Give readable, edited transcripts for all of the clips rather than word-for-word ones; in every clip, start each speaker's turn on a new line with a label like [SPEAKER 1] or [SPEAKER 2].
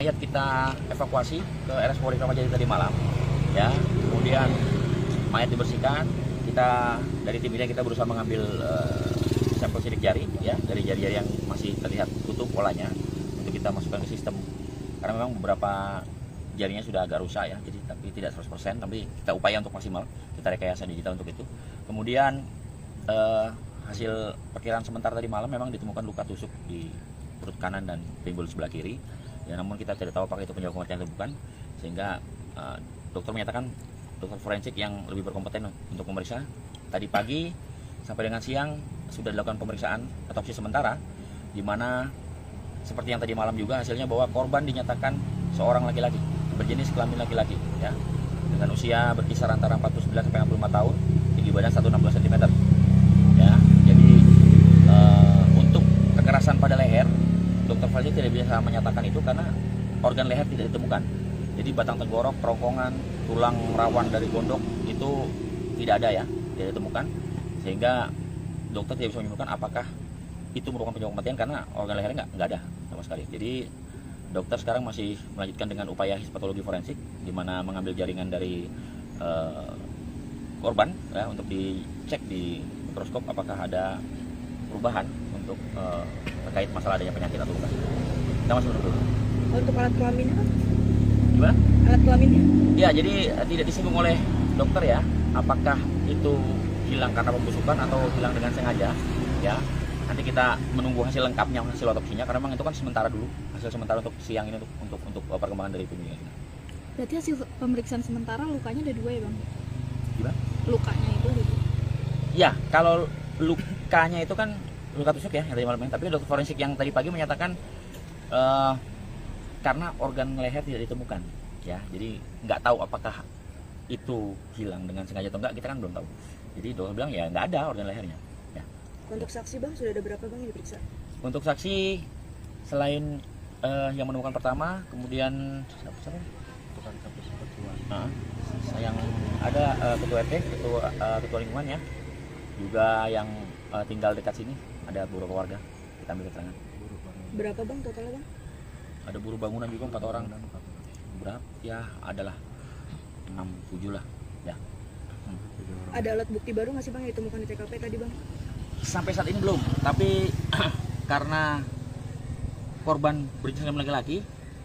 [SPEAKER 1] mayat kita evakuasi ke RS Polri Kramat Jati tadi malam, ya. Kemudian mayat dibersihkan. Kita dari tim ini kita berusaha mengambil sampel sidik jari, ya, dari jari-jari yang masih terlihat utuh polanya untuk kita masukkan ke sistem. Karena memang beberapa jarinya sudah agak rusak, ya, jadi tapi tidak 100%, tapi kita upaya untuk maksimal, kita rekayasa digital untuk itu. Kemudian hasil perkiraan sementara tadi malam memang ditemukan luka tusuk di perut kanan dan pinggul sebelah kiri, ya, namun kita tidak tahu apakah itu penyebab kematian atau bukan, sehingga dokter menyatakan, dokter forensik yang lebih berkompeten untuk memeriksa. Tadi pagi sampai dengan siang sudah dilakukan pemeriksaan otopsi sementara, di mana seperti yang tadi malam juga hasilnya bahwa korban dinyatakan seorang laki-laki berjenis kelamin laki-laki, ya, dengan usia berkisar antara 49 sampai 65 tahun, tinggi badan 160 cm, ya. Jadi untuk kekerasan pada leher, dokter forensik tidak bisa menyatakan itu karena organ leher tidak ditemukan. Jadi batang tenggorok, kerongkongan, tulang rawan dari gondok itu tidak ada, ya, tidak ditemukan, sehingga dokter tidak bisa menyimpulkan apakah itu merupakan penyebab kematian karena organ lehernya nggak ada sama sekali. Jadi dokter sekarang masih melanjutkan dengan upaya histopatologi forensik, di mana mengambil jaringan dari korban, ya, untuk dicek di mikroskop apakah ada perubahan untuk terkait masalah adanya penyakit atau bukan. Kita masih menunggu.
[SPEAKER 2] Untuk alat kelaminnya kan?
[SPEAKER 1] Gimana?
[SPEAKER 2] Alat kelaminnya?
[SPEAKER 1] Ya, jadi tidak disinggung oleh dokter, ya, apakah itu hilang karena pembusukan atau hilang dengan sengaja, ya. Nanti kita menunggu hasil lengkapnya, hasil otopsinya, karena memang itu kan sementara dulu, hasil sementara untuk siang ini untuk perkembangan dari penyelidikan.
[SPEAKER 2] Berarti hasil pemeriksaan sementara lukanya ada 2, ya, Bang?
[SPEAKER 1] Gimana?
[SPEAKER 2] Lukanya itu ada 2.
[SPEAKER 1] Ya, kalau lukanya itu kan luka tusuk, ya, yang tadi malam, tapi dokter forensik yang tadi pagi menyatakan karena organ leher tidak ditemukan, ya, jadi nggak tahu apakah itu hilang dengan sengaja atau enggak, kita kan belum tahu. Jadi dokter bilang ya nggak ada organ lehernya, ya.
[SPEAKER 2] Untuk saksi, Bang, sudah ada berapa, Bang, yang diperiksa?
[SPEAKER 1] Untuk saksi selain yang menemukan pertama, kemudian siapa? Yang ada ketua RT, ketua lingkungan, ya, juga yang tinggal dekat sini, ada beberapa warga, kita ambil keterangan.
[SPEAKER 2] Berapa, Bang, totalnya, Bang?
[SPEAKER 1] Ada buruh bangunan juga 4 orang. Berapa? Ya, adalah 6-7 lah, ya.
[SPEAKER 2] Ada alat bukti baru nggak sih, Bang, yang ditemukan di TKP tadi, Bang?
[SPEAKER 1] Sampai saat ini belum, tapi karena korban berjenis kelamin laki-laki,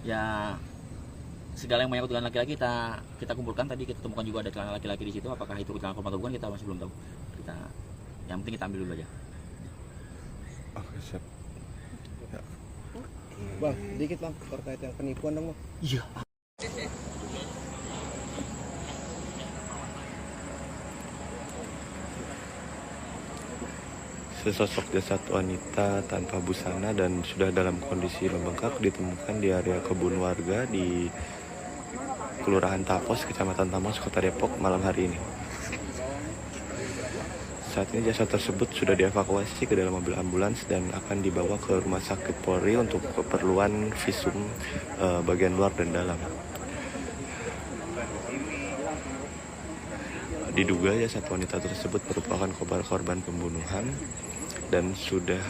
[SPEAKER 1] ya, segala yang menyangkut dengan laki-laki kita kumpulkan. Tadi kita temukan juga ada celana laki-laki di situ, apakah itu celana korban atau bukan kita masih belum tahu. Yang penting kita ambil dulu aja.
[SPEAKER 3] Oke, siap. Ya. Bang, dikit, Bang, terkait yang penipuan dong, Bang.
[SPEAKER 1] Iya.
[SPEAKER 3] Sesosok jasad wanita tanpa busana dan sudah dalam kondisi membengkak ditemukan di area kebun warga di Kelurahan Tapos, Kecamatan Tamas, Kota Depok malam hari ini. Saat ini jasad tersebut sudah dievakuasi ke dalam mobil ambulans dan akan dibawa ke Rumah Sakit Polri untuk keperluan visum bagian luar dan dalam. Diduga jasad wanita tersebut merupakan korban pembunuhan dan sudah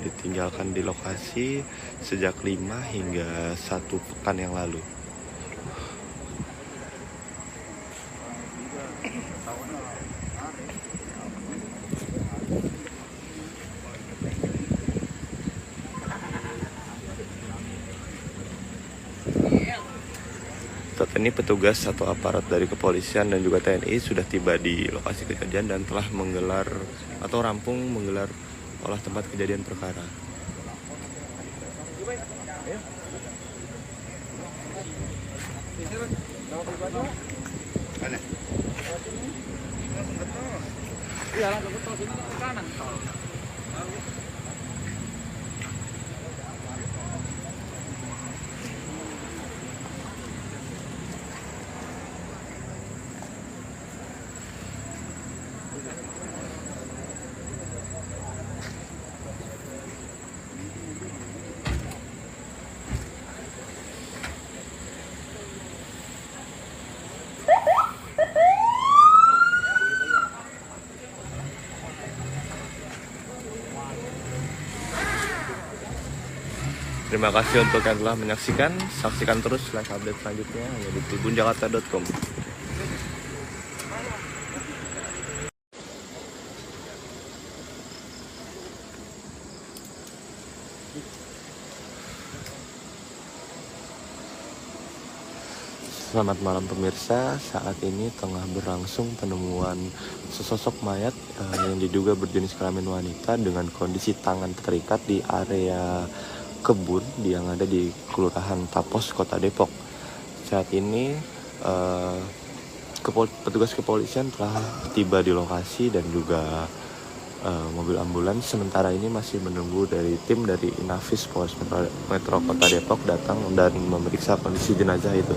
[SPEAKER 3] ditinggalkan di lokasi sejak 5 hingga 1 pekan yang lalu. Saat ini petugas atau aparat dari kepolisian dan juga TNI sudah tiba di lokasi kejadian dan telah menggelar atau rampung menggelar olah tempat kejadian perkara. Terima kasih untuk yang telah menyaksikan. Saksikan terus live update selanjutnya hanya di tribunjakarta.com. Selamat malam pemirsa, saat ini tengah berlangsung penemuan sesosok mayat yang diduga berjenis kelamin wanita dengan kondisi tangan terikat di area kebun yang ada di Kelurahan Tapos, Kota Depok. Saat ini petugas kepolisian telah tiba di lokasi dan juga mobil ambulans sementara ini masih menunggu dari tim dari Inafis Polres Metro Kota Depok datang dan memeriksa kondisi jenazah itu.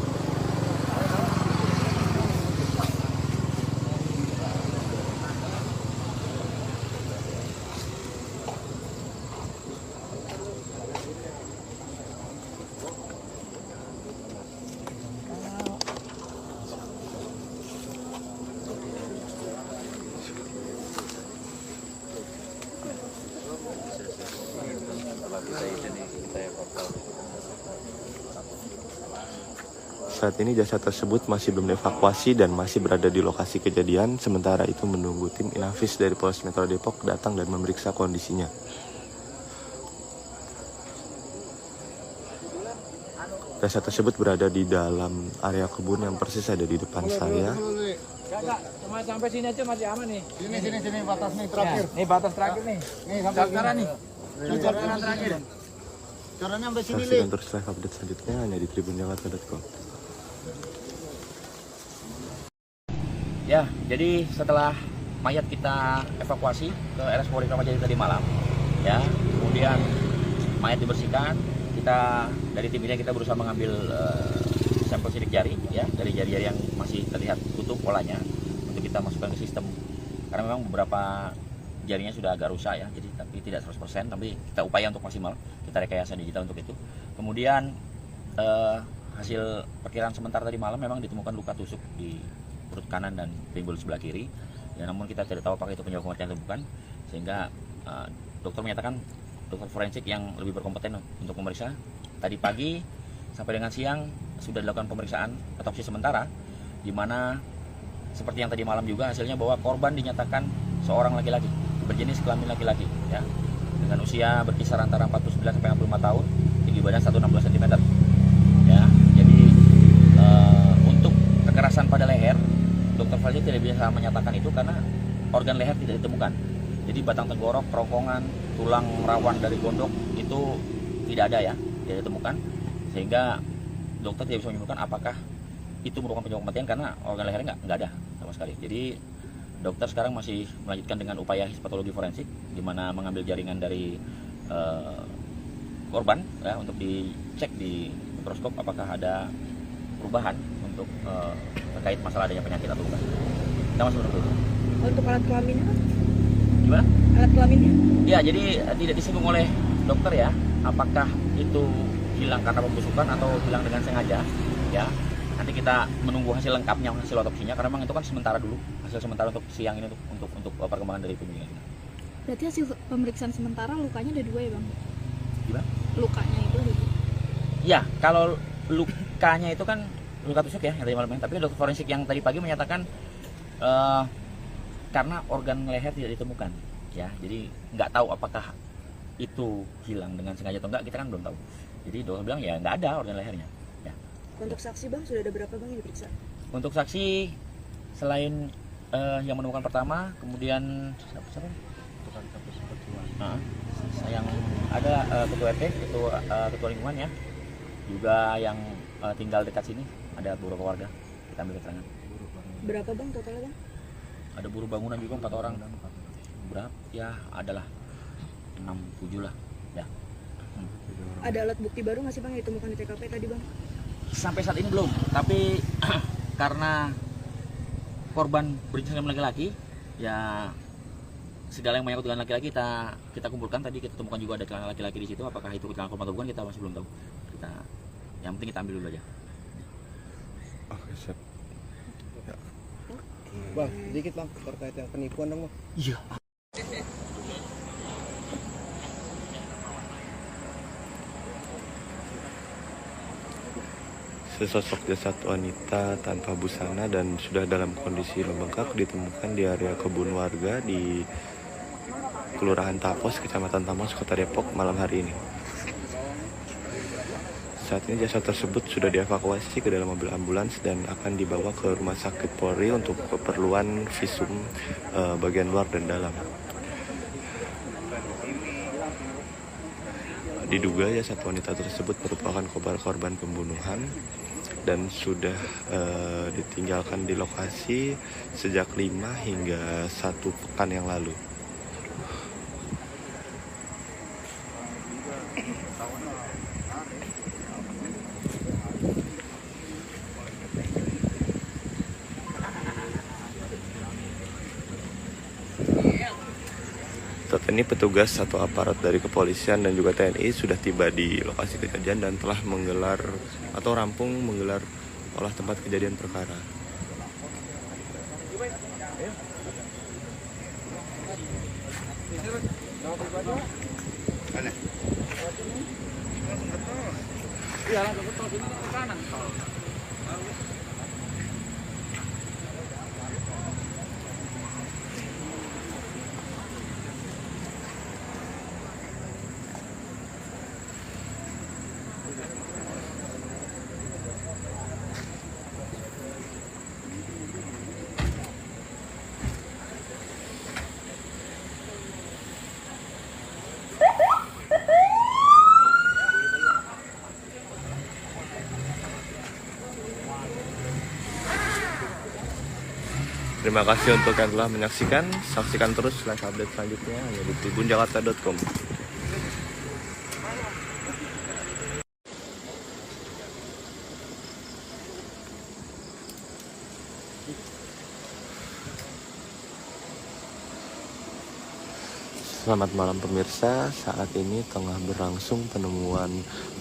[SPEAKER 3] Saat ini jasad tersebut masih belum dievakuasi dan masih berada di lokasi kejadian. Sementara itu menunggu tim Inafis dari Polres Metro Depok datang dan memeriksa kondisinya. Jasad tersebut berada di dalam area kebun yang persis ada di depan saya.
[SPEAKER 4] Cuma sampai sini aja masih aman nih.
[SPEAKER 5] Sini batas nih terakhir.
[SPEAKER 4] Ya, nih batas terakhir nih.
[SPEAKER 5] Nih sampai
[SPEAKER 4] Sekarang nih.
[SPEAKER 5] Caranya terakhir. Caranya sampai sini.
[SPEAKER 3] Saksikan terus live update selanjutnya hanya di tribunjakarta.com.
[SPEAKER 1] Ya, jadi setelah mayat kita evakuasi ke RS Polri Kramat Jati tadi malam, ya, kemudian mayat dibersihkan, kita dari tim ini kita berusaha mengambil sampel sidik jari, ya, dari jari-jari yang masih terlihat utuh polanya untuk kita masukkan ke sistem. Karena memang beberapa jarinya sudah agak rusak ya, jadi tapi tidak 100%, tapi kita upaya untuk maksimal, kita rekayasa digital untuk itu. Kemudian hasil perkiraan sementara tadi malam memang ditemukan luka tusuk di perut kanan dan pinggul sebelah kiri. Ya, namun kita tidak tahu apakah itu penyebab kematian atau bukan, sehingga dokter menyatakan dokter forensik yang lebih berkompeten untuk memeriksa. Tadi pagi sampai dengan siang sudah dilakukan pemeriksaan otopsi sementara, di mana seperti yang tadi malam juga hasilnya bahwa korban dinyatakan seorang laki-laki berjenis kelamin laki-laki, ya, dengan usia berkisar antara 49 sampai 65 tahun, tinggi badan 160 cm. Ya, jadi untuk kekerasan pada leher, dokter forensik tidak bisa menyatakan itu karena organ leher tidak ditemukan. Jadi batang tenggorok, kerongkongan, tulang rawan dari gondok itu tidak ada ya, tidak ditemukan, sehingga dokter tidak bisa menyimpulkan apakah itu merupakan penyebab kematian karena organ lehernya nggak ada sama sekali. Jadi dokter sekarang masih melanjutkan dengan upaya histopatologi forensik, di mana mengambil jaringan dari korban ya, untuk dicek di mikroskop apakah ada perubahan untuk terkait masalah adanya penyakit atau bukan. Kita masih menunggu.
[SPEAKER 2] Untuk alat kelaminnya kan?
[SPEAKER 1] Gimana?
[SPEAKER 2] Alat kelaminnya?
[SPEAKER 1] Ya, jadi tidak disinggung oleh dokter ya, apakah itu hilang karena pembusukan atau hilang dengan sengaja, ya. Nanti kita menunggu hasil lengkapnya, hasil otopsinya, karena memang itu kan sementara dulu, hasil sementara untuk siang ini untuk perkembangan dari penyelidikan kita.
[SPEAKER 2] Berarti hasil pemeriksaan sementara lukanya ada 2 ya Bang?
[SPEAKER 1] Gimana?
[SPEAKER 2] Lukanya itu ada 2?
[SPEAKER 1] Ya, kalau lukanya itu kan luka tusuk ya, yang tadi malam, tapi dokter forensik yang tadi pagi menyatakan karena organ leher tidak ditemukan, ya, jadi nggak tahu apakah itu hilang dengan sengaja atau enggak, kita kan belum tahu. Jadi dokter bilang ya nggak ada organ lehernya. Ya.
[SPEAKER 2] Untuk saksi Bang, sudah ada berapa Bang yang diperiksa?
[SPEAKER 1] Untuk saksi selain yang menemukan pertama, kemudian siapa? Yang ada ketua RT, ketua lingkungan ya, juga yang tinggal dekat sini, ada beberapa warga, kita ambil keterangan.
[SPEAKER 2] Berapa Bang totalnya Bang?
[SPEAKER 1] Ada buruh bangunan juga 4 orang. Berapa? Ya adalah 6-7 lah ya.
[SPEAKER 2] Ada alat bukti baru nggak sih Bang yang ditemukan di TKP tadi Bang?
[SPEAKER 1] Sampai saat ini belum, tapi karena korban berjenis kelamin laki-laki, ya segala yang menyangkut dengan laki-laki kita kumpulkan. Tadi kita temukan juga ada celana laki-laki di situ, apakah itu celana korban atau bukan kita masih belum tahu. Yang penting kita ambil dulu aja.
[SPEAKER 3] Oke, siap.
[SPEAKER 5] Bang, sedikit Bang terkait yang penipuan dong Bang.
[SPEAKER 1] Iya.
[SPEAKER 3] Sesosok jasad wanita tanpa busana dan sudah dalam kondisi membengkak ditemukan di area kebun warga di Kelurahan Tapos, Kecamatan Tamas, Kota Depok malam hari ini. Saat ini jasad tersebut sudah dievakuasi ke dalam mobil ambulans dan akan dibawa ke Rumah Sakit Polri untuk keperluan visum bagian luar dan dalam. Diduga jasad wanita tersebut merupakan korban pembunuhan dan sudah ditinggalkan di lokasi sejak 5 hingga 1 pekan yang lalu. Saat ini petugas atau aparat dari kepolisian dan juga TNI sudah tiba di lokasi kejadian dan telah menggelar atau rampung menggelar olah tempat kejadian perkara. Terima kasih untuk yang telah menyaksikan. Saksikan terus live update selanjutnya hanya di tribunjakarta.com. Selamat malam pemirsa, saat ini tengah berlangsung penemuan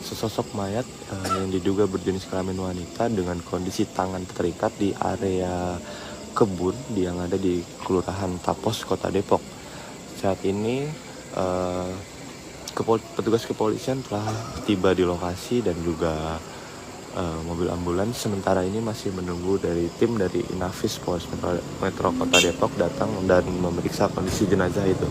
[SPEAKER 3] sesosok mayat yang diduga berjenis kelamin wanita dengan kondisi tangan terikat di area kebun yang ada di Kelurahan Tapos, Kota Depok. Saat ini petugas kepolisian telah tiba di lokasi dan juga mobil ambulans sementara ini masih menunggu dari tim dari Inafis Polres Metro Kota Depok datang dan memeriksa kondisi jenazah itu.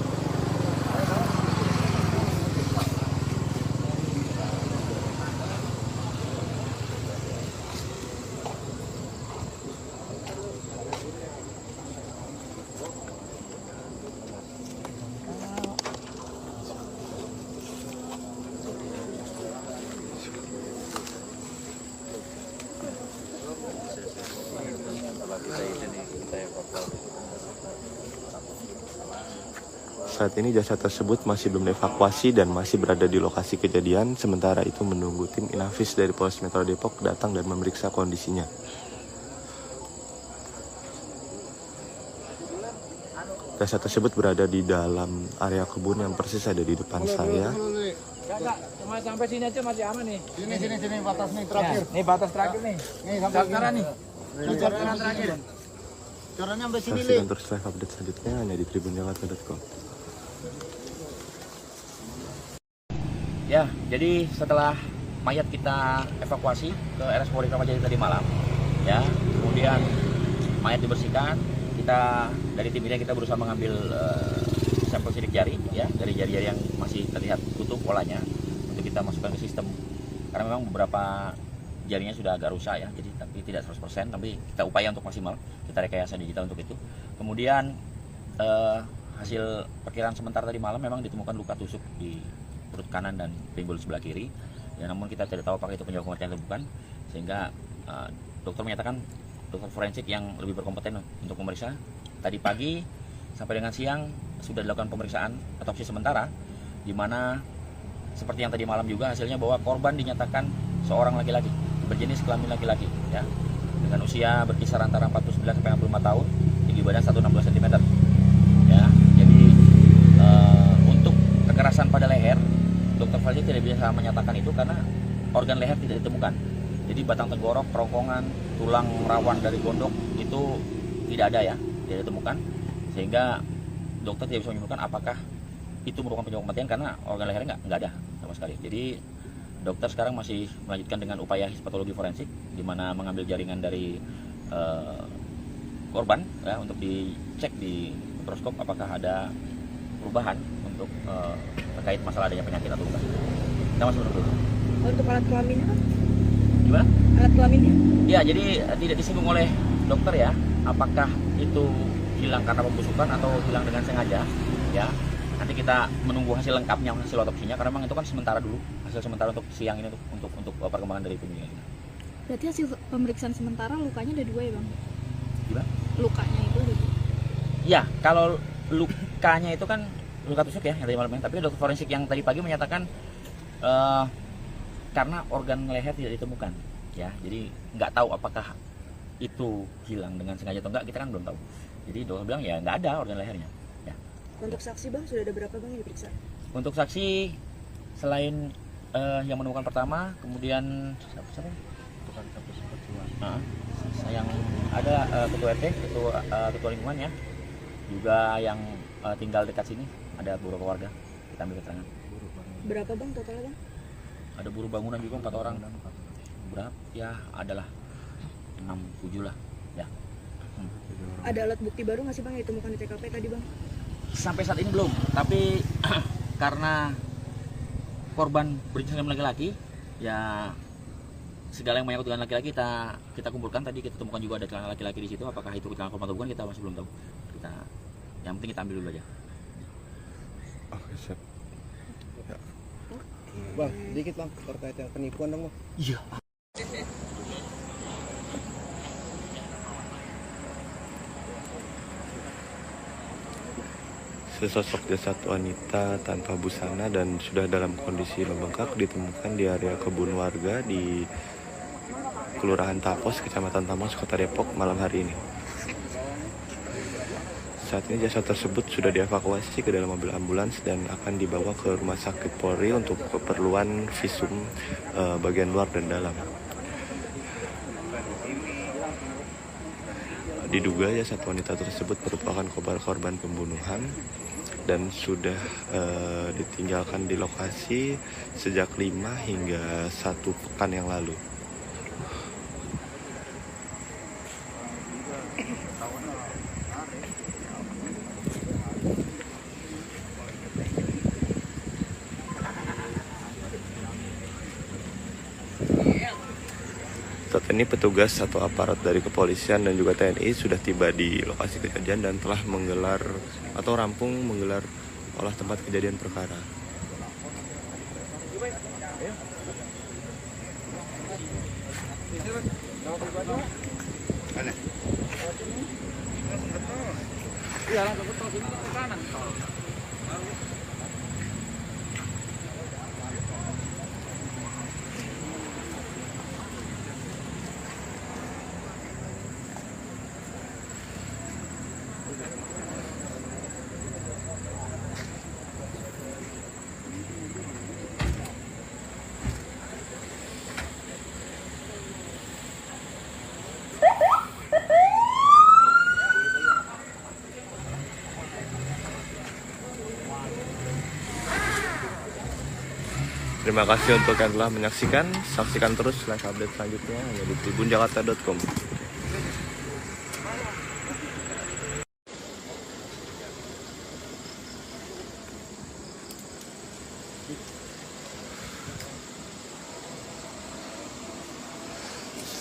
[SPEAKER 3] Saat ini jasad tersebut masih belum dievakuasi dan masih berada di lokasi kejadian. Sementara itu menunggu tim Inafis dari Polres Metro Depok datang dan memeriksa kondisinya. Jasad tersebut berada di dalam area kebun yang persis ada di depan saya.
[SPEAKER 4] Enggak, cuma sampai sini aja masih aman nih.
[SPEAKER 5] Sini batas nih terakhir.
[SPEAKER 4] Ya, nih batas terakhir nih.
[SPEAKER 5] Nih sampai
[SPEAKER 4] Sekarang nih.
[SPEAKER 5] Cocoran terakhir. Cocorannya sampai sini,
[SPEAKER 3] Saksikan terus live update selanjutnya hanya di tribunjakarta.com.
[SPEAKER 1] Ya, jadi setelah mayat kita evakuasi ke RS Polri Kramat Jati tadi malam, ya, kemudian mayat dibersihkan, kita dari tim ini kita berusaha mengambil sampel sidik jari, ya, dari jari-jari yang masih terlihat utuh polanya untuk kita masukkan ke sistem. Karena memang beberapa jarinya sudah agak rusak ya, jadi tapi tidak 100%, tapi kita upaya untuk maksimal, kita rekayasa digital untuk itu. Kemudian hasil perkiraan sementara tadi malam memang ditemukan luka tusuk di perut kanan dan pinggul sebelah kiri. Ya, namun kita tidak tahu apakah itu penyebab kematian atau bukan, sehingga dokter menyatakan dokter forensik yang lebih berkompeten untuk memeriksa. Tadi pagi sampai dengan siang sudah dilakukan pemeriksaan otopsi sementara, di mana seperti yang tadi malam juga hasilnya bahwa korban dinyatakan seorang laki-laki berjenis kelamin laki-laki, ya, dengan usia berkisar antara 49 sampai 65 tahun, tinggi badan 160 cm. Ya, jadi untuk kekerasan pada leher, dokter forensik tidak bisa menyatakan itu karena organ leher tidak ditemukan. Jadi batang tenggorok, kerongkongan, tulang rawan dari gondok itu tidak ada ya, tidak ditemukan, sehingga dokter tidak bisa menyimpulkan apakah itu merupakan penyebab kematian karena organ lehernya nggak ada sama sekali. Jadi dokter sekarang masih melanjutkan dengan upaya histopatologi forensik, di mana mengambil jaringan dari korban ya, untuk dicek di mikroskop apakah ada perubahan untuk terkait masalah adanya penyakit atau bukan. Kita masih menunggu.
[SPEAKER 2] Untuk alat kelaminnya kan?
[SPEAKER 1] Gimana?
[SPEAKER 2] Alat kelaminnya?
[SPEAKER 1] Ya, jadi tidak disinggung oleh dokter ya, apakah itu hilang karena pembusukan atau hilang dengan sengaja ya. Nanti kita menunggu hasil lengkapnya, hasil otopsinya, karena memang itu kan sementara dulu, hasil sementara untuk siang ini untuk perkembangan dari penyelidikan kita.
[SPEAKER 2] Berarti hasil pemeriksaan sementara lukanya ada 2 ya bang?
[SPEAKER 1] Gimana?
[SPEAKER 2] Lukanya itu ada 2?
[SPEAKER 1] Ya, kalau lukanya itu kan luka tusuk ya yang tadi malamnya, tapi dokter forensik yang tadi pagi menyatakan karena organ leher tidak ditemukan ya, jadi nggak tahu apakah itu hilang dengan sengaja atau enggak, kita kan belum tahu. Jadi dokter bilang ya nggak ada organ lehernya ya.
[SPEAKER 2] Untuk saksi bang, sudah ada berapa bang yang diperiksa?
[SPEAKER 1] Untuk saksi selain yang menemukan pertama, kemudian siapa? Nah, yang ada ketua RT, ketua lingkungan ya, juga yang tinggal dekat sini, ada beberapa warga kita ambil keterangan.
[SPEAKER 2] Berapa bang totalnya bang?
[SPEAKER 1] Ada buruh bangunan juga 4 orang. Berapa? Ya adalah 6-7 lah ya.
[SPEAKER 2] Ada alat bukti baru nggak sih bang yang ditemukan di TKP tadi bang?
[SPEAKER 1] Sampai saat ini belum, tapi karena korban berjenis kelamin laki-laki ya, segala yang menyangkut dengan laki-laki kita kumpulkan. Tadi kita temukan juga ada celana laki-laki di situ, apakah itu celana korban atau bukan kita masih belum tahu. Yang penting kita ambil dulu aja.
[SPEAKER 3] Oke, siap. Ya.
[SPEAKER 5] Bang, dikit bang terkait yang penipuan dong bang.
[SPEAKER 1] Iya.
[SPEAKER 3] Sesosok jasad wanita tanpa busana dan sudah dalam kondisi membengkak ditemukan di area kebun warga di Kelurahan Tapos, Kecamatan Tamas, Kota Depok malam hari ini. Saat ini jasad tersebut sudah dievakuasi ke dalam mobil ambulans dan akan dibawa ke Rumah Sakit Polri untuk keperluan visum bagian luar dan dalam. Diduga jasad wanita tersebut merupakan korban pembunuhan dan sudah ditinggalkan di lokasi sejak 5 hingga 1 pekan yang lalu. Saat ini petugas atau aparat dari kepolisian dan juga TNI sudah tiba di lokasi kejadian dan telah menggelar atau rampung menggelar olah tempat kejadian perkara.
[SPEAKER 4] Iya, langsung ke tol sini ke kanan tol.
[SPEAKER 3] Terima kasih untuk yang telah menyaksikan. Saksikan terus live update selanjutnya hanya di tribunjakarta.com.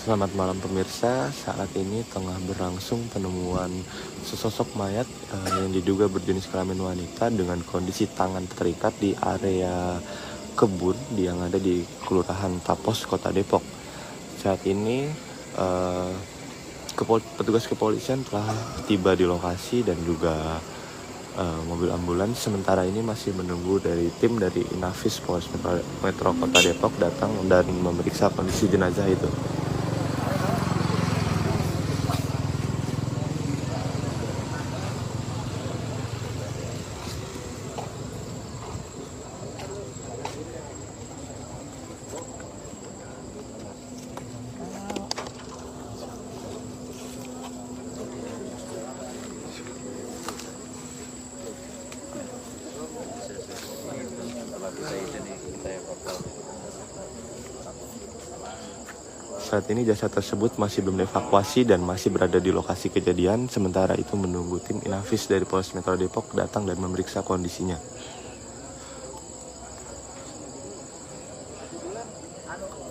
[SPEAKER 3] Selamat malam pemirsa, saat ini tengah berlangsung penemuan sesosok mayat yang diduga berjenis kelamin wanita dengan kondisi tangan terikat di area kebun yang ada di Kelurahan Tapos, Kota Depok. Saat ini petugas kepolisian telah tiba di lokasi dan juga mobil ambulans sementara ini masih menunggu dari tim dari Inafis Polres Metro Kota Depok datang dan memeriksa kondisi jenazah itu. Saat ini jasad tersebut masih belum dievakuasi dan masih berada di lokasi kejadian. Sementara itu menunggu tim Inafis dari Polres Metro Depok datang dan memeriksa kondisinya.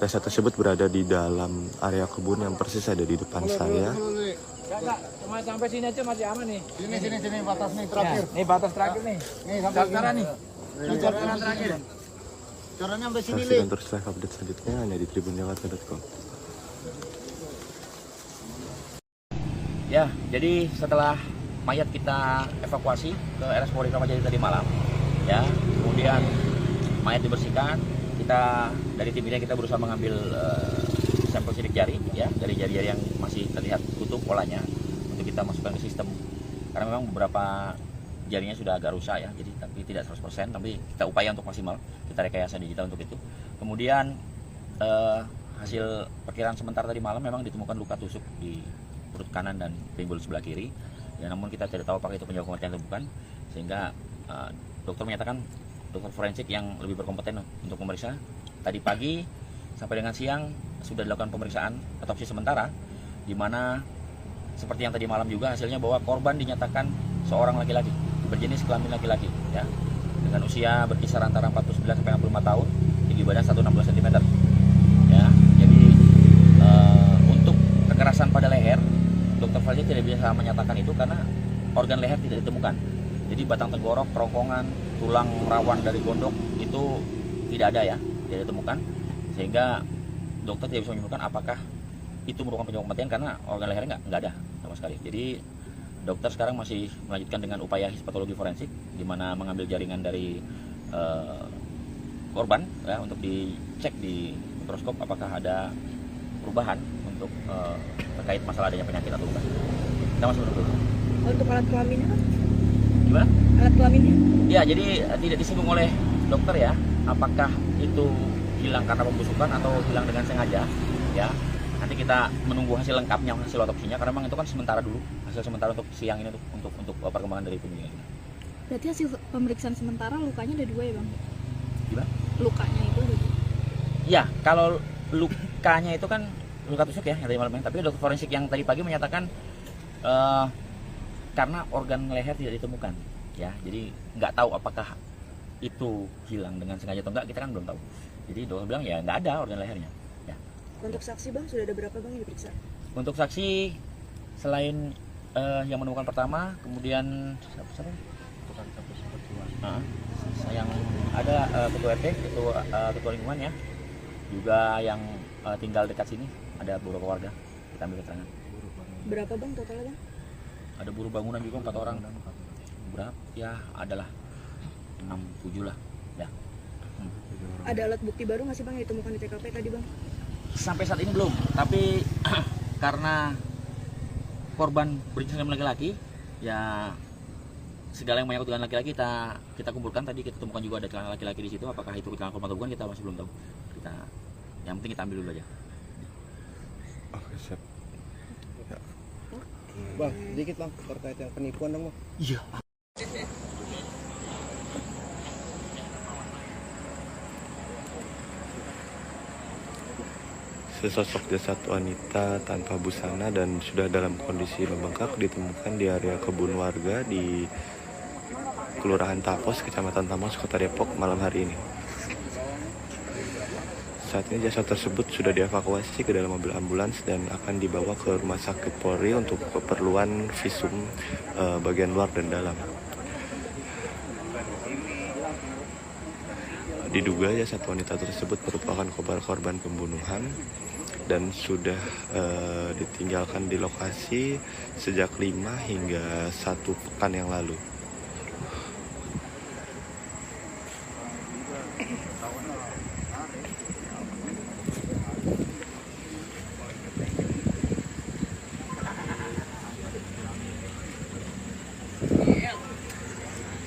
[SPEAKER 3] Jasad tersebut berada di dalam area kebun yang persis ada di depan saya.
[SPEAKER 4] Enggak, cuma sampai sini aja masih aman nih.
[SPEAKER 5] Sini batas nih terakhir.
[SPEAKER 4] Nih batas terakhir nih.
[SPEAKER 5] Nih sampai
[SPEAKER 4] Daftaran nih. Daftaran terakhir.
[SPEAKER 5] Corannya sampai sini,
[SPEAKER 3] Saksikan terus live update selanjutnya hanya di tribunjakarta.com.
[SPEAKER 1] Ya, jadi setelah mayat kita evakuasi ke RS Polri Kramat Jati tadi malam, ya, kemudian mayat dibersihkan, kita dari tim ini kita berusaha mengambil sampel sidik jari, ya, dari jari-jari yang masih terlihat utuh polanya untuk kita masukkan ke sistem. Karena memang beberapa jarinya sudah agak rusak ya, jadi tapi tidak 100%, tapi kita upaya untuk maksimal, kita rekayasa digital untuk itu. Kemudian hasil perkiraan sementara tadi malam memang ditemukan luka tusuk di perut kanan dan pinggul sebelah kiri. Ya, namun kita tidak tahu apakah itu penyebab kematian atau bukan, sehingga dokter menyatakan, dokter forensik yang lebih berkompeten untuk memeriksa. Tadi pagi sampai dengan siang sudah dilakukan pemeriksaan otopsi sementara, di mana seperti yang tadi malam juga hasilnya bahwa korban dinyatakan seorang laki-laki berjenis kelamin laki-laki, ya, dengan usia berkisar antara 49 sampai 65 tahun, tinggi badan 160 cm. Ya, jadi untuk kekerasan pada leher, dokter forensik tidak bisa menyatakan itu karena organ leher tidak ditemukan. Jadi batang tenggorok, kerongkongan, tulang rawan dari gondok itu tidak ada ya, tidak ditemukan, sehingga dokter tidak bisa menyimpulkan apakah itu merupakan penyebab kematian karena organ lehernya nggak ada sama sekali. Jadi dokter sekarang masih melanjutkan dengan upaya histopatologi forensik, di mana mengambil jaringan dari korban ya, untuk dicek di mikroskop apakah ada perubahan untuk terkait masalah adanya penyakit atau bukan. Kita masih menunggu.
[SPEAKER 2] Untuk alat kelaminnya kan?
[SPEAKER 1] Gimana?
[SPEAKER 2] Alat kelaminnya?
[SPEAKER 1] Ya, jadi tidak disinggung oleh dokter ya, apakah itu hilang karena pembusukan atau hilang dengan sengaja, ya. Nanti kita menunggu hasil lengkapnya, hasil otopsinya, karena memang itu kan sementara dulu, hasil sementara untuk siang ini untuk perkembangan dari penyelidikan.
[SPEAKER 2] Berarti hasil pemeriksaan sementara lukanya ada 2 ya, Bang?
[SPEAKER 1] Gimana?
[SPEAKER 2] Lukanya itu ada 2.
[SPEAKER 1] Ya, kalau lukanya itu kan luka tusuk ya, yang tadi malamnya. Tapi dokter forensik yang tadi pagi menyatakan karena organ leher tidak ditemukan, ya. Jadi nggak tahu apakah itu hilang dengan sengaja atau enggak, kita kan belum tahu. Jadi dokter bilang ya nggak ada organ lehernya. Ya.
[SPEAKER 2] Untuk saksi, Bang, sudah ada berapa, Bang, yang diperiksa?
[SPEAKER 1] Untuk saksi selain yang menemukan pertama, kemudian siapa? Yang ada ketua RT, ketua lingkungan ya, juga yang tinggal dekat sini, ada beberapa warga, kita ambil keterangan.
[SPEAKER 2] Berapa, Bang, totalnya, Bang?
[SPEAKER 1] Ada buruh bangunan juga 4 orang. Berapa? Ya adalah 6-7 lah ya.
[SPEAKER 2] Ada alat bukti baru nggak sih, Bang, yang ditemukan di TKP tadi, Bang?
[SPEAKER 1] Sampai saat ini belum, tapi karena korban berjenis kelamin laki-laki, ya segala yang menyangkut dengan laki-laki kita kumpulkan. Tadi kita temukan juga ada celana laki-laki di situ. Apakah itu celana korban atau bukan, kita masih belum tahu. Yang penting kita ambil dulu aja.
[SPEAKER 3] Oke, siap.
[SPEAKER 5] Bang, sedikit Bang terkait yang penipuan dong, Bang.
[SPEAKER 1] Iya.
[SPEAKER 3] Sesosok jasad wanita tanpa busana dan sudah dalam kondisi membengkak ditemukan di area kebun warga di Kelurahan Tapos, Kecamatan Tamas, Kota Depok malam hari ini. Saat ini jasad tersebut sudah dievakuasi ke dalam mobil ambulans dan akan dibawa ke Rumah Sakit Polri untuk keperluan visum bagian luar dan dalam. Diduga jasad wanita tersebut merupakan korban pembunuhan dan sudah ditinggalkan di lokasi sejak 5 hingga 1 pekan yang lalu.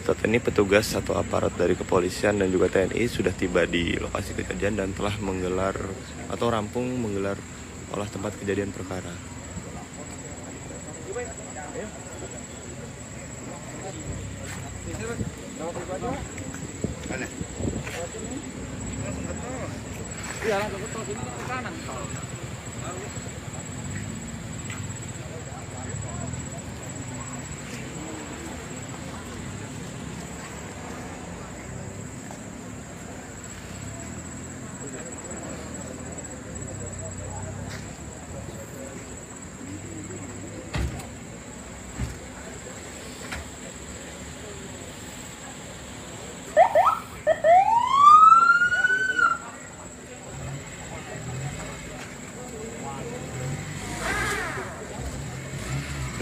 [SPEAKER 3] Saat ini petugas atau aparat dari kepolisian dan juga TNI sudah tiba di lokasi kejadian dan telah menggelar atau rampung menggelar olah tempat kejadian perkara.
[SPEAKER 4] Iya, langsung ke tol, ini ke kanan tol.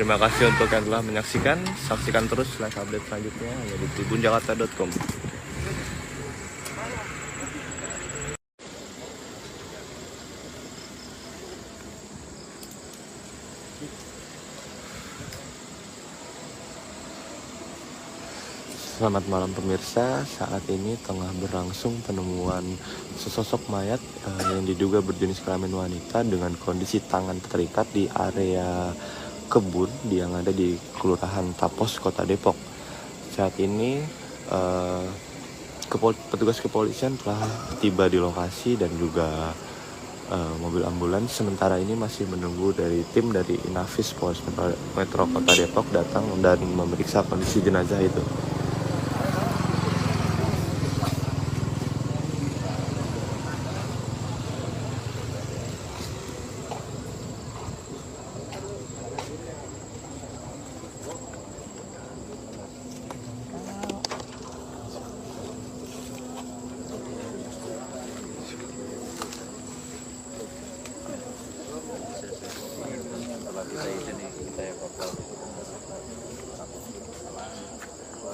[SPEAKER 3] Terima kasih untuk yang telah menyaksikan. Saksikan terus live update selanjutnya hanya di tribunjakarta.com. Selamat malam pemirsa, saat ini tengah berlangsung penemuan sesosok mayat yang diduga berjenis kelamin wanita dengan kondisi tangan terikat di area kebun yang ada di Kelurahan Tapos, Kota Depok. Saat ini petugas kepolisian telah tiba di lokasi dan juga mobil ambulans. Sementara ini masih menunggu dari tim dari Inafis Polres Metro Kota Depok datang dan memeriksa kondisi jenazah itu.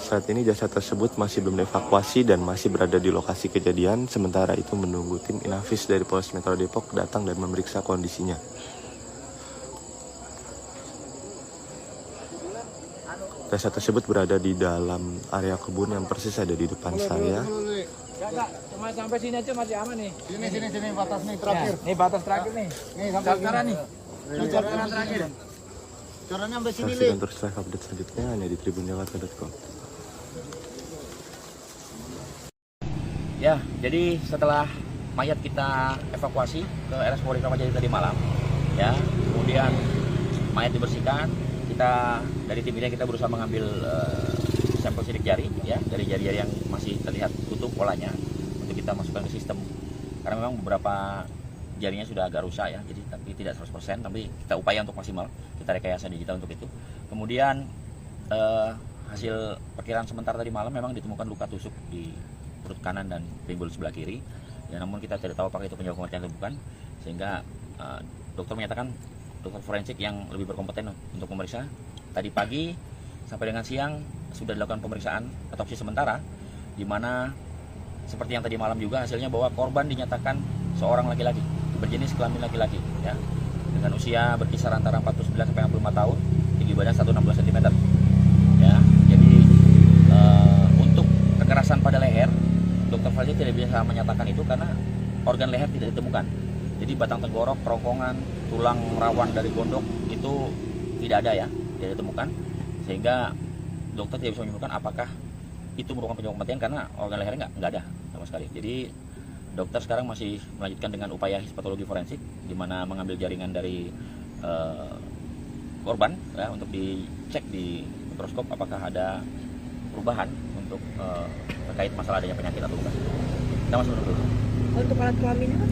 [SPEAKER 3] Saat ini jasad tersebut masih belum dievakuasi dan masih berada di lokasi kejadian. Sementara itu menunggu tim Inafis dari Polres Metro Depok datang dan memeriksa kondisinya. Jasad tersebut berada di dalam area kebun yang persis ada di depan saya.
[SPEAKER 4] Kakak, cuma sampai sini aja masih aman nih.
[SPEAKER 5] Sini batas nih terakhir.
[SPEAKER 4] Nih batas terakhir nih.
[SPEAKER 5] Nih sampai
[SPEAKER 4] Sekarang nih.
[SPEAKER 5] Sekarang terakhir. Caranya sampai sini,
[SPEAKER 3] Saksikan terus live update selanjutnya hanya di tribunjakarta.com.
[SPEAKER 1] Ya, jadi setelah mayat kita evakuasi ke RS Polri Kramat Jati tadi malam, ya, kemudian mayat dibersihkan, kita dari tim ini kita berusaha mengambil sampel sidik jari, ya, dari jari-jari yang masih terlihat utuh polanya untuk kita masukkan ke sistem. Karena memang beberapa jarinya sudah agak rusak ya, jadi tapi tidak 100%, tapi kita upaya untuk maksimal, kita rekayasa digital untuk itu. Kemudian hasil perkiraan sementara tadi malam memang ditemukan luka tusuk di perut kanan dan pinggul sebelah kiri. Ya, namun kita tidak tahu apakah itu penyebab kematian atau bukan, sehingga dokter menyatakan, dokter forensik yang lebih berkompeten untuk memeriksa. Tadi pagi sampai dengan siang sudah dilakukan pemeriksaan otopsi sementara, di mana seperti yang tadi malam juga hasilnya bahwa korban dinyatakan seorang laki-laki berjenis kelamin laki-laki, ya, dengan usia berkisar antara 49 sampai 65 tahun, tinggi badan 160 cm. Ya, jadi untuk kekerasan pada leher, dokter forensik tidak bisa menyatakan itu karena organ leher tidak ditemukan. Jadi batang tenggorok, kerongkongan, tulang rawan dari gondok itu tidak ada ya, tidak ditemukan, sehingga dokter tidak bisa menyimpulkan apakah itu merupakan penyebab kematian karena organ lehernya nggak ada sama sekali. Jadi dokter sekarang masih melanjutkan dengan upaya histopatologi forensik, di mana mengambil jaringan dari korban ya, untuk dicek di mikroskop apakah ada perubahan untuk terkait masalah adanya penyakit atau bukan. Kita masih menunggu.
[SPEAKER 2] Untuk alat kelaminnya kan?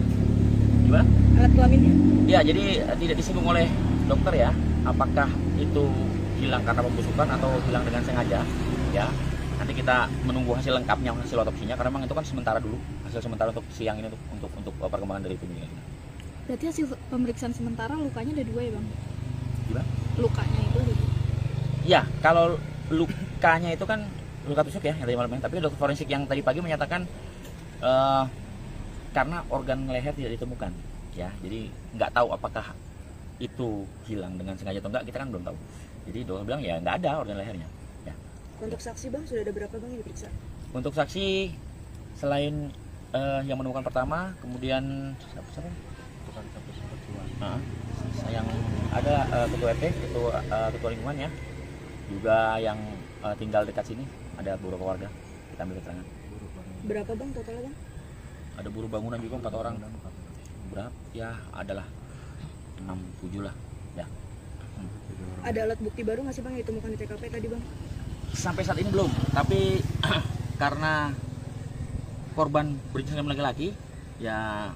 [SPEAKER 1] Gimana?
[SPEAKER 2] Alat kelaminnya?
[SPEAKER 1] Ya, jadi tidak disinggung oleh dokter ya, apakah itu hilang karena pembusukan atau hilang dengan sengaja, ya. Nanti kita menunggu hasil lengkapnya, hasil otopsinya, karena memang itu kan sementara dulu, hasil sementara untuk siang ini untuk perkembangan dari penyelidikan.
[SPEAKER 2] Berarti hasil pemeriksaan sementara lukanya ada 2 ya, Bang?
[SPEAKER 1] Gimana?
[SPEAKER 2] Lukanya itu ada 2.
[SPEAKER 1] Ya, kalau lukanya itu kan luka tusuk ya, yang tadi malam, tapi dokter forensik yang tadi pagi menyatakan karena organ leher tidak ditemukan, ya, jadi nggak tahu apakah itu hilang dengan sengaja atau enggak, kita kan belum tahu. Jadi dokter bilang ya nggak ada organ lehernya. Ya.
[SPEAKER 2] Untuk saksi, Bang, sudah ada berapa, Bang, yang diperiksa?
[SPEAKER 1] Untuk saksi selain yang menemukan pertama, kemudian siapa? Yang ada ketua RT, ketua lingkungan ya, juga yang tinggal dekat sini, ada beberapa warga, kita ambil keterangan.
[SPEAKER 2] Berapa, Bang, totalnya, Bang?
[SPEAKER 1] Ada buruh bangunan juga 4 orang. Berapa? Ya adalah 6-7 lah ya.
[SPEAKER 2] Ada alat bukti baru nggak sih, Bang, yang ditemukan di TKP tadi, Bang?
[SPEAKER 1] Sampai saat ini belum, tapi karena korban berjenis kelamin laki-laki, ya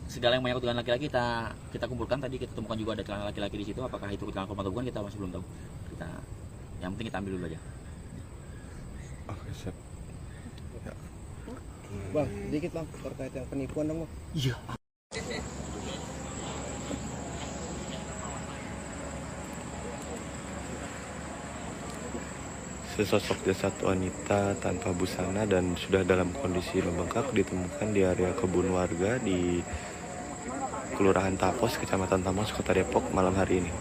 [SPEAKER 1] segala yang menyangkut dengan laki-laki kita kumpulkan. Tadi kita temukan juga ada celana laki-laki di situ, apakah itu celana korban atau bukan kita masih belum tahu. Yang penting kita ambil dulu aja.
[SPEAKER 3] Oke, siap.
[SPEAKER 5] Bang, sedikit Bang terkait yang penipuan dong, Bang.
[SPEAKER 1] Iya.
[SPEAKER 3] Sesosok jasad wanita tanpa busana dan sudah dalam kondisi membengkak ditemukan di area kebun warga di Kelurahan Tapos, Kecamatan Tamas, Kota Depok malam hari ini.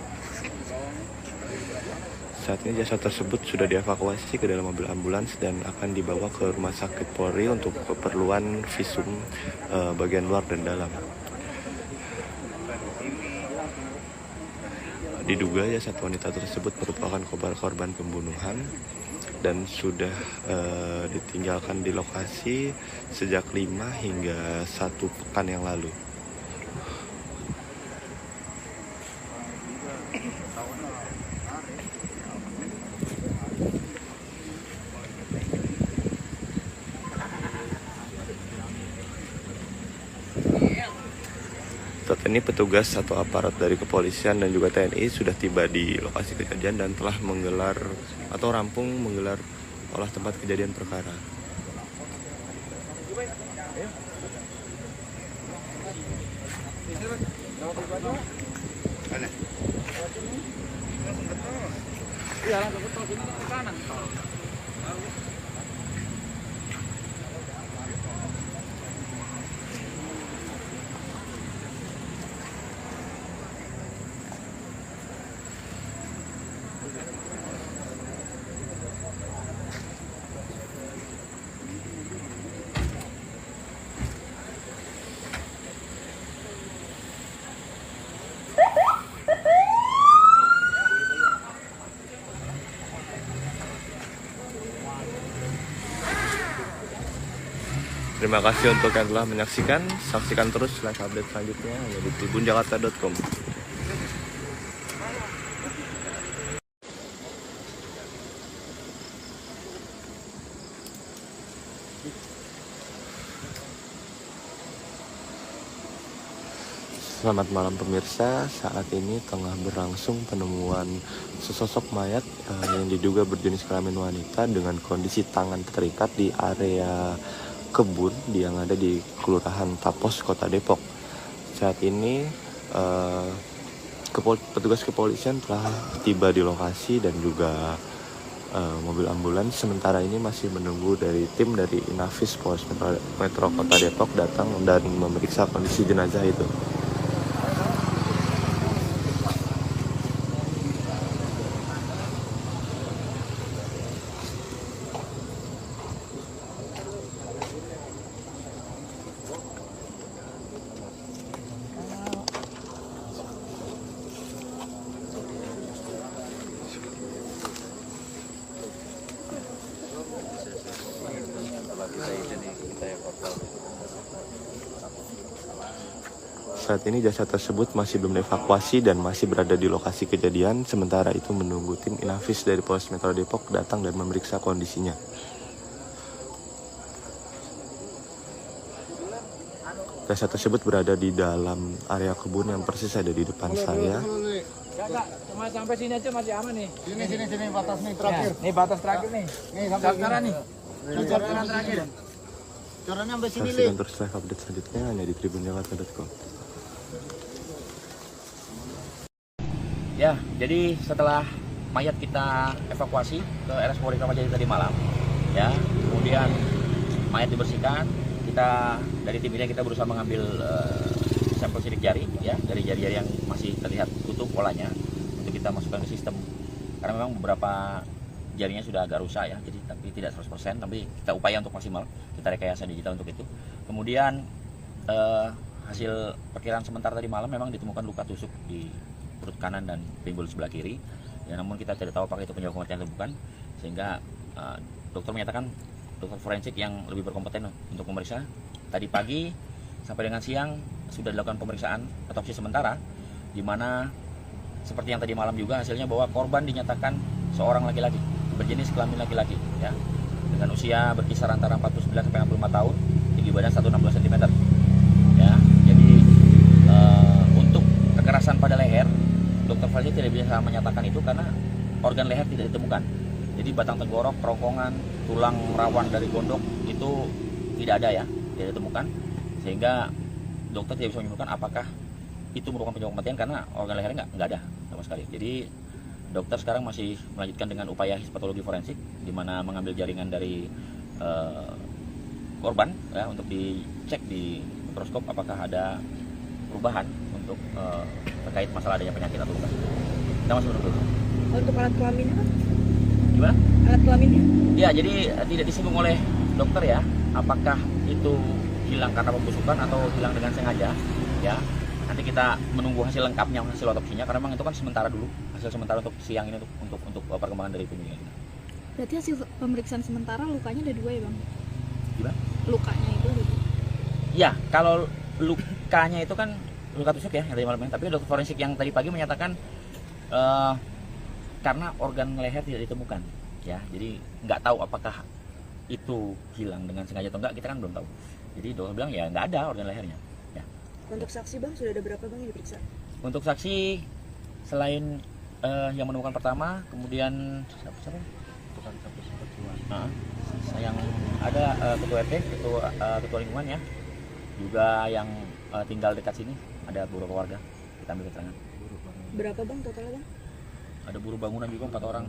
[SPEAKER 3] Saat ini jasad tersebut sudah dievakuasi ke dalam mobil ambulans dan akan dibawa ke Rumah Sakit Polri untuk keperluan visum bagian luar dan dalam. Diduga jasad wanita tersebut merupakan korban pembunuhan dan sudah ditinggalkan di lokasi sejak 5 hingga 1 pekan yang lalu. Saat ini petugas atau aparat dari kepolisian dan juga TNI sudah tiba di lokasi kejadian dan telah menggelar atau rampung menggelar olah tempat kejadian perkara. Terima kasih untuk yang telah menyaksikan. Saksikan terus live update selanjutnya hanya di tribunjakarta.com. Selamat malam pemirsa, saat ini tengah berlangsung penemuan sesosok mayat yang diduga berjenis kelamin wanita dengan kondisi tangan terikat di area kebun yang ada di Kelurahan Tapos, Kota Depok. Saat ini petugas kepolisian telah tiba di lokasi dan juga mobil ambulans sementara ini masih menunggu dari tim dari Inafis Polres Metro Kota Depok datang dan memeriksa kondisi jenazah itu. Saat ini jasad tersebut masih belum dievakuasi dan masih berada di lokasi kejadian. Sementara itu menunggu tim Inafis dari Polres Metro Depok datang dan memeriksa kondisinya. Jasad tersebut berada di dalam area kebun yang persis ada di depan saya.
[SPEAKER 4] Enggak, cuma sampai sini aja masih aman nih.
[SPEAKER 5] Sini batas nih terakhir.
[SPEAKER 4] Ya, nih batas terakhir nih.
[SPEAKER 5] Nih sampai
[SPEAKER 4] Sekarang nih.
[SPEAKER 5] Jalan terakhir. Jalannya sampai sini,
[SPEAKER 3] Saksikan terus live update selanjutnya hanya di tribunjakarta.com.
[SPEAKER 1] Ya, jadi setelah mayat kita evakuasi ke RS Polri Kramat Jati tadi malam, ya, kemudian mayat dibersihkan, kita dari tim ini kita berusaha mengambil sampel sidik jari, ya, dari jari-jari yang masih terlihat utuh polanya untuk kita masukkan ke sistem. Karena memang beberapa jarinya sudah agak rusak ya, jadi tapi tidak 100%, tapi kita upaya untuk maksimal, kita rekayasa digital untuk itu. Kemudian hasil perkiraan sementara tadi malam memang ditemukan luka tusuk di perut kanan dan pinggul sebelah kiri. Ya, namun kita tidak tahu apakah itu penyebab kematian atau bukan, sehingga dokter menyatakan dokter forensik yang lebih berkompeten untuk memeriksa. Tadi pagi sampai dengan siang sudah dilakukan pemeriksaan otopsi sementara, di mana seperti yang tadi malam juga hasilnya bahwa korban dinyatakan seorang laki-laki berjenis kelamin laki-laki, ya, dengan usia berkisar antara 49 sampai 65 tahun, tinggi badan 160 cm. Ya, jadi untuk kekerasan pada leher, dokter forensik tidak bisa menyatakan itu karena organ leher tidak ditemukan. Jadi batang tenggorok, kerongkongan, tulang rawan dari gondok itu tidak ada ya, tidak ditemukan, sehingga dokter tidak bisa menyimpulkan apakah itu merupakan penyebab kematian karena organ lehernya nggak ada sama sekali. Jadi dokter sekarang masih melanjutkan dengan upaya histopatologi forensik, di mana mengambil jaringan dari korban ya, untuk dicek di mikroskop apakah ada perubahan untuk terkait masalah adanya penyakit atau bukan. Kita masih menunggu.
[SPEAKER 2] Untuk alat kelaminnya kan?
[SPEAKER 1] Gimana?
[SPEAKER 2] Alat kelaminnya?
[SPEAKER 1] Ya, jadi tidak disinggung oleh dokter ya, apakah itu hilang karena pembusukan atau hilang dengan sengaja ya. Nanti kita menunggu hasil lengkapnya, hasil otopsinya, karena memang itu kan sementara dulu, hasil sementara untuk siang ini untuk perkembangan dari penyelidikan kita.
[SPEAKER 2] Berarti hasil pemeriksaan sementara lukanya ada 2 ya bang?
[SPEAKER 1] Gimana?
[SPEAKER 2] Lukanya itu ada 2?
[SPEAKER 1] Ya, kalau lukanya itu kan luka tusuk ya yang tadi malamnya, tapi dokter forensik yang tadi pagi menyatakan karena organ leher tidak ditemukan ya, jadi nggak tahu apakah itu hilang dengan sengaja atau enggak, kita kan belum tahu. Jadi dokter bilang ya nggak ada organ lehernya ya.
[SPEAKER 2] Untuk saksi bang, sudah ada berapa bang yang diperiksa?
[SPEAKER 1] Untuk saksi selain yang menemukan pertama, kemudian siapa? Nah, yang ada ketua RT, ketua lingkungan ya, juga yang tinggal dekat sini, ada beberapa warga kita ambil keterangan.
[SPEAKER 2] Berapa bang totalnya bang?
[SPEAKER 1] Ada buruh bangunan juga 4 orang.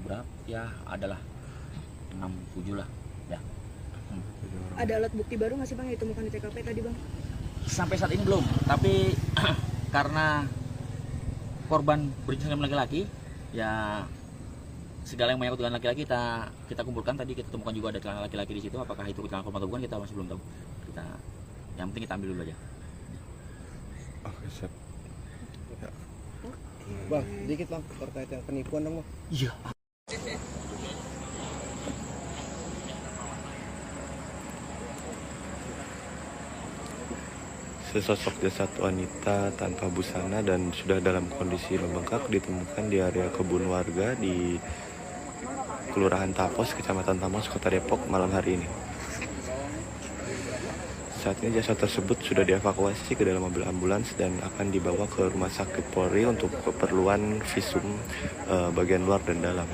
[SPEAKER 1] Berapa? Ya adalah 6-7 lah ya.
[SPEAKER 2] Ada alat bukti baru nggak sih bang yang ditemukan di TKP tadi bang?
[SPEAKER 1] Sampai saat ini belum, tapi karena korban berjenis kelamin laki-laki ya, segala yang menyangkut dengan laki-laki kita kumpulkan. Tadi kita temukan juga ada celana laki-laki di situ, apakah itu celana korban atau bukan kita masih belum tahu. Yang penting kita ambil dulu aja.
[SPEAKER 3] Oke, siap. Ya.
[SPEAKER 5] Bang, dikit bang terkait yang penipuan dong bang.
[SPEAKER 1] Iya.
[SPEAKER 3] Sesosok jasad wanita tanpa busana dan sudah dalam kondisi membengkak ditemukan di area kebun warga di Kelurahan Tapos, Kecamatan Tamas, Kota Depok malam hari ini. Saat ini jasad tersebut sudah dievakuasi ke dalam mobil ambulans dan akan dibawa ke Rumah Sakit Polri untuk keperluan visum bagian luar dan dalam.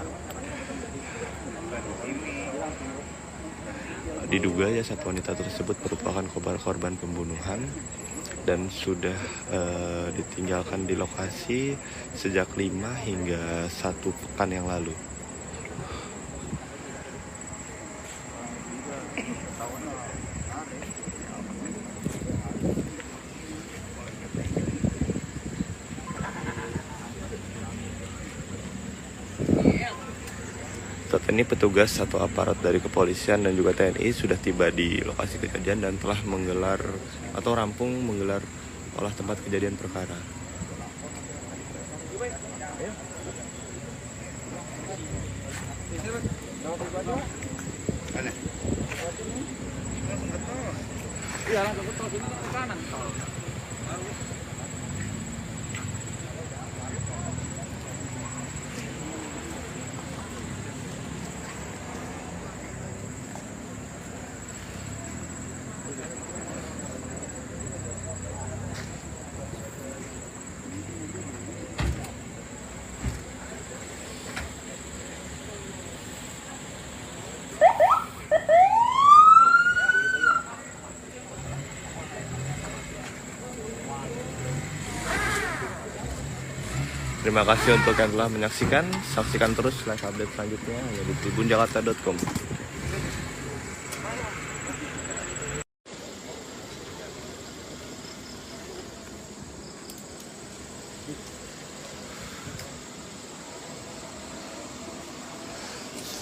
[SPEAKER 3] Diduga jasad wanita tersebut merupakan korban pembunuhan dan sudah ditinggalkan di lokasi sejak 5 hingga 1 pekan yang lalu. Saat ini petugas atau aparat dari kepolisian dan juga TNI sudah tiba di lokasi kejadian dan telah menggelar atau rampung menggelar olah tempat kejadian perkara.
[SPEAKER 4] Iya, langsung ke tol sini ke kanan tol.
[SPEAKER 3] Terima kasih untuk yang telah menyaksikan. Saksikan terus live update selanjutnya hanya di tribunjakarta.com.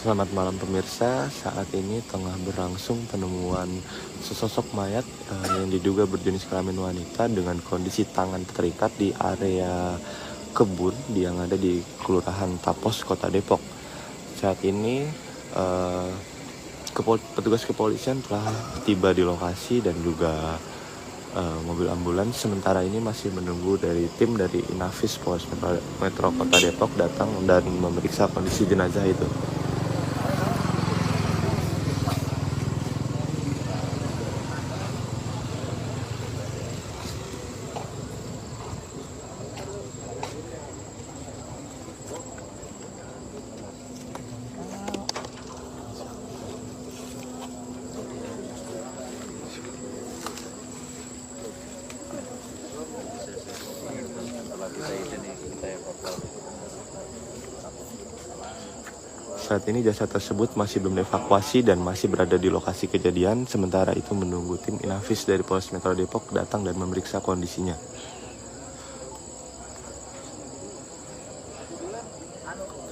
[SPEAKER 3] Selamat malam pemirsa, saat ini tengah berlangsung penemuan sesosok mayat yang diduga berjenis kelamin wanita dengan kondisi tangan terikat di area kebun yang ada di Kelurahan Tapos, Kota Depok. Saat ini petugas kepolisian telah tiba di lokasi dan juga mobil ambulans sementara ini masih menunggu dari tim dari Inafis Polres Metro Kota Depok datang dan memeriksa kondisi jenazah itu. Saat ini jasad tersebut masih belum dievakuasi dan masih berada di lokasi kejadian. Sementara itu menunggu tim Inafis dari Polres Metro Depok datang dan memeriksa kondisinya.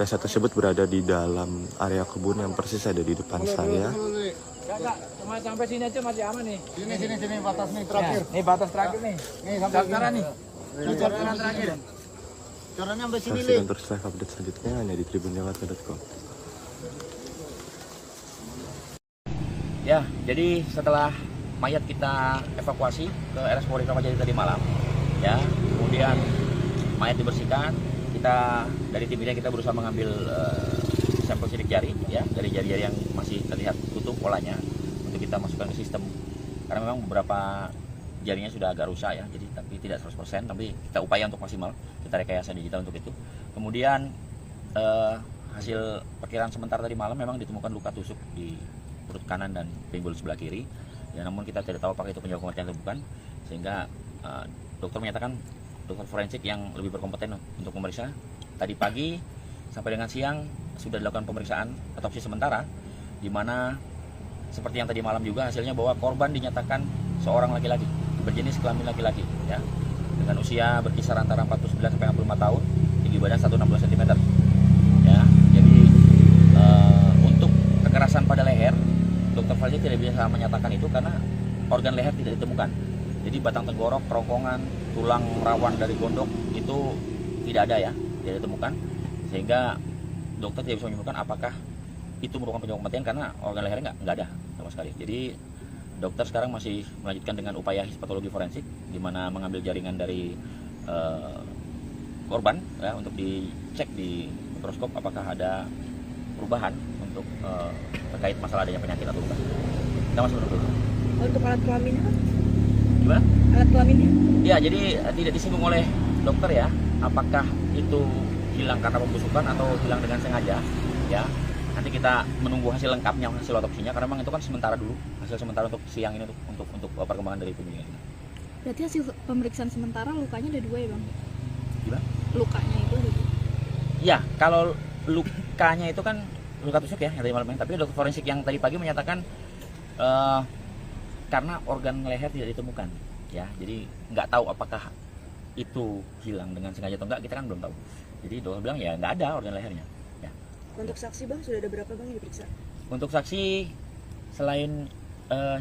[SPEAKER 3] Jasad tersebut berada di dalam area kebun yang persis ada di depan saya.
[SPEAKER 4] Enggak, cuma sampai sini aja masih aman nih.
[SPEAKER 5] Sini batas nih terakhir.
[SPEAKER 4] Nih batas terakhir nih.
[SPEAKER 5] Nih sampai
[SPEAKER 4] Daftaran nih. Daftaran terakhir.
[SPEAKER 5] Corannya sampai sini,
[SPEAKER 3] Saksikan terus live update selanjutnya hanya di tribunjakarta.com.
[SPEAKER 1] Ya, jadi setelah mayat kita evakuasi ke RS Polri Kramat Jati tadi malam, ya, kemudian mayat dibersihkan, kita dari tim ini kita berusaha mengambil sampel sidik jari, ya, dari jari-jari yang masih terlihat tutup polanya untuk kita masukkan ke sistem. Karena memang beberapa jarinya sudah agak rusak ya, jadi tapi tidak 100%, tapi kita upaya untuk maksimal, kita rekayasa digital untuk itu. Kemudian hasil perkiraan sementara tadi malam memang ditemukan luka tusuk di perut kanan dan pinggul sebelah kiri. Ya, namun kita tidak tahu apakah itu penyebab kematian atau bukan, sehingga dokter menyatakan, dokter forensik yang lebih berkompeten untuk memeriksa. Tadi pagi sampai dengan siang sudah dilakukan pemeriksaan otopsi sementara, di mana seperti yang tadi malam juga hasilnya bahwa korban dinyatakan seorang laki-laki berjenis kelamin laki-laki, ya, dengan usia berkisar antara 49 sampai 65 tahun, tinggi badan 160 cm. Ya, jadi untuk kekerasan pada leher, dokter forensik tidak bisa menyatakan itu karena organ leher tidak ditemukan. Jadi batang tenggorok, kerongkongan, tulang rawan dari gondok itu tidak ada ya, tidak ditemukan, sehingga dokter tidak bisa menyimpulkan apakah itu merupakan penyebab kematian karena organ lehernya nggak ada sama sekali. Jadi dokter sekarang masih melanjutkan dengan upaya histopatologi forensik, di mana mengambil jaringan dari korban ya, untuk dicek di mikroskop apakah ada perubahan untuk terkait masalah adanya penyakit atau bukan. Kita masih menunggu.
[SPEAKER 2] Untuk alat kelaminnya kan?
[SPEAKER 1] Gimana?
[SPEAKER 2] Alat kelaminnya?
[SPEAKER 1] Ya, jadi tidak disinggung oleh dokter ya, apakah itu hilang karena pembusukan atau hilang dengan sengaja, ya. Nanti kita menunggu hasil lengkapnya, hasil otopsinya, karena memang itu kan sementara dulu, hasil sementara untuk siang ini untuk perkembangan dari penyelidikan.
[SPEAKER 2] Berarti hasil pemeriksaan sementara lukanya ada 2 ya Bang?
[SPEAKER 1] Gimana?
[SPEAKER 2] Lukanya itu ada 2?
[SPEAKER 1] Ya, kalau lukanya itu kan luka tusuk ya, yang tadi malamnya. Tapi dokter forensik yang tadi pagi menyatakan karena organ leher tidak ditemukan, ya. Jadi nggak tahu apakah itu hilang dengan sengaja atau enggak, kita kan belum tahu. Jadi dokter bilang ya nggak ada organ lehernya. Ya.
[SPEAKER 2] Untuk saksi Bang, sudah ada berapa Bang yang diperiksa?
[SPEAKER 1] Untuk saksi selain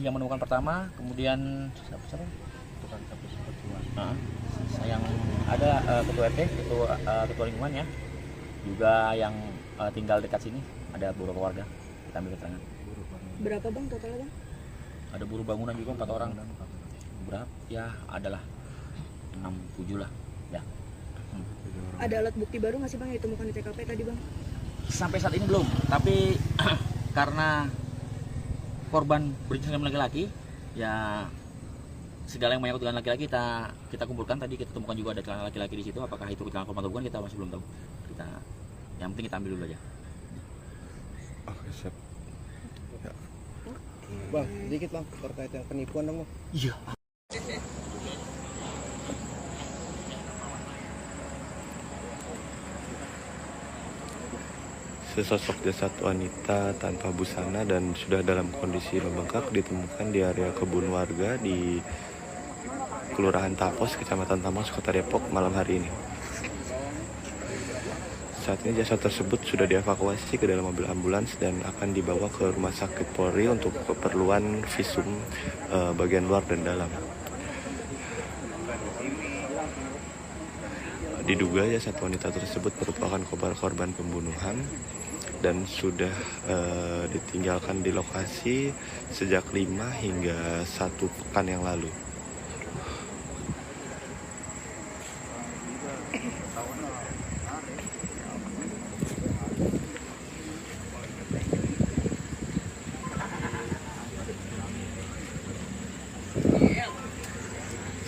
[SPEAKER 1] yang menemukan pertama, kemudian siapa? Yang ada ketua RT, ketua lingkungan ya, juga yang tinggal dekat sini, ada beberapa warga kita ambil keterangan.
[SPEAKER 2] Berapa Bang totalnya Bang?
[SPEAKER 1] Ada buruh bangunan juga 4 orang. Berapa? Ya adalah 6-7 lah. Ya.
[SPEAKER 2] Ada alat bukti baru nggak sih Bang yang ditemukan di TKP tadi Bang?
[SPEAKER 1] Sampai saat ini belum, tapi karena korban berjenis kelamin laki-laki, ya segala yang menyangkut dengan laki-laki kita kumpulkan. Tadi kita temukan juga ada celana laki-laki di situ. Apakah itu celana korban atau bukan, kita masih belum tahu. Yang penting kita ambil dulu aja.
[SPEAKER 3] Oke, siap. Ya.
[SPEAKER 5] Bang, sedikit Bang terkait yang penipuan dong Bang.
[SPEAKER 1] Iya.
[SPEAKER 3] Sesosok jasad wanita tanpa busana dan sudah dalam kondisi membengkak ditemukan di area kebun warga di Kelurahan Tapos, Kecamatan Tamas, Kota Depok malam hari ini. Saat ini jasad tersebut sudah dievakuasi ke dalam mobil ambulans dan akan dibawa ke Rumah Sakit Polri untuk keperluan visum bagian luar dan dalam. Diduga jasad wanita tersebut merupakan korban pembunuhan dan sudah ditinggalkan di lokasi sejak 5 hingga 1 pekan yang lalu.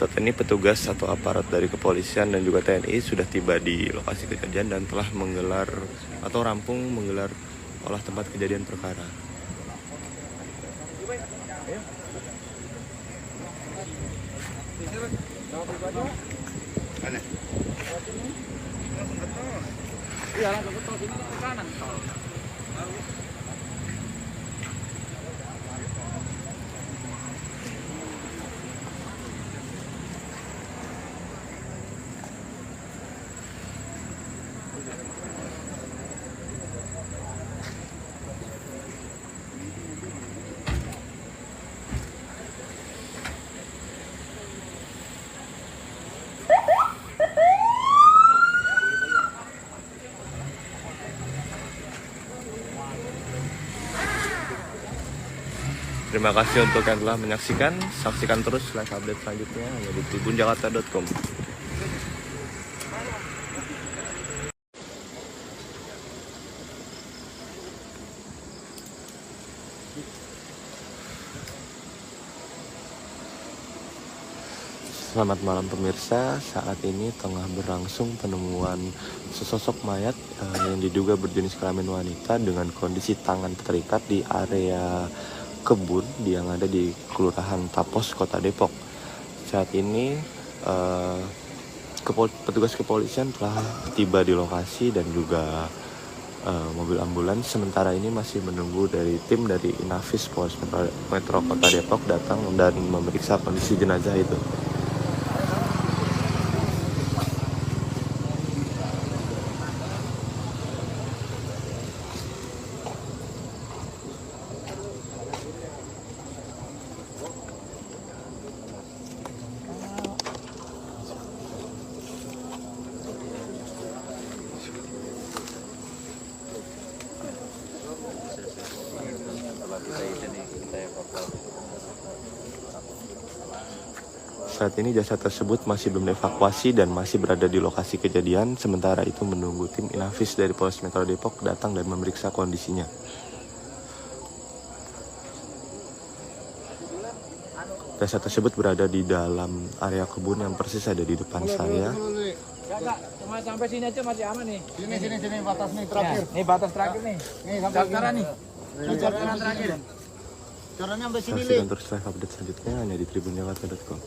[SPEAKER 3] Saat ini petugas atau aparat dari kepolisian dan juga TNI sudah tiba di lokasi kejadian dan telah menggelar atau rampung menggelar olah tempat kejadian perkara.
[SPEAKER 4] Iya, langsung ke tol, ini ke kanan tol.
[SPEAKER 3] Terima kasih untuk yang telah menyaksikan. Saksikan terus live update selanjutnya hanya di tribunjakarta.com. Selamat malam pemirsa, saat ini tengah berlangsung penemuan sesosok mayat yang diduga berjenis kelamin wanita dengan kondisi tangan terikat di area kebun yang ada di Kelurahan Tapos, Kota Depok. Saat ini petugas kepolisian telah tiba di lokasi dan juga mobil ambulans. Sementara ini masih menunggu dari tim dari Inafis Polres Metro Kota Depok datang dan memeriksa kondisi jenazah itu. Saat ini jasad tersebut masih belum dievakuasi dan masih berada di lokasi kejadian. Sementara itu menunggu tim Inafis dari Polres Metro Depok datang dan memeriksa kondisinya. Jasad tersebut berada di dalam area kebun yang persis ada di depan saya.
[SPEAKER 4] Kak, cuma sampai sini aja masih aman nih.
[SPEAKER 5] Sini batas nih terakhir.
[SPEAKER 4] Nih batas terakhir nih.
[SPEAKER 5] Nih sampai
[SPEAKER 4] Sekarang nih. Sekarang terakhir.
[SPEAKER 5] Corannya sampai sini,
[SPEAKER 3] Saksikan terus live update selanjutnya hanya di tribunjakarta.com.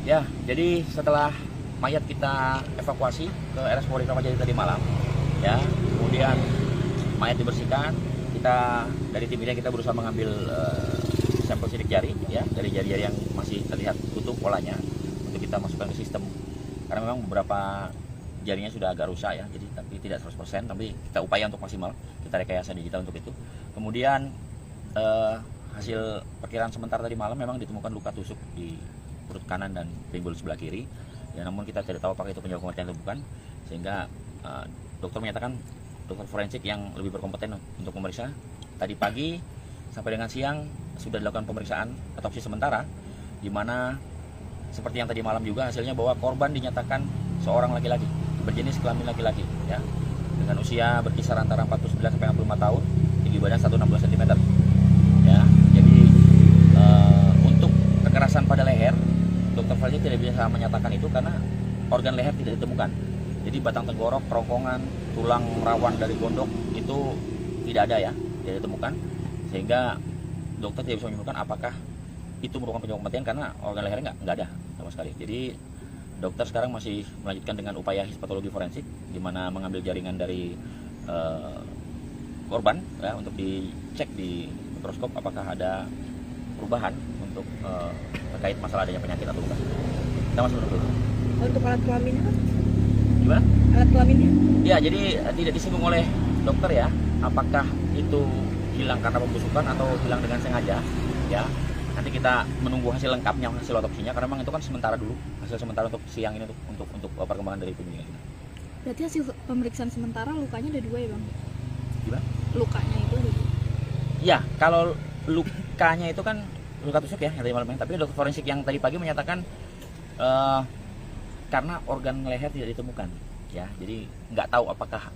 [SPEAKER 1] Ya, jadi setelah mayat kita evakuasi ke RS Polri Kramat Jati tadi malam, ya, kemudian mayat dibersihkan, kita dari tim ini kita berusaha mengambil sampel sidik jari, ya, dari jari-jari yang masih terlihat utuh polanya untuk kita masukkan ke sistem. Karena memang beberapa jarinya sudah agak rusak ya, jadi tapi tidak 100%, tapi kita upaya untuk maksimal, kita rekayasa digital untuk itu. Kemudian hasil perkiraan sementara tadi malam memang ditemukan luka tusuk di perut kanan dan pinggul sebelah kiri, ya, namun kita tidak tahu apakah itu penyebab kematian atau bukan, sehingga dokter menyatakan, dokter forensik yang lebih berkompeten untuk memeriksa. Tadi pagi sampai dengan siang sudah dilakukan pemeriksaan otopsi sementara, di mana seperti yang tadi malam juga hasilnya bahwa korban dinyatakan seorang laki-laki berjenis kelamin laki-laki, ya, dengan usia berkisar antara 49 sampai 65 tahun, tinggi badan 160 cm, ya. Jadi untuk kekerasan pada leher, dokter forensik tidak bisa menyatakan itu karena organ leher tidak ditemukan. Jadi batang tenggorok, kerongkongan, tulang rawan dari gondok itu tidak ada, ya, tidak ditemukan, sehingga dokter tidak bisa menyimpulkan apakah itu merupakan penyebab kematian karena organ lehernya nggak ada sama sekali. Jadi dokter sekarang masih melanjutkan dengan upaya histopatologi forensik, di mana mengambil jaringan dari korban, ya, untuk dicek di mikroskop apakah ada perubahan untuk terkait masalah adanya penyakit atau bukan. Kita masih menunggu itu.
[SPEAKER 2] Untuk alat kelaminnya kan?
[SPEAKER 1] Gimana?
[SPEAKER 2] Alat kelaminnya?
[SPEAKER 1] Ya, jadi tidak disinggung oleh dokter, ya, apakah itu hilang karena pembusukan atau hilang dengan sengaja, ya. Nanti kita menunggu hasil lengkapnya, hasil otopsinya, karena memang itu kan sementara dulu, hasil sementara untuk siang ini untuk perkembangan dari penyelidikan.
[SPEAKER 2] Berarti hasil pemeriksaan sementara lukanya ada 2 ya, Bang?
[SPEAKER 1] Gimana?
[SPEAKER 2] Lukanya itu ada 2.
[SPEAKER 1] Ya, kalau lukanya itu kan luka tusuk, ya, yang tadi malamnya. Tapi dokter forensik yang tadi pagi menyatakan karena organ leher tidak ditemukan, ya, jadi nggak tahu apakah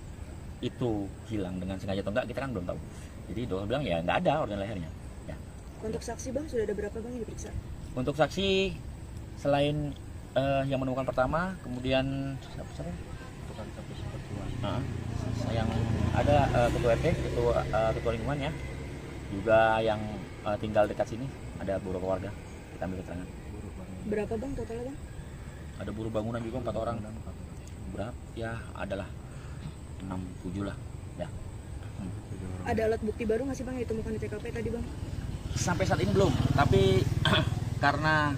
[SPEAKER 1] itu hilang dengan sengaja atau enggak, kita kan belum tahu. Jadi dokter bilang ya nggak ada organ lehernya, ya.
[SPEAKER 2] Untuk saksi, Bang, sudah ada berapa, Bang, yang diperiksa?
[SPEAKER 1] Untuk saksi selain yang menemukan pertama, kemudian siapa? Yang ada ketua RT, ketua lingkungan, ya, juga yang tinggal dekat sini, ada beberapa warga, kita ambil keterangan.
[SPEAKER 2] Berapa, Bang, totalnya, Bang?
[SPEAKER 1] Ada buruh bangunan juga 4 orang. Berapa? Ya, adalah 6-7 lah, ya.
[SPEAKER 2] Ada alat bukti baru nggak sih, Bang, yang ditemukan di TKP tadi, Bang?
[SPEAKER 1] Sampai saat ini belum, tapi karena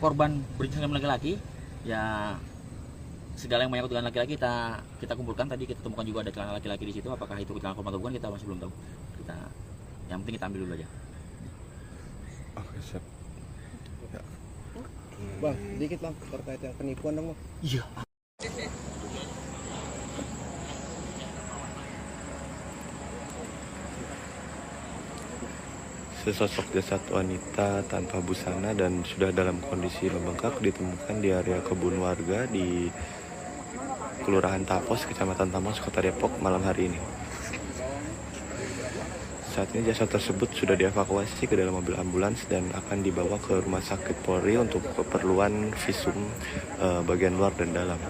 [SPEAKER 1] korban berjenis kelamin laki-laki, ya, segala yang menyangkut dengan laki-laki kita kumpulkan. Tadi kita temukan juga ada celana laki-laki di situ. Apakah itu celana korban atau bukan, kita masih belum tahu. Yang penting kita ambil dulu aja.
[SPEAKER 3] Oke, siap.
[SPEAKER 6] Bang, sedikit Bang, terkait yang penipuan dong, Bang.
[SPEAKER 1] Iya.
[SPEAKER 3] Sesosok jasad wanita tanpa busana dan sudah dalam kondisi membengkak ditemukan di area kebun warga di Kelurahan Tapos, Kecamatan Tamas, Kota Depok malam hari ini. Saat ini jasad tersebut sudah dievakuasi ke dalam mobil ambulans dan akan dibawa ke Rumah Sakit Polri untuk keperluan visum bagian luar dan dalam.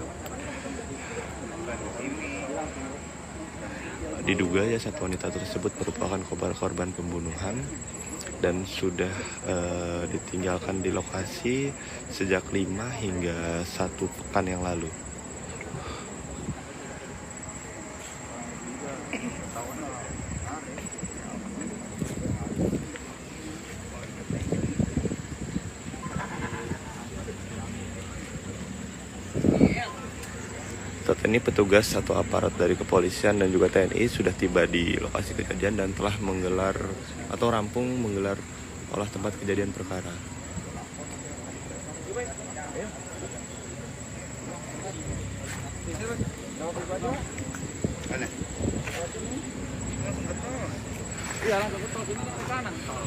[SPEAKER 3] Diduga jasad wanita tersebut merupakan korban pembunuhan dan sudah ditinggalkan di lokasi sejak 5 hingga 1 pekan yang lalu. Saat ini petugas atau aparat dari kepolisian dan juga TNI sudah tiba di lokasi kejadian dan telah menggelar atau rampung menggelar olah tempat kejadian perkara.
[SPEAKER 4] Iya, langsung ke tol sini ke kanan tol.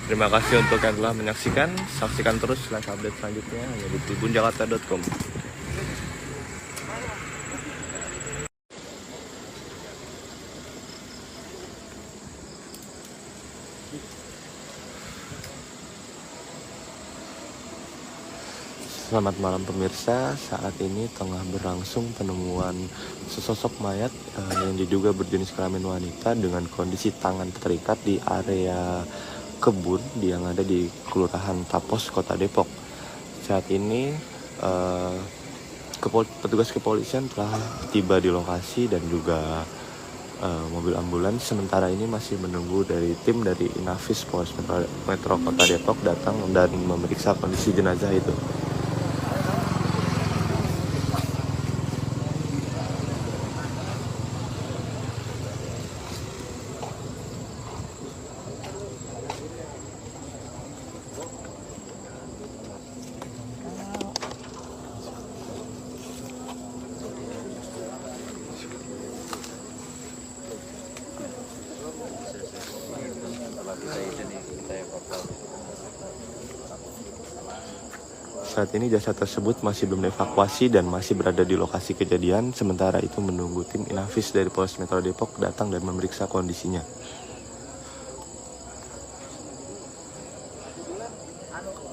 [SPEAKER 3] Terima kasih untuk yang telah menyaksikan. Saksikan terus live update selanjutnya hanya di tribunjakarta.com. Selamat malam pemirsa, saat ini tengah berlangsung penemuan sesosok mayat yang diduga berjenis kelamin wanita dengan kondisi tangan terikat di area kebun yang ada di Kelurahan Tapos, Kota Depok. Saat ini petugas kepolisian telah tiba di lokasi dan juga mobil ambulans sementara ini masih menunggu dari tim dari Inafis Polres Metro Kota Depok datang dan memeriksa kondisi jenazah itu. Saat ini jasad tersebut masih belum dievakuasi dan masih berada di lokasi kejadian. Sementara itu menunggu tim Inafis dari Polres Metro Depok datang dan memeriksa kondisinya.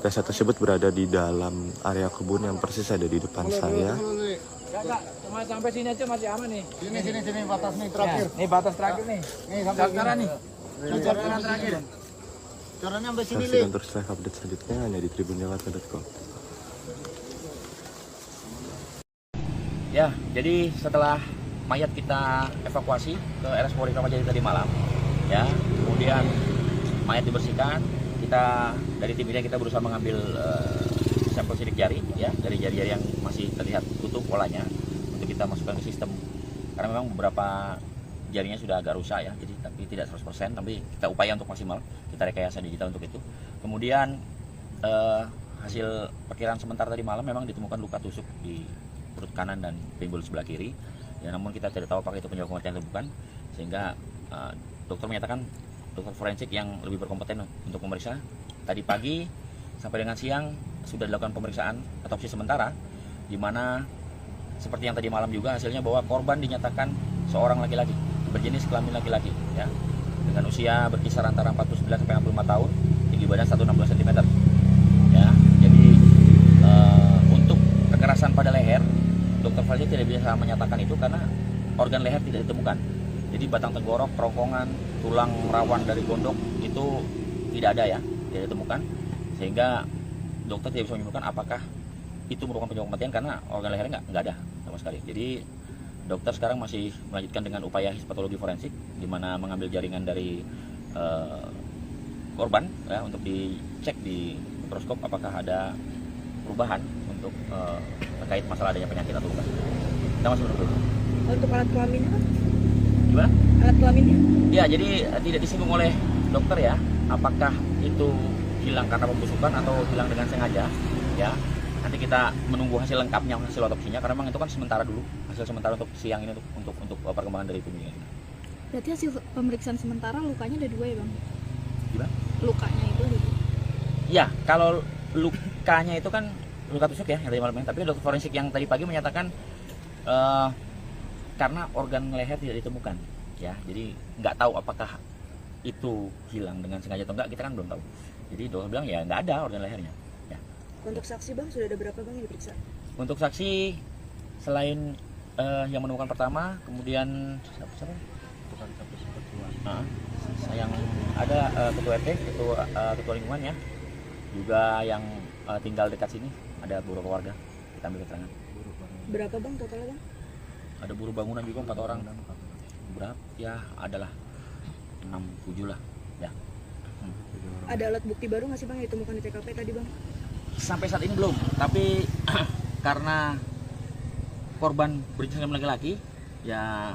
[SPEAKER 3] Jasad tersebut berada di dalam area kebun yang persis ada di depan saya.
[SPEAKER 4] Kakak, cuma sampai sini aja masih aman nih.
[SPEAKER 5] Sini batas nih terakhir.
[SPEAKER 4] Nih batas terakhir nih.
[SPEAKER 5] Nih sampai
[SPEAKER 4] Sekarang nih.
[SPEAKER 5] Jalan terakhir. Caranya sampai sini,
[SPEAKER 3] Saksikan terus live update selanjutnya hanya di tribunjakarta.com.
[SPEAKER 1] Ya, jadi setelah mayat kita evakuasi ke RS Polri Kramat Jati tadi malam, ya, kemudian mayat dibersihkan, kita dari tim ini kita berusaha mengambil sampel sidik jari, ya, dari jari-jari yang masih terlihat utuh polanya untuk kita masukkan ke sistem. Karena memang beberapa jarinya sudah agak rusak ya, jadi tapi tidak 100%, tapi kita upaya untuk maksimal, kita rekayasa digital untuk itu. Kemudian hasil perkiraan sementara tadi malam memang ditemukan luka tusuk di perut kanan dan pinggul sebelah kiri. Ya, namun kita tidak tahu apakah itu penyebab kematian atau bukan, sehingga dokter menyatakan dokter forensik yang lebih berkompeten untuk memeriksa. Tadi pagi sampai dengan siang sudah dilakukan pemeriksaan otopsi sementara, di mana seperti yang tadi malam juga hasilnya bahwa korban dinyatakan seorang laki-laki berjenis kelamin laki-laki, ya, dengan usia berkisar antara 49 sampai 65 tahun, tinggi badan 160 cm. Ya, jadi untuk kekerasan pada leher, dokter forensik tidak bisa menyatakan itu karena organ leher tidak ditemukan. Jadi batang tenggorok, kerongkongan, tulang rawan dari gondok itu tidak ada ya, tidak ditemukan, sehingga dokter tidak bisa menyimpulkan apakah itu merupakan penyebab kematian karena organ lehernya nggak ada sama sekali. Jadi dokter sekarang masih melanjutkan dengan upaya histopatologi forensik, di mana mengambil jaringan dari korban ya, untuk dicek di mikroskop apakah ada perubahan untuk terkait masalah adanya penyakit atau bukan. Kita masih menunggu.
[SPEAKER 2] Untuk alat kelaminnya kan?
[SPEAKER 1] Gimana?
[SPEAKER 2] Alat kelaminnya?
[SPEAKER 1] Ya, jadi tidak disinggung oleh dokter ya, apakah itu hilang karena pembusukan atau hilang dengan sengaja ya. Nanti kita menunggu hasil lengkapnya, hasil otopsinya, karena memang itu kan sementara dulu, hasil sementara untuk siang ini untuk perkembangan dari tubuhnya.
[SPEAKER 2] Berarti hasil pemeriksaan sementara lukanya ada 2 ya bang?
[SPEAKER 1] Gimana?
[SPEAKER 2] Lukanya itu ada 2?
[SPEAKER 1] Ya, kalau lukanya itu kan luka tusuk ya, yang tadi malam, tapi dokter forensik yang tadi pagi menyatakan karena organ leher tidak ditemukan ya, jadi nggak tahu apakah itu hilang dengan sengaja atau enggak, kita kan belum tahu. Jadi dokter bilang ya nggak ada organ lehernya ya.
[SPEAKER 2] Untuk saksi bang, sudah ada berapa bang yang diperiksa?
[SPEAKER 1] Untuk saksi selain yang menemukan pertama, kemudian siapa? Yang ada ketua RT, ketua lingkungan ya, juga yang tinggal dekat sini, ada beberapa warga, kita ambil keterangan.
[SPEAKER 2] Berapa bang totalnya bang?
[SPEAKER 1] Ada buruh bangunan juga 4 orang. Berapa? Ya adalah 6-7 lah ya.
[SPEAKER 2] Ada alat bukti baru nggak sih bang yang ditemukan di TKP tadi bang?
[SPEAKER 1] Sampai saat ini belum, tapi karena korban berjenis kelamin laki-laki ya,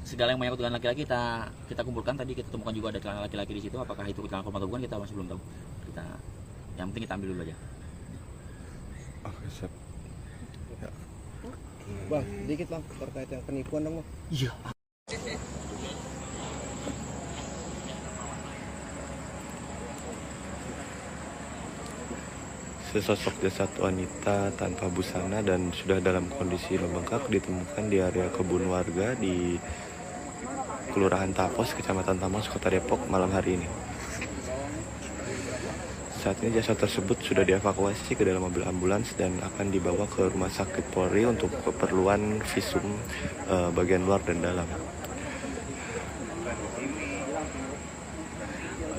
[SPEAKER 1] segala yang menyangkut dengan laki-laki kita kumpulkan. Tadi kita temukan juga ada celana laki-laki di situ, apakah itu celana korban atau bukan kita masih belum tahu. Yang penting kita ambil dulu aja.
[SPEAKER 3] Oke, siap.
[SPEAKER 6] Bang, sedikit bang terkait yang penipuan dong bang.
[SPEAKER 1] Iya.
[SPEAKER 3] Sesosok jasad wanita tanpa busana dan sudah dalam kondisi membengkak ditemukan di area kebun warga di Kelurahan Tapos, Kecamatan Tamas, Kota Depok malam hari ini. Saat ini jasad tersebut sudah dievakuasi ke dalam mobil ambulans dan akan dibawa ke Rumah Sakit Polri untuk keperluan visum bagian luar dan dalam.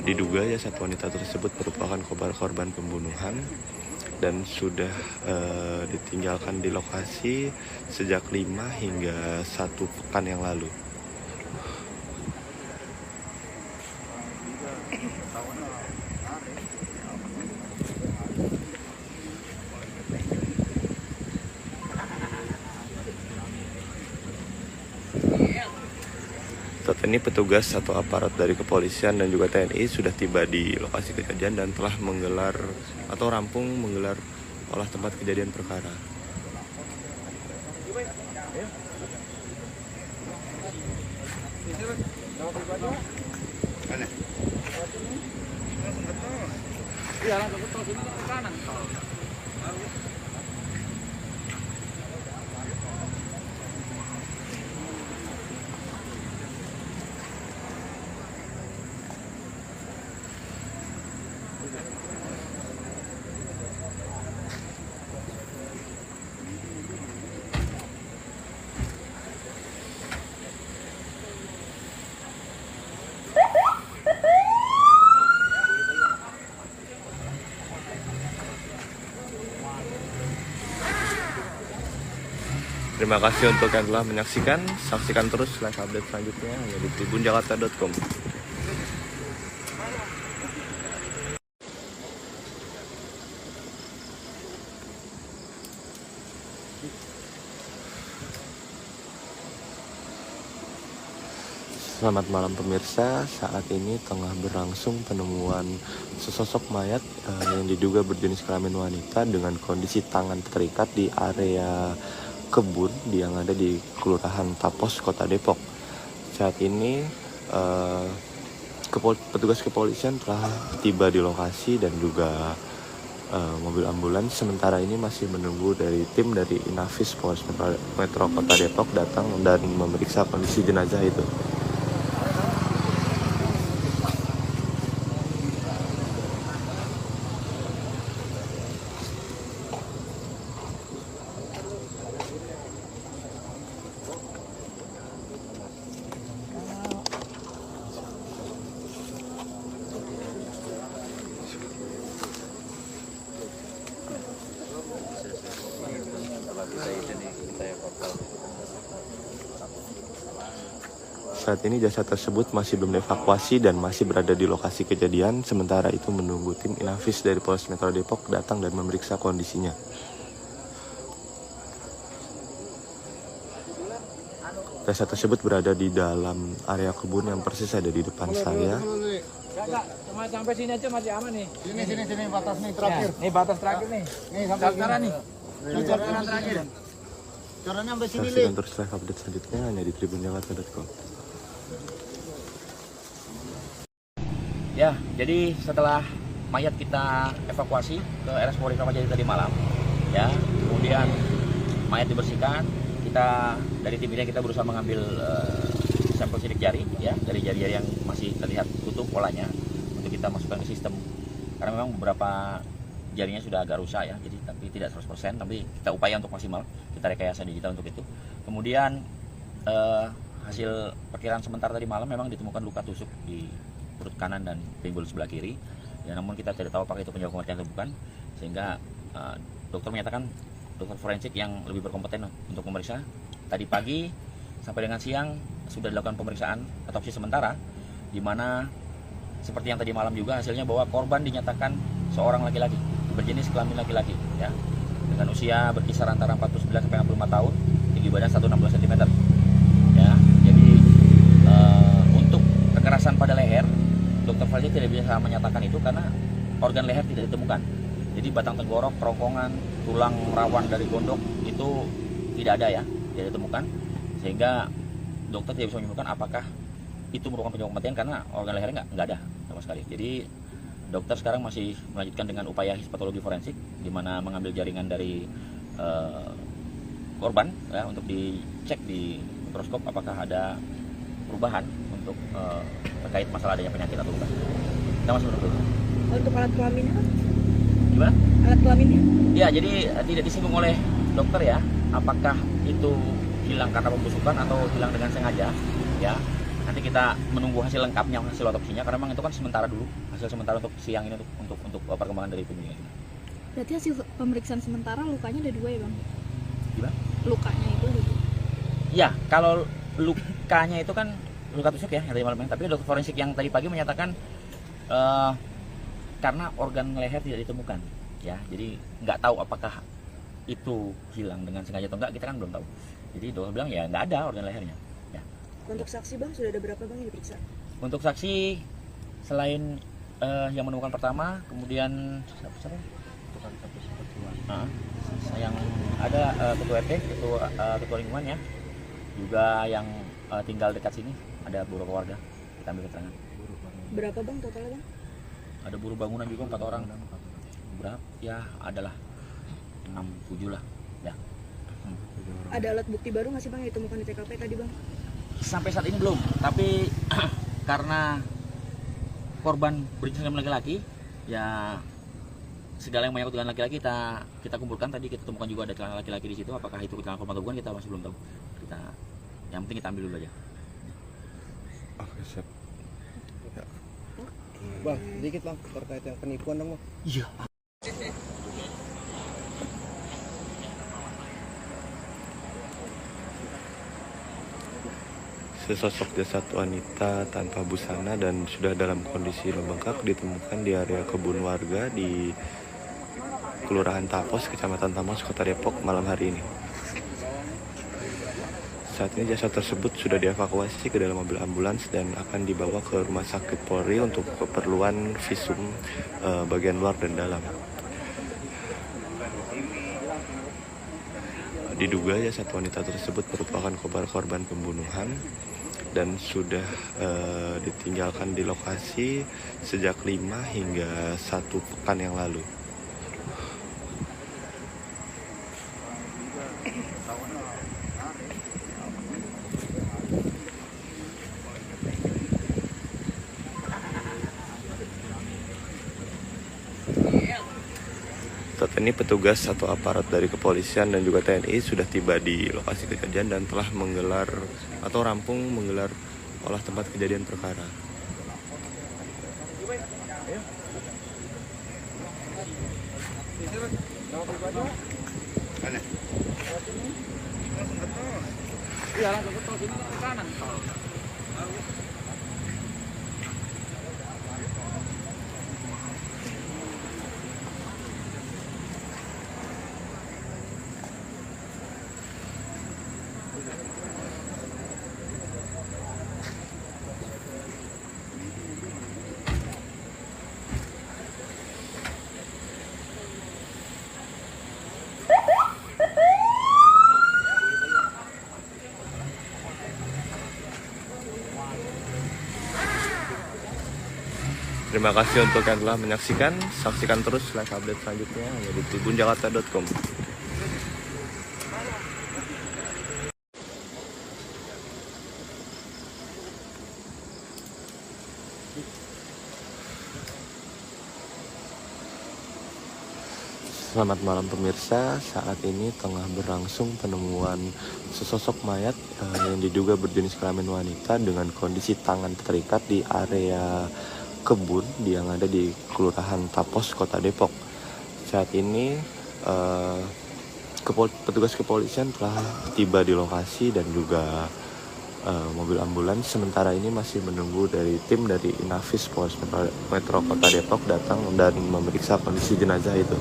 [SPEAKER 3] Diduga jasad wanita tersebut merupakan korban pembunuhan dan sudah ditinggalkan di lokasi sejak 5 hingga 1 pekan yang lalu. Saat ini petugas atau aparat dari kepolisian dan juga TNI sudah tiba di lokasi kejadian dan telah menggelar atau rampung menggelar olah tempat kejadian perkara.
[SPEAKER 4] Iya, langsung ke tol sini ke kanan tol.
[SPEAKER 3] Terima kasih untuk yang telah menyaksikan. Saksikan terus live update selanjutnya hanya di tribunjakarta.com. Selamat malam pemirsa, saat ini tengah berlangsung penemuan sesosok mayat yang diduga berjenis kelamin wanita dengan kondisi tangan terikat di area kebun yang ada di Kelurahan Tapos, Kota Depok. Saat ini petugas kepolisian telah tiba di lokasi dan juga mobil ambulans sementara ini masih menunggu dari tim dari Inafis Polres Metro Kota Depok datang dan memeriksa kondisi jenazah itu. Saat ini jasad tersebut masih belum dievakuasi dan masih berada di lokasi kejadian. Sementara itu menunggu tim Inafis dari Polres Metro Depok datang dan memeriksa kondisinya. Jasad tersebut berada di dalam area kebun yang persis ada di depan saya.
[SPEAKER 4] Enggak, cuma sampai sini aja masih aman nih.
[SPEAKER 5] Sini batas nih terakhir.
[SPEAKER 4] Nih batas terakhir nih.
[SPEAKER 5] Nih sampai
[SPEAKER 4] Sekarang nih.
[SPEAKER 5] Coran terakhir. Corannya sampai sini,
[SPEAKER 3] Saksikan terus live update selanjutnya hanya di tribunjakarta.com.
[SPEAKER 1] Ya, jadi setelah mayat kita evakuasi ke RS Polri Kramat Jati tadi malam, ya, kemudian mayat dibersihkan, kita dari tim ini kita berusaha mengambil sampel sidik jari, ya, dari jari-jari yang masih terlihat tutup polanya untuk kita masukkan ke sistem. Karena memang beberapa jarinya sudah agak rusak ya, jadi tapi tidak 100%, tapi kita upaya untuk maksimal, kita rekayasa digital untuk itu. Kemudian hasil perkiraan sementara tadi malam memang ditemukan luka tusuk di perut kanan dan pinggul sebelah kiri. Ya, namun kita tidak tahu apakah itu penyebab kematian atau bukan, sehingga dokter menyatakan, dokter forensik yang lebih berkompeten untuk memeriksa. Tadi pagi sampai dengan siang sudah dilakukan pemeriksaan otopsi sementara, di mana seperti yang tadi malam juga hasilnya bahwa korban dinyatakan seorang laki-laki berjenis kelamin laki-laki, ya, dengan usia berkisar antara 49 sampai 65 tahun, tinggi badan 160 cm. Ya, jadi untuk kekerasan pada leher, dokter forensik tidak bisa menyatakan itu karena organ leher tidak ditemukan. Jadi batang tenggorok, kerongkongan, tulang rawan dari gondok itu tidak ada ya, tidak ditemukan, sehingga dokter tidak bisa menyimpulkan apakah itu merupakan penyebab kematian karena organ lehernya nggak ada sama sekali. Jadi dokter sekarang masih melanjutkan dengan upaya histopatologi forensik, di mana mengambil jaringan dari korban ya, untuk dicek di mikroskop apakah ada perubahan untuk terkait masalah adanya penyakit atau bukan. Kita masih menunggu.
[SPEAKER 2] Untuk alat kelaminnya kan?
[SPEAKER 1] Gimana?
[SPEAKER 2] Alat kelaminnya?
[SPEAKER 1] Ya, jadi tidak disinggung oleh dokter ya, apakah itu hilang karena pembusukan atau hilang dengan sengaja, ya. Nanti kita menunggu hasil lengkapnya, hasil otopsinya, karena memang itu kan sementara dulu, hasil sementara untuk siang ini untuk perkembangan dari penyelidikan.
[SPEAKER 2] Berarti hasil pemeriksaan sementara lukanya ada 2 ya bang?
[SPEAKER 1] Gimana?
[SPEAKER 2] Lukanya itu ada 2?
[SPEAKER 1] Ya, kalau lukanya itu kan luka tusuk ya, yang tadi malam, tapi dokter forensik yang tadi pagi menyatakan karena organ leher tidak ditemukan, ya, jadi nggak tahu apakah itu hilang dengan sengaja atau enggak, kita kan belum tahu. Jadi dokter bilang ya nggak ada organ lehernya. Ya.
[SPEAKER 2] Untuk saksi bang, sudah ada berapa bang yang diperiksa?
[SPEAKER 1] Untuk saksi selain yang menemukan pertama, kemudian siapa? Yang ada ketua RT, ketua lingkungan ya, juga yang tinggal dekat sini, ada beberapa warga kita ambil keterangan.
[SPEAKER 2] Berapa bang totalnya bang?
[SPEAKER 1] Ada buruh bangunan juga 4 orang. Berapa? Ya adalah 6-7 lah. Ya.
[SPEAKER 2] Ada alat bukti baru nggak sih bang yang ditemukan di TKP tadi bang?
[SPEAKER 1] Sampai saat ini belum, tapi karena korban berjenis kelamin laki-laki, ya segala yang menyangkut dengan laki-laki kita kumpulkan. Tadi kita temukan juga ada celana laki-laki di situ. Apakah itu celana korban atau bukan, kita masih belum tahu. Yang penting kita ambil dulu aja.
[SPEAKER 3] Oke, siap.
[SPEAKER 6] Bang, sedikit bang terkait yang penipuan dong bang.
[SPEAKER 1] Iya.
[SPEAKER 3] Sesosok jasad wanita tanpa busana dan sudah dalam kondisi membengkak ditemukan di area kebun warga di Kelurahan Tapos, Kecamatan Tamas, Kota Depok malam hari ini. Saat ini jasad tersebut sudah dievakuasi ke dalam mobil ambulans dan akan dibawa ke Rumah Sakit Polri untuk keperluan visum bagian luar dan dalam. Diduga jasad wanita tersebut merupakan korban pembunuhan dan sudah ditinggalkan di lokasi sejak 5 hingga 1 pekan yang lalu. Saat ini petugas atau aparat dari kepolisian dan juga TNI sudah tiba di lokasi kejadian dan telah menggelar atau rampung menggelar olah tempat kejadian perkara.
[SPEAKER 4] Iya langsung ke tol, sini ke kanan tol.
[SPEAKER 3] Terima kasih untuk yang telah menyaksikan. Saksikan terus live update selanjutnya hanya di tribunjakarta.com. Selamat malam pemirsa, saat ini tengah berlangsung penemuan sesosok mayat yang diduga berjenis kelamin wanita dengan kondisi tangan terikat di area kebun yang ada di Kelurahan Tapos, Kota Depok. Saat ini petugas kepolisian telah tiba di lokasi dan juga mobil ambulans. Sementara ini masih menunggu dari tim dari Inafis Polres Metro Kota Depok datang dan memeriksa kondisi jenazah itu.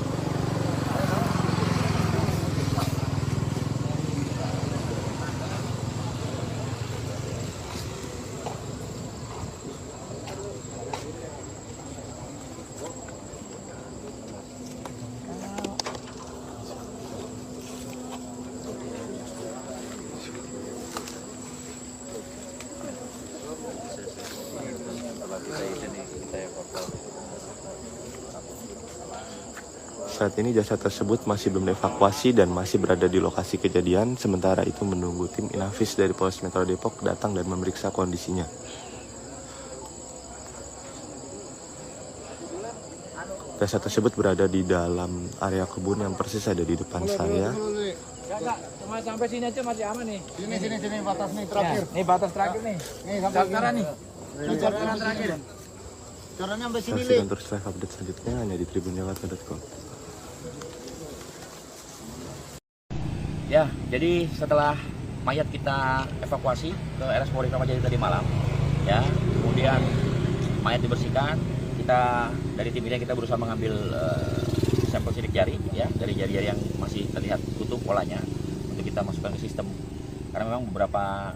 [SPEAKER 3] Saat ini jasad tersebut masih belum dievakuasi dan masih berada di lokasi kejadian. Sementara itu menunggu tim Inafis dari Polres Metro Depok datang dan memeriksa kondisinya. Jasad tersebut berada di dalam area kebun yang persis ada di depan saya.
[SPEAKER 4] Enggak, cuma sampai sini aja masih aman nih.
[SPEAKER 5] Sini batas nih terakhir.
[SPEAKER 4] Nih batas terakhir nih.
[SPEAKER 5] Nih sampai
[SPEAKER 4] Sekarang nih. Sekarang terakhir.
[SPEAKER 5] Corannya sampai sini,
[SPEAKER 3] Saksikan terus live update selanjutnya hanya di tribunjakarta.com.
[SPEAKER 1] Ya, jadi setelah mayat kita evakuasi ke RS Polri Kramat Jati tadi malam, ya, kemudian mayat dibersihkan, kita dari tim ini kita berusaha mengambil sampel sidik jari, ya, dari jari-jari yang masih terlihat utuh polanya untuk kita masukkan ke sistem. Karena memang beberapa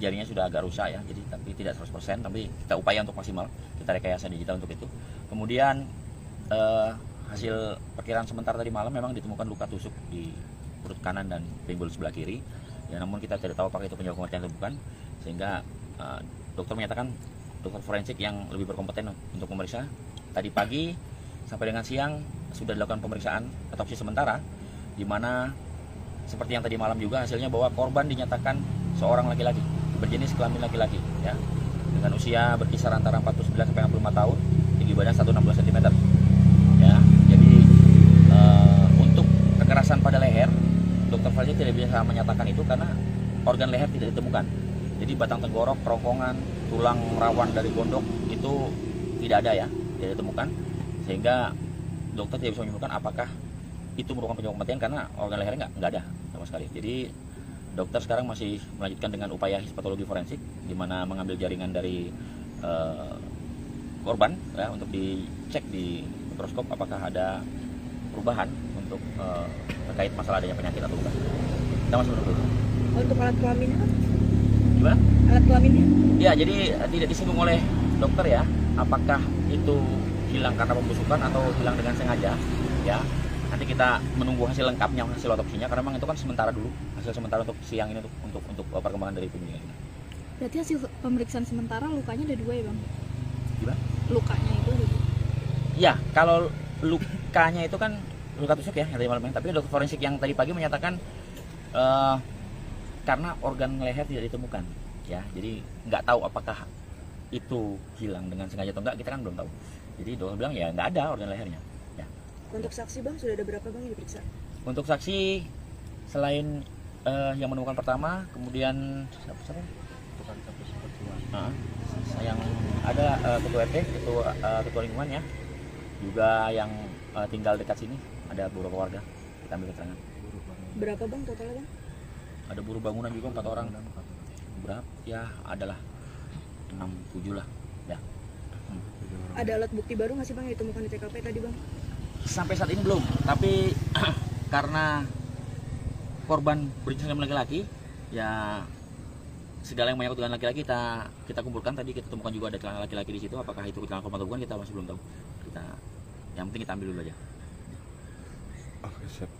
[SPEAKER 1] jarinya sudah agak rusak ya, jadi tapi tidak 100%, tapi kita upaya untuk maksimal, kita rekayasa digital untuk itu. Kemudian hasil perkiraan sementara tadi malam memang ditemukan luka tusuk di perut kanan dan pinggul sebelah kiri, ya, namun kita tidak tahu apakah itu penyebab kematian atau bukan, sehingga dokter menyatakan, dokter forensik yang lebih berkompeten untuk memeriksa. Tadi pagi sampai dengan siang sudah dilakukan pemeriksaan otopsi sementara, di mana seperti yang tadi malam juga hasilnya bahwa korban dinyatakan seorang laki-laki berjenis kelamin laki-laki, ya, dengan usia berkisar antara 49 sampai 65 tahun, tinggi badan 160 cm, ya. Jadi untuk kekerasan pada leher, dokter forensik tidak bisa menyatakan itu karena organ leher tidak ditemukan. Jadi batang tenggorok, kerongkongan, tulang rawan dari gondok itu tidak ada, ya, tidak ditemukan, sehingga dokter tidak bisa menyimpulkan apakah itu merupakan penyebab kematian karena organ lehernya nggak ada sama sekali. Jadi dokter sekarang masih melanjutkan dengan upaya histopatologi forensik, di mana mengambil jaringan dari korban, ya, untuk dicek di mikroskop apakah ada perubahan untuk terkait masalah adanya penyakit atau bukan. Kita masih menunggu.
[SPEAKER 2] Untuk alat kelaminnya kan?
[SPEAKER 1] Gimana?
[SPEAKER 2] Alat kelaminnya?
[SPEAKER 1] Ya, jadi tidak disinggung oleh dokter, ya, apakah itu hilang karena pembusukan atau hilang dengan sengaja, ya. Nanti kita menunggu hasil lengkapnya, hasil otopsinya, karena memang itu kan sementara dulu, hasil sementara untuk siang ini untuk perkembangan dari penyelidikan.
[SPEAKER 2] Berarti hasil pemeriksaan sementara lukanya ada 2 ya Bang?
[SPEAKER 1] Gimana?
[SPEAKER 2] Lukanya itu ada 2?
[SPEAKER 1] Ya, kalau lukanya itu kan luka tusuk, ya, yang tadi malam, tapi dokter forensik yang tadi pagi menyatakan karena organ leher tidak ditemukan, ya, jadi nggak tahu apakah itu hilang dengan sengaja atau enggak, kita kan belum tahu. Jadi dokter bilang ya nggak ada organ lehernya, ya.
[SPEAKER 2] Untuk saksi Bang, sudah ada berapa Bang yang diperiksa?
[SPEAKER 1] Untuk saksi selain yang menemukan pertama, kemudian siapa? Yang ada ketua RT, ketua lingkungan, ya, juga yang tinggal dekat sini, ada beberapa warga, kita ambil keterangan.
[SPEAKER 2] Berapa Bang totalnya Bang?
[SPEAKER 1] Ada buruh bangunan juga 4 orang. Berapa? Ya, adalah 6-7 lah ya.
[SPEAKER 2] Ada alat bukti baru nggak sih bang yang ditemukan di TKP tadi bang?
[SPEAKER 1] Sampai saat ini belum, tapi karena korban berjenis kelamin laki-laki, ya segala yang menyangkut dengan laki-laki kita kumpulkan. Tadi kita temukan juga ada celana laki-laki di situ. Apakah itu celana korban atau bukan, kita masih belum tahu. Yang penting kita ambil dulu aja.
[SPEAKER 3] Oke, siap.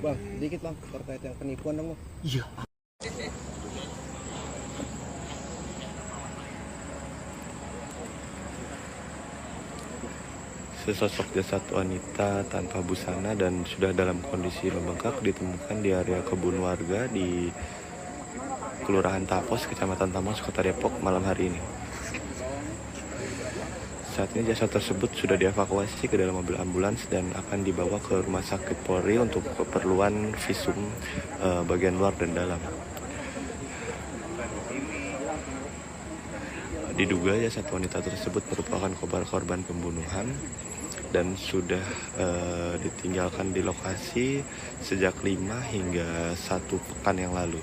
[SPEAKER 6] Bang, sedikit bang terkait yang penipuan dong bang.
[SPEAKER 1] Iya.
[SPEAKER 3] Sesosok jasad wanita tanpa busana dan sudah dalam kondisi membengkak ditemukan di area kebun warga di Kelurahan Tapos, Kecamatan Tamas, Kota Depok malam hari ini. Saat ini jasad tersebut sudah dievakuasi ke dalam mobil ambulans dan akan dibawa ke Rumah Sakit Polri untuk keperluan visum bagian luar dan dalam. Diduga jasad wanita tersebut merupakan korban pembunuhan dan sudah ditinggalkan di lokasi sejak 5 hingga 1 pekan yang lalu.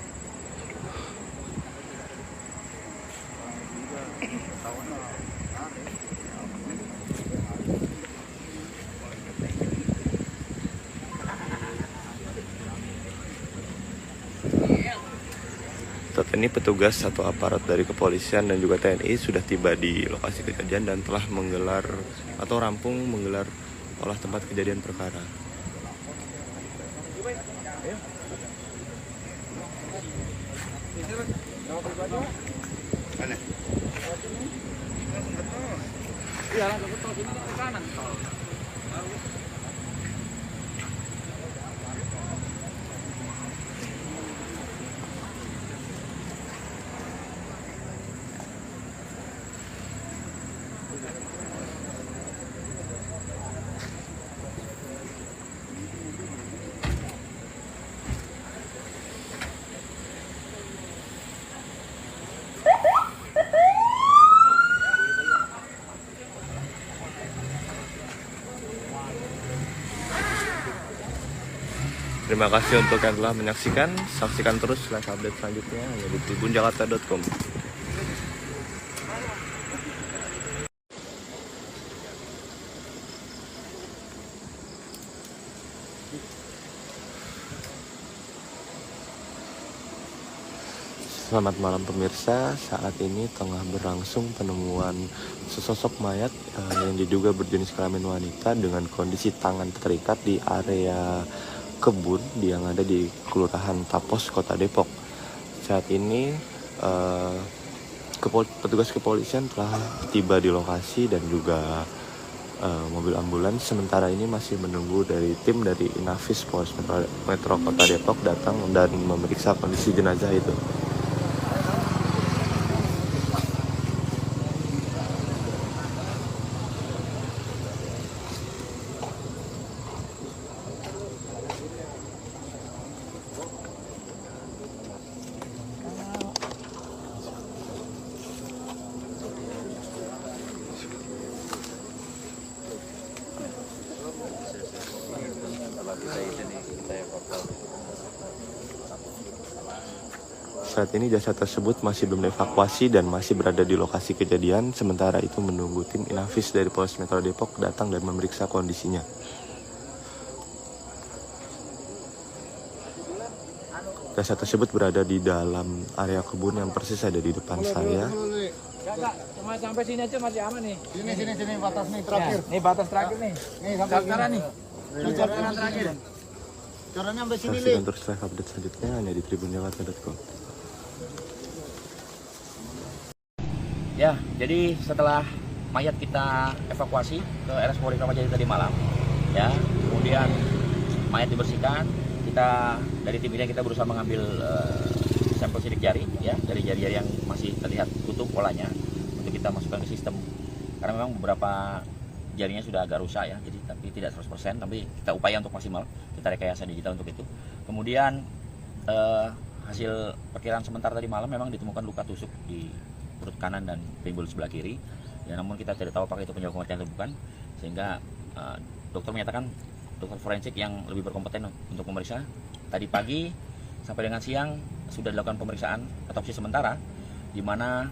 [SPEAKER 3] Saat ini petugas atau aparat dari kepolisian dan juga TNI sudah tiba di lokasi kejadian dan telah menggelar atau rampung menggelar olah tempat kejadian perkara.
[SPEAKER 4] Iya, langsung ke tol sini ke kanan tol.
[SPEAKER 3] Terima kasih untuk yang telah menyaksikan. Saksikan terus live update selanjutnya hanya di tribunjakarta.com. Selamat malam pemirsa, saat ini tengah berlangsung penemuan sesosok mayat yang diduga berjenis kelamin wanita dengan kondisi tangan terikat di area kebun yang ada di Kelurahan Tapos, Kota Depok. Saat ini petugas kepolisian telah tiba di lokasi dan juga mobil ambulans. Sementara ini masih menunggu dari tim dari Inafis Polres Metro Kota Depok datang dan memeriksa kondisi jenazah itu. Saat ini jasad tersebut masih belum dievakuasi dan masih berada di lokasi kejadian. Sementara itu menunggu tim Inafis dari Polres Metro Depok datang dan memeriksa kondisinya. Jasad tersebut berada di dalam area kebun yang persis ada di depan saya.
[SPEAKER 4] Enggak, cuma sampai sini aja masih aman nih.
[SPEAKER 5] Sini batas nih terakhir.
[SPEAKER 4] Nih batas terakhir nih.
[SPEAKER 5] Nih sampai
[SPEAKER 4] Sekarang nih.
[SPEAKER 5] Jalan terakhir. Caranya sampai sini nih.
[SPEAKER 3] Saksikan terus live update selanjutnya hanya di tribunjakarta.com.
[SPEAKER 1] Ya, jadi setelah mayat kita evakuasi ke RS Polri Kramat Jati tadi malam, ya, kemudian mayat dibersihkan, kita dari tim ini kita berusaha mengambil sampel sidik jari, ya, dari jari-jari yang masih terlihat utuh polanya untuk kita masukkan ke sistem. Karena memang beberapa jarinya sudah agak rusak ya, jadi tapi tidak 100%, tapi kita upaya untuk maksimal, kita rekayasa digital untuk itu. Kemudian hasil perkiraan sementara tadi malam memang ditemukan luka tusuk di perut kanan dan pinggul sebelah kiri. Ya, namun kita tidak tahu apakah itu penyebab kematian atau bukan, sehingga dokter menyatakan, dokter forensik yang lebih berkompeten untuk memeriksa. Tadi pagi sampai dengan siang sudah dilakukan pemeriksaan otopsi sementara di mana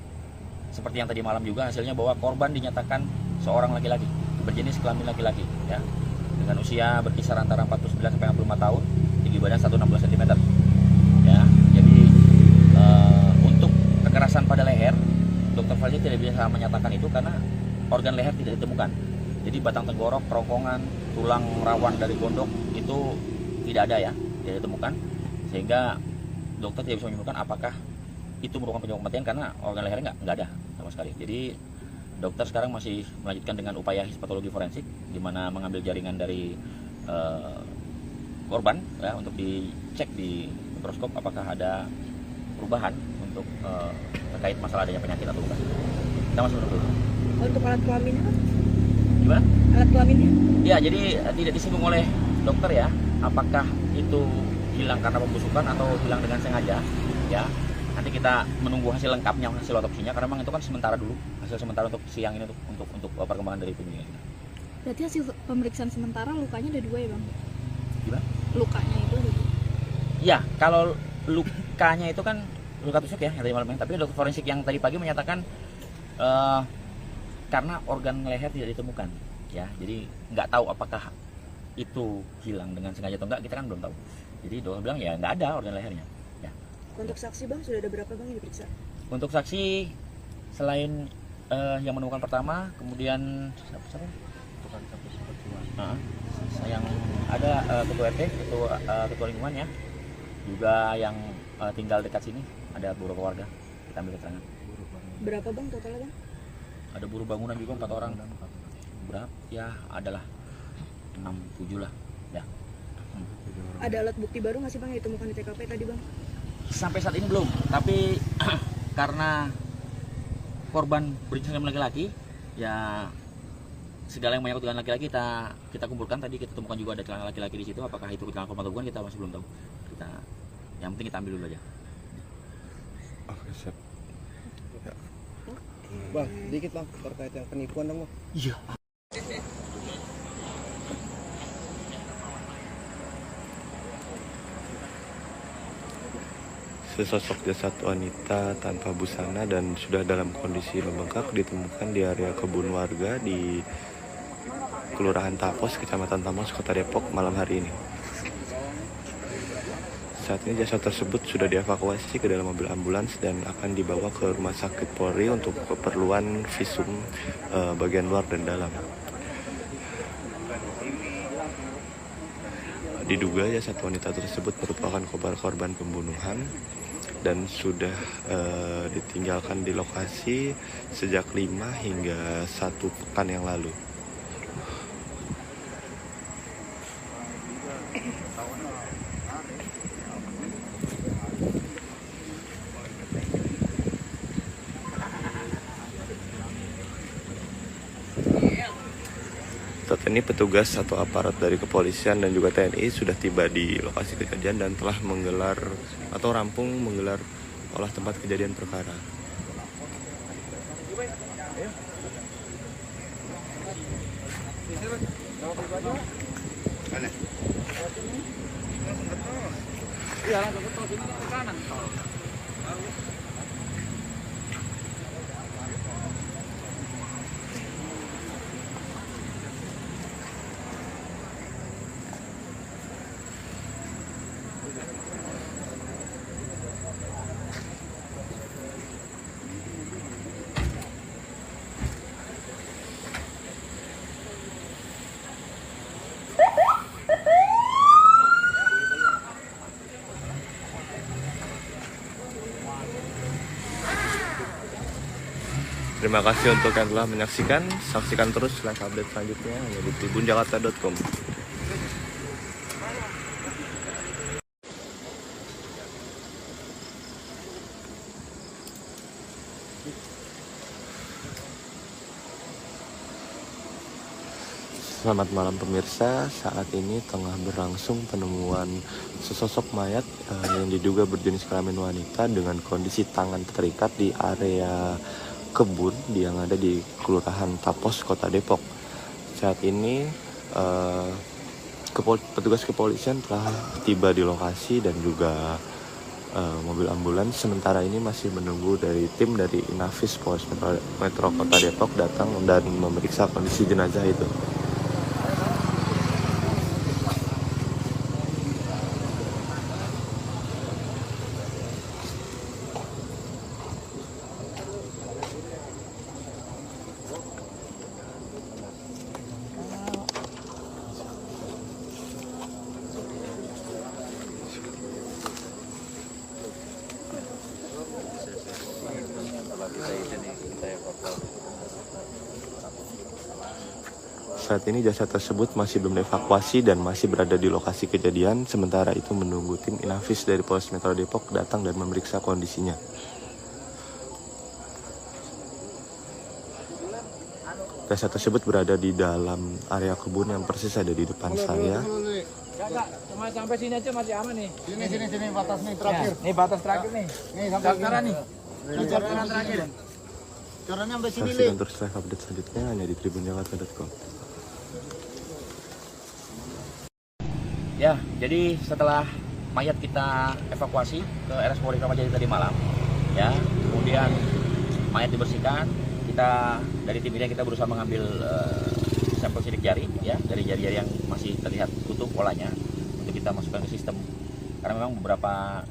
[SPEAKER 1] seperti yang tadi malam juga hasilnya bahwa korban dinyatakan seorang laki-laki berjenis kelamin laki-laki, ya, dengan usia berkisar antara 49 sampai 65 tahun, tinggi badan 160 cm. Ya, jadi untuk kekerasan pada leher, Dokter Fajri tidak bisa menyatakan itu karena organ leher tidak ditemukan. Jadi batang tenggorok, kerongkongan, tulang rawan dari gondok itu tidak ada, ya, tidak ditemukan, sehingga dokter tidak bisa menyimpulkan apakah itu merupakan penyebab kematian karena organ lehernya nggak ada sama sekali. Jadi dokter sekarang masih melanjutkan dengan upaya histopatologi forensik, di mana mengambil jaringan dari korban, ya, untuk dicek di mikroskop apakah ada perubahan untuk terkait masalah adanya penyakit atau bukan. Kita masih menunggu.
[SPEAKER 2] Untuk alat kelaminnya kan?
[SPEAKER 1] Gimana?
[SPEAKER 2] Alat kelaminnya?
[SPEAKER 1] Ya, jadi tidak disinggung oleh dokter, ya, apakah itu hilang karena pembusukan atau hilang dengan sengaja, ya. Nanti kita menunggu hasil lengkapnya, hasil otopsinya, karena memang itu kan sementara dulu, hasil sementara untuk siang ini untuk perkembangan dari penyelidikan kita.
[SPEAKER 2] Berarti hasil pemeriksaan sementara lukanya ada 2 ya Bang?
[SPEAKER 1] Gimana?
[SPEAKER 2] Lukanya itu ada 2?
[SPEAKER 1] Ya, kalau lukanya itu kan luka tusuk, ya, yang tadi malam, tapi dokter forensik yang tadi pagi menyatakan karena organ leher tidak ditemukan, ya, jadi nggak tahu apakah itu hilang dengan sengaja atau enggak, kita kan belum tahu. Jadi dokter bilang ya nggak ada organ lehernya. Ya.
[SPEAKER 2] Untuk saksi Bang, sudah ada berapa Bang yang diperiksa?
[SPEAKER 1] Untuk saksi selain yang menemukan pertama, kemudian siapa? Yang ada ketua RT, ketua lingkungan, ya, juga yang tinggal dekat sini, ada beberapa warga, kita ambil keterangan.
[SPEAKER 2] Berapa Bang totalnya Bang?
[SPEAKER 1] Ada buruh bangunan juga 4 orang. Berapa? Ya, adalah 6-7 lah, ya.
[SPEAKER 2] Ada alat bukti baru nggak sih Bang yang ditemukan di TKP tadi Bang?
[SPEAKER 1] Sampai saat ini belum, tapi karena korban berjenis kelamin laki-laki, ya, segala yang menyangkut dengan laki-laki kita kumpulkan. Tadi kita temukan juga ada celana laki-laki di situ. Apakah itu celana korban atau bukan, kita masih belum tahu. Yang penting kita ambil dulu aja.
[SPEAKER 3] Oke, siap.
[SPEAKER 6] Bang, dikit Bang terkait yang penipuan dong Bang.
[SPEAKER 1] Iya.
[SPEAKER 3] Sesosok jasad wanita tanpa busana dan sudah dalam kondisi membengkak ditemukan di area kebun warga di Kelurahan Tapos, Kecamatan Tamas, Kota Depok malam hari ini. Saat ini jasad tersebut sudah dievakuasi ke dalam mobil ambulans dan akan dibawa ke Rumah Sakit Polri untuk keperluan visum bagian luar dan dalam. Diduga jasad wanita tersebut merupakan korban pembunuhan dan sudah ditinggalkan di lokasi sejak 5 hingga 1 pekan yang lalu. Saat ini petugas atau aparat dari kepolisian dan juga TNI sudah tiba di lokasi kejadian dan telah menggelar atau rampung menggelar olah tempat kejadian perkara.
[SPEAKER 4] Iya, langsung ke tol sini ke kanan tol.
[SPEAKER 3] Terima kasih untuk yang telah menyaksikan. Saksikan terus live update selanjutnya hanya di tribunjakarta.com. Selamat malam pemirsa, saat ini tengah berlangsung penemuan sesosok mayat yang diduga berjenis kelamin wanita dengan kondisi tangan terikat di area kebun yang ada di Kelurahan Tapos, Kota Depok. Saat ini petugas kepolisian telah tiba di lokasi dan juga mobil ambulans sementara ini masih menunggu dari tim dari Inavis Polres Metro Kota Depok datang dan memeriksa kondisi jenazah itu. Saat ini jasad tersebut masih belum dievakuasi dan masih berada di lokasi kejadian. Sementara itu menunggu tim Inavis dari Polres Metro Depok datang dan memeriksa kondisinya. Jasad tersebut berada di dalam area kebun yang persis ada di depan saya.
[SPEAKER 4] Enggak, cuma sampai sini aja masih aman nih.
[SPEAKER 5] Sini batas nih terakhir.
[SPEAKER 4] Nih batas terakhir nih.
[SPEAKER 5] Nih sampai
[SPEAKER 4] Daftaran nih. Daftaran terakhir.
[SPEAKER 5] Corannya sampai sini,
[SPEAKER 3] Saksikan terus live update selanjutnya hanya di tribunjakarta.com.
[SPEAKER 1] Ya, jadi setelah mayat kita evakuasi ke RS Polri Kramat Jati tadi malam, ya, kemudian mayat dibersihkan, kita dari tim ini kita berusaha mengambil sampel sidik jari, ya, dari jari-jari yang masih terlihat utuh polanya untuk kita masukkan ke sistem. Karena memang beberapa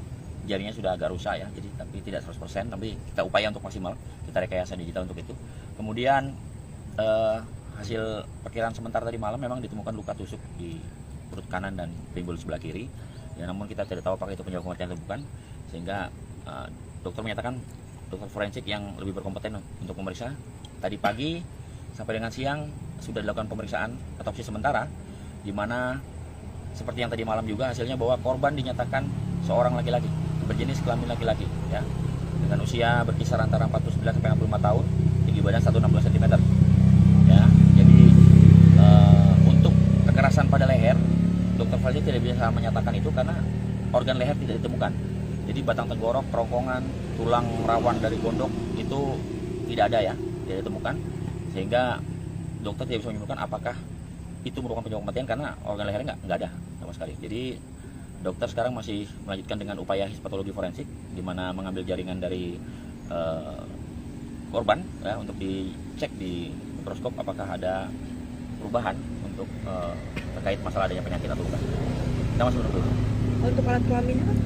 [SPEAKER 1] jarinya sudah agak rusak ya, jadi tapi tidak 100%, tapi kita upaya untuk maksimal, kita rekayasa digital untuk itu. Kemudian hasil perkiraan sementara tadi malam memang ditemukan luka tusuk di perut kanan dan pinggul sebelah kiri. Ya, namun kita tidak tahu apakah itu penyebab kematian atau bukan, sehingga dokter menyatakan dokter forensik yang lebih berkompeten untuk memeriksa. Tadi pagi sampai dengan siang sudah dilakukan pemeriksaan otopsi sementara, di mana seperti yang tadi malam juga hasilnya bahwa korban dinyatakan seorang laki-laki berjenis kelamin laki-laki, ya, dengan usia berkisar antara 49 sampai 65 tahun, tinggi badan 160 cm. Ya, jadi untuk kekerasan pada leher, dokter forensik tidak bisa menyatakan itu karena organ leher tidak ditemukan. Jadi batang tenggorok, kerongkongan, tulang rawan dari gondok itu tidak ada ya, tidak ditemukan. Sehingga dokter tidak bisa menyimpulkan apakah itu merupakan penyebab kematian karena organ lehernya nggak ada sama sekali. Jadi dokter sekarang masih melanjutkan dengan upaya histopatologi forensik, di mana mengambil jaringan dari korban ya, untuk dicek di mikroskop apakah ada perubahan untuk terkait masalah adanya penyakit atau bukan. Kita masih menunggu.
[SPEAKER 2] Untuk alat kelaminnya kan?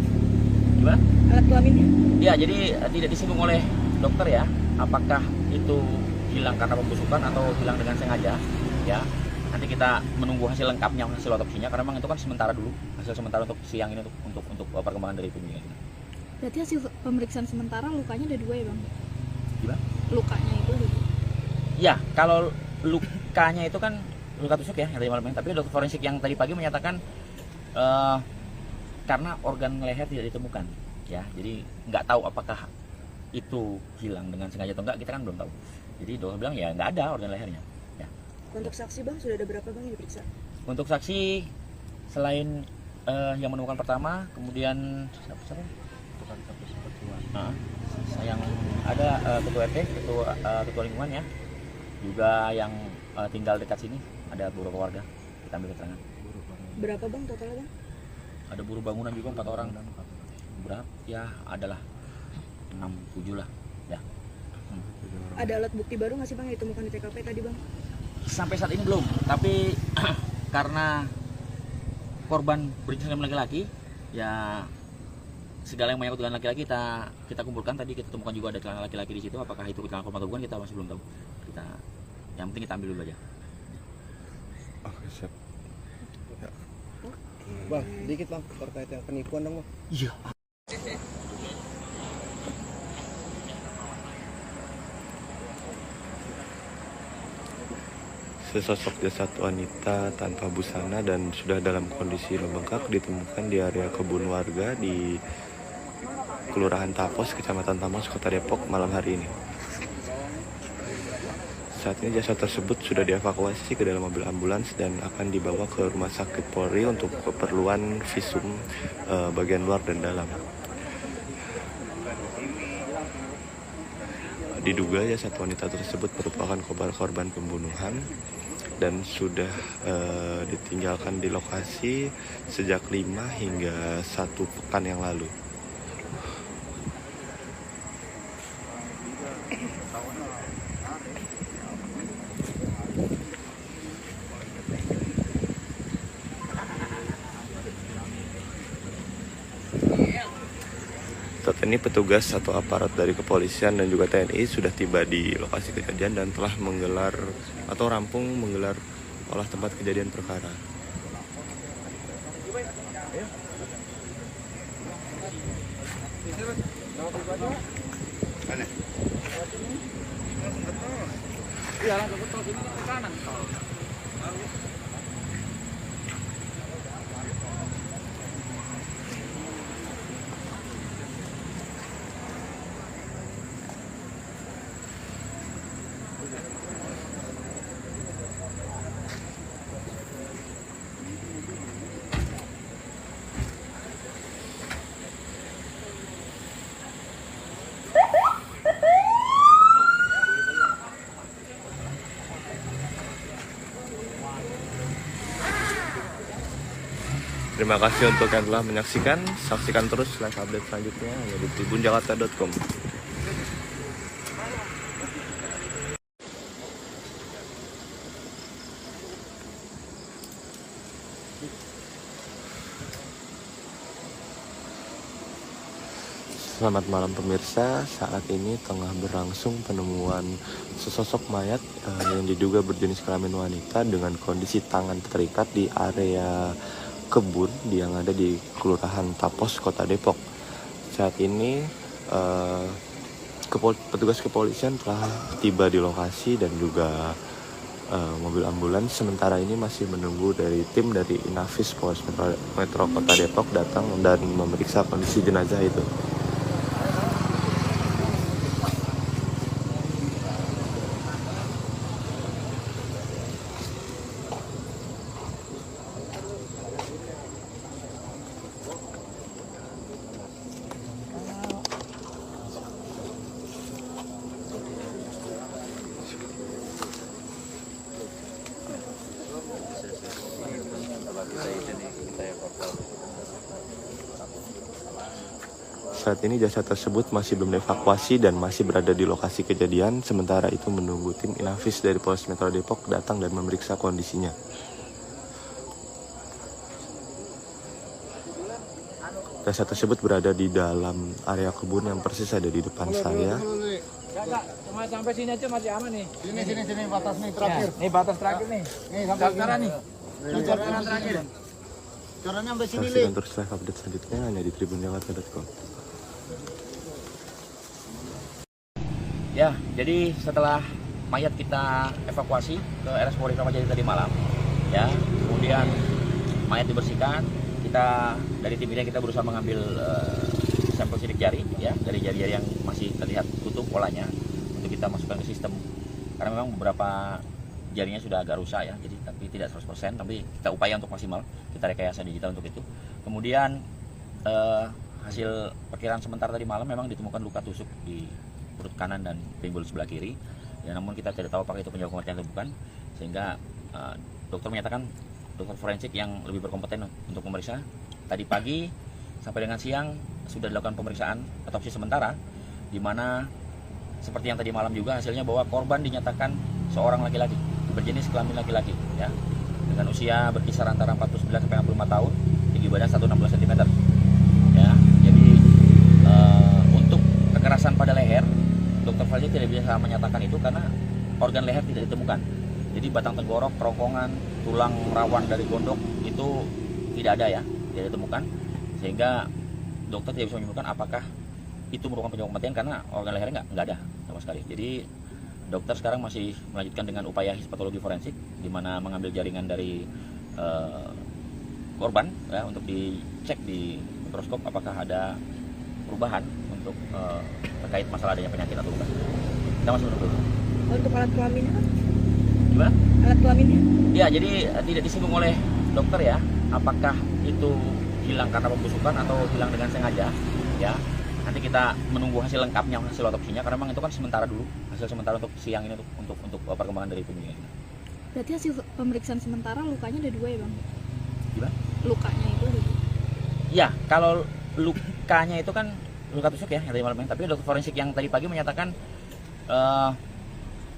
[SPEAKER 1] Gimana?
[SPEAKER 2] Alat kelaminnya?
[SPEAKER 1] Ya, jadi tidak disinggung oleh dokter ya, apakah itu hilang karena pembusukan atau hilang dengan sengaja, ya. Nanti kita menunggu hasil lengkapnya, hasil otopsinya, karena memang itu kan sementara dulu, hasil sementara untuk siang ini untuk perkembangan dari penyelidikan kita.
[SPEAKER 2] Berarti hasil pemeriksaan sementara lukanya ada 2 ya bang?
[SPEAKER 1] Gimana?
[SPEAKER 2] Lukanya itu ada 2?
[SPEAKER 1] Ya, kalau lukanya itu kan luka tusuk ya, yang tadi malam, tapi dokter forensik yang tadi pagi menyatakan karena organ leher tidak ditemukan, ya, jadi nggak tahu apakah itu hilang dengan sengaja atau enggak, kita kan belum tahu. Jadi dokter bilang ya nggak ada organ lehernya. Ya.
[SPEAKER 2] Untuk saksi bang, sudah ada berapa bang yang diperiksa?
[SPEAKER 1] Untuk saksi selain yang menemukan pertama, kemudian siapa? Nah, yang ada ketua RT, ketua lingkungan ya, juga yang tinggal dekat sini, ada beberapa warga, kita ambil keterangan.
[SPEAKER 2] Berapa bang totalnya bang?
[SPEAKER 1] Ada buruh bangunan juga 4 orang. Berapa? Ya adalah 6-7 lah. Ya.
[SPEAKER 2] Ada alat bukti baru nggak sih bang yang ditemukan di TKP tadi bang?
[SPEAKER 1] Sampai saat ini belum, tapi karena korban berjenis kelamin laki-laki, ya segala yang menyangkut dengan laki-laki kita kumpulkan. Tadi kita temukan juga ada celana laki-laki di situ. Apakah itu celana korban atau bukan, kita masih belum tahu. Yang penting kita ambil dulu aja.
[SPEAKER 3] Oke, siap. Ya.
[SPEAKER 6] Bang, dikit bang terkait yang penipuan dong bang.
[SPEAKER 1] Iya.
[SPEAKER 3] Sesosok jasad wanita tanpa busana dan sudah dalam kondisi membengkak ditemukan di area kebun warga di Kelurahan Tapos, Kecamatan Tamas, Kota Depok malam hari ini. Saat ini jasad tersebut sudah dievakuasi ke dalam mobil ambulans dan akan dibawa ke Rumah Sakit Polri untuk keperluan visum bagian luar dan dalam. Diduga jasad wanita tersebut merupakan korban pembunuhan dan sudah ditinggalkan di lokasi sejak 5 hingga 1 pekan yang lalu. Saat ini petugas atau aparat dari kepolisian dan juga TNI sudah tiba di lokasi kejadian dan telah menggelar atau rampung menggelar olah tempat kejadian perkara.
[SPEAKER 4] Iya, langsung ke tol sini ke kanan tol.
[SPEAKER 3] Terima kasih untuk yang telah menyaksikan. Saksikan terus live update selanjutnya hanya di tribunjakarta.com. Selamat malam pemirsa, saat ini tengah berlangsung penemuan sesosok mayat yang diduga berjenis kelamin wanita dengan kondisi tangan terikat di area kebun yang ada di Kelurahan Tapos, Kota Depok. Saat ini petugas kepolisian telah tiba di lokasi dan juga mobil ambulans sementara ini masih menunggu dari tim dari Inafis Polres Metro Kota Depok datang dan memeriksa kondisi jenazah itu. Saat ini jasad tersebut masih belum dievakuasi dan masih berada di lokasi kejadian. Sementara itu menunggu tim Inafis dari Polres Metro Depok datang dan memeriksa kondisinya. Jasad tersebut berada di dalam area kebun yang persis ada di depan saya.
[SPEAKER 4] Enggak, cuma sampai sini aja masih aman nih.
[SPEAKER 5] Sini batas nih terakhir.
[SPEAKER 4] Nih batas terakhir nih.
[SPEAKER 5] Nih sampai
[SPEAKER 4] Sekarang nih.
[SPEAKER 5] Cocoran terakhir. Cocorannya sampai sini, Le.
[SPEAKER 3] Saksikan terus live update selanjutnya hanya di tribunjakarta.com.
[SPEAKER 1] Ya, jadi setelah mayat kita evakuasi ke RS Polri Kramat Jati tadi malam, ya, kemudian mayat dibersihkan, kita dari tim ini kita berusaha mengambil sampel sidik jari, ya, dari jari-jari yang masih terlihat utuh polanya untuk kita masukkan ke sistem. Karena memang beberapa jarinya sudah agak rusak ya, jadi tapi tidak 100%, tapi kita upaya untuk maksimal, kita rekayasa digital untuk itu. Kemudian hasil perkiraan sementara tadi malam memang ditemukan luka tusuk di perut kanan dan pinggul sebelah kiri ya, namun kita tidak tahu apakah itu penyebab kematian atau bukan, sehingga dokter menyatakan, dokter forensik yang lebih berkompeten untuk memeriksa. Tadi pagi sampai dengan siang sudah dilakukan pemeriksaan otopsi sementara, di mana seperti yang tadi malam juga hasilnya bahwa korban dinyatakan seorang laki-laki berjenis kelamin laki-laki ya, dengan usia berkisar antara 49 sampai 65 tahun, tinggi badan 160 cm ya. Jadi untuk kekerasan pada leher, dokter forensik tidak bisa menyatakan itu karena organ leher tidak ditemukan. Jadi batang tenggorok, kerongkongan, tulang rawan dari gondok itu tidak ada ya, tidak ditemukan, sehingga dokter tidak bisa menyimpulkan apakah itu merupakan penyebab kematian karena organ lehernya nggak ada sama sekali. Jadi dokter sekarang masih melanjutkan dengan upaya histopatologi forensik, di mana mengambil jaringan dari korban ya, untuk dicek di mikroskop apakah ada perubahan untuk terkait masalah adanya penyakit atau bukan. Kita masih menunggu.
[SPEAKER 2] Untuk alat kelaminnya kan?
[SPEAKER 1] Gimana?
[SPEAKER 2] Alat kelaminnya?
[SPEAKER 1] Ya, jadi tidak disinggung oleh dokter ya, apakah itu hilang karena pembusukan atau hilang dengan sengaja ya. Nanti kita menunggu hasil lengkapnya, hasil otopsinya, karena memang itu kan sementara dulu, hasil sementara untuk siang ini untuk perkembangan dari penyelidikan.
[SPEAKER 2] Berarti hasil pemeriksaan sementara lukanya ada 2 ya Bang?
[SPEAKER 1] Gimana?
[SPEAKER 2] Lukanya itu ada 2?
[SPEAKER 1] Ya, kalau lukanya itu kan luka tusuk ya yang tadi malam, tapi dokter forensik yang tadi pagi menyatakan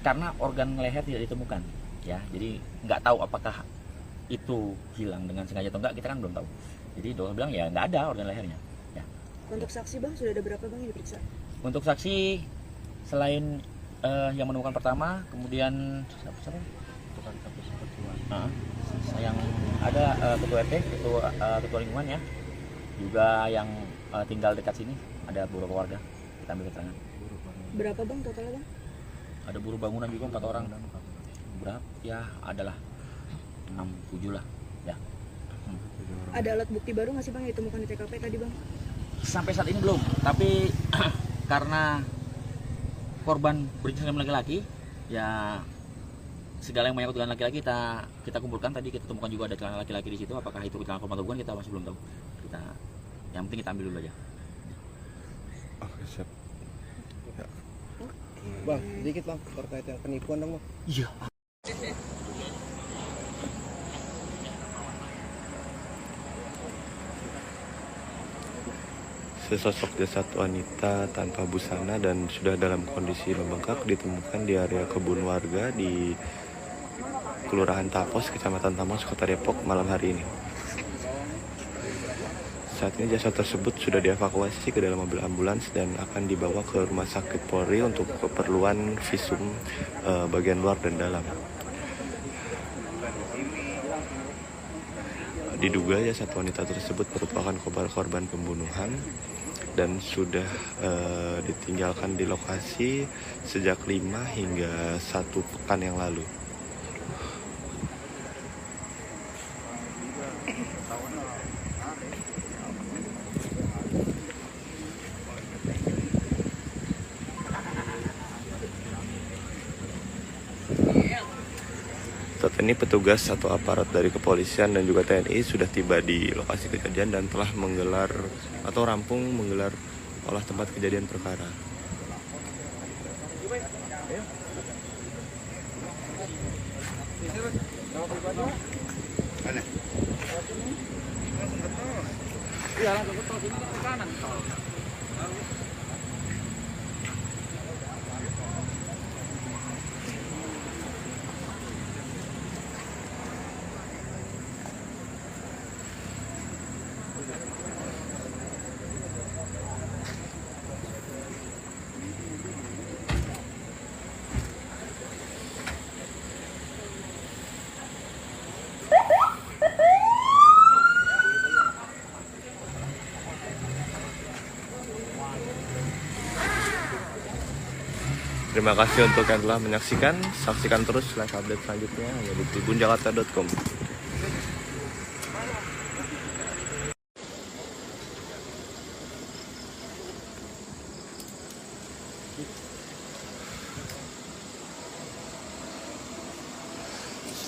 [SPEAKER 1] karena organ leher tidak ditemukan ya, jadi nggak tahu apakah itu hilang dengan sengaja atau enggak, kita kan belum tahu. Jadi dokter bilang ya nggak ada organ lehernya ya.
[SPEAKER 2] Untuk saksi bang, sudah ada berapa bang yang diperiksa?
[SPEAKER 1] Untuk saksi selain yang menemukan pertama, kemudian siapa? Yang ada ketua RT, ketua lingkungan ya, juga yang tinggal dekat sini, ada beberapa warga kita ambil keterangan.
[SPEAKER 2] Berapa bang totalnya bang?
[SPEAKER 1] Ada buruh bangunan juga 4 orang. Berapa? Ya adalah 6-7 lah ya.
[SPEAKER 2] Ada alat bukti baru nggak sih bang yang ditemukan di TKP tadi bang?
[SPEAKER 1] Sampai saat ini belum, tapi karena korban berjenis kelamin laki-laki, ya segala yang menyangkut dengan laki-laki kita kumpulkan. Tadi kita temukan juga ada celana laki-laki di situ. Apakah itu celana korban atau bukan, kita masih belum tahu. Yang penting kita ambil dulu aja.
[SPEAKER 3] Oke, siap.
[SPEAKER 6] Bang, dikit bang terkait yang penipuan dong bang.
[SPEAKER 1] Iya.
[SPEAKER 3] Sesosok jasad wanita tanpa busana dan sudah dalam kondisi membengkak ditemukan di area kebun warga di Kelurahan Tapos, Kecamatan Tamas, Kota Depok malam hari ini. Saat ini jasad tersebut sudah dievakuasi ke dalam mobil ambulans dan akan dibawa ke Rumah Sakit Polri untuk keperluan visum bagian luar dan dalam. Diduga jasad wanita tersebut merupakan korban pembunuhan dan sudah ditinggalkan di lokasi sejak 5 hingga 1 pekan yang lalu. Saat ini petugas atau aparat dari kepolisian dan juga TNI sudah tiba di lokasi kejadian dan telah menggelar atau rampung menggelar olah tempat kejadian perkara.
[SPEAKER 4] Iya, langsung ke tol sini ke kanan tol.
[SPEAKER 3] Terima kasih untuk yang telah menyaksikan. Saksikan terus live update selanjutnya hanya di tribunjakarta.com.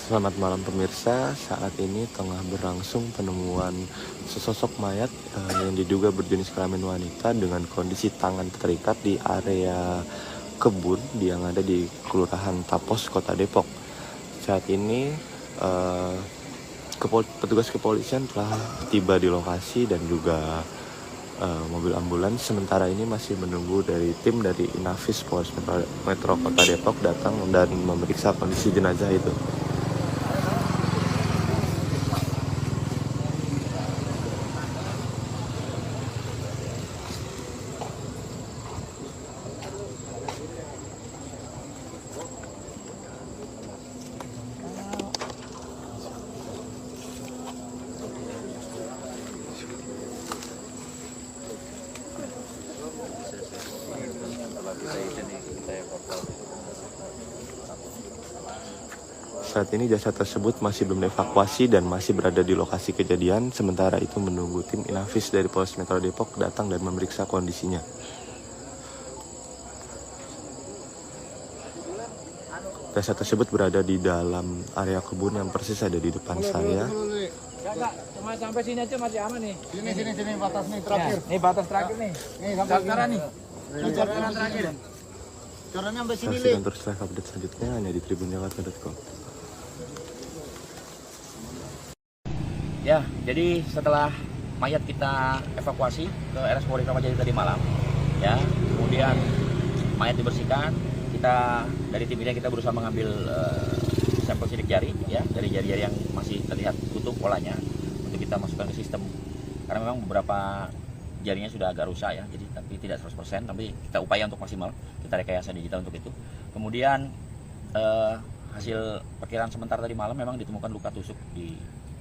[SPEAKER 3] Selamat malam pemirsa, saat ini tengah berlangsung penemuan sesosok mayat yang diduga berjenis kelamin wanita dengan kondisi tangan terikat di area kebun yang ada di Kelurahan Tapos, Kota Depok. Saat ini petugas kepolisian telah tiba di lokasi dan juga mobil ambulans sementara ini masih menunggu dari tim dari Inafis Polres Metro Kota Depok datang dan memeriksa kondisi jenazah itu. Saat ini jasad tersebut masih belum dievakuasi dan masih berada di lokasi kejadian. Sementara itu menunggu tim Inafis dari Polres Metro Depok datang dan memeriksa kondisinya. Jasad tersebut berada di dalam area kebun yang persis ada di depan saya.
[SPEAKER 4] Enggak, cuma sampai sini aja masih aman nih.
[SPEAKER 5] Sini batas nih terakhir.
[SPEAKER 4] Nih batas terakhir nih.
[SPEAKER 5] Nih sampai
[SPEAKER 4] Sekarang nih.
[SPEAKER 5] Sekarang terakhir. Caranya sampai sini,
[SPEAKER 3] Saksikan terus live update selanjutnya hanya di tribunjakarta.com.
[SPEAKER 1] Ya, jadi setelah mayat kita evakuasi ke RS Polri Kramat Jati tadi malam, ya, kemudian mayat dibersihkan, kita dari tim ini kita berusaha mengambil sampel sidik jari, ya, dari jari-jari yang masih terlihat utuh polanya untuk kita masukkan ke sistem. Karena memang beberapa jarinya sudah agak rusak ya, jadi tapi tidak 100%, tapi kita upaya untuk maksimal, kita rekayasa digital untuk itu. Kemudian hasil perkiraan sementara tadi malam memang ditemukan luka tusuk di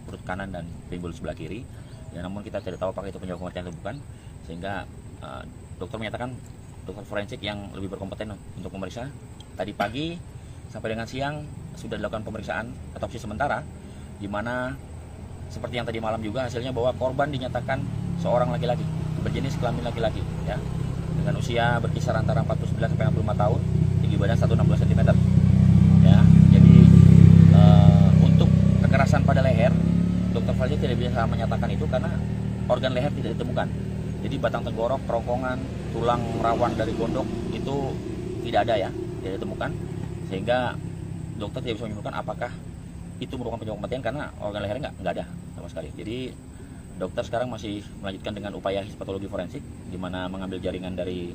[SPEAKER 1] perut kanan dan pinggul sebelah kiri. Ya, namun kita tidak tahu apakah itu penyebab kematian atau bukan, sehingga dokter menyatakan, dokter forensik yang lebih berkompeten untuk memeriksa. Tadi pagi sampai dengan siang sudah dilakukan pemeriksaan otopsi sementara, di mana seperti yang tadi malam juga hasilnya bahwa korban dinyatakan seorang laki-laki berjenis kelamin laki-laki, ya, dengan usia berkisar antara 49 sampai 65 tahun, tinggi badan 160 cm. Ya, jadi untuk kekerasan pada leher, dokter forensik tidak bisa menyatakan itu karena organ leher tidak ditemukan. Jadi batang tenggorok, kerongkongan, tulang rawan dari gondok itu tidak ada ya, tidak ditemukan, sehingga dokter tidak bisa menyimpulkan apakah itu merupakan penyebab kematian karena organ lehernya nggak ada sama sekali. Jadi dokter sekarang masih melanjutkan dengan upaya histopatologi forensik, di mana mengambil jaringan dari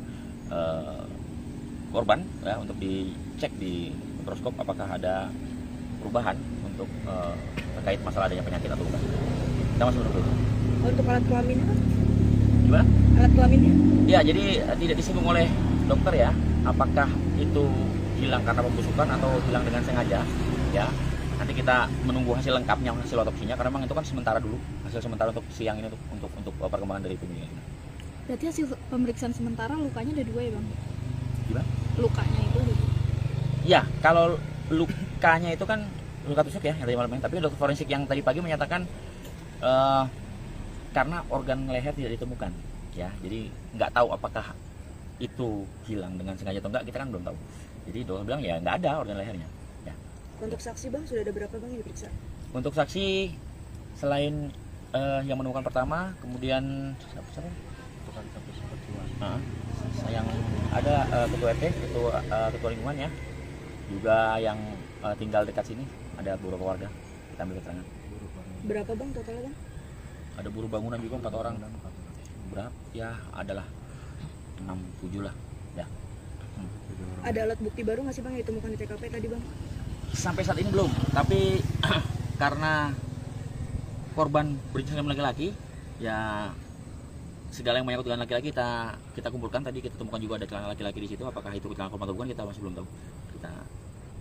[SPEAKER 1] korban ya, untuk dicek di mikroskop apakah ada perubahan untuk terkait masalah adanya penyakit atau bukan. Kita masih menunggu itu.
[SPEAKER 2] Untuk alat kelaminnya kan?
[SPEAKER 1] Gimana?
[SPEAKER 2] Alat kelaminnya?
[SPEAKER 1] Ya, jadi tidak disinggung oleh dokter ya, apakah itu hilang karena pembusukan atau hilang dengan sengaja, ya. Nanti kita menunggu hasil lengkapnya, hasil otopsinya, karena memang itu kan sementara dulu, hasil sementara untuk siang ini untuk perkembangan dari penyelidikan ini.
[SPEAKER 2] Berarti hasil pemeriksaan sementara lukanya ada 2 ya bang?
[SPEAKER 1] Gimana?
[SPEAKER 2] Lukanya itu ada 2?
[SPEAKER 1] Ya, kalau lukanya itu kan luka tusuk ya, yang tadi malam, tapi dokter forensik yang tadi pagi menyatakan karena organ leher tidak ditemukan, ya, jadi nggak tahu apakah itu hilang dengan sengaja atau enggak, kita kan belum tahu. Jadi dokter bilang ya nggak ada organ lehernya. Ya.
[SPEAKER 2] Untuk saksi bang, sudah ada berapa bang yang diperiksa?
[SPEAKER 1] Untuk saksi selain yang menemukan pertama, kemudian siapa? Yang ada ketua RT, ketua lingkungan ya, juga yang tinggal dekat sini, ada beberapa warga, kita ambil keterangan.
[SPEAKER 2] Berapa bang totalnya bang?
[SPEAKER 1] Ada buruh bangunan juga 4 orang. Berapa? Ya adalah 6-7 lah. Ya.
[SPEAKER 2] Ada alat bukti baru nggak sih bang yang ditemukan di TKP tadi bang?
[SPEAKER 1] Sampai saat ini belum, tapi karena korban berjenis kelamin laki-laki, ya segala yang menyangkut dengan laki-laki kita kumpulkan. Tadi kita temukan juga ada celana laki-laki di situ. Apakah itu celana korban atau bukan, kita masih belum tahu.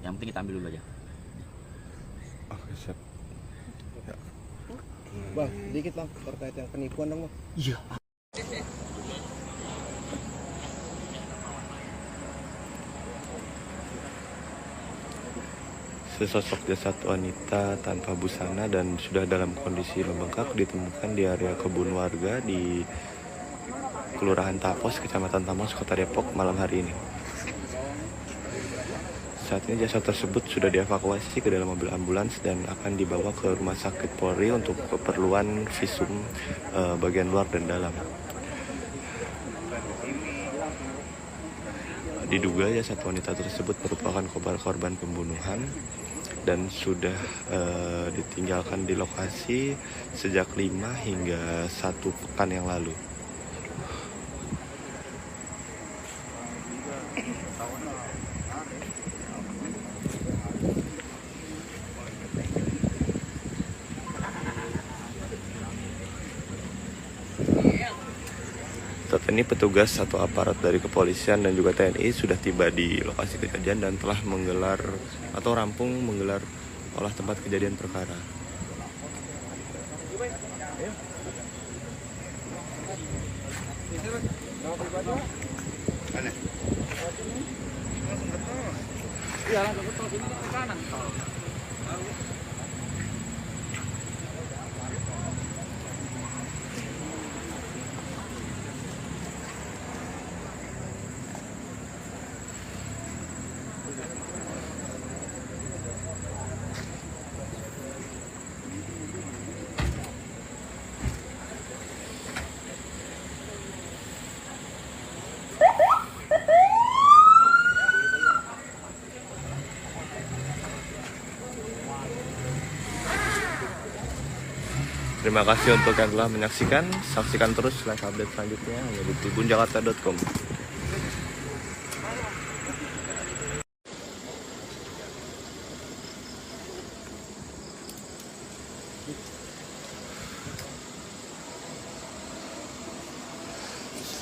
[SPEAKER 1] Yang penting kita ambil dulu aja.
[SPEAKER 3] Oke, siap.
[SPEAKER 6] Bang, dikit bang terkait yang penipuan dong bang.
[SPEAKER 1] Iya.
[SPEAKER 3] Sesosok jasad wanita tanpa busana dan sudah dalam kondisi membengkak ditemukan di area kebun warga di Kelurahan Tapos, Kecamatan Tamas, Kota Depok malam hari ini. Saat ini jasad tersebut sudah dievakuasi ke dalam mobil ambulans dan akan dibawa ke Rumah Sakit Polri untuk keperluan visum bagian luar dan dalam. Diduga jasad wanita tersebut merupakan korban pembunuhan dan sudah ditinggalkan di lokasi sejak 5 hingga 1 pekan yang lalu. Saat ini petugas atau aparat dari kepolisian dan juga TNI sudah tiba di lokasi kejadian dan telah menggelar atau rampung menggelar olah tempat kejadian perkara.
[SPEAKER 4] Iya, langsung ke tol sini ke kanan tol.
[SPEAKER 3] Terima kasih untuk yang telah menyaksikan. Saksikan terus live update selanjutnya hanya di tribunjakarta.com.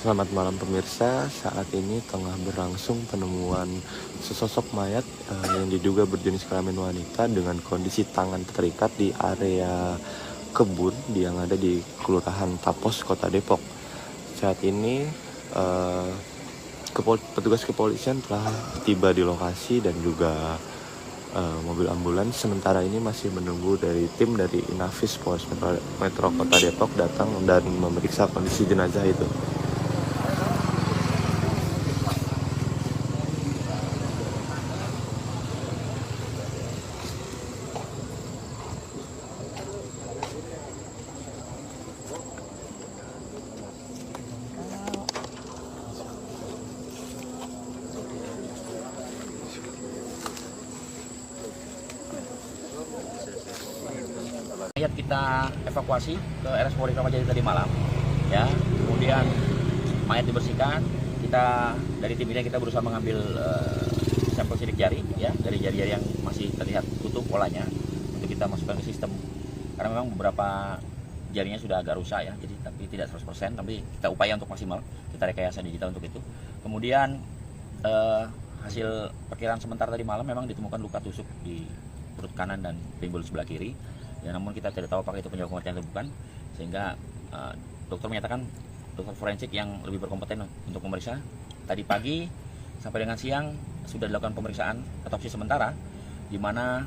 [SPEAKER 3] Selamat malam pemirsa, saat ini tengah berlangsung penemuan sesosok mayat yang diduga berjenis kelamin wanita dengan kondisi tangan terikat di area kebun yang ada di Kelurahan Tapos, Kota Depok. Saat ini petugas kepolisian telah tiba di lokasi dan juga mobil ambulans sementara ini masih menunggu dari tim dari Inafis Polres Metro Kota Depok datang dan memeriksa kondisi jenazah itu.
[SPEAKER 1] Mayat kita evakuasi ke RS Polri Kramat Jati tadi malam, ya. Kemudian mayat dibersihkan. Kita dari tim ini kita berusaha mengambil sampel sidik jari, ya, dari jari-jari yang masih terlihat utuh polanya untuk kita masukkan ke sistem. Karena memang beberapa jarinya sudah agak rusak, ya, jadi tapi tidak 100%, tapi kita upaya untuk maksimal, kita rekayasa digital untuk itu. Kemudian hasil perkiraan sementara tadi malam memang ditemukan luka tusuk di perut kanan dan pinggul sebelah kiri. Ya, namun kita tidak tahu apakah itu penyebab kematian atau bukan, sehingga dokter menyatakan dokter forensik yang lebih berkompeten untuk memeriksa. Tadi pagi sampai dengan siang sudah dilakukan pemeriksaan otopsi sementara, di mana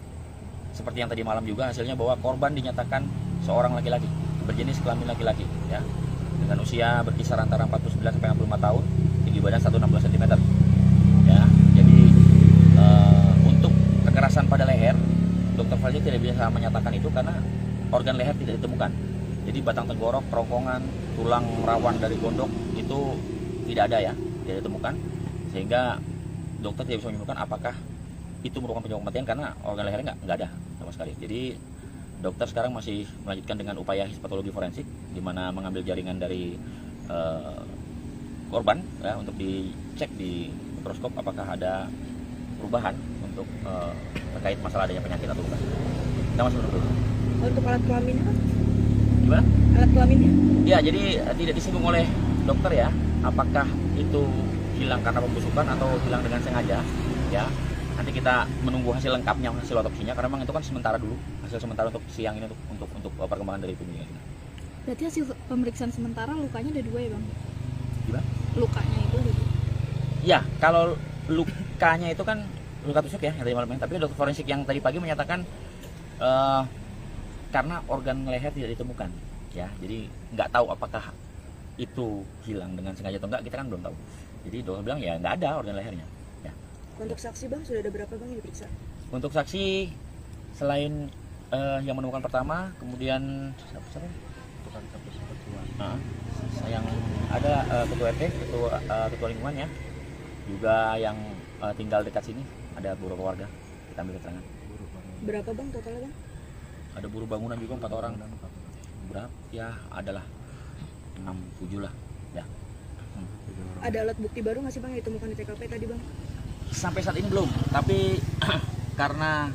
[SPEAKER 1] seperti yang tadi malam juga hasilnya bahwa korban dinyatakan seorang laki-laki berjenis kelamin laki-laki, ya, dengan usia berkisar antara 49 sampai 65 tahun, tinggi badan 160 cm. Ya, jadi untuk kekerasan pada leher, dokter forensik tidak bisa menyatakan itu karena organ leher tidak ditemukan. Jadi batang tenggorok, kerongkongan, tulang rawan dari gondok itu tidak ada, ya, tidak ditemukan. Sehingga dokter tidak bisa menyimpulkan apakah itu merupakan penyebab kematian karena organ lehernya nggak ada sama sekali. Jadi dokter sekarang masih melanjutkan dengan upaya histopatologi forensik, di mana mengambil jaringan dari korban, ya, untuk dicek di mikroskop apakah ada perubahan untuk terkait masalah adanya penyakit atau bukan. Kita masih menunggu.
[SPEAKER 2] Untuk alat kelaminnya kan?
[SPEAKER 1] Gimana?
[SPEAKER 2] Alat kelaminnya?
[SPEAKER 1] Ya, jadi tidak disinggung oleh dokter, ya, apakah itu hilang karena pembusukan atau hilang dengan sengaja, ya. Nanti kita menunggu hasil lengkapnya, hasil otopsinya, karena memang itu kan sementara dulu, hasil sementara untuk siang ini untuk perkembangan dari tubuhnya.
[SPEAKER 2] Berarti hasil pemeriksaan sementara lukanya ada 2, ya Bang?
[SPEAKER 1] Gimana?
[SPEAKER 2] Lukanya itu ada 2?
[SPEAKER 1] Ya, kalau lukanya itu kan luka tusuk, ya, yang tadi malam, tapi dokter forensik yang tadi pagi menyatakan karena organ leher tidak ditemukan, ya, jadi nggak tahu apakah itu hilang dengan sengaja atau enggak, kita kan belum tahu. Jadi dokter bilang ya nggak ada organ lehernya, ya.
[SPEAKER 2] Untuk saksi Bang, sudah ada berapa Bang yang diperiksa?
[SPEAKER 1] Untuk saksi selain yang menemukan pertama, kemudian siapa? Yang ada ketua RT, ketua lingkungan, ya, juga yang tinggal dekat sini, ada beberapa warga, kita ambil keterangan.
[SPEAKER 2] Berapa Bang totalnya Bang?
[SPEAKER 1] Ada buruh bangunan juga 4 orang. Berapa? Ya, adalah 6-7 lah, ya.
[SPEAKER 2] Ada alat bukti baru nggak sih Bang yang ditemukan di TKP tadi Bang?
[SPEAKER 1] Sampai saat ini belum, tapi karena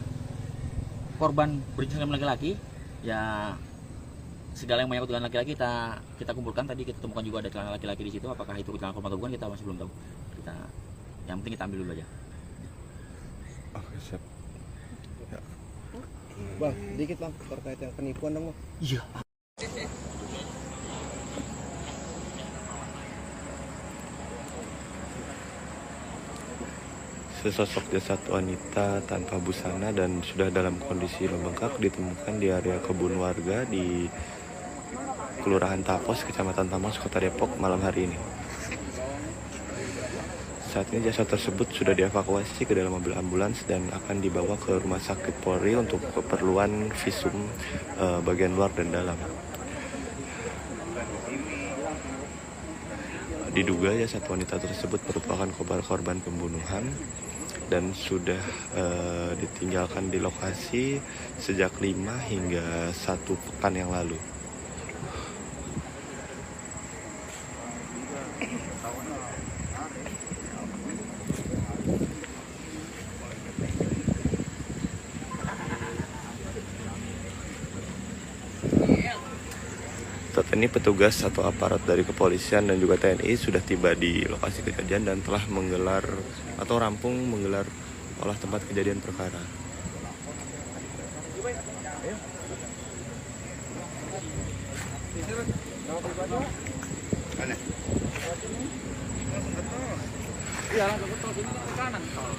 [SPEAKER 1] korban berjenis kelamin laki-laki, ya, segala yang menyangkut dengan laki-laki kita kumpulkan. Tadi kita temukan juga ada celana laki-laki di situ. Apakah itu celana korban atau bukan, kita masih belum tahu. Yang penting kita ambil dulu aja.
[SPEAKER 3] Oke, siap. Ya.
[SPEAKER 6] Bang, dikit Bang terkait yang penipuan dong Bang.
[SPEAKER 1] Iya.
[SPEAKER 3] Sesosok jasad wanita tanpa busana dan sudah dalam kondisi membengkak ditemukan di area kebun warga di Kelurahan Tapos, Kecamatan Tapos, Kota Depok malam hari ini. Saat ini jasad tersebut sudah dievakuasi ke dalam mobil ambulans dan akan dibawa ke Rumah Sakit Polri untuk keperluan visum bagian luar dan dalam. Diduga jasad wanita tersebut merupakan korban pembunuhan dan sudah ditinggalkan di lokasi sejak 5 hingga 1 pekan yang lalu. Saat ini ini petugas atau aparat dari kepolisian dan juga TNI sudah tiba di lokasi kejadian dan telah menggelar atau rampung menggelar olah tempat kejadian perkara.
[SPEAKER 4] Iya, langsung ke tol sini ke kanan tol.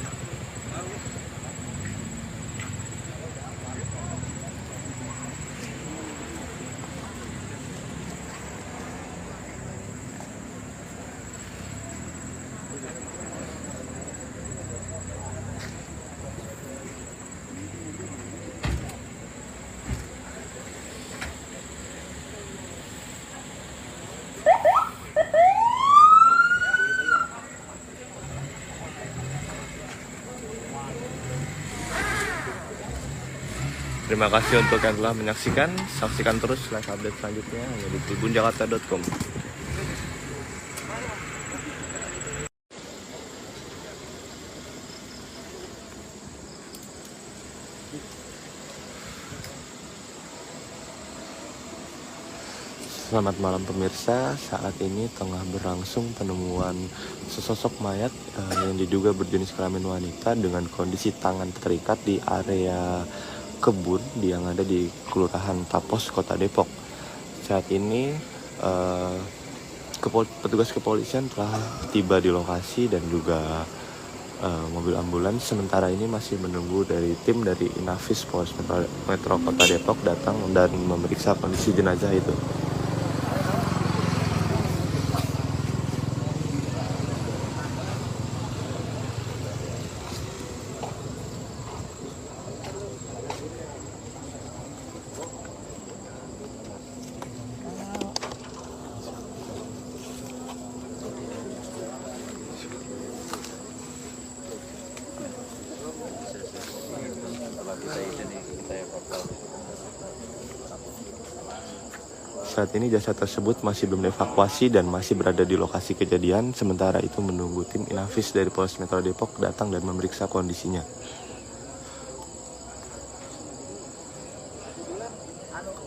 [SPEAKER 3] Terima kasih untuk yang telah menyaksikan. Saksikan terus live update selanjutnya hanya di tribunjakarta.com. Selamat malam pemirsa, saat ini tengah berlangsung penemuan sesosok mayat yang diduga berjenis kelamin wanita dengan kondisi tangan terikat di area kebun yang ada di Kelurahan Tapos, Kota Depok. Saat ini petugas kepolisian telah tiba di lokasi dan juga mobil ambulans sementara ini masih menunggu dari tim dari Inafis Polres Metro Kota Depok datang dan memeriksa kondisi jenazah itu. Saat ini jasad tersebut masih belum dievakuasi dan masih berada di lokasi kejadian. Sementara itu menunggu tim Inafis dari Polres Metro Depok datang dan memeriksa kondisinya.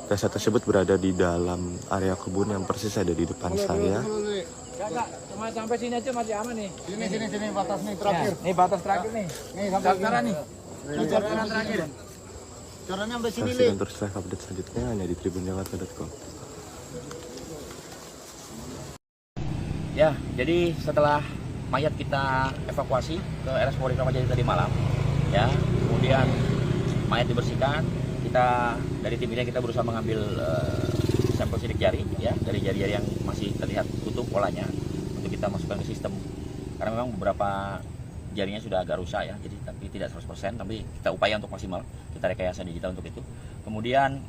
[SPEAKER 3] Jasad tersebut berada di dalam area kebun yang persis ada di depan saya.
[SPEAKER 4] Enggak, cuma sampai sini aja masih aman nih.
[SPEAKER 5] Sini batas nih terakhir.
[SPEAKER 4] Ya, nih batas terakhir nih.
[SPEAKER 5] Nih sampai
[SPEAKER 4] Sekarang nih.
[SPEAKER 5] Jalan terakhir. Caranya sampai sini,
[SPEAKER 3] Saksikan terus live update selanjutnya hanya di tribunjakarta.com.
[SPEAKER 1] Ya, jadi setelah mayat kita evakuasi ke RS Polri Kramat Jati tadi malam, ya, kemudian mayat dibersihkan, kita dari tim ini kita berusaha mengambil sampel sidik jari, ya, dari jari-jari yang masih terlihat utuh polanya untuk kita masukkan ke sistem. Karena memang beberapa jarinya sudah agak rusak ya, jadi tapi tidak 100%, tapi kita upaya untuk maksimal, kita rekayasa digital untuk itu. Kemudian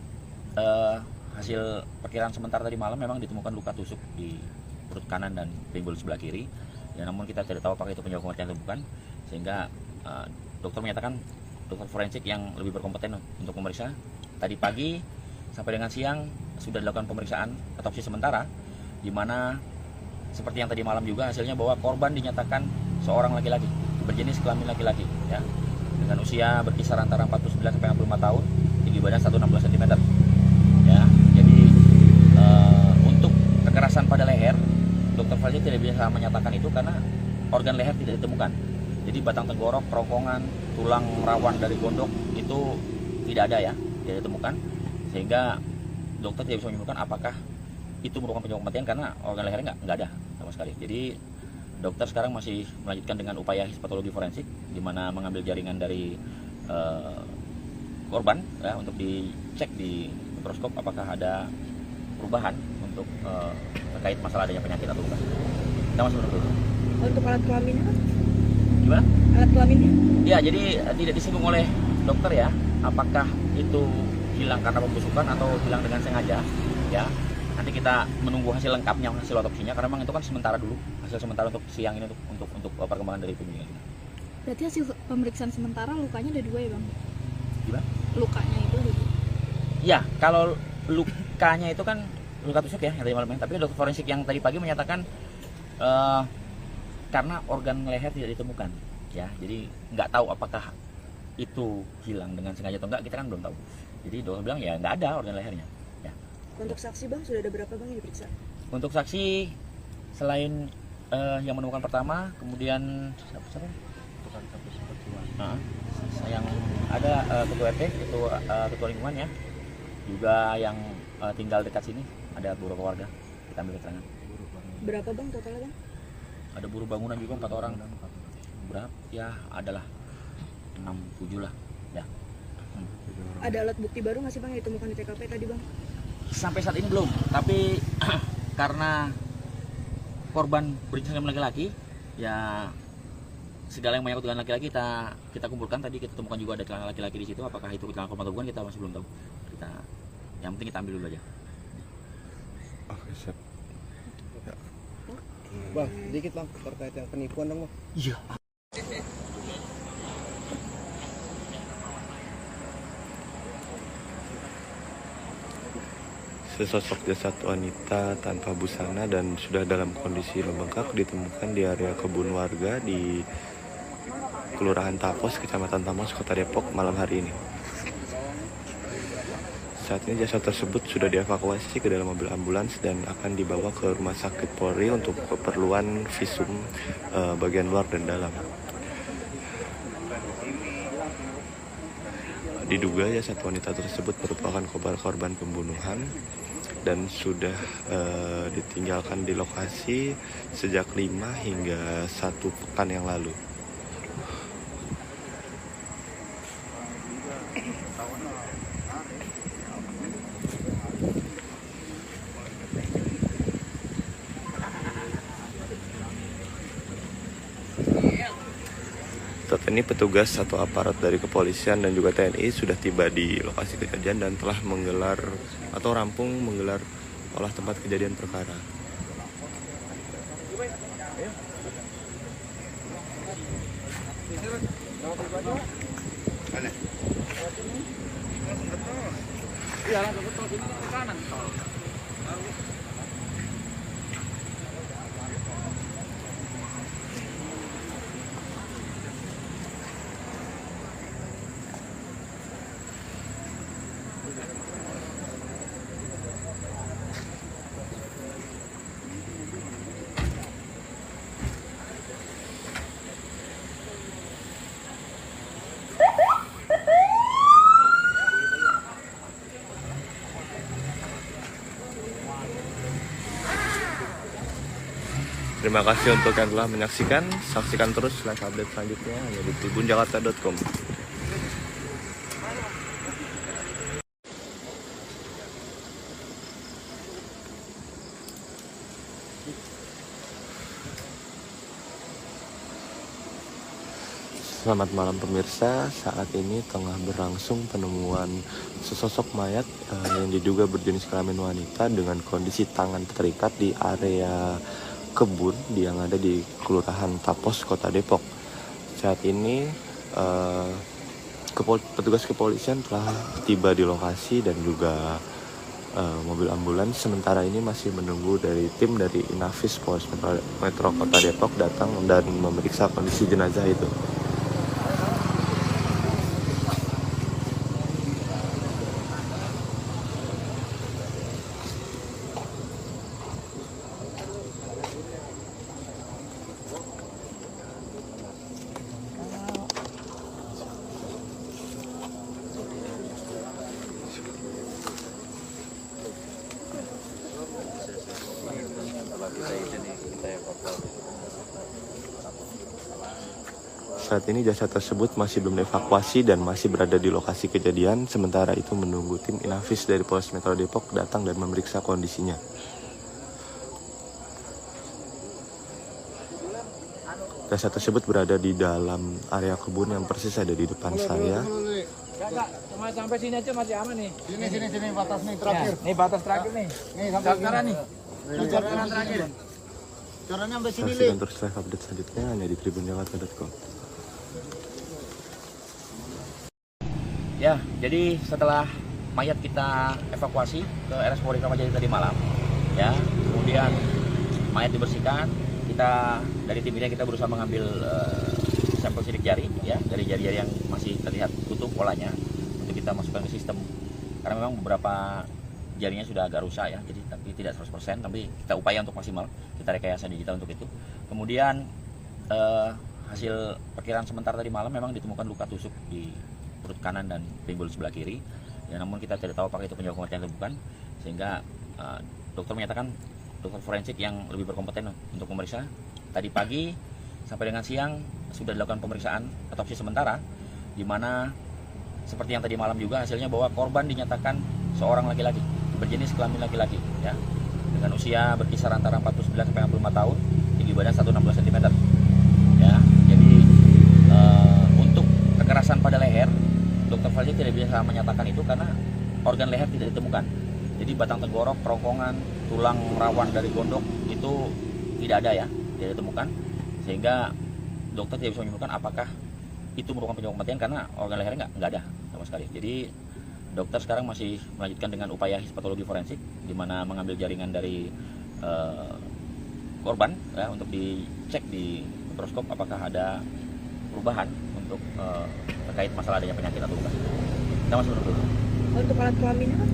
[SPEAKER 1] hasil perkiraan sementara tadi malam memang ditemukan luka tusuk di perut kanan dan pinggul sebelah kiri. Ya, namun kita tidak tahu apakah itu penyebab kematian atau bukan, sehingga dokter menyatakan dokter forensik yang lebih berkompeten untuk memeriksa. Tadi pagi sampai dengan siang sudah dilakukan pemeriksaan otopsi sementara, di mana seperti yang tadi malam juga hasilnya bahwa korban dinyatakan seorang laki-laki berjenis kelamin laki-laki, ya, dengan usia berkisar antara 49 sampai 65 tahun, tinggi badan 160 cm. Ya, jadi untuk kekerasan pada leher, dokter forensik tidak bisa menyatakan itu karena organ leher tidak ditemukan. Jadi batang tenggorok, kerongkongan, tulang rawan dari gondok itu tidak ada ya, tidak ditemukan, sehingga dokter tidak bisa menyimpulkan apakah itu merupakan penyebab kematian karena organ lehernya nggak ada sama sekali. Jadi dokter sekarang masih melanjutkan dengan upaya histopatologi forensik, di mana mengambil jaringan dari korban ya, untuk dicek di mikroskop apakah ada perubahan untuk terkait masalah adanya penyakit atau bukan. Kita masih menunggu.
[SPEAKER 2] Untuk alat kelaminnya kan?
[SPEAKER 1] Gimana?
[SPEAKER 2] Alat kelaminnya?
[SPEAKER 1] Ya, jadi tidak disinggung oleh dokter ya, apakah itu hilang karena pembusukan atau hilang dengan sengaja, ya. Nanti kita menunggu hasil lengkapnya, hasil otopsinya, karena memang itu kan sementara dulu, hasil sementara untuk siang ini untuk perkembangan dari penyelidikan.
[SPEAKER 2] Berarti hasil pemeriksaan sementara lukanya ada 2 ya, Bang?
[SPEAKER 1] Gimana?
[SPEAKER 2] Lukanya itu ada 2.
[SPEAKER 1] Ya, kalau lukanya itu kan luka tusuk ya, yang tadi malam, tapi dokter forensik yang tadi pagi menyatakan karena organ leher tidak ditemukan, ya, jadi nggak tahu apakah itu hilang dengan sengaja atau enggak, kita kan belum tahu. Jadi dokter bilang ya nggak ada organ lehernya, ya.
[SPEAKER 2] Untuk saksi bang, sudah ada berapa bang yang diperiksa?
[SPEAKER 1] Untuk saksi selain yang menemukan pertama, kemudian siapa? Nah, yang ada ketua RT, ketua lingkungan ya, juga yang tinggal dekat sini, ada beberapa warga, kita ambil keterangan.
[SPEAKER 2] Berapa bang totalnya bang?
[SPEAKER 1] Ada buruh bangunan juga 4 orang. Berapa? Ya adalah 6-7 lah ya.
[SPEAKER 2] Ada alat bukti baru nggak sih bang yang ditemukan di TKP tadi bang?
[SPEAKER 1] Sampai saat ini belum, tapi karena korban berjenis kelamin laki-laki, ya segala yang menyangkut dengan laki-laki kita kumpulkan. Tadi kita temukan juga ada celana laki-laki di situ. Apakah itu celana korban atau bukan, kita masih belum tahu. Yang penting kita ambil dulu aja.
[SPEAKER 3] Oke, siap.
[SPEAKER 6] Bang, sedikit bang terkait yang penipuan dong bang.
[SPEAKER 1] Iya.
[SPEAKER 3] Sesosok jasad wanita tanpa busana dan sudah dalam kondisi membengkak ditemukan di area kebun warga di Kelurahan Tapos, Kecamatan Tamas, Kota Depok malam hari ini. Saat ini jasad tersebut sudah dievakuasi ke dalam mobil ambulans dan akan dibawa ke Rumah Sakit Polri untuk keperluan visum bagian luar dan dalam. Diduga jasad wanita tersebut merupakan korban pembunuhan dan sudah ditinggalkan di lokasi sejak 5 hingga 1 pekan yang lalu. Saat ini petugas atau aparat dari kepolisian dan juga TNI sudah tiba di lokasi kejadian dan telah menggelar atau rampung menggelar olah tempat kejadian perkara.
[SPEAKER 4] Iya, langsung ke tol ini ke kanan tol.
[SPEAKER 3] Terima kasih untuk yang telah menyaksikan. Saksikan terus live update selanjutnya hanya di tribunjakarta.com. Selamat malam pemirsa, saat ini tengah berlangsung penemuan sesosok mayat yang diduga berjenis kelamin wanita dengan kondisi tangan terikat di area kebun yang ada di Kelurahan Tapos, Kota Depok. Saat ini petugas kepolisian telah tiba di lokasi dan juga mobil ambulans sementara ini masih menunggu dari tim dari Inafis Polres Metro Kota Depok datang dan memeriksa kondisi jenazah itu. Saat ini jasad tersebut masih belum dievakuasi dan masih berada di lokasi kejadian. Sementara itu menunggu tim Inafis dari Polres Metro Depok datang dan memeriksa kondisinya. Jasad tersebut berada di dalam area kebun yang persis ada di depan saya.
[SPEAKER 4] Enggak, cuma sampai sini aja masih aman nih.
[SPEAKER 5] Sini batas nih terakhir.
[SPEAKER 4] Ya, nih batas terakhir nih.
[SPEAKER 5] Nih sampai
[SPEAKER 4] Sekarang nih.
[SPEAKER 5] Jalan terakhir. Caranya sampai sini,
[SPEAKER 3] Saksikan terus live update selanjutnya hanya di tribunjakarta.com.
[SPEAKER 1] Ya, jadi setelah mayat kita evakuasi ke RS Polri Kramat Jati tadi malam, ya, kemudian mayat dibersihkan, kita dari tim ini kita berusaha mengambil sampel sidik jari, ya, dari jari-jari yang masih terlihat utuh polanya untuk kita masukkan ke sistem. Karena memang beberapa jarinya sudah agak rusak ya, jadi tapi tidak 100%, tapi kita upaya untuk maksimal, kita rekayasa digital untuk itu. Kemudian hasil perkiraan sementara tadi malam memang ditemukan luka tusuk di perut kanan dan pinggul sebelah kiri. Ya, namun kita tidak tahu apakah itu penyebab kematian atau bukan, sehingga dokter menyatakan, dokter forensik yang lebih berkompeten untuk memeriksa. Tadi pagi sampai dengan siang sudah dilakukan pemeriksaan otopsi sementara, di mana seperti yang tadi malam juga hasilnya bahwa korban dinyatakan seorang laki-laki berjenis kelamin laki-laki, ya, dengan usia berkisar antara 49 sampai 65 tahun, tinggi badan 160 cm. Ya, jadi untuk kekerasan pada leher, dokter forensik tidak bisa menyatakan itu karena organ leher tidak ditemukan. Jadi batang tenggorok, kerongkongan, tulang rawan dari gondok itu tidak ada ya, tidak ditemukan, sehingga dokter tidak bisa menyimpulkan apakah itu merupakan penyebab kematian karena organ lehernya nggak ada sama sekali. Jadi dokter sekarang masih melanjutkan dengan upaya histopatologi forensik, di mana mengambil jaringan dari korban ya, untuk dicek di mikroskop apakah ada perubahan untuk terkait masalah adanya penyakit atau bukan. Kita masih menunggu.
[SPEAKER 2] Untuk alat kelaminnya kan?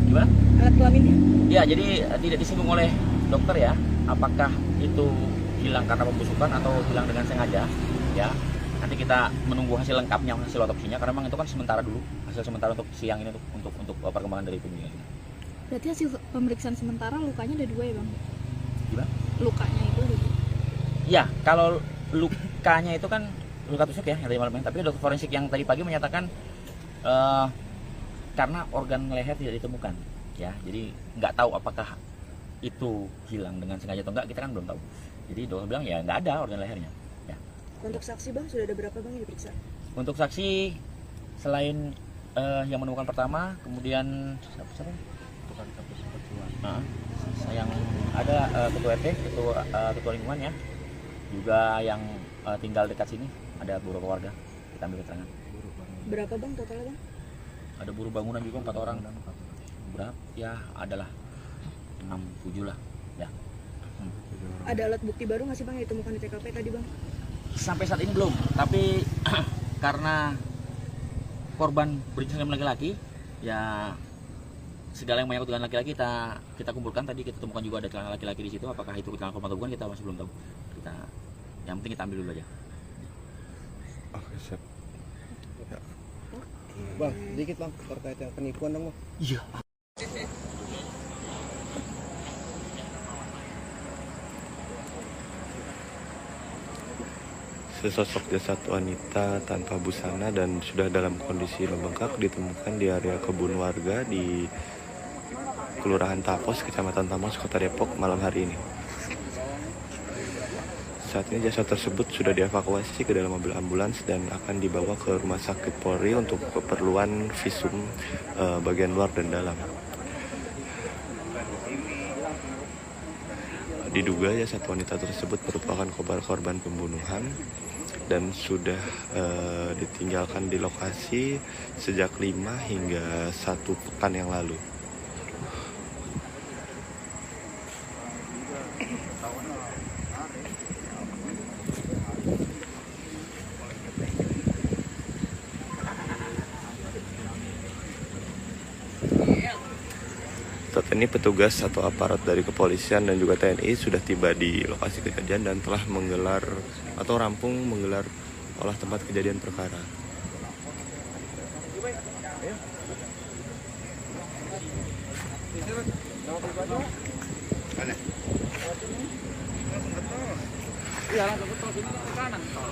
[SPEAKER 1] Gimana?
[SPEAKER 2] Alat kelaminnya?
[SPEAKER 1] Ya, jadi tidak disinggung oleh dokter ya, apakah itu hilang karena pembusukan atau hilang dengan sengaja, ya. Nanti kita menunggu hasil lengkapnya, hasil otopsinya, karena memang itu kan sementara dulu, hasil sementara untuk siang ini untuk perkembangan dari penyelidikan.
[SPEAKER 2] Berarti hasil pemeriksaan sementara lukanya ada 2 ya bang?
[SPEAKER 1] Gimana?
[SPEAKER 2] Lukanya itu ada 2?
[SPEAKER 1] Ya, kalau lukanya itu kan luka tusuk ya, yang tadi malamnya. Tapi dokter forensik yang tadi pagi menyatakan karena organ leher tidak ditemukan, ya. Jadi nggak tahu apakah itu hilang dengan sengaja atau enggak, kita kan belum tahu. Jadi dokter bilang ya nggak ada organ lehernya. Ya.
[SPEAKER 2] Untuk saksi bang, sudah ada berapa bang yang diperiksa?
[SPEAKER 1] Untuk saksi selain yang menemukan pertama, kemudian siapa? Nah, yang ada ketua RT, ketua lingkungan ya, juga yang tinggal dekat sini, ada beberapa warga kita ambil keterangan.
[SPEAKER 2] Berapa bang totalnya bang?
[SPEAKER 1] Ada buruh bangunan juga 4 orang. Berapa? Ya adalah 6-7 lah. Ya.
[SPEAKER 2] Ada alat bukti baru nggak sih bang yang ditemukan di TKP tadi bang?
[SPEAKER 1] Sampai saat ini belum, tapi karena korban berjenis kelamin laki-laki, ya segala yang menyangkut dengan laki-laki kita kumpulkan. Tadi kita temukan juga ada celana laki-laki di situ. Apakah itu celana korban atau bukan, kita masih belum tahu. Yang penting kita ambil dulu aja.
[SPEAKER 3] Oke, siap. Ya.
[SPEAKER 6] Bang, sedikit bang terkait yang penipuan dong bang.
[SPEAKER 1] Iya.
[SPEAKER 3] Sesosok jasad wanita tanpa busana dan sudah dalam kondisi membengkak ditemukan di area kebun warga di Kelurahan Tapos, Kecamatan Tamas, Kota Depok malam hari ini. Saat ini jasad tersebut sudah dievakuasi ke dalam mobil ambulans dan akan dibawa ke Rumah Sakit Polri untuk keperluan visum bagian luar dan dalam. Diduga jasad wanita tersebut merupakan korban pembunuhan dan sudah ditinggalkan di lokasi sejak 5 hingga 1 pekan yang lalu. Saat ini petugas atau aparat dari kepolisian dan juga TNI sudah tiba di lokasi kejadian dan telah menggelar atau rampung menggelar olah tempat kejadian perkara.
[SPEAKER 4] Iya, langsung ke tol sini ke kanan tol.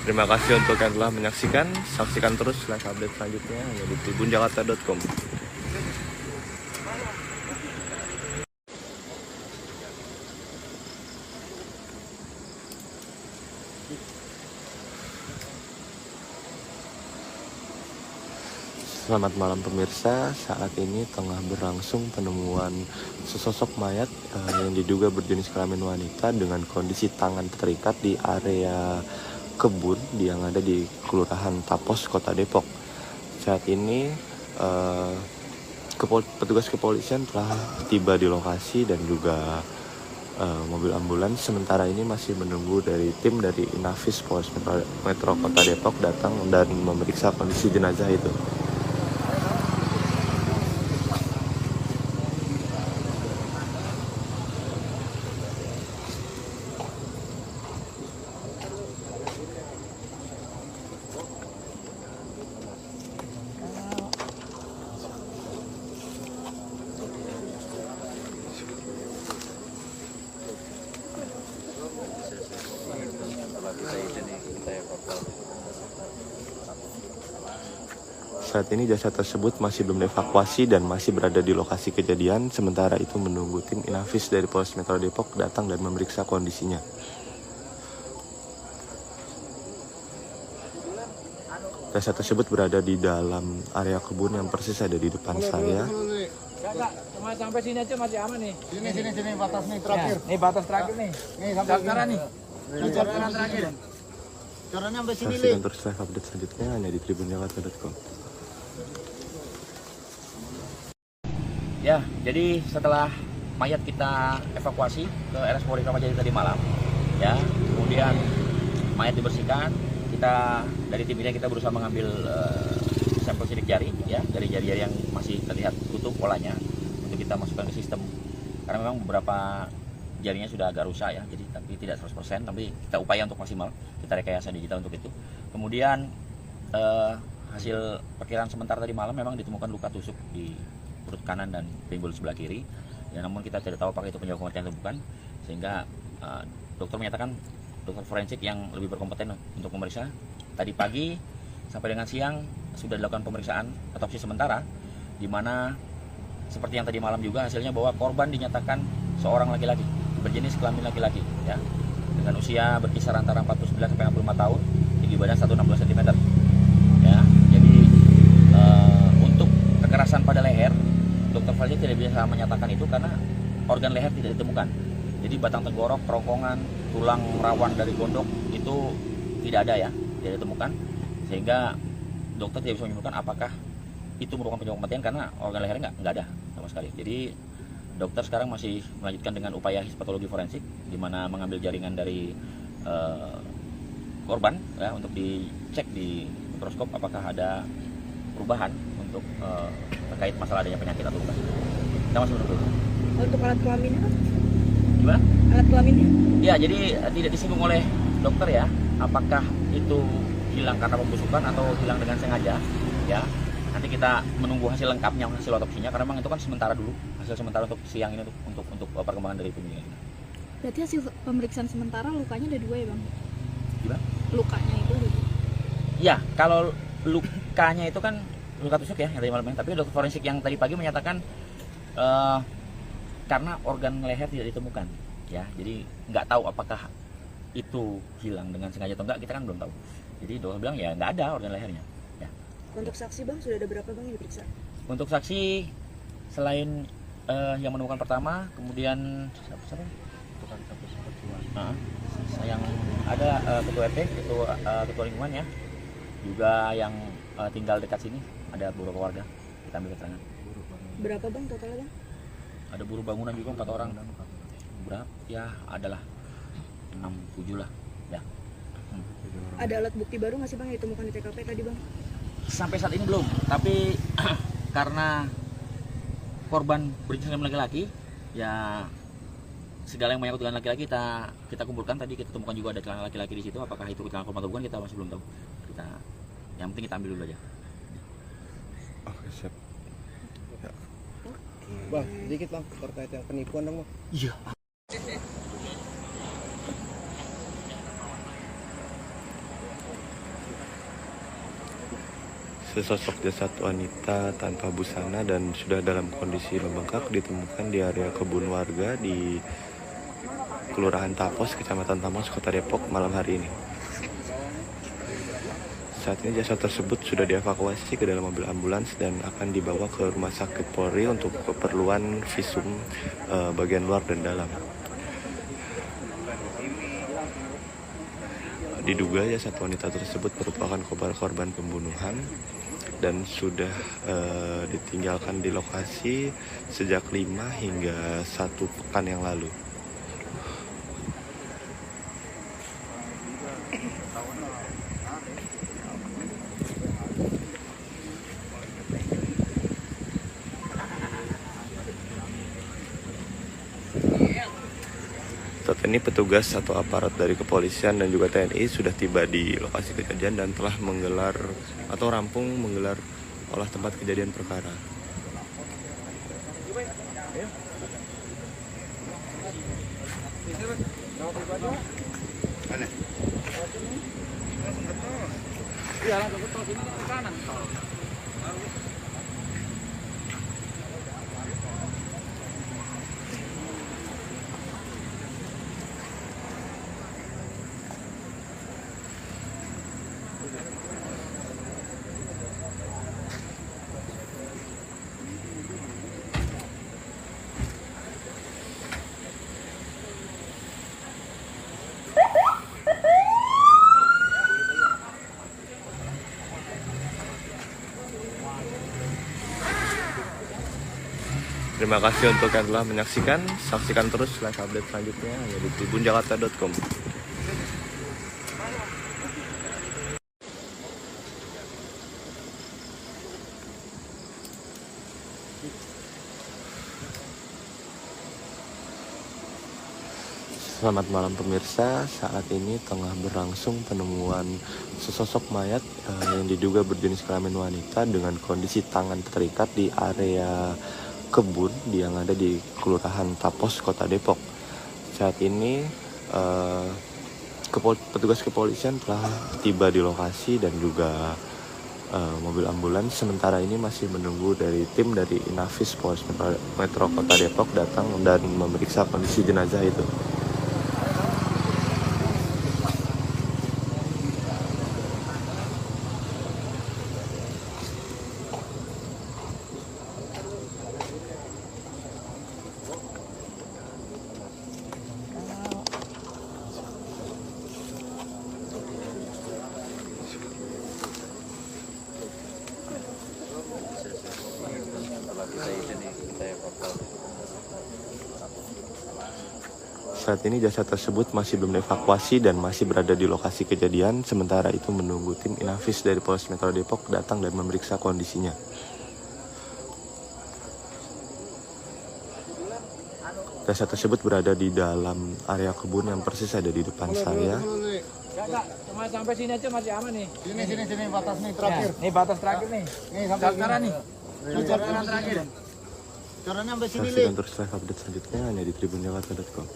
[SPEAKER 3] Terima kasih untuk yang telah menyaksikan. Saksikan terus live update selanjutnya hanya di tribunjakarta.com. Selamat malam pemirsa, saat ini tengah berlangsung penemuan sesosok mayat yang diduga berjenis kelamin wanita dengan kondisi tangan terikat di area kebun yang ada di Kelurahan Tapos, Kota Depok. Saat ini petugas kepolisian telah tiba di lokasi dan juga mobil ambulans sementara ini masih menunggu dari tim dari Inafis Polres Metro Kota Depok datang dan memeriksa kondisi jenazah itu. Saat ini jasad tersebut masih belum dievakuasi dan masih berada di lokasi kejadian. Sementara itu menunggu tim Inafis dari Polres Metro Depok datang dan memeriksa kondisinya. Jasad tersebut berada di dalam area kebun yang persis ada di depan saya.
[SPEAKER 4] Enggak, cuma sampai sini aja masih aman nih.
[SPEAKER 5] Sini batas nih terakhir.
[SPEAKER 4] Nih batas terakhir nih.
[SPEAKER 5] Nih sampai
[SPEAKER 4] Sekarang nih. Sekarang terakhir.
[SPEAKER 5] Corannya sampai sini,
[SPEAKER 3] Saksikan terus live update selanjutnya hanya di tribunjakarta.com.
[SPEAKER 1] Ya, jadi setelah mayat kita evakuasi ke RS Polri Kramat Jati tadi malam, ya, kemudian mayat dibersihkan, kita dari tim ini kita berusaha mengambil sampel sidik jari, ya, dari jari-jari yang masih terlihat utuh polanya untuk kita masukkan ke sistem. Karena memang beberapa jarinya sudah agak rusak ya, jadi tapi tidak 100%, tapi kita upaya untuk maksimal, kita rekayasa digital untuk itu. Kemudian hasil perkiraan sementara tadi malam memang ditemukan luka tusuk di perut kanan dan pinggul sebelah kiri. Ya, namun kita tidak tahu apakah itu penyebab kematian atau bukan, sehingga dokter menyatakan dokter forensik yang lebih berkompeten untuk memeriksa. Tadi pagi sampai dengan siang sudah dilakukan pemeriksaan otopsi sementara, di mana seperti yang tadi malam juga hasilnya bahwa korban dinyatakan seorang laki-laki berjenis kelamin laki-laki, ya, dengan usia berkisar antara 49 sampai 65 tahun, tinggi badan 160 cm. Ya, jadi untuk kekerasan pada leher, dokter forensik tidak bisa menyatakan itu karena organ leher tidak ditemukan. Jadi batang tenggorok, kerongkongan, tulang rawan dari gondok itu tidak ada ya, tidak ditemukan. Sehingga dokter tidak bisa menyimpulkan apakah itu merupakan penyebab kematian karena organ lehernya nggak ada sama sekali. Jadi dokter sekarang masih melanjutkan dengan upaya histopatologi forensik, di mana mengambil jaringan dari korban ya, untuk dicek di mikroskop apakah ada perubahan untuk terkait masalah adanya penyakit atau bukan. Kita masih menunggu.
[SPEAKER 2] Untuk alat kelaminnya kan?
[SPEAKER 1] Gimana?
[SPEAKER 2] Alat kelaminnya?
[SPEAKER 1] Ya, jadi tidak disinggung oleh dokter ya, apakah itu hilang karena pembusukan atau hilang dengan sengaja. Ya, nanti kita menunggu hasil lengkapnya, hasil otopsinya, karena memang itu kan sementara dulu, hasil sementara untuk siang ini untuk perkembangan dari penyelidikan.
[SPEAKER 2] Berarti hasil pemeriksaan sementara lukanya ada 2 ya bang?
[SPEAKER 1] Gimana?
[SPEAKER 2] Lukanya itu ada 2?
[SPEAKER 1] Ya, kalau lukanya itu kan luka tusuk ya yang tadi malam, tapi dokter forensik yang tadi pagi menyatakan karena organ leher tidak ditemukan, ya, jadi nggak tahu apakah itu hilang dengan sengaja atau enggak, kita kan belum tahu. Jadi dokter bilang ya nggak ada organ lehernya. Ya.
[SPEAKER 2] Untuk saksi bang sudah ada berapa bang yang diperiksa?
[SPEAKER 1] Untuk saksi selain yang menemukan pertama, kemudian siapa? Yang ada ketua RT, ketua lingkungan ya, juga yang tinggal dekat sini, ada beberapa warga, kita ambil keterangan.
[SPEAKER 2] Berapa bang totalnya bang?
[SPEAKER 1] Ada buruh bangunan juga 4 orang. Berapa? Ya adalah 6-7 lah. Ya.
[SPEAKER 2] Ada alat bukti baru nggak sih bang yang ditemukan di TKP tadi bang?
[SPEAKER 1] Sampai saat ini belum, tapi karena korban berjenis kelamin laki-laki, ya segala yang menyangkut dengan laki-laki kita kumpulkan. Tadi kita temukan juga ada celana laki-laki di situ. Apakah itu celana korban atau bukan, kita masih belum tahu. Yang penting kita ambil dulu aja.
[SPEAKER 3] Oke, siap. Ya.
[SPEAKER 6] Bang, sedikit bang terkait yang penipuan dong bang.
[SPEAKER 1] Iya.
[SPEAKER 3] Sesosok jasad wanita tanpa busana dan sudah dalam kondisi membengkak ditemukan di area kebun warga di Kelurahan Tapos, Kecamatan Tapos, Kota Depok malam hari ini. Saat ini jasad tersebut sudah dievakuasi ke dalam mobil ambulans dan akan dibawa ke rumah sakit Polri untuk keperluan visum bagian luar dan dalam. Diduga jasad wanita tersebut merupakan korban pembunuhan dan sudah ditinggalkan di lokasi sejak 5 hingga 1 pekan yang lalu. Saat ini petugas atau aparat dari kepolisian dan juga TNI sudah tiba di lokasi kejadian dan telah menggelar atau rampung menggelar olah tempat kejadian perkara.
[SPEAKER 4] Iya, langsung ke tol sini ke kanan tol.
[SPEAKER 3] Terima kasih untuk yang telah menyaksikan. Saksikan terus live update selanjutnya hanya di tribunjakarta.com. Selamat malam pemirsa, saat ini tengah berlangsung penemuan sesosok mayat yang diduga berjenis kelamin wanita dengan kondisi tangan terikat di area kebun yang ada di Kelurahan Tapos, Kota Depok. Saat ini petugas kepolisian telah tiba di lokasi dan juga mobil ambulans sementara ini masih menunggu dari tim dari Inafis Polres Metro Kota Depok datang dan memeriksa kondisi jenazah itu. Saat ini jasad tersebut masih belum dievakuasi dan masih berada di lokasi kejadian. Sementara itu menunggu tim Inafis dari Polres Metro Depok datang dan memeriksa kondisinya. Jasad tersebut berada di dalam area kebun yang persis ada di depan saya.
[SPEAKER 4] Enggak, cuma sampai sini aja masih aman nih.
[SPEAKER 5] Sini batas nih terakhir.
[SPEAKER 4] Nih batas terakhir nih.
[SPEAKER 5] Nih sampai
[SPEAKER 4] Sekarang nih.
[SPEAKER 5] Jalan terakhir. Caranya sampai sini,
[SPEAKER 3] Saksikan terus live update selanjutnya hanya di tribunjakarta.com.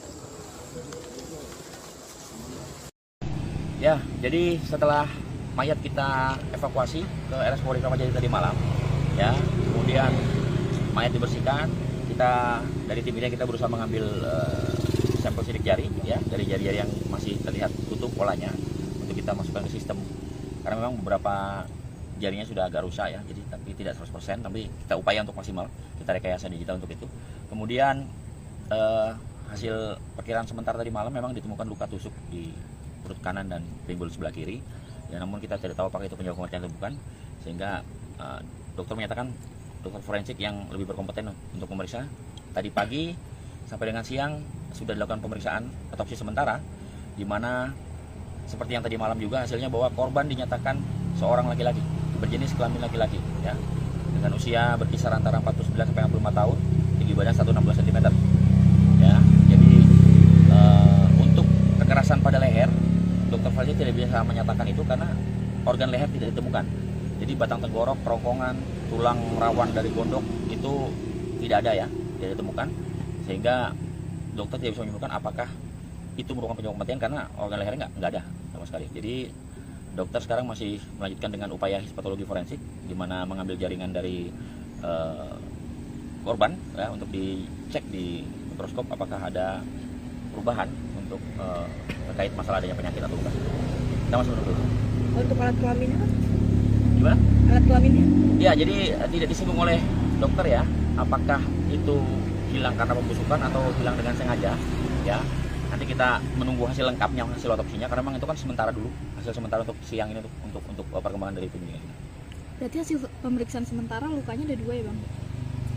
[SPEAKER 1] Ya, jadi setelah mayat kita evakuasi ke RS Polri Kramat Jati tadi malam, ya, kemudian mayat dibersihkan, kita dari tim ini kita berusaha mengambil sampel sidik jari, ya, dari jari-jari yang masih terlihat utuh polanya untuk kita masukkan ke sistem. Karena memang beberapa jarinya sudah agak rusak ya, jadi tapi tidak 100%, tapi kita upaya untuk maksimal, kita rekayasa digital untuk itu. Kemudian hasil perkiraan sementara tadi malam memang ditemukan luka tusuk di perut kanan dan pinggul sebelah kiri. Ya, namun kita tidak tahu apakah itu penyebab kematian atau bukan, sehingga dokter menyatakan dokter forensik yang lebih berkompeten untuk memeriksa. Tadi pagi sampai dengan siang sudah dilakukan pemeriksaan otopsi sementara, di mana seperti yang tadi malam juga hasilnya bahwa korban dinyatakan seorang laki-laki berjenis kelamin laki-laki, ya, dengan usia berkisar antara 49 sampai 65 tahun, tinggi badan 160 cm. Ya, jadi untuk kekerasan pada leher, dokter forensik tidak bisa menyatakan itu karena organ leher tidak ditemukan. Jadi batang tenggorok, kerongkongan, tulang rawan dari gondok itu tidak ada ya, tidak ditemukan, sehingga dokter tidak bisa menyimpulkan apakah itu merupakan penyebab kematian karena organ lehernya nggak ada sama sekali. Jadi dokter sekarang masih melanjutkan dengan upaya histopatologi forensik, di mana mengambil jaringan dari korban ya, untuk dicek di mikroskop apakah ada perubahan untuk terkait masalah adanya penyakit atau bukan. Kita masih menunggu.
[SPEAKER 2] Untuk alat kelaminnya kan?
[SPEAKER 1] Gimana?
[SPEAKER 2] Alat kelaminnya?
[SPEAKER 1] Ya, jadi tidak disinggung oleh dokter ya, apakah itu hilang karena pembusukan atau hilang dengan sengaja, ya. Nanti kita menunggu hasil lengkapnya, hasil otopsinya, karena memang itu kan sementara dulu, hasil sementara untuk siang ini untuk perkembangan dari tim ini.
[SPEAKER 2] Berarti hasil pemeriksaan sementara lukanya ada 2 ya bang?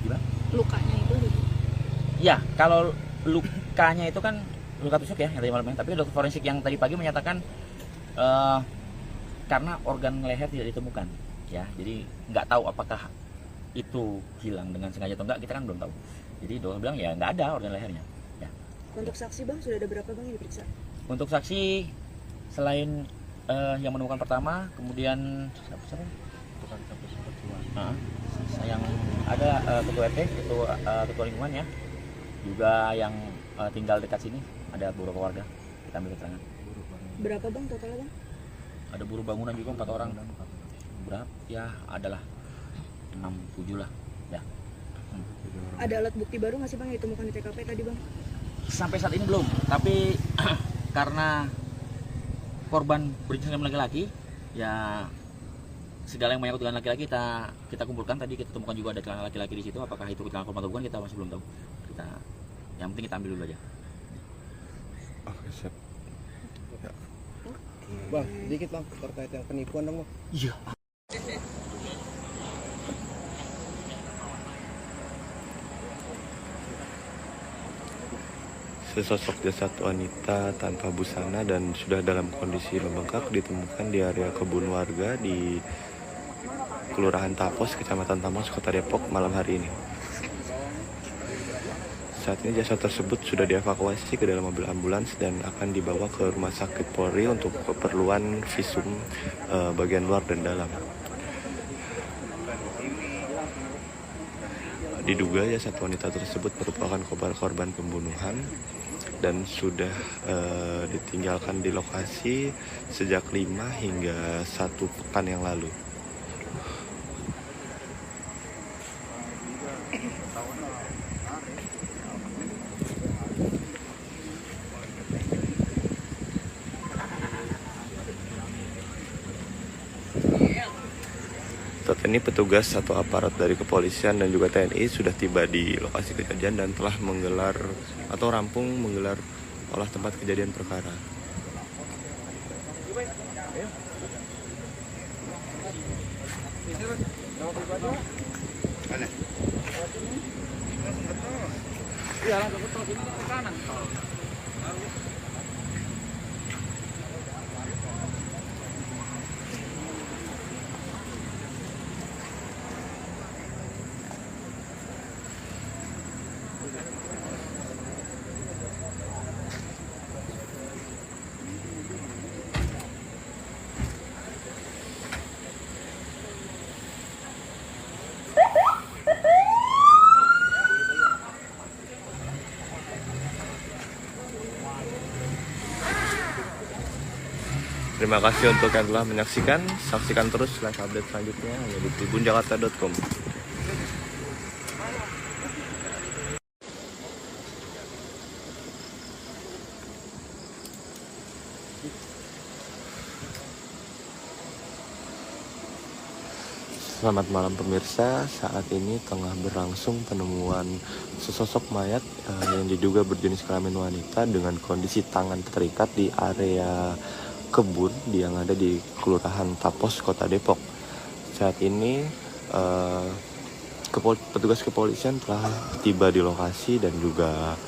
[SPEAKER 1] Gimana?
[SPEAKER 2] Lukanya itu ada 2?
[SPEAKER 1] Ya, kalau lukanya itu kan luka tusuk ya, yang tadi malam, tapi dokter forensik yang tadi pagi menyatakan karena organ leher tidak ditemukan, ya. Jadi nggak tahu apakah itu hilang dengan sengaja atau enggak, kita kan belum tahu. Jadi dokter bilang ya nggak ada organ lehernya. Ya.
[SPEAKER 2] Untuk saksi bang, sudah ada berapa bang yang diperiksa?
[SPEAKER 1] Untuk saksi selain yang menemukan pertama, kemudian siapa? Yang ada ketua RT, ketua lingkungan ya, juga yang tinggal dekat sini, ada beberapa warga, kita ambil keterangan.
[SPEAKER 2] Berapa bang totalnya bang?
[SPEAKER 1] Ada buruh bangunan juga 4 orang. Berapa? Ya adalah 6-7 lah. Ya.
[SPEAKER 2] Ada alat bukti baru nggak sih bang yang ditemukan di TKP tadi bang?
[SPEAKER 1] Sampai saat ini belum, tapi karena korban berjenis kelamin laki-laki, ya segala yang menyangkut dengan laki-laki kita kumpulkan. Tadi kita temukan juga ada celana laki-laki di situ. Apakah itu celana korban atau bukan, kita masih belum tahu. Yang penting kita ambil dulu aja.
[SPEAKER 3] Oke, siap.
[SPEAKER 6] Bang, dikit bang terkait yang penipuan dong bang.
[SPEAKER 1] Iya.
[SPEAKER 3] Sesosok jasad wanita tanpa busana dan sudah dalam kondisi membengkak ditemukan di area kebun warga di Kelurahan Tapos, Kecamatan Tamas, Kota Depok malam hari ini. Saat ini jasad tersebut sudah dievakuasi ke dalam mobil ambulans dan akan dibawa ke Rumah Sakit Polri untuk keperluan visum bagian luar dan dalam. Diduga jasad wanita tersebut merupakan korban pembunuhan dan sudah ditinggalkan di lokasi sejak 5 hingga 1 pekan yang lalu. Saat ini petugas atau aparat dari kepolisian dan juga TNI sudah tiba di lokasi kejadian dan telah menggelar atau rampung menggelar olah tempat kejadian perkara.
[SPEAKER 4] Iya, langsung ke tol ini ke kanan tol.
[SPEAKER 3] Terima kasih untuk yang telah menyaksikan. Saksikan terus update selanjutnya hanya di tribunjakarta.com. Selamat malam pemirsa, saat ini tengah berlangsung penemuan sesosok mayat yang diduga berjenis kelamin wanita dengan kondisi tangan terikat di area kebun yang ada di Kelurahan Tapos, Kota Depok. Saat ini petugas kepolisian telah tiba di lokasi dan juga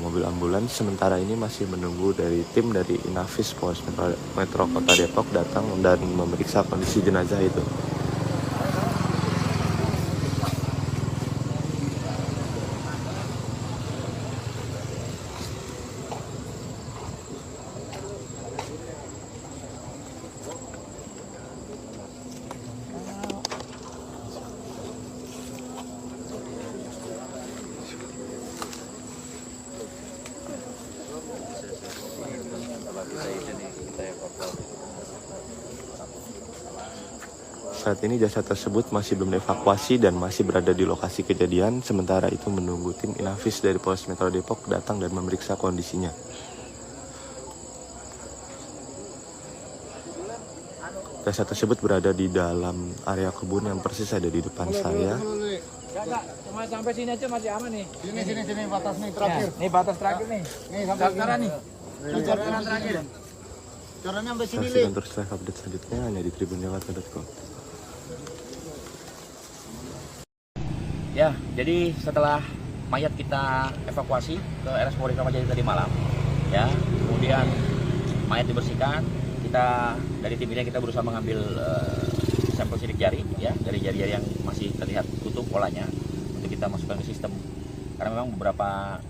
[SPEAKER 3] mobil ambulans sementara ini masih menunggu dari tim dari Inafis Polres Metro Kota Depok datang dan memeriksa kondisi jenazah itu. Saat ini jasad tersebut masih belum dievakuasi dan masih berada di lokasi kejadian. Sementara itu menunggu tim Inafis dari Polres Metro Depok datang dan memeriksa kondisinya. Desa tersebut berada di dalam area kebun yang persis ada di depan saya.
[SPEAKER 4] Enggak, cuma sampai sini aja masih aman nih.
[SPEAKER 5] Sini batas nih terakhir.
[SPEAKER 4] Nih batas terakhir nih.
[SPEAKER 5] Nih sampai
[SPEAKER 4] Daftaran nih. Daftaran terakhir.
[SPEAKER 5] Corannya sampai sini, Li.
[SPEAKER 3] Saksikan terus live update selanjutnya hanya di tribunjakarta.com.
[SPEAKER 1] Ya, jadi setelah mayat kita evakuasi ke RS Polri Kramat Jati tadi malam, ya, kemudian mayat dibersihkan, kita dari tim ini kita berusaha mengambil sampel sidik jari, ya, dari jari-jari yang masih terlihat utuh polanya untuk kita masukkan ke sistem. Karena memang beberapa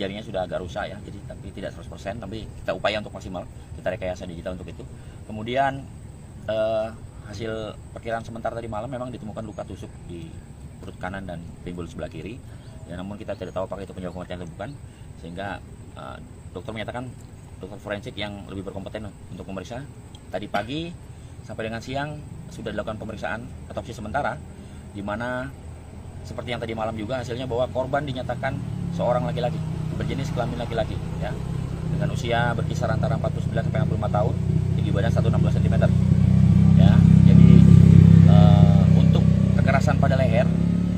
[SPEAKER 1] jarinya sudah agak rusak ya, jadi tapi tidak 100%, tapi kita upaya untuk maksimal, kita rekayasa digital untuk itu. Kemudian hasil perkiraan sementara tadi malam memang ditemukan luka tusuk di perut kanan dan pinggul sebelah kiri. Ya, namun kita tidak tahu apakah itu penyebab kematian atau bukan, sehingga dokter menyatakan, dokter forensik yang lebih berkompeten untuk memeriksa. Tadi pagi sampai dengan siang sudah dilakukan pemeriksaan otopsi sementara, di mana seperti yang tadi malam juga hasilnya bahwa korban dinyatakan seorang laki-laki berjenis kelamin laki-laki, ya, dengan usia berkisar antara 49 sampai 65 tahun, tinggi badan 160 cm. Ya, jadi untuk kekerasan pada leher,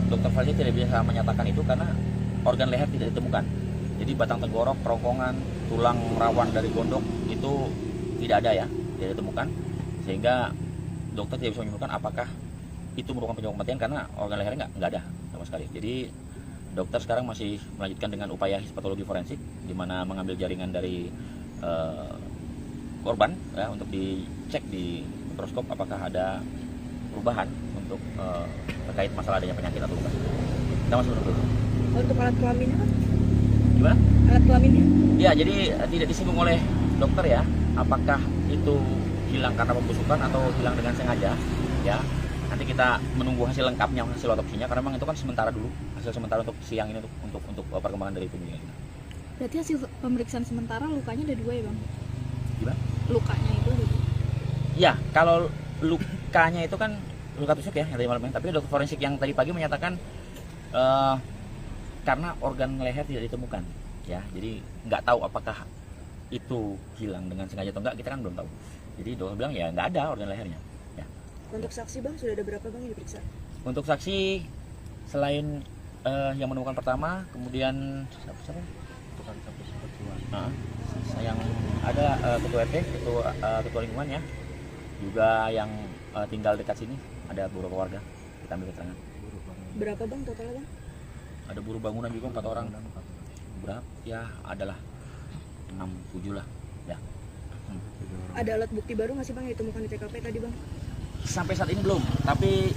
[SPEAKER 1] dokter forensik tidak bisa menyatakan itu karena organ leher tidak ditemukan. Jadi batang tenggorok, kerongkongan, tulang rawan dari gondok itu tidak ada ya, tidak ditemukan, sehingga dokter tidak bisa menyimpulkan apakah itu merupakan penyebab kematian karena organ lehernya nggak ada sama sekali. Jadi dokter sekarang masih melanjutkan dengan upaya histopatologi forensik, di mana mengambil jaringan dari korban ya, untuk dicek di mikroskop apakah ada perubahan untuk terkait masalah adanya penyakit atau bukan. Kita masih menunggu.
[SPEAKER 2] Untuk alat kelaminnya kan?
[SPEAKER 1] Gimana?
[SPEAKER 2] Alat kelaminnya?
[SPEAKER 1] Ya, jadi tidak disinggung oleh dokter ya, apakah itu hilang karena pembusukan atau hilang dengan sengaja, ya. Nanti kita menunggu hasil lengkapnya, hasil otopsinya, karena memang itu kan sementara dulu, hasil sementara untuk siang ini untuk perkembangan dari penyelidikan kita.
[SPEAKER 2] Berarti hasil pemeriksaan sementara lukanya ada 2 ya, Bang?
[SPEAKER 1] Gimana?
[SPEAKER 2] Lukanya itu ada 2.
[SPEAKER 1] Ya, kalau lukanya itu kan luka tusuk ya, yang tadi malamnya. Tapi dokter forensik yang tadi pagi menyatakan karena organ leher tidak ditemukan, ya. Jadi nggak tahu apakah itu hilang dengan sengaja atau enggak, kita kan belum tahu. Jadi dokter bilang ya nggak ada organ lehernya. Ya.
[SPEAKER 2] Untuk saksi, Bang, sudah ada berapa, Bang, yang diperiksa?
[SPEAKER 1] Untuk saksi selain yang menemukan pertama, kemudian siapa? Nah, yang ada ketua RT, ketua lingkungan ya, juga yang tinggal dekat sini, ada beberapa warga kita ambil keterangan.
[SPEAKER 2] Berapa, Bang, totalnya, Bang?
[SPEAKER 1] Ada buruh bangunan juga 4 orang. Berapa? Ya adalah 6-7 lah ya.
[SPEAKER 2] Ada alat bukti baru nggak sih, Bang, yang ditemukan di TKP tadi, Bang?
[SPEAKER 1] Sampai saat ini belum, tapi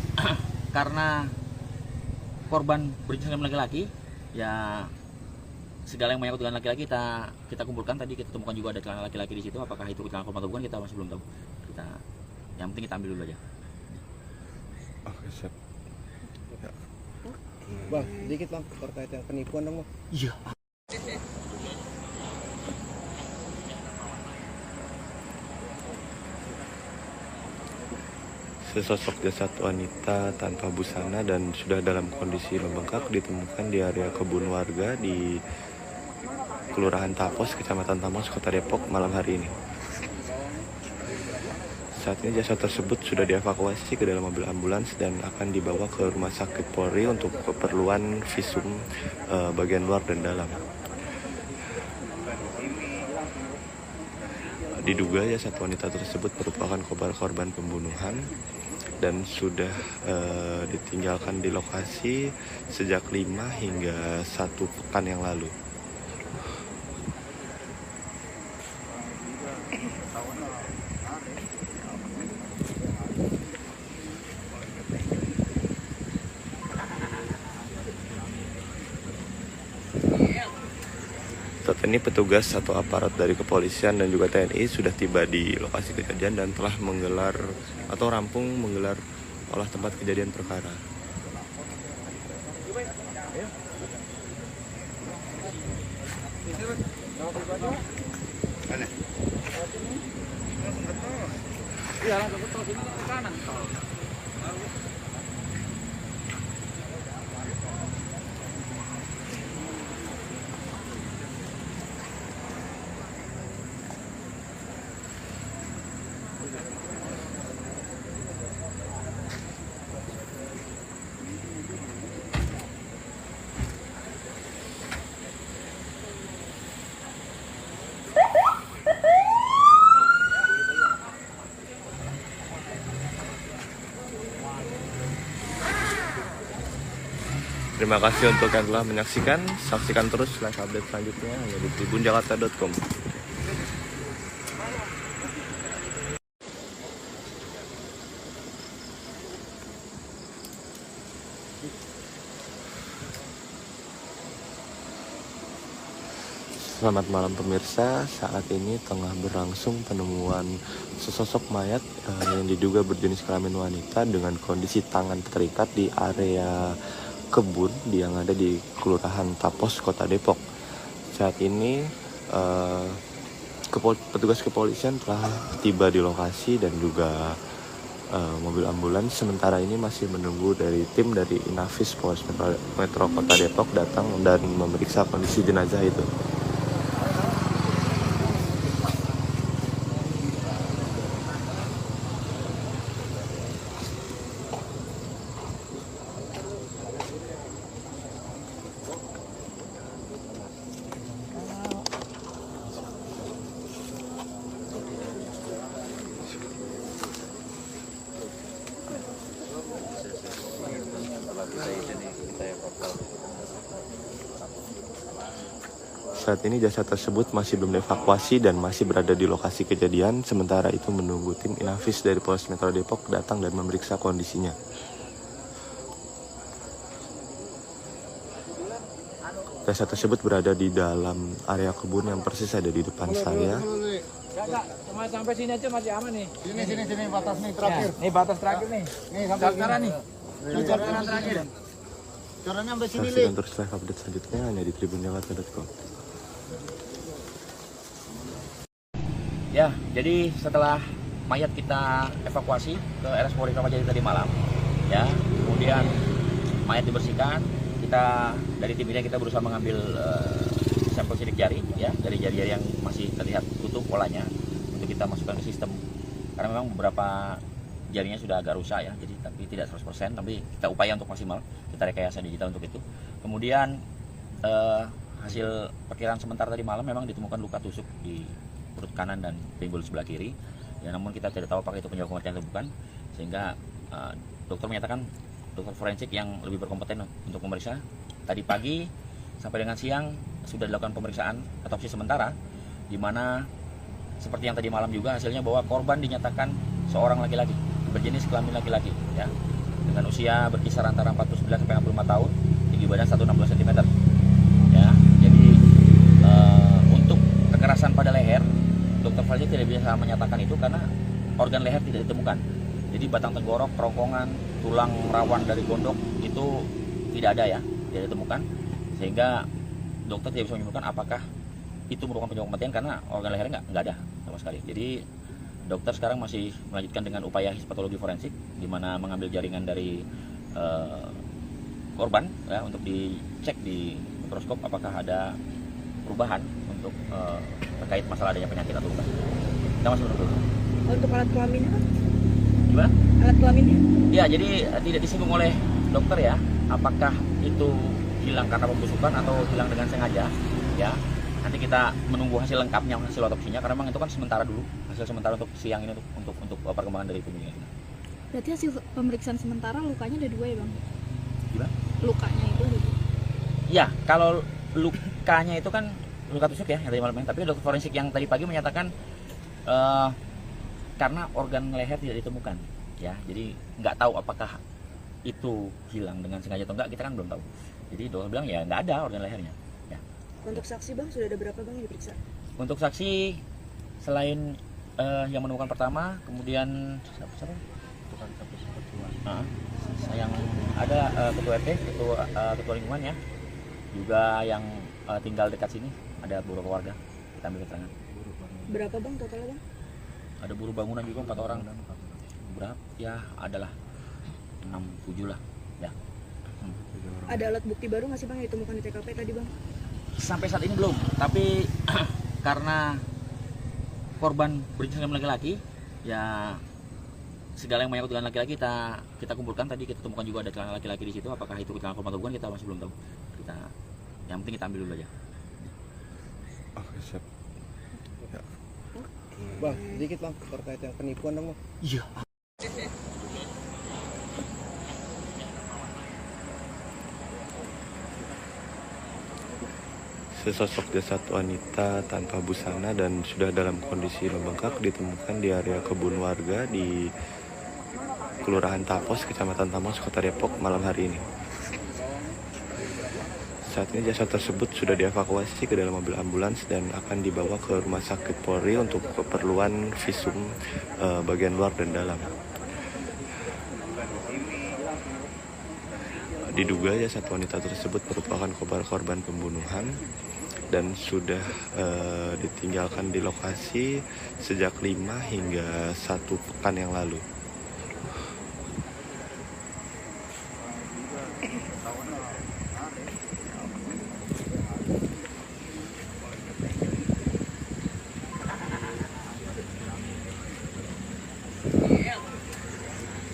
[SPEAKER 1] karena korban berjenis kelamin laki-laki, ya segala yang menyangkut dengan laki-laki kita kumpulkan. Tadi kita temukan juga ada celana laki-laki di situ. Apakah itu celana korban atau bukan, kita masih belum tahu. Yang penting kita ambil dulu aja.
[SPEAKER 3] Oke, siap.
[SPEAKER 6] Bang, dikit bang terkait yang penipuan dong bang.
[SPEAKER 1] Iya.
[SPEAKER 3] Sesosok jasad wanita tanpa busana dan sudah dalam kondisi membengkak ditemukan di area kebun warga di Kelurahan Tapos, Kecamatan Tamas, Kota Depok malam hari ini. Saat ini jasad tersebut sudah dievakuasi ke dalam mobil ambulans dan akan dibawa ke Rumah Sakit Polri untuk keperluan visum bagian luar dan dalam. Diduga jasad wanita tersebut merupakan korban pembunuhan dan sudah ditinggalkan di lokasi sejak 5 hingga 1 pekan yang lalu. Saat ini petugas atau aparat dari kepolisian dan juga TNI sudah tiba di lokasi kejadian dan telah menggelar atau rampung menggelar olah tempat kejadian perkara.
[SPEAKER 4] Iya, langsung ke tol sini ke kanan tol.
[SPEAKER 3] Terima kasih untuk yang telah menyaksikan. Saksikan terus live update selanjutnya hanya di tribunjakarta.com. Selamat malam pemirsa, saat ini tengah berlangsung penemuan sesosok mayat yang diduga berjenis kelamin wanita dengan kondisi tangan terikat di area kebun yang ada di Kelurahan Tapos, Kota Depok. Saat ini petugas kepolisian telah tiba di lokasi dan juga mobil ambulans sementara ini masih menunggu dari tim dari Inafis Polres Metro Kota Depok datang dan memeriksa kondisi jenazah itu. Saat ini jasad tersebut masih belum dievakuasi dan masih berada di lokasi kejadian. Sementara itu menunggu tim Inafis dari Polres Metro Depok datang dan memeriksa kondisinya. Jasad tersebut berada di dalam area kebun yang persis ada di depan saya.
[SPEAKER 4] Cuma sampai sini aja masih aman nih.
[SPEAKER 5] Sini batas nih terakhir.
[SPEAKER 4] Nih batas terakhir nih.
[SPEAKER 5] Nih sampai
[SPEAKER 4] Daftaran nih. Daftaran terakhir.
[SPEAKER 5] Corannya sampai sini,
[SPEAKER 3] Saksikan terus live update selanjutnya hanya di tribunjakarta.com.
[SPEAKER 1] Ya, jadi setelah mayat kita evakuasi ke RS Polri Kramat Jati tadi malam, ya, kemudian mayat dibersihkan, kita dari tim ini kita berusaha mengambil sampel sidik jari, ya, dari jari-jari yang masih terlihat tutup polanya untuk kita masukkan ke sistem. Karena memang beberapa jarinya sudah agak rusak ya, jadi tapi tidak 100%, tapi kita upaya untuk maksimal, kita rekayasa digital untuk itu. Kemudian hasil perkiraan sementara tadi malam memang ditemukan luka tusuk di perut kanan dan pinggul sebelah kiri. Ya, namun kita tidak tahu apakah itu penyebab kematian atau bukan, sehingga dokter menyatakan dokter forensik yang lebih berkompeten untuk memeriksa. Tadi pagi sampai dengan siang sudah dilakukan pemeriksaan otopsi sementara, di mana seperti yang tadi malam juga hasilnya bahwa korban dinyatakan seorang laki-laki berjenis kelamin laki-laki, ya, dengan usia berkisar antara 49 sampai 65 tahun, tinggi badan 160 cm. Ya, jadi untuk kekerasan pada leher, dokter forensik tidak bisa menyatakan itu karena organ leher tidak ditemukan. Jadi batang tenggorok, kerongkongan, tulang rawan dari gondok itu tidak ada ya, tidak ditemukan, sehingga dokter tidak bisa menyimpulkan apakah itu merupakan penyebab kematian karena organ lehernya nggak ada sama sekali. Jadi dokter sekarang masih melanjutkan dengan upaya histopatologi forensik, di mana mengambil jaringan dari korban ya, untuk dicek di mikroskop apakah ada perubahan untuk terkait masalah adanya penyakit atau bukan. Kita masih menunggu.
[SPEAKER 2] Untuk alat kelaminnya kan?
[SPEAKER 1] Gimana?
[SPEAKER 2] Alat kelaminnya?
[SPEAKER 1] Ya, jadi tidak disinggung oleh dokter ya, apakah itu hilang karena pembusukan atau hilang dengan sengaja, ya. Nanti kita menunggu hasil lengkapnya, hasil otopsinya, karena memang itu kan sementara dulu, hasil sementara untuk siang ini untuk perkembangan dari tubuhnya.
[SPEAKER 2] Berarti hasil pemeriksaan sementara lukanya ada 2 ya bang?
[SPEAKER 1] Gimana?
[SPEAKER 2] Lukanya itu ada 2?
[SPEAKER 1] Ya, kalau lukanya itu kan luka tusuk ya, yang tadi malamnya. Tapi dokter forensik yang tadi pagi menyatakan karena organ leher tidak ditemukan, ya. Jadi nggak tahu apakah itu hilang dengan sengaja atau enggak, kita kan belum tahu. Jadi dokter bilang ya nggak ada organ lehernya. Ya.
[SPEAKER 2] Untuk saksi bang, sudah ada berapa bang yang diperiksa?
[SPEAKER 1] Untuk saksi selain yang menemukan pertama, kemudian siapa? Yang ada ketua RT, ketua lingkungan ya, juga yang tinggal dekat sini, ada beberapa warga kita ambil keterangan.
[SPEAKER 2] Berapa bang totalnya bang?
[SPEAKER 1] Ada buruh bangunan juga 4 orang. Berapa? Ya adalah 6-7 lah. Ya.
[SPEAKER 2] Ada alat bukti baru nggak sih bang yang ditemukan di TKP tadi bang?
[SPEAKER 1] Sampai saat ini belum, tapi karena korban berjenis kelamin laki-laki, ya segala yang menyangkut dengan laki-laki kita kumpulkan. Tadi kita temukan juga ada celana laki-laki di situ. Apakah itu celana korban atau bukan, kita masih belum tahu. Yang penting kita ambil dulu aja.
[SPEAKER 3] Oke, siap. Ya.
[SPEAKER 6] Bang, sedikit bang terkait yang penipuan dong bang.
[SPEAKER 1] Iya.
[SPEAKER 3] Sesosok jasad wanita tanpa busana dan sudah dalam kondisi membengkak ditemukan di area kebun warga di Kelurahan Tapos, Kecamatan Tamas, Kota Depok malam hari ini. Saat ini jasad tersebut sudah dievakuasi ke dalam mobil ambulans dan akan dibawa ke Rumah Sakit Polri untuk keperluan visum bagian luar dan dalam. Diduga jasad wanita tersebut merupakan korban pembunuhan dan sudah ditinggalkan di lokasi sejak 5 hingga 1 pekan yang lalu.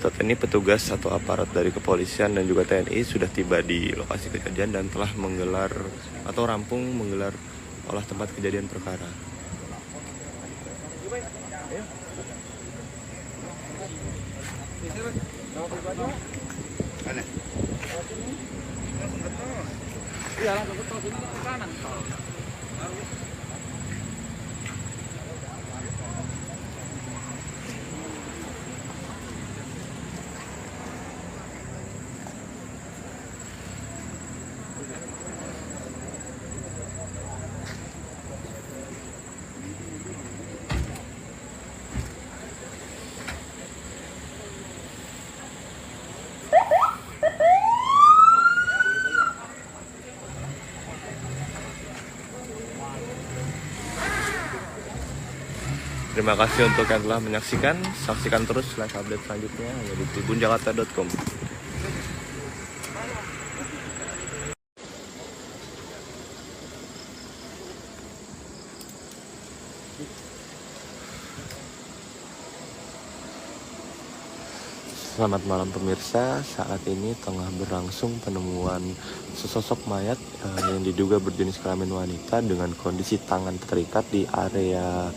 [SPEAKER 3] Saat ini petugas atau aparat dari kepolisian dan juga TNI sudah tiba di lokasi kejadian dan telah menggelar atau rampung menggelar olah tempat kejadian perkara.
[SPEAKER 4] Iya, langsung ke tol sini ke kanan tol.
[SPEAKER 3] Terima kasih untuk yang telah menyaksikan. Saksikan terus live update selanjutnya hanya di tribunjakarta.com. Selamat malam pemirsa, saat ini tengah berlangsung penemuan sesosok mayat yang diduga berjenis kelamin wanita dengan kondisi tangan terikat di area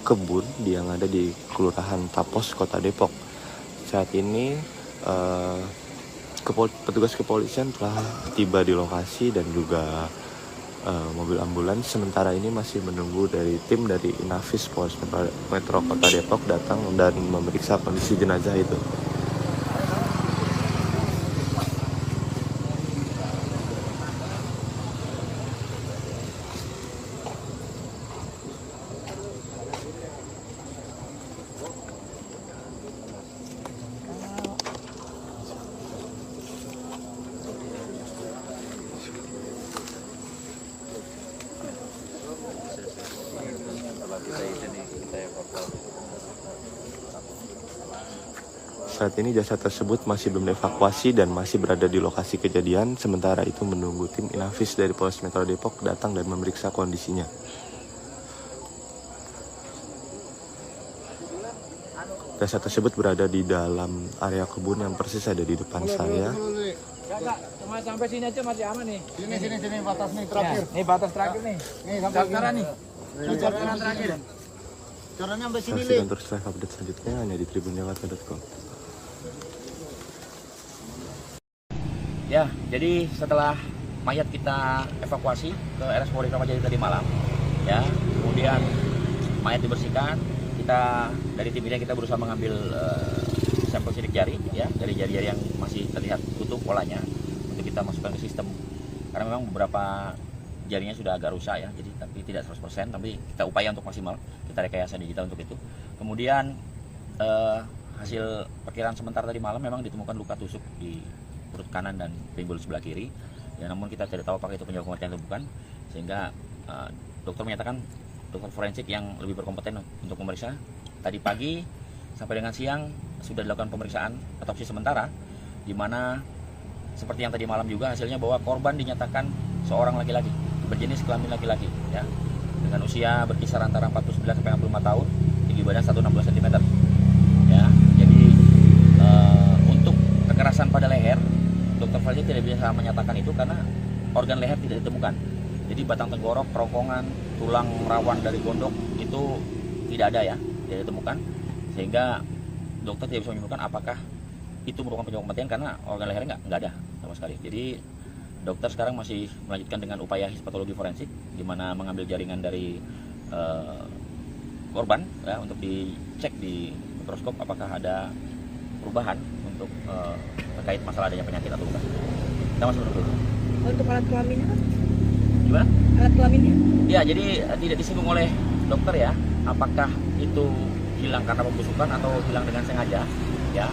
[SPEAKER 3] kebun yang ada di Kelurahan Tapos, Kota Depok. Saat ini petugas kepolisian telah tiba di lokasi dan juga mobil ambulans sementara ini masih menunggu dari tim dari Inafis Polres Metro Kota Depok datang dan memeriksa kondisi jenazah itu. Saat ini jasad tersebut masih belum dievakuasi dan masih berada di lokasi kejadian. Sementara itu menunggu tim Inafis dari Polres Metro Depok datang dan memeriksa kondisinya. Jasad tersebut berada di dalam area kebun yang persis ada di depan saya.
[SPEAKER 4] Enggak, cuma sampai sini aja masih aman nih.
[SPEAKER 5] Sini batas nih terakhir.
[SPEAKER 4] Nih batas terakhir nih.
[SPEAKER 5] Nih sampai
[SPEAKER 4] Sekarang nih. Sekarang terakhir.
[SPEAKER 5] Caranya sampai sini,
[SPEAKER 3] Saksikan terus live update selanjutnya hanya di tribunjakarta.com.
[SPEAKER 1] Ya, jadi setelah mayat kita evakuasi ke RS Polri Kramat Jati tadi malam, ya, kemudian mayat dibersihkan, kita dari tim ini kita berusaha mengambil sampel sidik jari, ya, dari jari-jari yang masih terlihat utuh polanya untuk kita masukkan ke sistem. Karena memang beberapa jarinya sudah agak rusak ya, jadi tapi tidak 100%, tapi kita upaya untuk maksimal, kita rekayasa digital untuk itu. Kemudian hasil perkiraan sementara tadi malam memang ditemukan luka tusuk di perut kanan dan pinggul sebelah kiri. Ya, namun kita tidak tahu apakah itu penyebab kematian atau bukan, sehingga dokter menyatakan dokter forensik yang lebih berkompeten untuk memeriksa. Tadi pagi sampai dengan siang sudah dilakukan pemeriksaan otopsi sementara, di mana seperti yang tadi malam juga hasilnya bahwa korban dinyatakan seorang laki-laki berjenis kelamin laki-laki, ya, dengan usia berkisar antara 49 sampai 65 tahun, tinggi badan 160 cm. Ya, jadi untuk kekerasan pada leher, dokter forensik tidak bisa menyatakan itu karena organ leher tidak ditemukan. Jadi batang tenggorok, kerongkongan, tulang rawan dari gondok itu tidak ada ya, tidak ditemukan. Sehingga dokter tidak bisa menyimpulkan apakah itu merupakan penyebab kematian karena organ lehernya nggak ada sama sekali. Jadi dokter sekarang masih melanjutkan dengan upaya histopatologi forensik, di mana mengambil jaringan dari korban ya, untuk dicek di mikroskop apakah ada perubahan untuk terkait masalah adanya penyakit atau bukan. Kita masih menunggu itu.
[SPEAKER 2] Untuk alat kelaminnya kan?
[SPEAKER 1] Gimana?
[SPEAKER 2] Alat kelaminnya?
[SPEAKER 1] Ya, jadi tidak disinggung oleh dokter ya, apakah itu hilang karena pembusukan atau hilang dengan sengaja ya.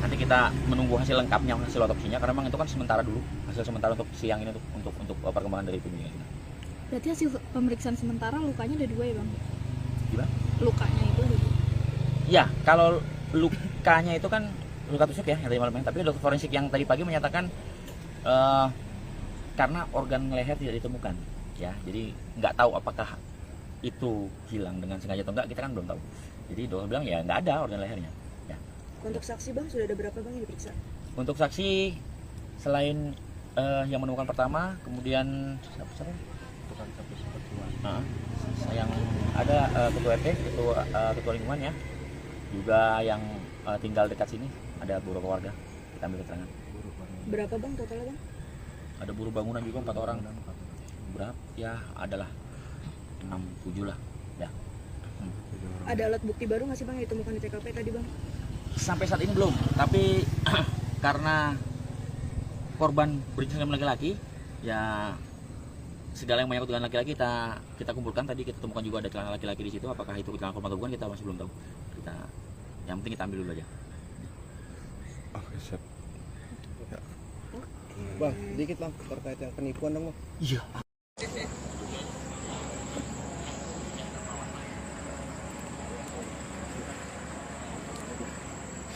[SPEAKER 1] Nanti kita menunggu hasil lengkapnya, hasil otopsinya, karena memang itu kan sementara dulu, hasil sementara untuk siang ini untuk perkembangan dari penyelidikan.
[SPEAKER 2] Berarti hasil pemeriksaan sementara lukanya ada 2 ya bang?
[SPEAKER 1] Gimana?
[SPEAKER 2] Lukanya itu ada 2?
[SPEAKER 1] Ya, kalau lukanya itu kan luka tusuk ya yang tadi malamnya, tapi dokter forensik yang tadi pagi menyatakan karena organ leher tidak ditemukan ya, jadi nggak tahu apakah itu hilang dengan sengaja atau enggak, kita kan belum tahu. Jadi dokter bilang ya nggak ada organ lehernya ya.
[SPEAKER 2] Untuk saksi bang, sudah ada berapa bang yang diperiksa?
[SPEAKER 1] Untuk saksi selain yang menemukan pertama, kemudian siapa? Yang ada ketua RT, ketua lingkungan ya, juga yang tinggal dekat sini, ada beberapa warga, kita ambil keterangan.
[SPEAKER 2] Berapa bang totalnya bang?
[SPEAKER 1] Ada buruh bangunan juga 4 orang. Berapa? Ya adalah 6-7 lah ya.
[SPEAKER 2] Ada alat bukti baru nggak sih bang yang ditemukan di TKP tadi bang?
[SPEAKER 1] Sampai saat ini belum, tapi karena korban berjenis kelamin laki-laki ya, segala yang menyangkut dengan laki-laki kita kumpulkan. Tadi kita temukan juga ada celana laki-laki di situ, apakah itu celana korban atau bukan kita masih belum tahu. Yang penting kita ambil dulu aja.
[SPEAKER 3] Oke, siap.
[SPEAKER 6] Bang, sedikit bang terkait yang penipuan dong bang.
[SPEAKER 1] Iya.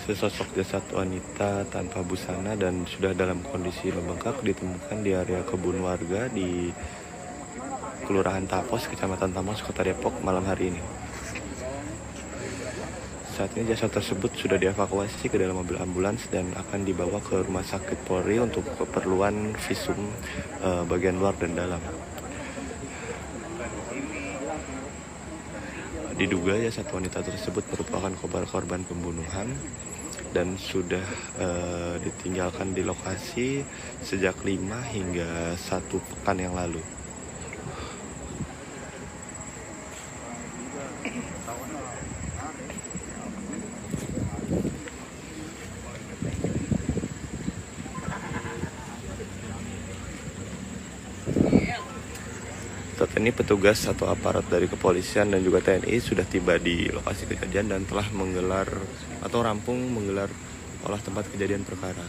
[SPEAKER 3] Sesosok jasad wanita tanpa busana dan sudah dalam kondisi membengkak ditemukan di area kebun warga di Kelurahan Tapos, Kecamatan Tamas, Kota Depok malam hari ini. Saat ini jasad tersebut sudah dievakuasi ke dalam mobil ambulans dan akan dibawa ke Rumah Sakit Polri untuk keperluan visum bagian luar dan dalam. Diduga jasad wanita tersebut merupakan korban pembunuhan dan sudah ditinggalkan di lokasi sejak 5 hingga 1 pekan yang lalu. Saat ini petugas atau aparat dari kepolisian dan juga TNI sudah tiba di lokasi kejadian dan telah menggelar atau rampung menggelar olah tempat kejadian perkara.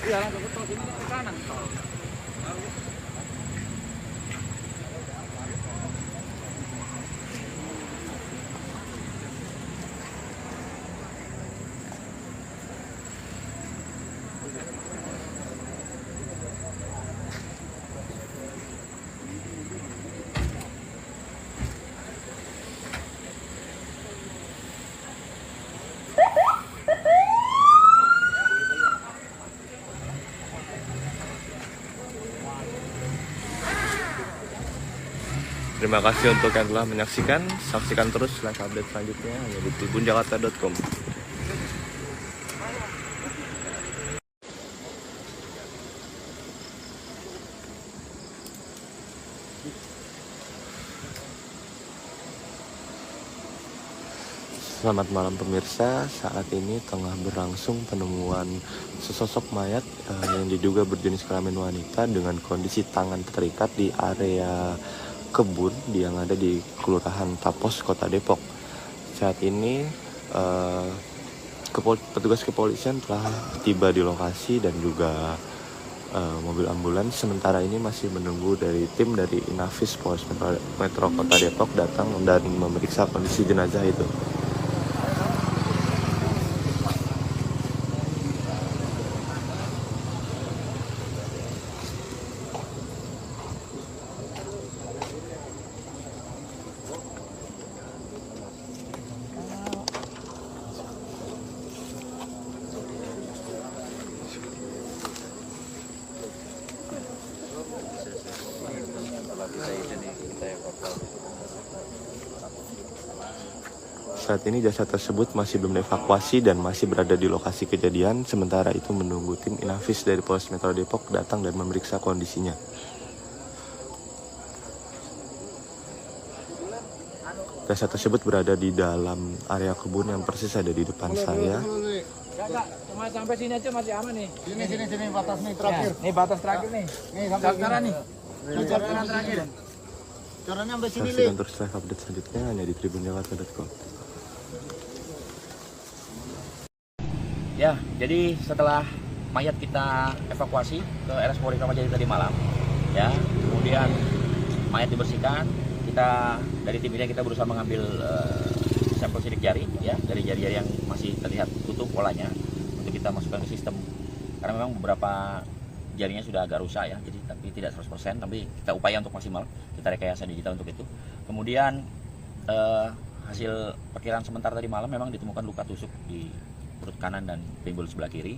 [SPEAKER 4] Iya, langsung ke tol, ini ke kanan tol.
[SPEAKER 3] Terima kasih untuk yang telah menyaksikan. Saksikan terus live update selanjutnya hanya di tribunjakarta.com. Selamat malam pemirsa, saat ini tengah berlangsung penemuan sesosok mayat yang diduga berjenis kelamin wanita dengan kondisi tangan terikat di area kebun yang ada di Kelurahan Tapos, Kota Depok. Saat ini petugas kepolisian telah tiba di lokasi dan juga mobil ambulans sementara ini masih menunggu dari tim dari Inafis Polres Metro Kota Depok datang dan memeriksa kondisi jenazah itu. Saat ini jasad tersebut masih belum dievakuasi dan masih berada di lokasi kejadian. Sementara itu menunggu tim Inafis dari Polres Metro Depok datang dan memeriksa kondisinya. Jasad tersebut berada di dalam area kebun yang persis ada di depan saya.
[SPEAKER 4] Enggak, cuma sampai sini aja masih aman nih.
[SPEAKER 5] Sini batas nih terakhir.
[SPEAKER 4] Nih batas terakhir nih.
[SPEAKER 5] Nih sampai
[SPEAKER 4] Sekarang nih.
[SPEAKER 5] Sekarang terakhir. Caranya sampai sini,
[SPEAKER 3] Saksikan terus live update selanjutnya hanya di tribunjakarta.com.
[SPEAKER 1] Ya, jadi setelah mayat kita evakuasi ke RS Polri Kramat Jati tadi malam, ya, kemudian mayat dibersihkan, kita dari tim ini kita berusaha mengambil sampel sidik jari, ya, dari jari-jari yang masih terlihat utuh polanya untuk kita masukkan ke sistem. Karena memang beberapa jarinya sudah agak rusak ya, jadi tapi tidak 100%, tapi kita upaya untuk maksimal, kita rekayasa digital untuk itu. Kemudian hasil perkiraan sementara tadi malam memang ditemukan luka tusuk di perut kanan dan pinggul sebelah kiri.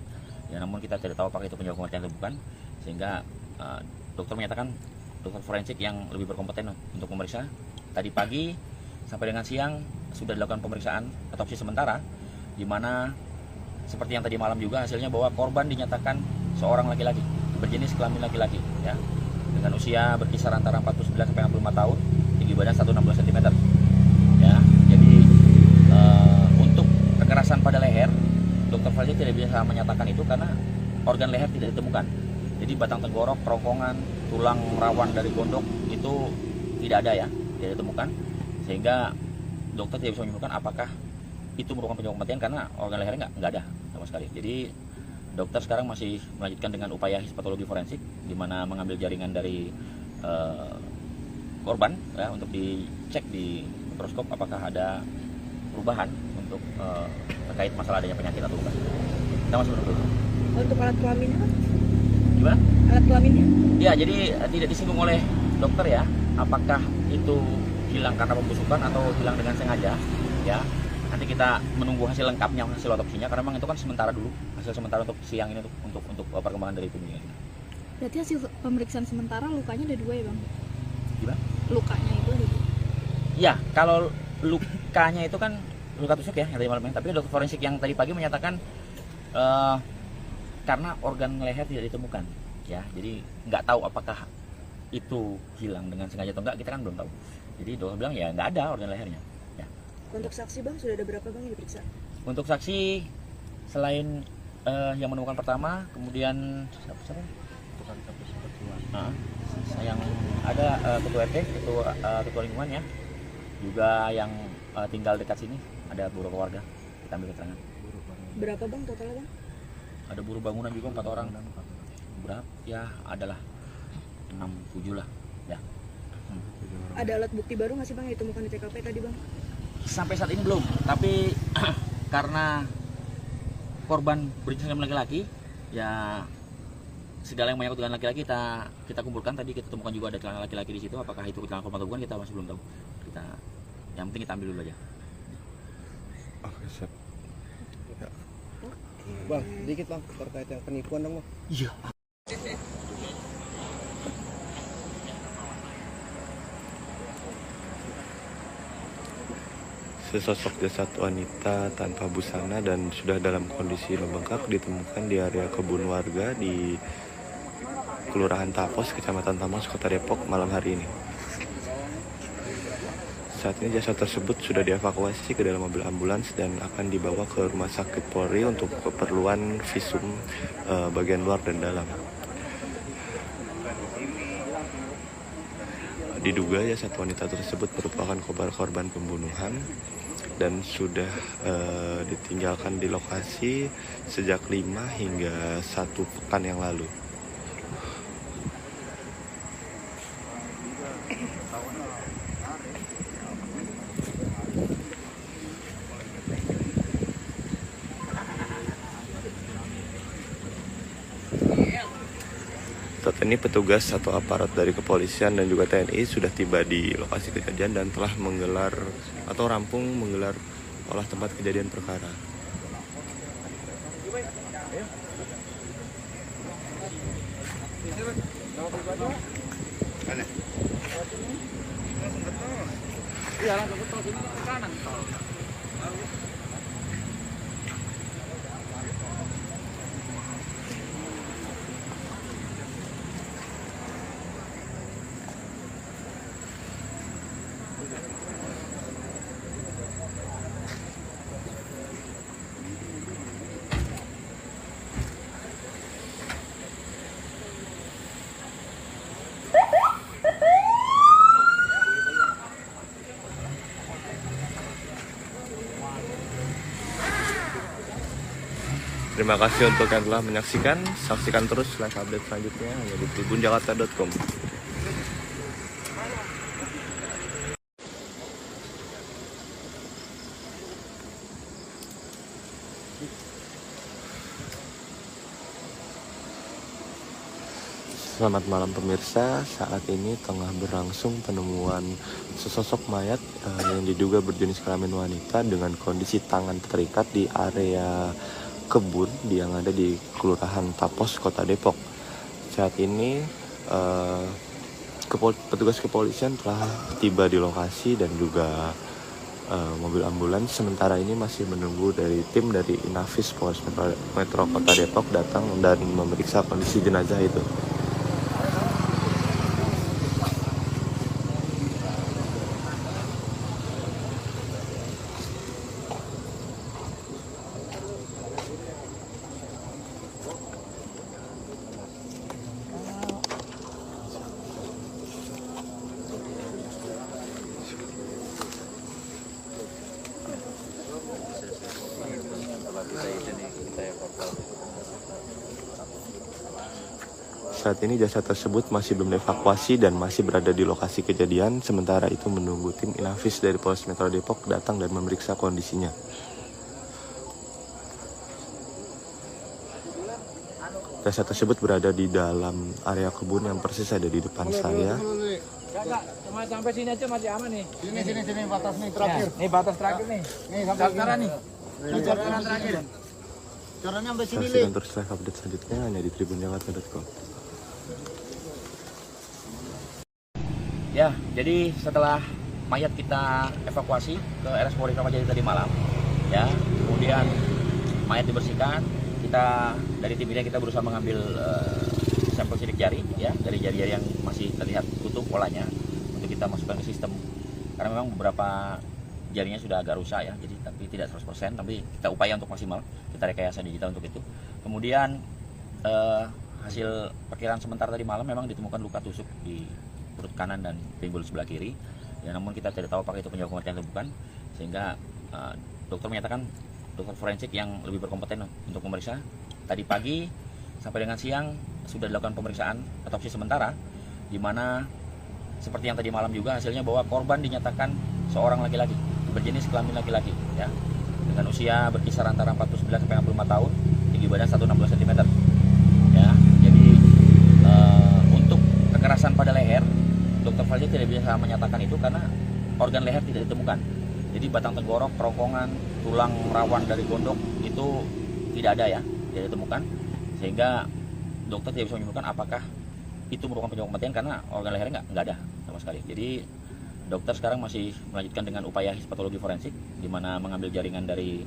[SPEAKER 1] Ya, namun kita tidak tahu apakah itu penyebab kematian atau bukan, sehingga dokter menyatakan dokter forensik yang lebih berkompeten untuk memeriksa. Tadi pagi sampai dengan siang sudah dilakukan pemeriksaan otopsi sementara, di mana seperti yang tadi malam juga hasilnya bahwa korban dinyatakan seorang laki-laki berjenis kelamin laki-laki, ya, dengan usia berkisar antara 49 sampai 65 tahun, tinggi badan 160 cm. Ya, jadi untuk kekerasan pada leher, dokter forensik tidak bisa menyatakan itu karena organ leher tidak ditemukan. Jadi batang tenggorok, kerongkongan, tulang rawan dari gondok itu tidak ada ya, tidak ditemukan, sehingga dokter tidak bisa menyimpulkan apakah itu merupakan penyebab kematian karena organ lehernya nggak ada sama sekali. Jadi dokter sekarang masih melanjutkan dengan upaya histopatologi forensik, di mana mengambil jaringan dari korban ya, untuk dicek di mikroskop apakah ada perubahan untuk terkait masalah adanya penyakit atau bukan. Kita masih menunggu.
[SPEAKER 2] Untuk alat kelaminnya kan?
[SPEAKER 1] Gimana?
[SPEAKER 2] Alat kelaminnya?
[SPEAKER 1] Ya, jadi tidak disinggung oleh dokter ya, apakah itu hilang karena pembusukan atau hilang dengan sengaja, ya. Nanti kita menunggu hasil lengkapnya, hasil otopsinya, karena memang itu kan sementara dulu, hasil sementara untuk siang ini untuk perkembangan dari tim ini.
[SPEAKER 2] Berarti hasil pemeriksaan sementara lukanya ada 2 ya, Bang?
[SPEAKER 1] Gimana?
[SPEAKER 2] Lukanya itu ada 2.
[SPEAKER 1] Ya, kalau lukanya itu kan luka tusuk ya, yang tadi malam, tapi dokter forensik yang tadi pagi menyatakan karena organ leher tidak ditemukan, ya, jadi nggak tahu apakah itu hilang dengan sengaja atau enggak, kita kan belum tahu. Jadi dokter bilang ya nggak ada organ lehernya. Ya.
[SPEAKER 2] Untuk saksi, Bang, sudah ada berapa, Bang, yang diperiksa?
[SPEAKER 1] Untuk saksi selain yang menemukan pertama, kemudian siapa? Yang ada ketua RT, ketua lingkungan ya, juga yang tinggal dekat sini, ada beberapa warga, kita ambil keterangan.
[SPEAKER 2] Berapa, Bang, totalnya, Bang?
[SPEAKER 1] Ada buruh bangunan juga 4 orang. Berapa? Ya adalah 6-7 lah ya.
[SPEAKER 2] Ada alat bukti baru nggak sih, Bang, yang ditemukan di TKP tadi, Bang?
[SPEAKER 1] Sampai saat ini belum, tapi karena korban berjenis kelamin laki-laki, ya segala yang menyangkut dengan laki-laki kita kumpulkan. Tadi kita temukan juga ada celana laki-laki di situ, apakah itu celana korban atau bukan kita masih belum tahu. Yang penting kita ambil dulu aja.
[SPEAKER 3] Oke, siap.
[SPEAKER 6] Bang, dikit bang terkait yang penipuan dong, Bang.
[SPEAKER 1] Iya.
[SPEAKER 3] Sesosok jasad wanita tanpa busana dan sudah dalam kondisi membengkak ditemukan di area kebun warga di Kelurahan Tapos, Kecamatan Tamas, Kota Depok malam hari ini. Saat ini jasad tersebut sudah dievakuasi ke dalam mobil ambulans dan akan dibawa ke Rumah Sakit Polri untuk keperluan visum bagian luar dan dalam. Diduga jasad wanita tersebut merupakan korban pembunuhan dan sudah ditinggalkan di lokasi sejak 5 hingga 1 pekan yang lalu. Saat ini petugas atau aparat dari kepolisian dan juga TNI sudah tiba di lokasi kejadian dan telah menggelar atau rampung menggelar olah tempat kejadian perkara.
[SPEAKER 4] Iya, langsung ke tol, ini ke kanan tol.
[SPEAKER 3] Terima kasih untuk yang telah menyaksikan. Saksikan terus live update selanjutnya hanya di tribunjakarta.com. Selamat malam pemirsa, saat ini tengah berlangsung penemuan sesosok mayat yang diduga berjenis kelamin wanita dengan kondisi tangan terikat di area kebun yang ada di Kelurahan Tapos, Kota Depok. Saat ini petugas kepolisian telah tiba di lokasi dan juga mobil ambulans sementara ini masih menunggu dari tim dari Inafis Polres Metro Kota Depok datang dan memeriksa kondisi jenazah itu. Saat ini jasad tersebut masih belum dievakuasi dan masih berada di lokasi kejadian. Sementara itu menunggu tim Inafis dari Polres Metro Depok datang dan memeriksa kondisinya. Jasad tersebut berada di dalam area kebun yang persis ada di depan saya.
[SPEAKER 4] Cuma sampai sini aja masih aman nih.
[SPEAKER 5] Sini batas nih terakhir.
[SPEAKER 4] Nih batas terakhir nih.
[SPEAKER 5] Nih sampai
[SPEAKER 4] Sekarang nih.
[SPEAKER 5] Jalan terakhir. Caranya sampai sini,
[SPEAKER 3] Saksikan terus live update selanjutnya hanya di tribunjakarta.com.
[SPEAKER 1] Ya, jadi setelah mayat kita evakuasi ke RS Polri Kramat Jati tadi malam, ya, kemudian mayat dibersihkan, kita dari tim ini kita berusaha mengambil sampel sidik jari, ya, dari jari-jari yang masih terlihat utuh polanya untuk kita masukkan ke sistem. Karena memang beberapa jarinya sudah agak rusak ya, jadi tapi tidak 100%, tapi kita upaya untuk maksimal, kita rekayasa digital untuk itu. Kemudian hasil perkiraan sementara tadi malam memang ditemukan luka tusuk di perut kanan dan pinggul sebelah kiri. Ya, namun kita tidak tahu apakah itu penyebab kematian atau bukan, sehingga dokter menyatakan dokter forensik yang lebih berkompeten untuk memeriksa. Tadi pagi sampai dengan siang sudah dilakukan pemeriksaan otopsi sementara, di mana seperti yang tadi malam juga hasilnya bahwa korban dinyatakan seorang laki-laki berjenis kelamin laki-laki, ya, dengan usia berkisar antara 49 sampai 65 tahun, tinggi badan 160 cm. Ya, jadi untuk kekerasan pada leher, dokter forensik tidak bisa menyatakan itu karena organ leher tidak ditemukan. Jadi batang tenggorok, kerongkongan, tulang rawan dari gondok itu tidak ada ya, tidak ditemukan, sehingga dokter tidak bisa menyimpulkan apakah itu merupakan penyebab kematian karena organ lehernya nggak ada sama sekali. Jadi dokter sekarang masih melanjutkan dengan upaya histopatologi forensik, di mana mengambil jaringan dari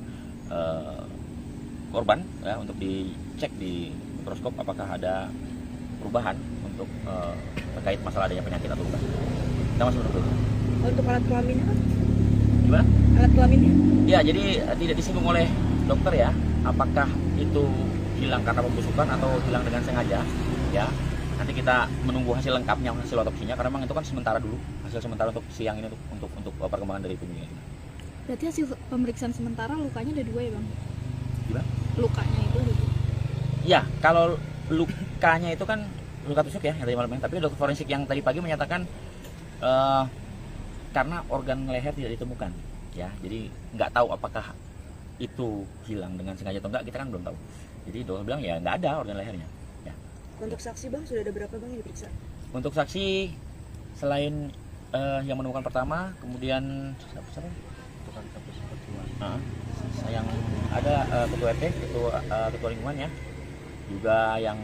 [SPEAKER 1] korban ya, untuk dicek di mikroskop apakah ada perubahan untuk terkait masalah adanya penyakit atau bukan. Kita masih menunggu.
[SPEAKER 2] Untuk alat kelaminnya kan?
[SPEAKER 1] Gimana?
[SPEAKER 2] Alat kelaminnya?
[SPEAKER 1] Ya, jadi tidak disinggung oleh dokter ya, apakah itu hilang karena pembusukan atau hilang dengan sengaja, ya. Nanti kita menunggu hasil lengkapnya, hasil otopsinya, karena memang itu kan sementara dulu, hasil sementara untuk siang ini untuk perkembangan dari tubuhnya.
[SPEAKER 2] Berarti hasil pemeriksaan sementara lukanya ada 2 ya bang?
[SPEAKER 1] Gimana?
[SPEAKER 2] Lukanya itu ada 2?
[SPEAKER 1] Ya, kalau lukanya itu kan luka tusuk ya, yang tadi malamnya. Tapi dokter forensik yang tadi pagi menyatakan karena organ leher tidak ditemukan, ya. Jadi nggak tahu apakah itu hilang dengan sengaja atau enggak, kita kan belum tahu. Jadi dokter bilang ya nggak ada organ lehernya. Ya.
[SPEAKER 2] Untuk saksi bang, sudah ada berapa bang yang diperiksa?
[SPEAKER 1] Untuk saksi selain yang menemukan pertama, kemudian siapa? Yang ada ketua RT, ketua lingkungan ya, juga yang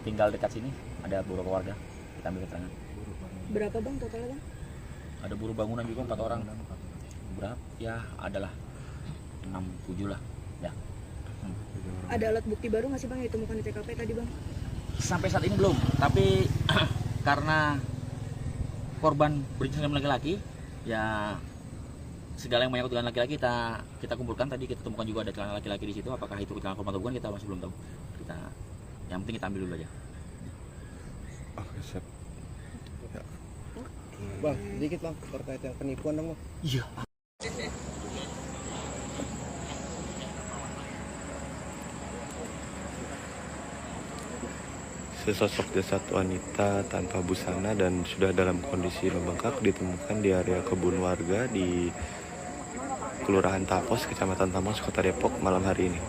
[SPEAKER 1] tinggal dekat sini, ada beberapa warga kita ambil keterangan.
[SPEAKER 2] Berapa bang totalnya bang?
[SPEAKER 1] Ada buruh bangunan juga 4 orang. Berapa? Ya adalah 6-7 lah ya.
[SPEAKER 2] Ada alat bukti baru nggak sih bang yang ditemukan di TKP tadi bang?
[SPEAKER 1] Sampai saat ini belum, tapi karena korban berjenis kelamin laki-laki ya, segala yang menyangkut dengan laki-laki kita kumpulkan. Tadi kita temukan juga ada celana laki-laki di situ. Apakah itu celana korban atau bukan kita masih belum tahu. Yang penting kita ambil dulu aja.
[SPEAKER 3] Oke, siap. Ya.
[SPEAKER 6] Bang, sedikit bang terkait yang penipuan dong bang.
[SPEAKER 1] Iya.
[SPEAKER 3] Sesosok jasad wanita tanpa busana dan sudah dalam kondisi membengkak ditemukan di area kebun warga di Kelurahan Tapos, Kecamatan Tamas, Kota Depok malam hari ini.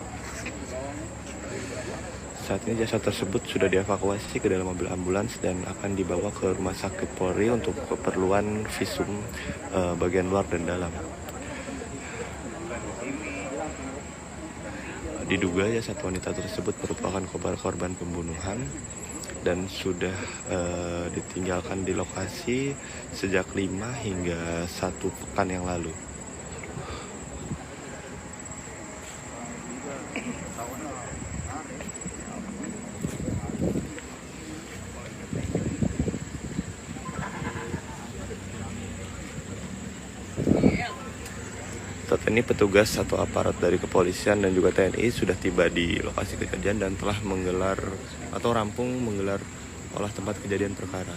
[SPEAKER 3] Saat ini jasad tersebut sudah dievakuasi ke dalam mobil ambulans dan akan dibawa ke Rumah Sakit Polri untuk keperluan visum bagian luar dan dalam. Diduga jasad wanita tersebut merupakan korban pembunuhan dan sudah ditinggalkan di lokasi sejak 5 hingga 1 pekan yang lalu. Saat ini petugas atau aparat dari kepolisian dan juga TNI sudah tiba di lokasi kejadian dan telah menggelar atau rampung menggelar olah tempat kejadian perkara.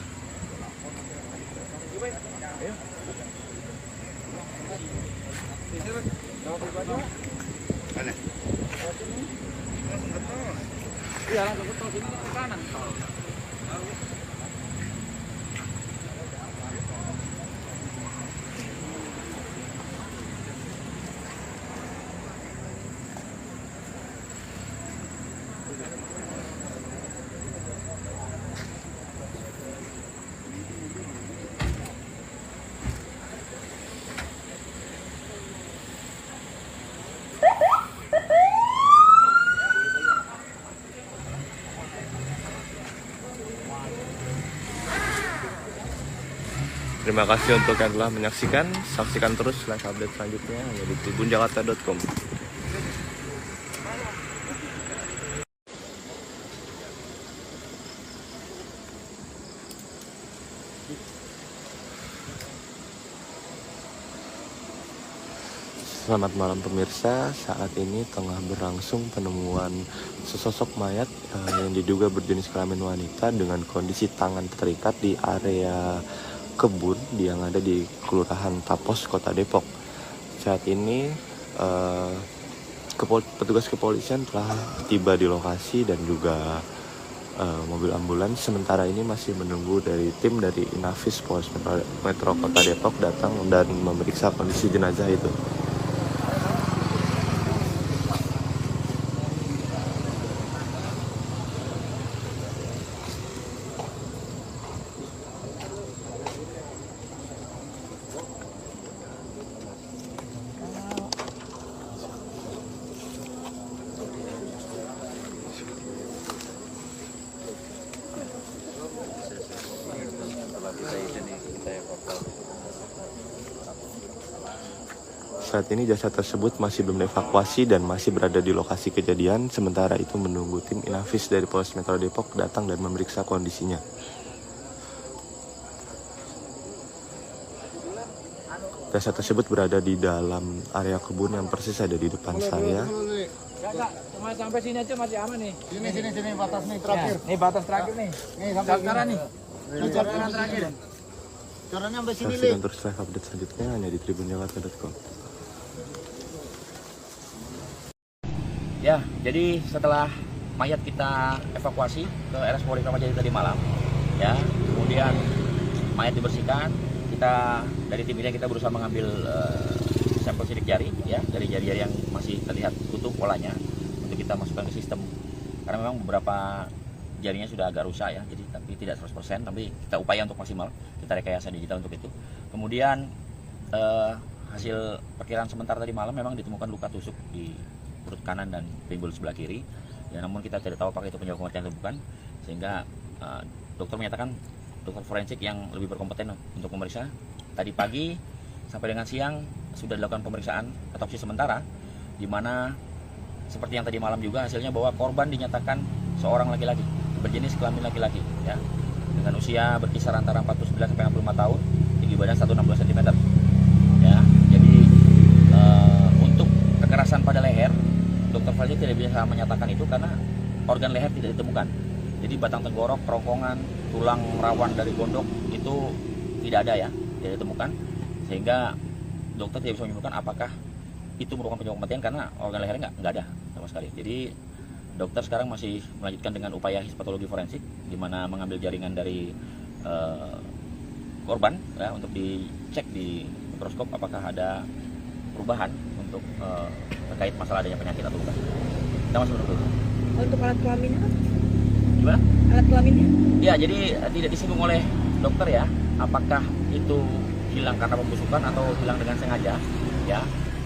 [SPEAKER 4] Iya, langsung ke tol sini ke kanan tol.
[SPEAKER 3] Terima kasih untuk yang telah menyaksikan. Saksikan terus live update selanjutnya hanya di tribunjakarta.com. Selamat malam pemirsa, saat ini tengah berlangsung penemuan sesosok mayat yang diduga berjenis kelamin wanita dengan kondisi tangan terikat di area kebun yang ada di Kelurahan Tapos, Kota Depok. Saat ini petugas kepolisian telah tiba di lokasi dan juga mobil ambulans. Sementara ini masih menunggu dari tim dari Inafis Polres Metro Kota Depok datang dan memeriksa kondisi jenazah itu. Saat ini jasad tersebut masih belum dievakuasi dan masih berada di lokasi kejadian. Sementara itu menunggu tim Inafis dari Polres Metro Depok datang dan memeriksa kondisinya. Jasad tersebut berada di dalam area kebun yang persis ada di depan saya.
[SPEAKER 4] Enggak, cuma sampai sini aja masih aman nih.
[SPEAKER 5] Sini batas nih terakhir.
[SPEAKER 4] Nih batas terakhir nih.
[SPEAKER 5] Nih sampai
[SPEAKER 4] Sekarang nih. Sekarang terakhir.
[SPEAKER 5] Caranya sampai sini,
[SPEAKER 3] Saksikan terus live update selanjutnya hanya di tribunjakarta.com.
[SPEAKER 1] Ya, jadi setelah mayat kita evakuasi ke RS Polri Kramat Jati tadi malam, ya, kemudian mayat dibersihkan, kita dari tim ini kita berusaha mengambil sampel sidik jari, ya, dari jari-jari yang masih terlihat utuh polanya untuk kita masukkan ke sistem. Karena memang beberapa jarinya sudah agak rusak ya, jadi tapi tidak 100%, tapi kita upaya untuk maksimal, kita rekayasa digital untuk itu. Kemudian hasil perkiraan sementara tadi malam memang ditemukan luka tusuk di perut kanan dan pinggul sebelah kiri, ya, namun kita tidak tahu apakah itu penyebab kematian atau bukan, sehingga dokter menyatakan, dokter forensik yang lebih berkompeten untuk memeriksa. Tadi pagi sampai dengan siang sudah dilakukan pemeriksaan otopsi sementara di mana seperti yang tadi malam juga hasilnya bahwa korban dinyatakan seorang laki-laki berjenis kelamin laki-laki, ya, dengan usia berkisar antara 49 sampai 65 tahun, tinggi badan 160 cm. Ya, jadi untuk kekerasan pada leher, Dokter Fajri tidak bisa menyatakan itu karena organ leher tidak ditemukan. Jadi batang tenggorok, kerongkongan, tulang rawan dari gondok itu tidak ada, ya, tidak ditemukan, sehingga dokter tidak bisa menyimpulkan apakah itu merupakan penyebab kematian karena organ lehernya nggak ada sama sekali. Jadi dokter sekarang masih melanjutkan dengan upaya histopatologi forensik, di mana mengambil jaringan dari korban, ya, untuk dicek di mikroskop apakah ada perubahan untuk terkait masalah adanya penyakit atau bukan. Kita masih menunggu.
[SPEAKER 2] Untuk alat kelaminnya kan?
[SPEAKER 1] Gimana?
[SPEAKER 2] Alat kelaminnya?
[SPEAKER 1] Ya, jadi tidak disinggung oleh dokter, ya, apakah itu hilang karena pembusukan atau hilang dengan sengaja, ya.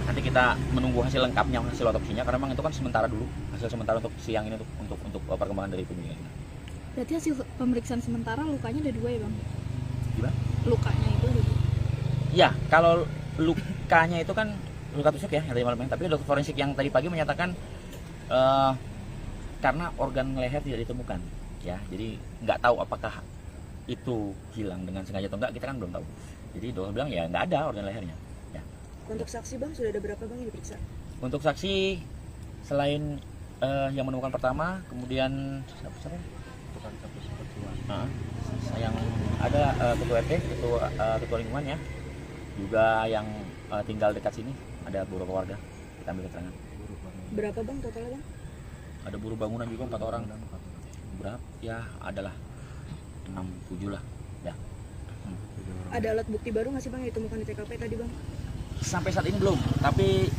[SPEAKER 1] Nanti kita menunggu hasil lengkapnya, hasil otopsinya, karena memang itu kan sementara dulu, hasil sementara untuk siang ini untuk perkembangan dari penyelidikan.
[SPEAKER 2] Berarti hasil pemeriksaan sementara lukanya ada 2 ya Bang?
[SPEAKER 1] Gimana?
[SPEAKER 2] Lukanya itu ada 2?
[SPEAKER 1] Ya, kalau lukanya itu kan luka tusuk, ya, yang tadi malam, tapi dokter forensik yang tadi pagi menyatakan karena organ leher tidak ditemukan, ya, jadi nggak tahu apakah itu hilang dengan sengaja atau enggak, kita kan belum tahu. Jadi dokter bilang ya nggak ada organ lehernya.
[SPEAKER 2] Untuk saksi Bang, sudah ada berapa Bang yang diperiksa?
[SPEAKER 1] Untuk saksi, selain yang menemukan pertama, kemudian siapa? Yang ada ketua RT, ketua lingkungan, ya, juga yang tinggal dekat sini, ada beberapa warga, kita ambil keterangan.
[SPEAKER 2] Berapa Bang totalnya Bang?
[SPEAKER 1] Ada buruh bangunan juga 4 orang. Berapa? Ya, adalah 6-7 lah, ya.
[SPEAKER 2] Ada alat bukti baru nggak sih Bang yang ditemukan di TKP tadi Bang?
[SPEAKER 1] Sampai saat ini belum, tapi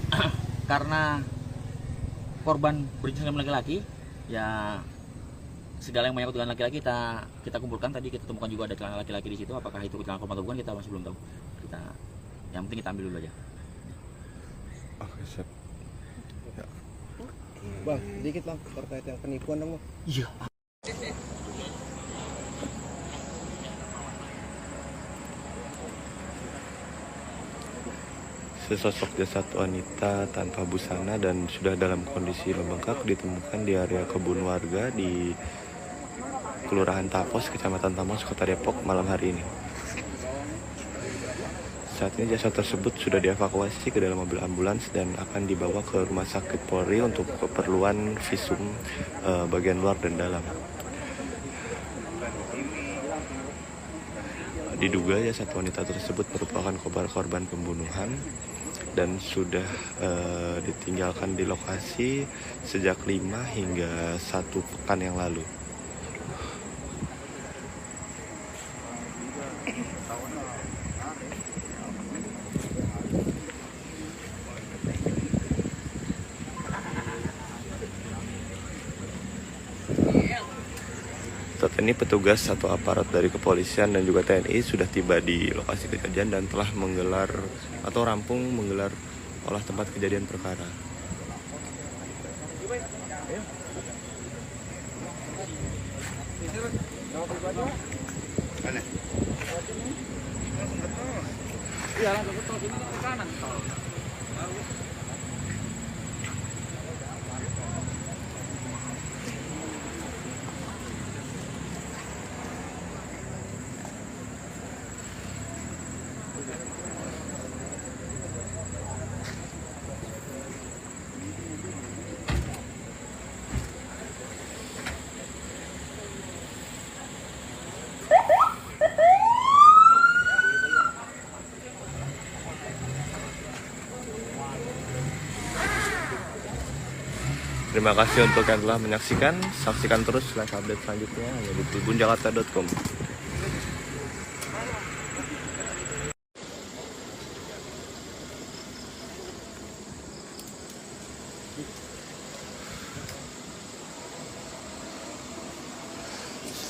[SPEAKER 1] karena korban berjenis kelamin laki-laki, ya, segala yang menyangkut dengan laki-laki kita kumpulkan. Tadi kita temukan juga ada celana laki-laki di situ. Apakah itu celana korban atau bukan, kita masih belum tahu. Yang penting kita ambil dulu aja.
[SPEAKER 3] Oke, siap. Ya.
[SPEAKER 6] Bang, sedikit Bang terkait yang penipuan dong Bang.
[SPEAKER 1] Iya.
[SPEAKER 3] Sesosok jasad wanita tanpa busana dan sudah dalam kondisi membengkak ditemukan di area kebun warga di Kelurahan Tapos, Kecamatan Tamas, Kota Depok malam hari ini. Saat ini jasad tersebut sudah dievakuasi ke dalam mobil ambulans dan akan dibawa ke Rumah Sakit Polri untuk keperluan visum bagian luar dan dalam. Diduga jasad wanita tersebut merupakan korban pembunuhan dan sudah ditinggalkan di lokasi sejak 5 hingga 1 pekan yang lalu. Saat ini petugas atau aparat dari kepolisian dan juga TNI sudah tiba di lokasi kejadian dan telah menggelar atau rampung menggelar olah tempat kejadian perkara.
[SPEAKER 4] Iya, langsung ke tol, ini ke kanan tol.
[SPEAKER 3] Terima kasih untuk yang telah menyaksikan. Saksikan terus live update selanjutnya hanya di tribunjakarta.com.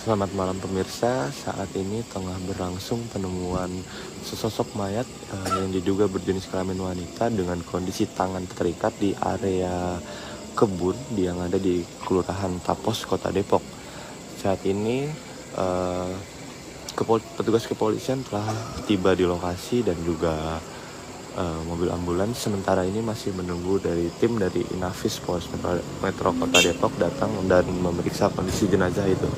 [SPEAKER 3] Selamat malam pemirsa, saat ini tengah berlangsung penemuan sesosok mayat yang diduga berjenis kelamin wanita dengan kondisi tangan terikat di area kebun yang ada di Kelurahan Tapos, Kota Depok. Saat ini petugas kepolisian telah tiba di lokasi dan juga mobil ambulans. Sementara ini masih menunggu dari tim dari Inafis Polres Metro Kota Depok datang dan memeriksa kondisi jenazah itu.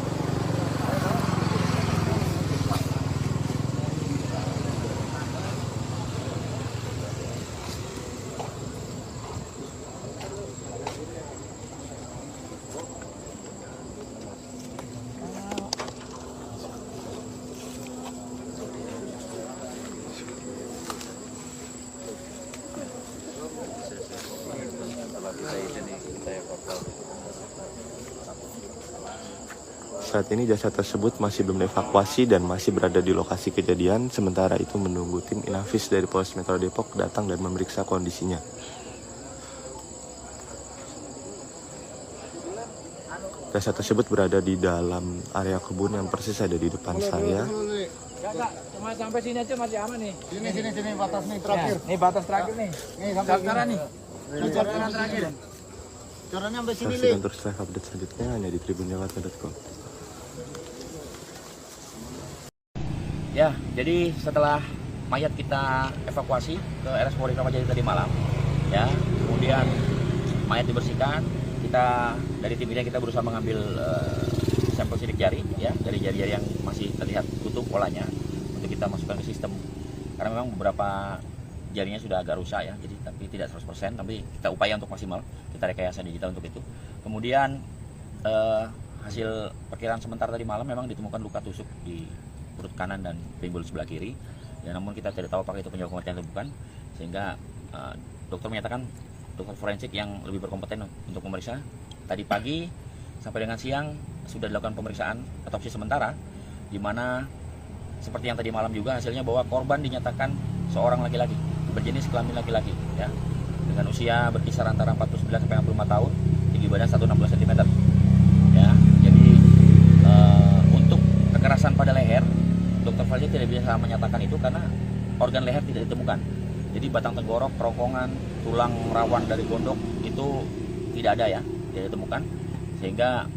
[SPEAKER 3] Saat ini jasad tersebut masih belum dievakuasi dan masih berada di lokasi kejadian. Sementara itu menunggu tim Inafis dari Polres Metro Depok datang dan memeriksa kondisinya. Jasad tersebut berada di dalam area kebun yang persis ada di depan saya.
[SPEAKER 4] Enggak, cuma sampai sini aja masih aman nih.
[SPEAKER 5] Sini batas nih terakhir.
[SPEAKER 4] Nih batas terakhir nih.
[SPEAKER 5] Nih sampai
[SPEAKER 4] Sekarang nih.
[SPEAKER 5] Coran terakhir. Corannya sampai sini,
[SPEAKER 3] Saksikan terus live update selanjutnya hanya di tribunjakarta.com.
[SPEAKER 1] Ya, jadi setelah mayat kita evakuasi ke RS Polri Kramat Jati tadi malam, ya, kemudian mayat dibersihkan, kita dari tim ini kita berusaha mengambil sampel sidik jari, ya, dari jari-jari yang masih terlihat tutup polanya untuk kita masukkan ke sistem. Karena memang beberapa jarinya sudah agak rusak ya, jadi tapi tidak 100%, tapi kita upaya untuk maksimal, kita rekayasa digital untuk itu. Kemudian hasil perkiraan sementara tadi malam memang ditemukan luka tusuk di perut kanan dan pinggul sebelah kiri. Ya, namun kita tidak tahu apakah itu penyebab kematian atau bukan, sehingga dokter menyatakan, dokter forensik yang lebih berkompeten untuk memeriksa. Tadi pagi sampai dengan siang sudah dilakukan pemeriksaan otopsi sementara, di mana seperti yang tadi malam juga hasilnya bahwa korban dinyatakan seorang laki-laki berjenis kelamin laki-laki, ya, dengan usia berkisar antara 49 sampai 65 tahun, tinggi badan 160 cm. Ya, jadi untuk kekerasan pada leher, dokter forensik tidak bisa menyatakan itu karena organ leher tidak ditemukan. Jadi batang tenggorok, kerongkongan, tulang rawan dari gondok itu tidak ada ya, tidak ditemukan, sehingga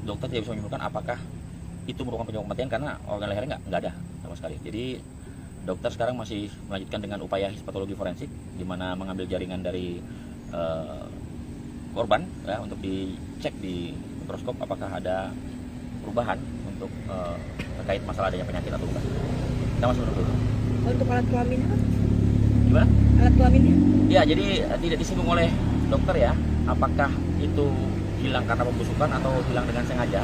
[SPEAKER 1] dokter tidak bisa menyimpulkan apakah itu merupakan penyebab kematian karena organ lehernya nggak ada sama sekali. Jadi dokter sekarang masih melanjutkan dengan upaya histopatologi forensik, di mana mengambil jaringan dari korban ya, untuk dicek di mikroskop apakah ada perubahan untuk terkait masalah adanya penyakit atau bukan. Kita masih menunggu.
[SPEAKER 2] Untuk alat kelaminnya kan?
[SPEAKER 1] Gimana?
[SPEAKER 2] Alat kelaminnya?
[SPEAKER 1] Ya, jadi tidak disinggung oleh dokter ya, apakah itu hilang karena pembusukan atau hilang dengan sengaja,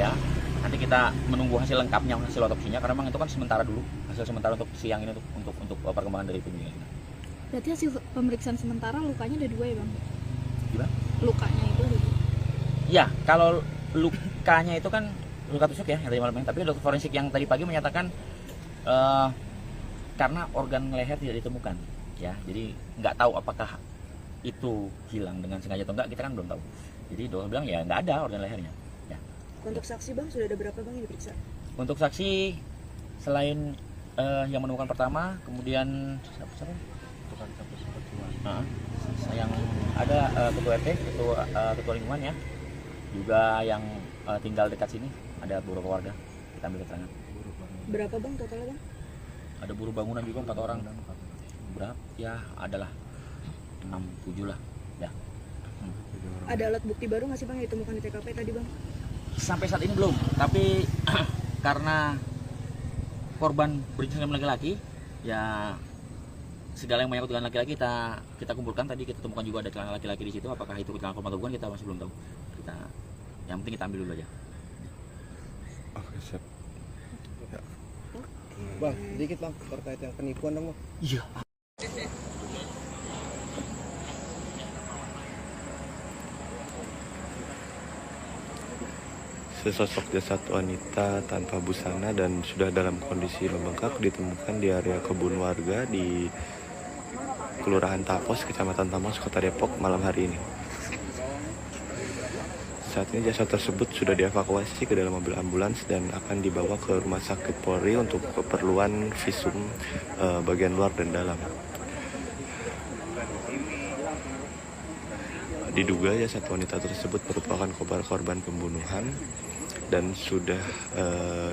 [SPEAKER 1] ya. Nanti kita menunggu hasil lengkapnya, hasil otopsinya, karena memang itu kan sementara dulu, hasil sementara untuk siang ini untuk perkembangan dari penyelidikan kita.
[SPEAKER 2] Berarti hasil pemeriksaan sementara lukanya ada 2 ya bang?
[SPEAKER 1] Gimana?
[SPEAKER 2] Lukanya itu ada 2?
[SPEAKER 1] Ya, kalau lukanya itu kan luka tusuk ya, yang tadi malam, tapi dokter forensik yang tadi pagi menyatakan karena organ leher tidak ditemukan, ya, jadi nggak tahu apakah itu hilang dengan sengaja atau enggak, kita kan belum tahu. Jadi dokter bilang ya nggak ada organ lehernya. Ya.
[SPEAKER 2] Untuk saksi bang, sudah ada berapa bang yang diperiksa?
[SPEAKER 1] Untuk saksi selain yang menemukan pertama, kemudian siapa? Yang ada ketua RT, ketua lingkungan ya, juga yang tinggal dekat sini, ada beberapa warga, kita ambil keterangan.
[SPEAKER 2] Berapa bang totalnya bang?
[SPEAKER 1] Ada buruh bangunan juga 4 orang. Berapa? Ya adalah 6-7 lah. Ya.
[SPEAKER 2] Ada alat bukti baru nggak sih bang yang ditemukan di TKP tadi bang?
[SPEAKER 1] Sampai saat ini belum, tapi karena korban berjenis kelamin laki-laki, ya segala yang menyangkut dengan laki-laki kita kumpulkan. Tadi kita temukan juga ada celana laki-laki di situ. Apakah itu celana korban atau bukan, kita masih belum tahu. Yang penting kita ambil dulu aja.
[SPEAKER 3] Oke, siap.
[SPEAKER 6] Bang, dikit bang terkait yang penipuan dong bang.
[SPEAKER 1] Iya.
[SPEAKER 3] Sesosok jasad wanita tanpa busana dan sudah dalam kondisi membengkak ditemukan di area kebun warga di Kelurahan Tapos, Kecamatan Tamas, Kota Depok malam hari ini. Saat ini jasad tersebut sudah dievakuasi ke dalam mobil ambulans dan akan dibawa ke Rumah Sakit Polri untuk keperluan visum bagian luar dan dalam. Diduga jasad wanita tersebut merupakan korban pembunuhan dan sudah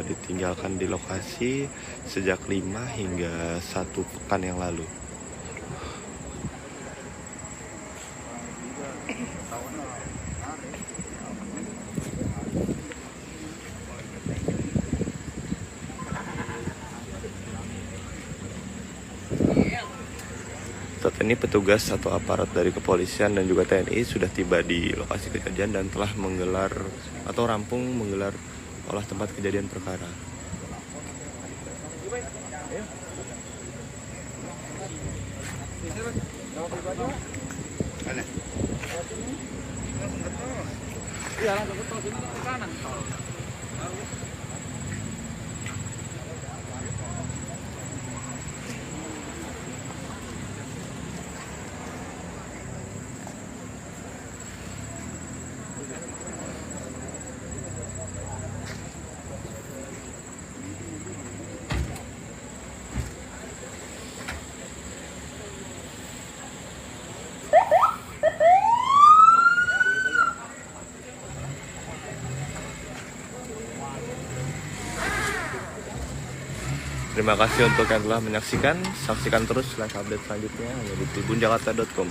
[SPEAKER 3] ditinggalkan di lokasi sejak 5 hingga 1 pekan yang lalu. Saat ini petugas atau aparat dari kepolisian dan juga TNI sudah tiba di lokasi kejadian dan telah menggelar atau rampung menggelar olah tempat kejadian perkara.
[SPEAKER 4] Iya, langsung ke tol sini ke kanan tol.
[SPEAKER 3] Terima kasih untuk yang telah menyaksikan. Saksikan terus live update selanjutnya hanya di tribunjakarta.com.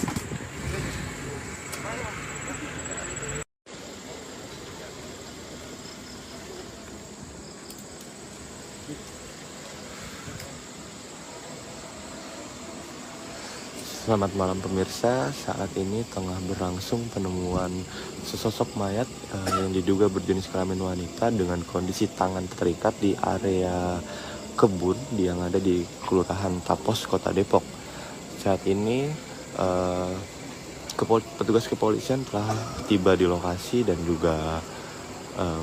[SPEAKER 3] Selamat malam pemirsa, saat ini tengah berlangsung penemuan sesosok mayat yang diduga berjenis kelamin wanita dengan kondisi tangan terikat di area kebun yang ada di Kelurahan Tapos, Kota Depok. Saat ini petugas kepolisian telah tiba di lokasi dan juga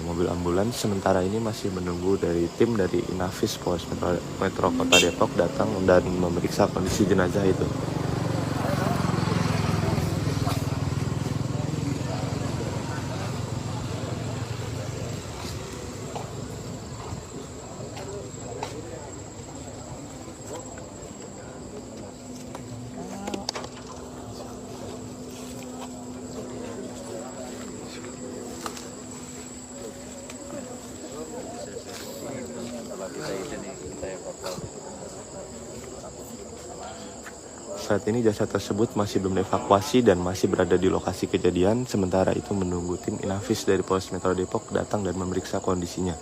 [SPEAKER 3] mobil ambulans sementara ini masih menunggu dari tim dari Inafis Polres Metro Kota Depok datang dan memeriksa kondisi jenazah itu. Saat ini jasad tersebut masih belum dievakuasi dan masih berada di lokasi kejadian. Sementara itu menunggu tim Inafis dari Polres Metro Depok datang dan memeriksa kondisinya.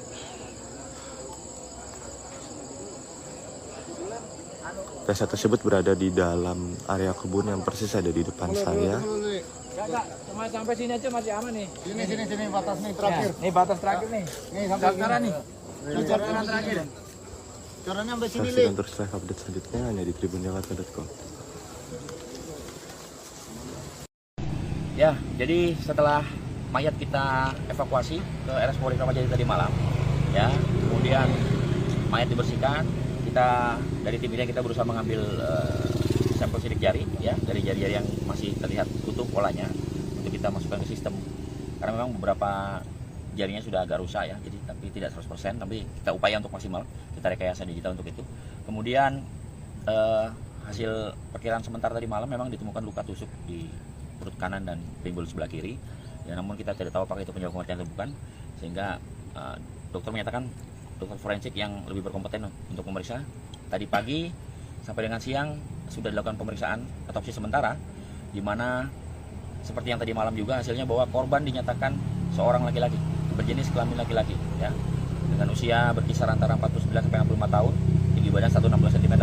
[SPEAKER 3] Jasad tersebut berada di dalam area kebun yang persis ada di depan saya.
[SPEAKER 4] Enggak, cuma sampai sini aja masih aman nih.
[SPEAKER 5] Sini batas nih terakhir.
[SPEAKER 4] Nih batas terakhir nih.
[SPEAKER 5] Nih sampai
[SPEAKER 4] Daftaran nih. Daftaran terakhir.
[SPEAKER 5] Caranya sampai sini,
[SPEAKER 3] Saksikan terus live update selanjutnya hanya di tribunjakarta.com.
[SPEAKER 1] Ya, jadi setelah mayat kita evakuasi ke RS Polri Kramat Jati tadi malam, ya, kemudian mayat dibersihkan, kita dari tim ini kita berusaha mengambil sampel sidik jari, ya, dari jari-jari yang masih terlihat utuh polanya untuk kita masukkan ke sistem. Karena memang beberapa jarinya sudah agak rusak ya, jadi tapi tidak 100%, tapi kita upaya untuk maksimal, kita rekayasa digital untuk itu. Kemudian hasil perkiraan sementara tadi malam memang ditemukan luka tusuk di perut kanan dan pinggul sebelah kiri. Ya, namun kita tidak tahu apakah itu penyebab kematian atau bukan, sehingga dokter menyatakan dokter forensik yang lebih berkompeten untuk memeriksa. Tadi pagi sampai dengan siang sudah dilakukan pemeriksaan otopsi sementara, di mana seperti yang tadi malam juga hasilnya bahwa korban dinyatakan seorang laki-laki berjenis kelamin laki-laki, ya, dengan usia berkisar antara 49 sampai 65 tahun, tinggi badan 160 cm.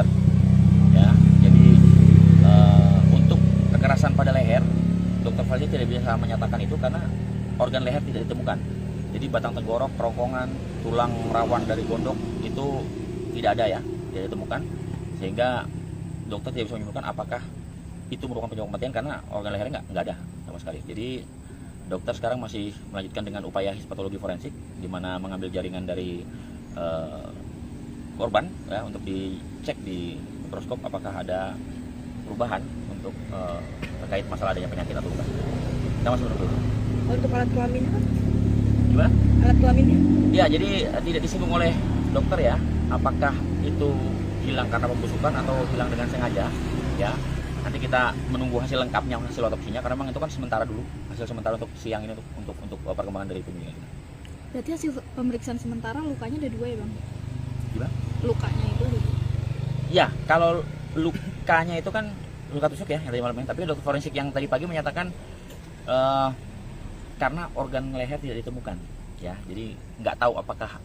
[SPEAKER 1] Ya, jadi untuk kekerasan pada leher, dokter forensik tidak bisa menyatakan itu karena organ leher tidak ditemukan. Jadi batang tenggorok, kerongkongan, tulang rawan dari gondok itu tidak ada ya, tidak ditemukan. Sehingga dokter tidak bisa menyimpulkan apakah itu merupakan penyebab kematian karena organ lehernya nggak ada sama sekali. Jadi dokter sekarang masih melanjutkan dengan upaya histopatologi forensik, di mana mengambil jaringan dari korban ya, untuk dicek di mikroskop apakah ada perubahan untuk terkait masalah adanya penyakit atau bukan. Kita masih menunggu.
[SPEAKER 2] Untuk alat kelaminnya kan?
[SPEAKER 1] Gimana?
[SPEAKER 2] Alat kelaminnya?
[SPEAKER 1] Ya, jadi tidak disinggung oleh dokter ya, apakah itu hilang karena pembusukan atau hilang dengan sengaja, ya. Nanti kita menunggu hasil lengkapnya, hasil otopsinya, karena memang itu kan sementara dulu, hasil sementara untuk siang ini untuk perkembangan dari penyelidikan kita.
[SPEAKER 2] Berarti hasil pemeriksaan sementara lukanya ada 2 ya bang?
[SPEAKER 1] Gimana?
[SPEAKER 2] Lukanya itu ada 2?
[SPEAKER 1] Ya, kalau lukanya itu kan luka tusuk ya yang tadi malamnya, tapi dokter forensik yang tadi pagi menyatakan karena organ leher tidak ditemukan, ya, jadi nggak tahu apakah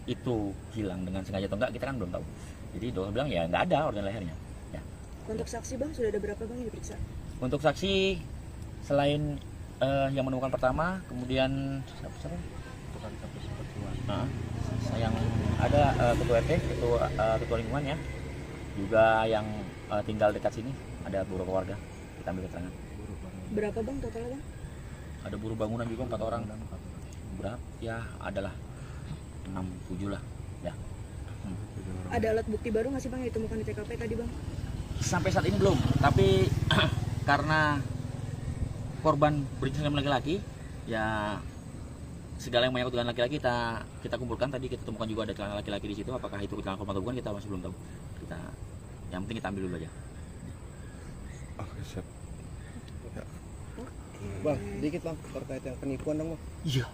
[SPEAKER 1] itu hilang dengan sengaja atau enggak, kita kan belum tahu. Jadi dokter bilang ya nggak ada organ lehernya. Ya.
[SPEAKER 2] Untuk saksi bang, sudah ada berapa bang yang diperiksa?
[SPEAKER 1] Untuk saksi selain yang menemukan pertama, kemudian siapa? Nah, yang ada ketua RT, ketua lingkungan ya, juga yang tinggal dekat sini, ada beberapa warga kita ambil keterangan.
[SPEAKER 2] Berapa bang totalnya bang?
[SPEAKER 1] Ada buruh bangunan juga 4 orang. Berapa? Ya adalah 6-7 lah ya.
[SPEAKER 2] Ada alat bukti baru nggak sih bang yang ditemukan di TKP tadi bang?
[SPEAKER 1] Sampai saat ini belum, tapi karena korban berjenis kelamin laki-laki, ya segala yang menyangkut dengan laki-laki kita kumpulkan. Tadi kita temukan juga ada celana laki-laki di situ. Apakah itu celana korban atau bukan, kita masih belum tahu. Yang penting kita ambil dulu aja.
[SPEAKER 3] Oke, siap. Ya.
[SPEAKER 6] Bang, dikit bang terkait yang penipuan dong bang.
[SPEAKER 1] Iya.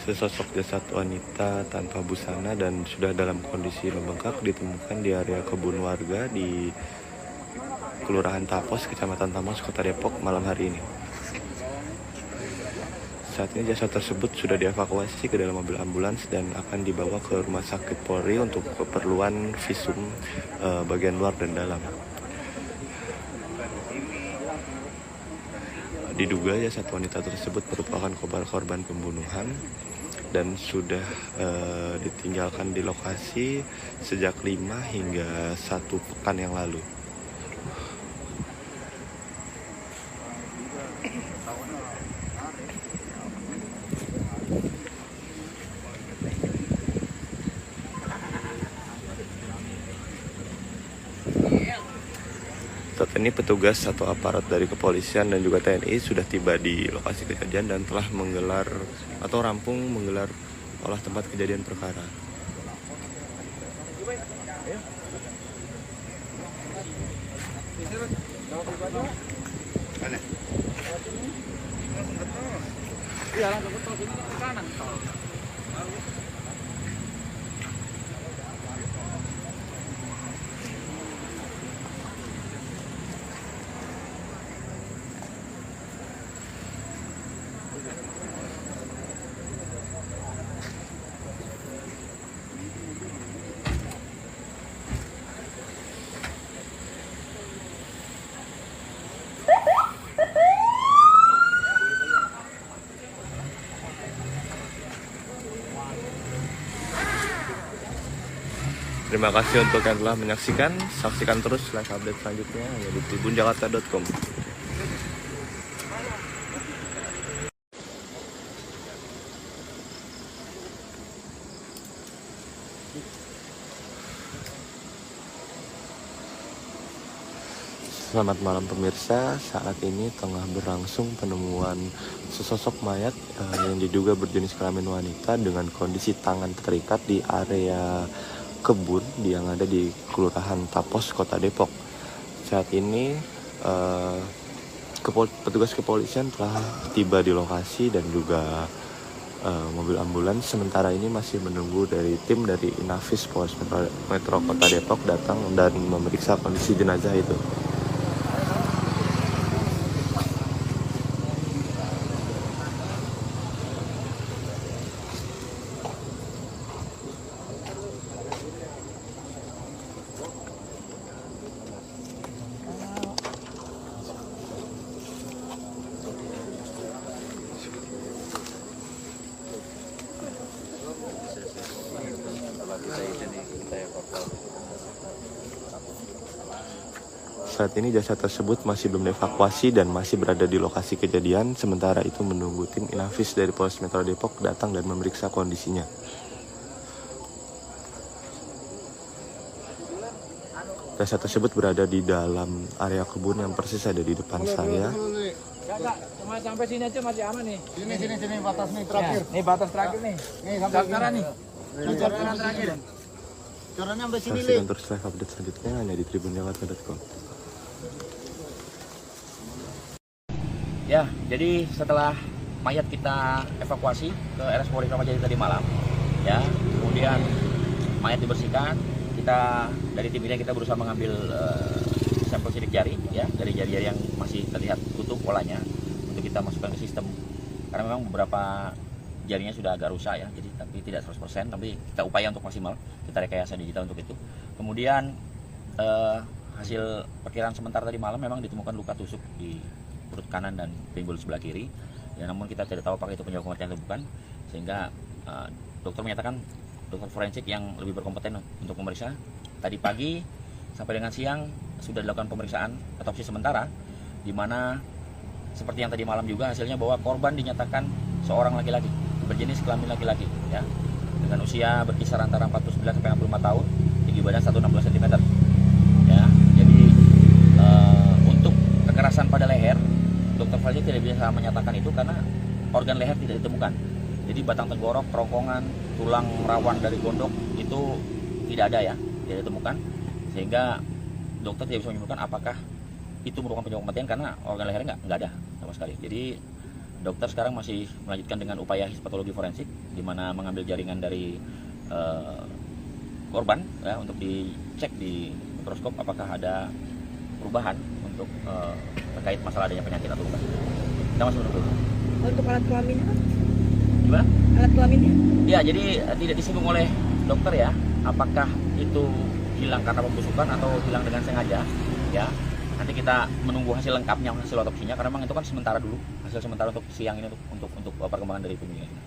[SPEAKER 3] Sesosok jasad wanita tanpa busana dan sudah dalam kondisi membengkak ditemukan di area kebun warga di Kelurahan Tapos, Kecamatan Tamas, Kota Depok malam hari ini. Saat ini jasad tersebut sudah dievakuasi ke dalam mobil ambulans dan akan dibawa ke Rumah Sakit Polri untuk keperluan visum bagian luar dan dalam. Diduga jasad wanita tersebut merupakan korban pembunuhan dan sudah ditinggalkan di lokasi sejak 5 hingga 1 pekan yang lalu. Saat ini petugas atau aparat dari kepolisian dan juga TNI sudah tiba di lokasi kejadian dan telah menggelar atau rampung menggelar olah tempat kejadian perkara.
[SPEAKER 4] Iya, langsung ke tol sini ke kanan tol.
[SPEAKER 3] Terima kasih untuk yang telah menyaksikan. Saksikan terus live update selanjutnya hanya di tribunjakarta.com. Selamat malam pemirsa, saat ini tengah berlangsung penemuan sesosok mayat yang diduga berjenis kelamin wanita dengan kondisi tangan terikat di area kebun yang ada di Kelurahan Tapos, Kota Depok. Saat ini petugas kepolisian telah tiba di lokasi dan juga mobil ambulans sementara ini masih menunggu dari tim dari Inafis Polres Metro Kota Depok datang dan memeriksa kondisi jenazah itu. Saat ini jasad tersebut masih belum dievakuasi dan masih berada di lokasi kejadian. Sementara itu menunggu tim Inafis dari Polres Metro Depok datang dan memeriksa kondisinya. Jasad tersebut berada di dalam area kebun yang persis ada di depan saya.
[SPEAKER 4] Enggak, cuma sampai sini aja masih aman nih.
[SPEAKER 5] Sini batas nih terakhir.
[SPEAKER 4] Nih batas terakhir nih.
[SPEAKER 5] Nih sampai
[SPEAKER 4] Daftaran nih. Daftaran terakhir.
[SPEAKER 5] Caranya sampai sini,
[SPEAKER 3] Saksikan terus live update selanjutnya hanya di tribunjakarta.com.
[SPEAKER 1] Ya, jadi setelah mayat kita evakuasi ke RS Polri Kramat Jati tadi malam, ya, kemudian mayat dibersihkan, kita dari tim ini kita berusaha mengambil sampel sidik jari, ya, dari jari-jari yang masih terlihat utuh polanya untuk kita masukkan ke sistem. Karena memang beberapa jarinya sudah agak rusak ya, jadi tapi tidak 100%, tapi kita upaya untuk maksimal, kita rekayasa digital untuk itu. Kemudian hasil perkiraan sementara tadi malam memang ditemukan luka tusuk di perut kanan dan pinggul sebelah kiri. Ya, namun kita tidak tahu apakah itu penyebab kematian atau bukan, sehingga dokter menyatakan, dokter forensik yang lebih berkompeten untuk memeriksa. Tadi pagi sampai dengan siang sudah dilakukan pemeriksaan otopsi sementara, di mana seperti yang tadi malam juga hasilnya bahwa korban dinyatakan seorang laki-laki berjenis kelamin laki-laki ya, dengan usia berkisar antara 49 sampai 65 tahun, tinggi badan 160 cm ya. Jadi untuk kekerasan pada leher, dokter forensik tidak bisa menyatakan itu karena organ leher tidak ditemukan. Jadi batang tenggorok, kerongkongan, tulang rawan dari gondok itu tidak ada ya, tidak ditemukan, sehingga dokter tidak bisa menyimpulkan apakah itu merupakan penyebab kematian karena organ lehernya nggak ada sama sekali. Jadi dokter sekarang masih melanjutkan dengan upaya histopatologi forensik, di mana mengambil jaringan dari korban ya, untuk dicek di mikroskop apakah ada perubahan untuk terkait masalah adanya penyakit atau bukan. Kita masih menunggu.
[SPEAKER 2] Untuk alat kelaminnya kan?
[SPEAKER 1] Gimana?
[SPEAKER 2] Alat kelaminnya?
[SPEAKER 1] Ya, jadi tidak disinggung oleh dokter ya, apakah itu hilang karena pembusukan atau hilang dengan sengaja ya. Nanti kita menunggu hasil lengkapnya, hasil otopsinya, karena memang itu kan sementara dulu, hasil sementara untuk siang ini untuk perkembangan dari penyelidikan.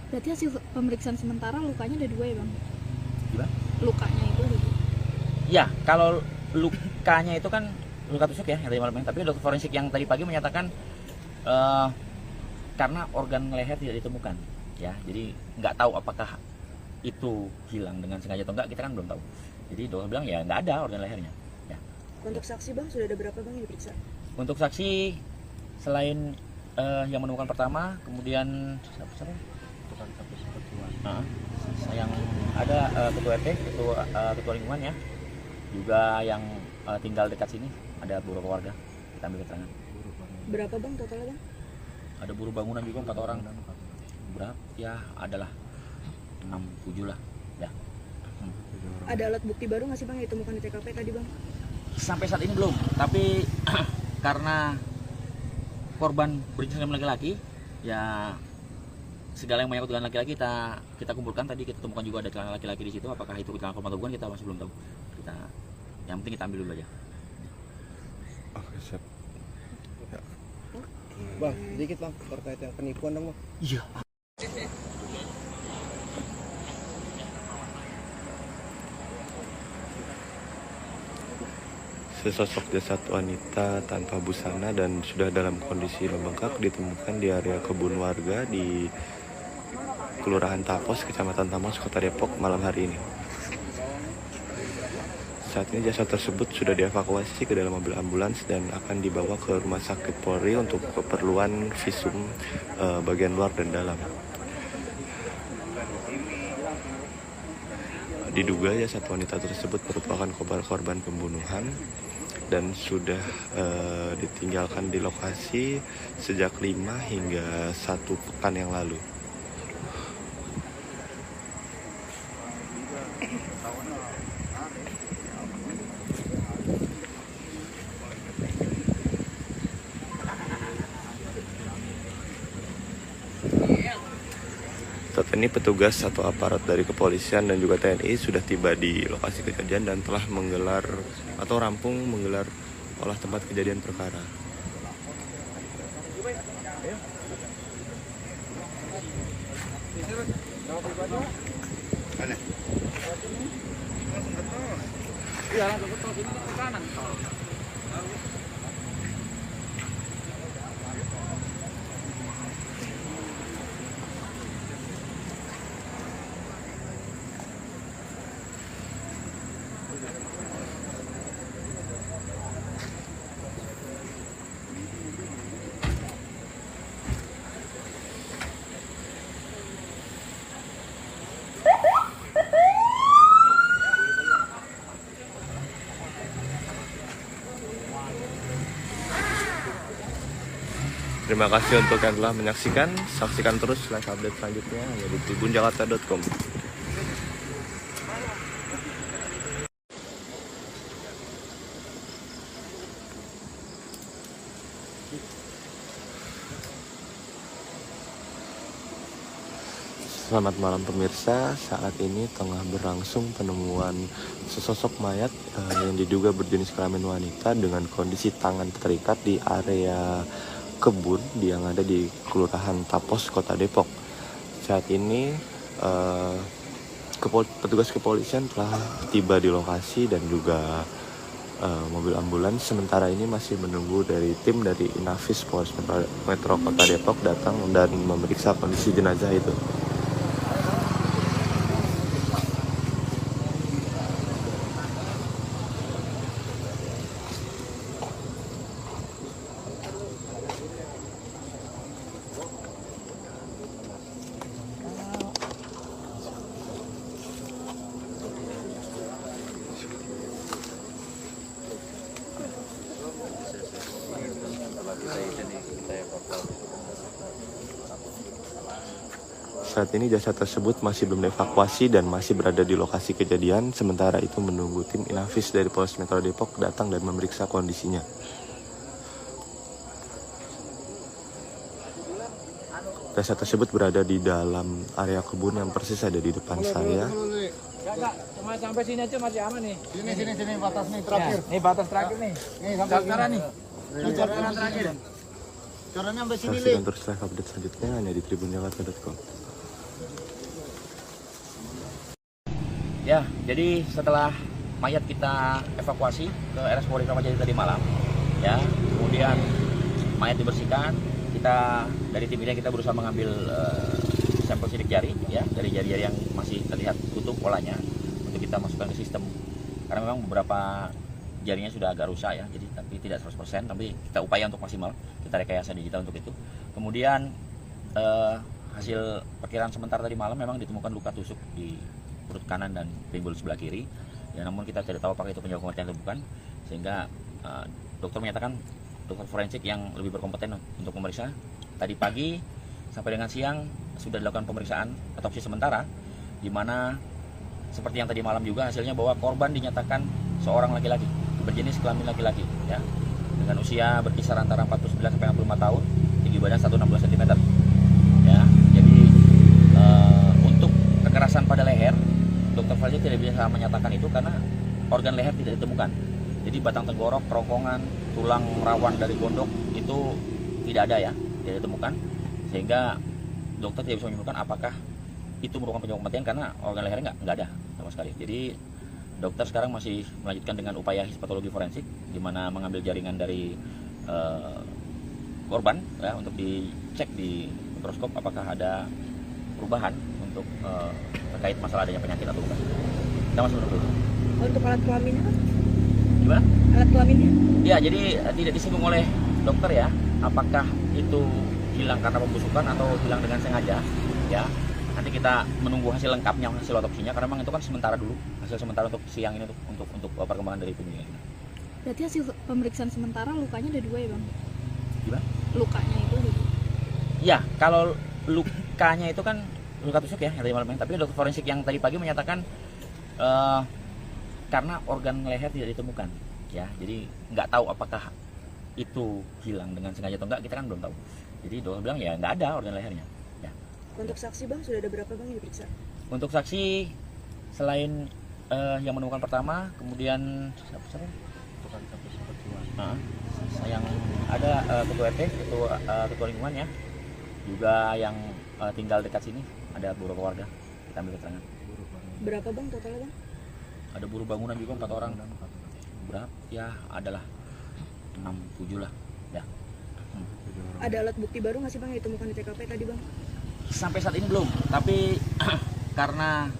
[SPEAKER 2] Berarti hasil pemeriksaan sementara lukanya ada 2 ya bang?
[SPEAKER 1] Gimana?
[SPEAKER 2] Lukanya itu ada 2?
[SPEAKER 1] Ya, kalau lukanya itu kan luka tusuk ya, yang tadi malam, tapi dokter forensik yang tadi pagi menyatakan karena organ leher tidak ditemukan ya, jadi nggak tahu apakah itu hilang dengan sengaja atau enggak, kita kan belum tahu. Jadi dokter bilang ya nggak ada organ lehernya ya.
[SPEAKER 2] Untuk saksi bang, sudah ada berapa bang yang diperiksa?
[SPEAKER 1] Untuk saksi selain yang menemukan pertama, kemudian siapa? Yang ada ketua RT, ketua lingkungan ya, juga yang tinggal dekat sini, ada beberapa warga, kita ambil keterangan.
[SPEAKER 2] Berapa bang totalnya bang?
[SPEAKER 1] Ada buruh bangunan juga 4 orang. Berapa? Ya adalah 6-7 lah ya.
[SPEAKER 2] Ada alat bukti baru nggak sih bang yang ditemukan di TKP tadi bang?
[SPEAKER 1] Sampai saat ini belum, tapi karena korban berjenis kelamin laki-laki ya, segala yang menyangkut dengan laki-laki kita kumpulkan. Tadi kita temukan juga ada celana laki-laki di situ, apakah itu celana korban atau bukan kita masih belum tahu. Yang penting kita ambil dulu aja.
[SPEAKER 3] Oke, siap.
[SPEAKER 6] Bang, sedikit bang terkait yang penipuan dong bang.
[SPEAKER 1] Iya.
[SPEAKER 3] Sesosok jasad wanita tanpa busana dan sudah dalam kondisi membengkak ditemukan di area kebun warga di Kelurahan Tapos, Kecamatan Tamas, Kota Depok malam hari ini. Saat ini jasad tersebut sudah dievakuasi ke dalam mobil ambulans dan akan dibawa ke Rumah Sakit Polri untuk keperluan visum bagian luar dan dalam. Diduga jasad wanita tersebut merupakan korban pembunuhan dan sudah ditinggalkan di lokasi sejak 5 hingga 1 pekan yang lalu. Saat ini petugas atau aparat dari kepolisian dan juga TNI sudah tiba di lokasi kejadian dan telah menggelar atau rampung menggelar olah tempat kejadian perkara.
[SPEAKER 4] Iya, langsung ke tol sini ke kanan tol.
[SPEAKER 3] Terima kasih untuk yang telah menyaksikan. Saksikan terus live update selanjutnya hanya di tribunjakarta.com. Selamat malam pemirsa, saat ini tengah berlangsung penemuan sesosok mayat yang diduga berjenis kelamin wanita dengan kondisi tangan terikat di area kebun yang ada di Kelurahan Tapos, Kota Depok. Saat ini petugas kepolisian telah tiba di lokasi dan juga mobil ambulans. Sementara ini masih menunggu dari tim dari Inafis Polres Metro Kota Depok datang dan memeriksa kondisi jenazah itu. Saat ini jasad tersebut masih belum dievakuasi dan masih berada di lokasi kejadian. Sementara itu menunggu tim Inafis dari Polres Metro Depok datang dan memeriksa kondisinya. Jasad tersebut berada di dalam area kebun yang persis ada di depan saya.
[SPEAKER 4] Enggak, cuma sampai sini aja masih aman nih.
[SPEAKER 5] Sini batas nih terakhir.
[SPEAKER 4] Nih batas terakhir nih.
[SPEAKER 5] Nih sampai
[SPEAKER 4] Daftaran nih.
[SPEAKER 5] Daftaran terakhir. Caranya sampai sini, Li.
[SPEAKER 3] Saksikan terus live update selanjutnya hanya di tribunjakarta.com.
[SPEAKER 1] Ya, jadi setelah mayat kita evakuasi ke RS Polri Kramat Jati tadi malam, ya, kemudian mayat dibersihkan, kita dari tim ini kita berusaha mengambil sampel sidik jari, ya, dari jari-jari yang masih terlihat utuh polanya untuk kita masukkan ke sistem. Karena memang beberapa jarinya sudah agak rusak ya, jadi tapi tidak 100%, tapi kita upaya untuk maksimal, kita rekayasa digital untuk itu. Kemudian hasil perkiraan sementara tadi malam memang ditemukan luka tusuk di perut kanan dan pinggul sebelah kiri. Ya, namun kita tidak tahu apakah itu penyebab kematian atau bukan, sehingga dokter menyatakan, dokter forensik yang lebih berkompeten untuk memeriksa. Tadi pagi sampai dengan siang sudah dilakukan pemeriksaan otopsi sementara, di mana seperti yang tadi malam juga hasilnya bahwa korban dinyatakan seorang laki-laki berjenis kelamin laki-laki, ya, dengan usia berkisar antara 49 sampai 65 tahun, tinggi badan 160 cm. Ya, jadi untuk kekerasan pada leher, dokter forensik tidak bisa menyatakan itu karena organ leher tidak ditemukan. Jadi batang tenggorok, kerongkongan, tulang rawan dari gondok itu tidak ada ya, tidak ditemukan, sehingga dokter tidak bisa menyimpulkan apakah itu merupakan penyebab kematian karena organ lehernya nggak ada sama sekali. Jadi dokter sekarang masih melanjutkan dengan upaya histopatologi forensik, di mana mengambil jaringan dari korban ya, untuk dicek di mikroskop apakah ada perubahan untuk terkait masalah adanya penyakit atau bukan. Kita masih menunggu.
[SPEAKER 2] Untuk alat kelaminnya kan?
[SPEAKER 1] Gimana?
[SPEAKER 2] Alat kelaminnya?
[SPEAKER 1] Ya, jadi tidak disinggung oleh dokter ya, apakah itu hilang karena pembusukan atau hilang dengan sengaja, ya. Nanti kita menunggu hasil lengkapnya, hasil otopsinya, karena memang itu kan sementara dulu, hasil sementara untuk siang ini untuk perkembangan dari penyelidikan.
[SPEAKER 2] Berarti hasil pemeriksaan sementara lukanya ada 2 ya, Bang?
[SPEAKER 1] Gimana?
[SPEAKER 2] Lukanya itu ada 2.
[SPEAKER 1] Ya, kalau lukanya itu kan luka tusuk ya, yang tadi malam, tapi dokter forensik yang tadi pagi menyatakan karena organ leher tidak ditemukan, ya, jadi nggak tahu apakah itu hilang dengan sengaja atau enggak, kita kan belum tahu. Jadi dokter bilang ya nggak ada organ lehernya. Ya.
[SPEAKER 2] Untuk saksi, Bang, sudah ada berapa, Bang, yang diperiksa?
[SPEAKER 1] Untuk saksi selain yang menemukan pertama, kemudian siapa? Yang ada ketua RT, ketua lingkungan ya, juga yang tinggal dekat sini, ada beberapa warga, kita ambil keterangan.
[SPEAKER 2] Berapa, Bang, totalnya, Bang?
[SPEAKER 1] Ada buruh bangunan juga 4 orang. Berapa? Ya adalah 6-7 lah ya.
[SPEAKER 2] Ada alat bukti baru nggak sih, Bang, yang ditemukan di TKP tadi, Bang?
[SPEAKER 1] Sampai saat ini belum, tapi karena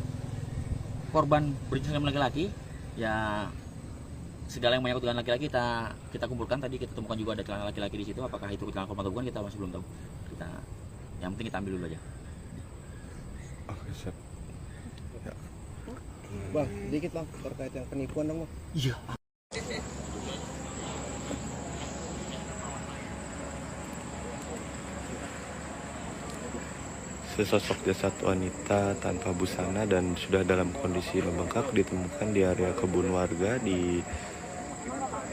[SPEAKER 1] korban berjenis kelamin laki-laki, ya segala yang menyangkut dengan laki-laki kita kumpulkan. Tadi kita temukan juga ada celana laki-laki di situ, apakah itu celana korban atau bukan kita masih belum tahu. Yang penting kita ambil dulu aja.
[SPEAKER 3] Oke, siap.
[SPEAKER 6] Bang, dikit bang, terkait yang penipuan dong bang.
[SPEAKER 1] Iya.
[SPEAKER 3] Sesosok jasad wanita tanpa busana dan sudah dalam kondisi membengkak ditemukan di area kebun warga di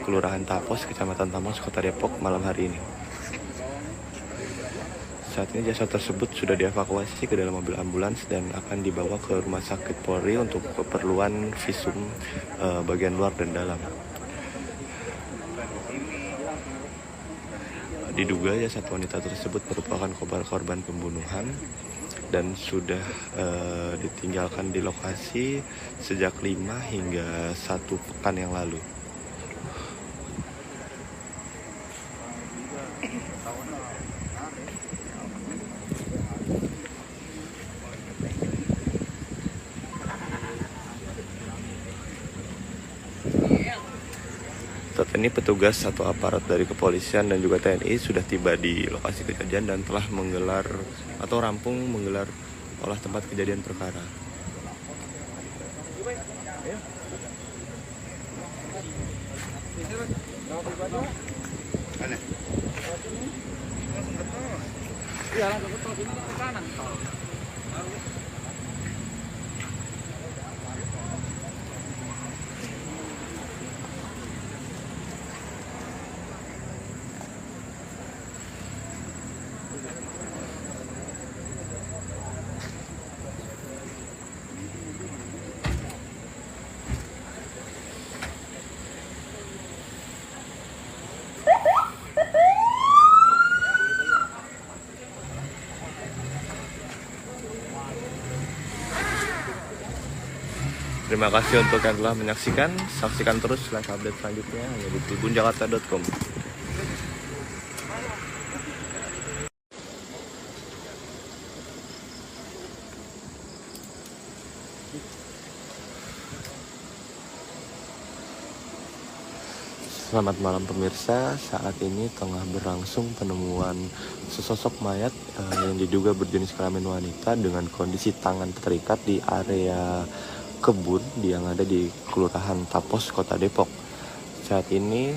[SPEAKER 3] Kelurahan Tapos, Kecamatan Tapos, Kota Depok malam hari ini. saat ini jasad tersebut sudah dievakuasi ke dalam mobil ambulans dan akan dibawa ke rumah sakit Polri untuk keperluan visum bagian luar dan dalam. Diduga jasad wanita tersebut merupakan korban pembunuhan dan sudah ditinggalkan di lokasi sejak 5 hingga 1 pekan yang lalu. Saat ini petugas atau aparat dari kepolisian dan juga TNI sudah tiba di lokasi kejadian dan telah menggelar atau rampung menggelar olah tempat kejadian perkara.
[SPEAKER 4] Iya, langsung ke tol sini ke kanan tol.
[SPEAKER 3] Terima kasih untuk yang telah menyaksikan. Saksikan terus live update selanjutnya hanya di tribunjakarta.com. Selamat malam pemirsa, saat ini tengah berlangsung penemuan sesosok mayat yang diduga berjenis kelamin wanita dengan kondisi tangan terikat di area kebun yang ada di Kelurahan Tapos, Kota Depok. Saat ini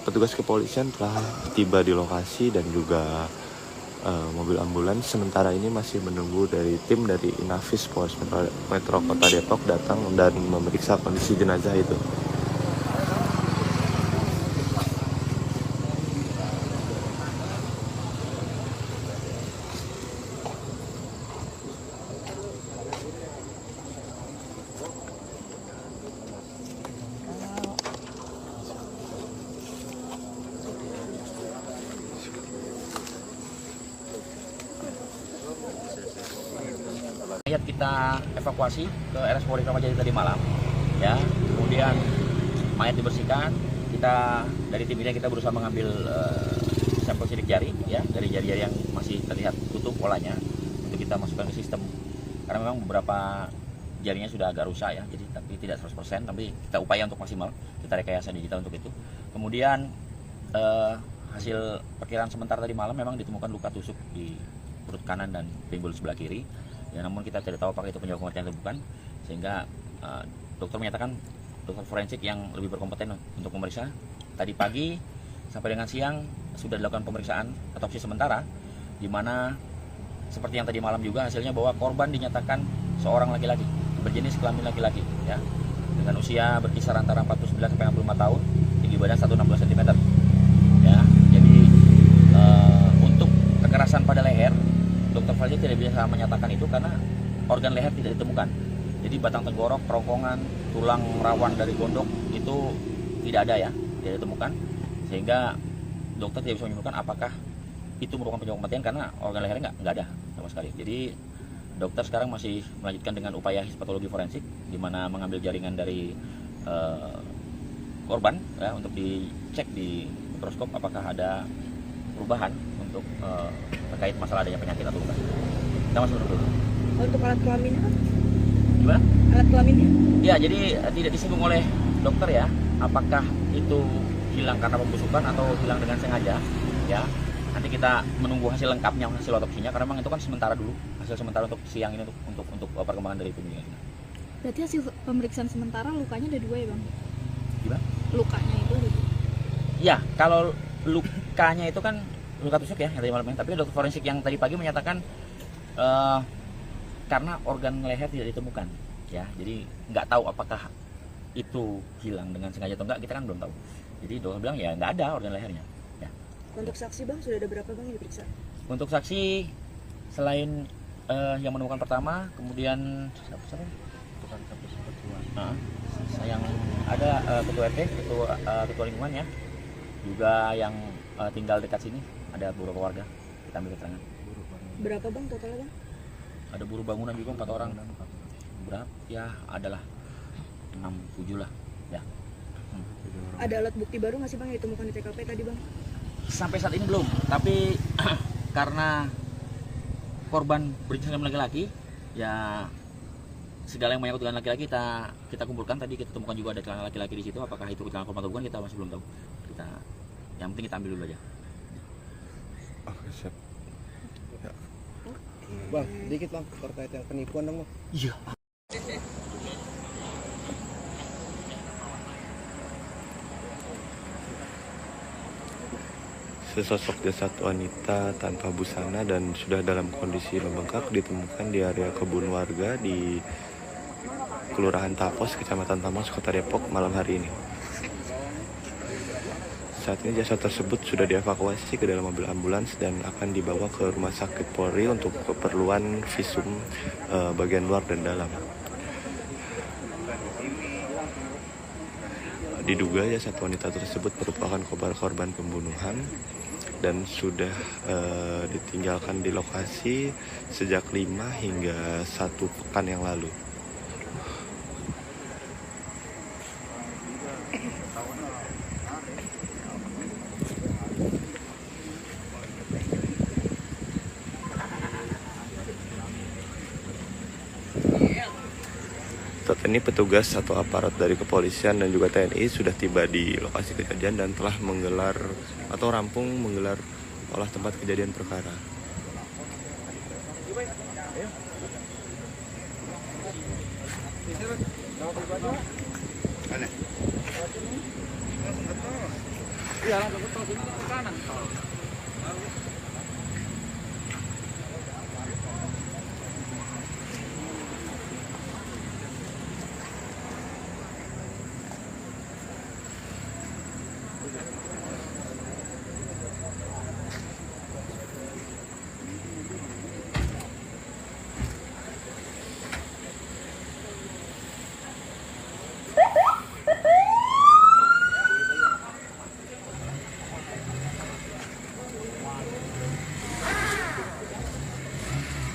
[SPEAKER 3] petugas kepolisian telah tiba di lokasi dan juga mobil ambulans sementara ini masih menunggu dari tim dari Inafis Polres Metro Kota Depok datang dan memeriksa kondisi jenazah itu.
[SPEAKER 1] Mayat kita evakuasi ke RS Polri Kramat Jati tadi malam, ya. Kemudian mayat dibersihkan. Kita dari tim ini kita berusaha mengambil sampel sidik jari, ya, dari jari-jari yang masih terlihat utuh polanya untuk kita masukkan ke sistem. Karena memang beberapa jarinya sudah agak rusak, ya, jadi tapi tidak 100%, tapi kita upaya untuk maksimal, kita rekayasa digital untuk itu. Kemudian hasil perkiraan sementara tadi malam memang ditemukan luka tusuk di perut kanan dan pinggul sebelah kiri. Ya, namun kita tidak tahu apakah itu penyebab kematian atau bukan, sehingga dokter menyatakan dokter forensik yang lebih berkompeten untuk memeriksa. Tadi pagi sampai dengan siang sudah dilakukan pemeriksaan otopsi sementara, di mana seperti yang tadi malam juga hasilnya bahwa korban dinyatakan seorang laki-laki berjenis kelamin laki-laki, ya, dengan usia berkisar antara 49 sampai 65 tahun, tinggi badan 160 cm. Ya, jadi untuk kekerasan pada leher, dokter forensik tidak bisa menyatakan itu karena organ leher tidak ditemukan. Jadi batang tenggorok, kerongkongan, tulang rawan dari gondok itu tidak ada, ya, tidak ditemukan. Sehingga dokter tidak bisa menyimpulkan apakah itu merupakan penyebab kematian karena organ lehernya nggak ada sama sekali. Jadi dokter sekarang masih melanjutkan dengan upaya histopatologi forensik, di mana mengambil jaringan dari korban, ya, untuk dicek di mikroskop apakah ada perubahan untuk terkait masalah adanya penyakit atau bukan. Kita masih menunggu.
[SPEAKER 2] Untuk alat kelaminnya kan?
[SPEAKER 1] Gimana?
[SPEAKER 2] Alat kelaminnya?
[SPEAKER 1] Ya, jadi tidak disinggung oleh dokter, ya, apakah itu hilang karena pembusukan atau hilang dengan sengaja, ya. Nanti kita menunggu hasil lengkapnya, hasil otopsinya, karena memang itu kan sementara dulu, hasil sementara untuk siang ini untuk perkembangan dari penyelidikan.
[SPEAKER 2] Berarti hasil pemeriksaan sementara lukanya ada 2, ya, Bang?
[SPEAKER 1] Gimana?
[SPEAKER 2] Lukanya itu ada 2.
[SPEAKER 1] Ya, kalau lukanya itu kan luka tusuk, ya, yang tadi malam, tapi dokter forensik yang tadi pagi menyatakan karena organ leher tidak ditemukan, ya, jadi nggak tahu apakah itu hilang dengan sengaja atau enggak, kita kan belum tahu. Jadi dokter bilang ya nggak ada organ lehernya, ya.
[SPEAKER 2] Untuk saksi bang, sudah ada berapa bang yang diperiksa?
[SPEAKER 1] Untuk saksi selain yang menemukan pertama, kemudian siapa? Nah, yang ada ketua RT, ketua lingkungan ya, juga yang tinggal dekat sini, ada beberapa warga kita ambil keterangan.
[SPEAKER 2] Berapa bang totalnya bang?
[SPEAKER 1] Ada buruh bangunan juga 4 orang. Berapa? Ya adalah 6-7 lah ya.
[SPEAKER 2] Ada alat bukti baru nggak sih bang yang ditemukan di TKP tadi bang?
[SPEAKER 1] Sampai saat ini belum, tapi karena korban berjenis kelamin laki-laki, ya segala yang menyangkut dengan laki-laki kita kumpulkan. Tadi kita temukan juga ada celana laki-laki di situ. Apakah itu celana korban atau bukan, kita masih belum tahu. Yang penting kita ambil dulu aja.
[SPEAKER 3] Oke, siap.
[SPEAKER 6] Bang, dikit bang terkait yang penipuan dong bang.
[SPEAKER 1] Iya.
[SPEAKER 3] Sesosok jasad wanita tanpa busana dan sudah dalam kondisi membengkak ditemukan di area kebun warga di Kelurahan Tapos, Kecamatan Tamas, Kota Depok malam hari ini. Saat ini jasad tersebut sudah dievakuasi ke dalam mobil ambulans dan akan dibawa ke Rumah Sakit Polri untuk keperluan visum bagian luar dan dalam. Diduga jasad wanita tersebut merupakan korban pembunuhan dan sudah ditinggalkan di lokasi sejak 5 hingga 1 pekan yang lalu. Saat ini petugas atau aparat dari kepolisian dan juga TNI sudah tiba di lokasi kejadian dan telah menggelar atau rampung menggelar olah tempat kejadian perkara.
[SPEAKER 4] Iya, langsung ke tol sini ke kanan tol.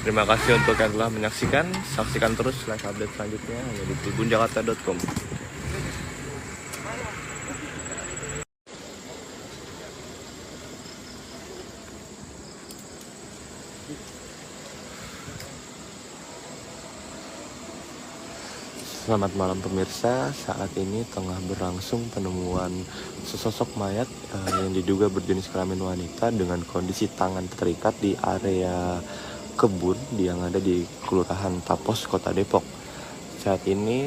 [SPEAKER 3] Terima kasih untuk yang telah menyaksikan. Saksikan terus live update selanjutnya hanya di tribunjakarta.com. Selamat malam pemirsa, saat ini tengah berlangsung penemuan sesosok mayat yang diduga berjenis kelamin wanita dengan kondisi tangan terikat di area kebun yang ada di Kelurahan Tapos, Kota Depok. Saat ini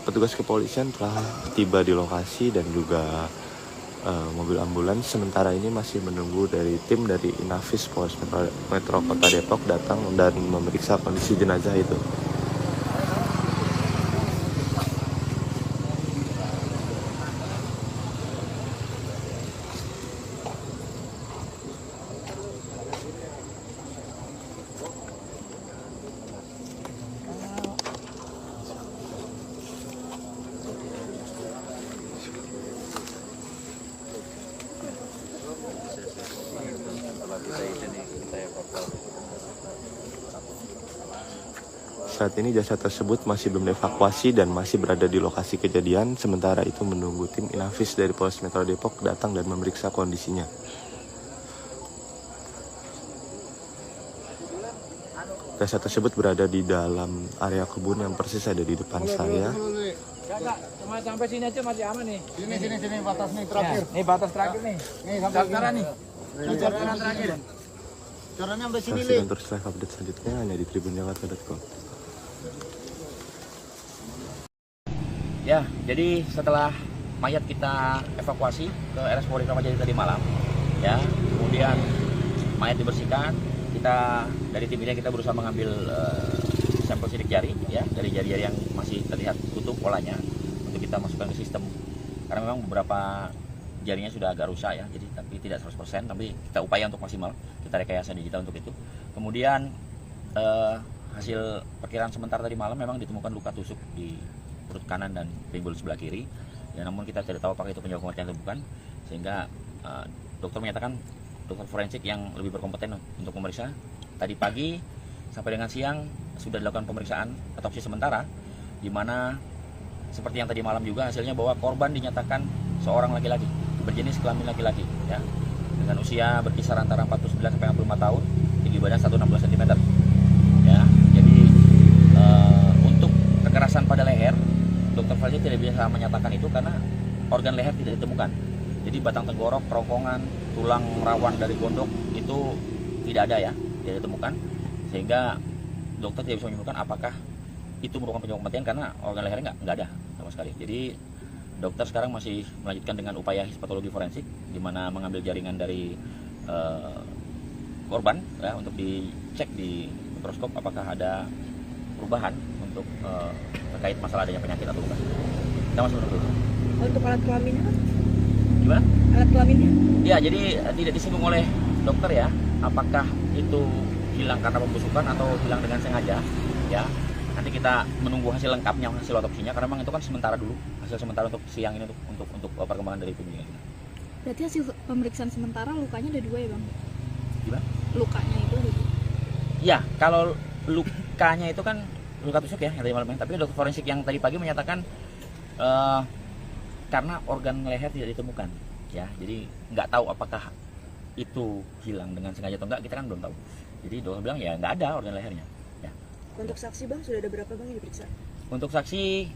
[SPEAKER 3] petugas kepolisian telah tiba di lokasi dan juga mobil ambulans sementara ini masih menunggu dari tim dari Inafis Polres Metro Kota Depok datang dan memeriksa kondisi jenazah itu. Saat ini jasad tersebut masih belum dievakuasi dan masih berada di lokasi kejadian. Sementara itu menunggu tim Inafis dari Polres Metro Depok datang dan memeriksa kondisinya. Jasad tersebut berada di dalam area kebun yang persis ada di depan saya.
[SPEAKER 4] Enggak, cuma sampai sini aja masih aman nih.
[SPEAKER 5] Sini batas nih terakhir.
[SPEAKER 4] Ya, nih batas terakhir nih.
[SPEAKER 5] Nih sampai
[SPEAKER 4] Sekarang nih.
[SPEAKER 5] Caranya terakhir. Caranya sampai sini,
[SPEAKER 3] Saksikan terus live update selanjutnya hanya di tribunjakarta.com.
[SPEAKER 1] Ya, jadi setelah mayat kita evakuasi ke RS Polri Kramat Jati tadi malam, ya, kemudian mayat dibersihkan, kita dari tim ini kita berusaha mengambil sampel sidik jari, ya, dari jari-jari yang masih terlihat utuh polanya untuk kita masukkan ke sistem. Karena memang beberapa jarinya sudah agak rusak ya, jadi tapi tidak 100%, tapi kita upaya untuk maksimal, kita rekayasa digital untuk itu. Kemudian hasil perkiraan sementara tadi malam memang ditemukan luka tusuk di perut kanan dan pinggul sebelah kiri. Ya, namun kita tidak tahu apakah itu penyebab kematian atau bukan, sehingga dokter menyatakan dokter forensik yang lebih berkompeten untuk memeriksa. Tadi pagi sampai dengan siang sudah dilakukan pemeriksaan otopsi sementara, di mana seperti yang tadi malam juga hasilnya bahwa korban dinyatakan seorang laki-laki berjenis kelamin laki-laki ya, dengan usia berkisar antara 49 sampai 65 tahun, tinggi badan 160 cm ya. Jadi untuk kekerasan pada leher, dokter forensik tidak bisa menyatakan itu karena organ leher tidak ditemukan. Jadi batang tenggorok, kerongkongan, tulang rawan dari gondok itu tidak ada ya, tidak ditemukan, sehingga dokter tidak bisa menyimpulkan apakah itu merupakan penyebab kematian karena organ lehernya nggak ada sama sekali. Jadi dokter sekarang masih melanjutkan dengan upaya histopatologi forensik, di mana mengambil jaringan dari korban ya, untuk dicek di mikroskop apakah ada perubahan untuk terkait masalah adanya penyakit atau bukan. Kita masih menunggu.
[SPEAKER 2] Untuk alat kelaminnya kan?
[SPEAKER 1] Gimana?
[SPEAKER 2] Alat kelaminnya?
[SPEAKER 1] Ya, jadi tidak disinggung oleh dokter ya, apakah itu hilang karena pembusukan atau hilang dengan sengaja ya. Nanti kita menunggu hasil lengkapnya, hasil otopsinya, karena memang itu kan sementara dulu, hasil sementara untuk siang ini untuk perkembangan dari penyelidikan.
[SPEAKER 2] Berarti hasil pemeriksaan sementara lukanya ada 2 ya bang?
[SPEAKER 1] Gimana?
[SPEAKER 2] Lukanya itu ada 2?
[SPEAKER 1] Ya, kalau lukanya itu kan luka tusuk ya, yang tadi malam, tapi dokter forensik yang tadi pagi menyatakan karena organ leher tidak ditemukan ya, jadi nggak tahu apakah itu hilang dengan sengaja atau enggak, kita kan belum tahu. Jadi dokter bilang ya nggak ada organ lehernya.
[SPEAKER 2] Untuk saksi bang, sudah ada berapa bang yang diperiksa?
[SPEAKER 1] Untuk saksi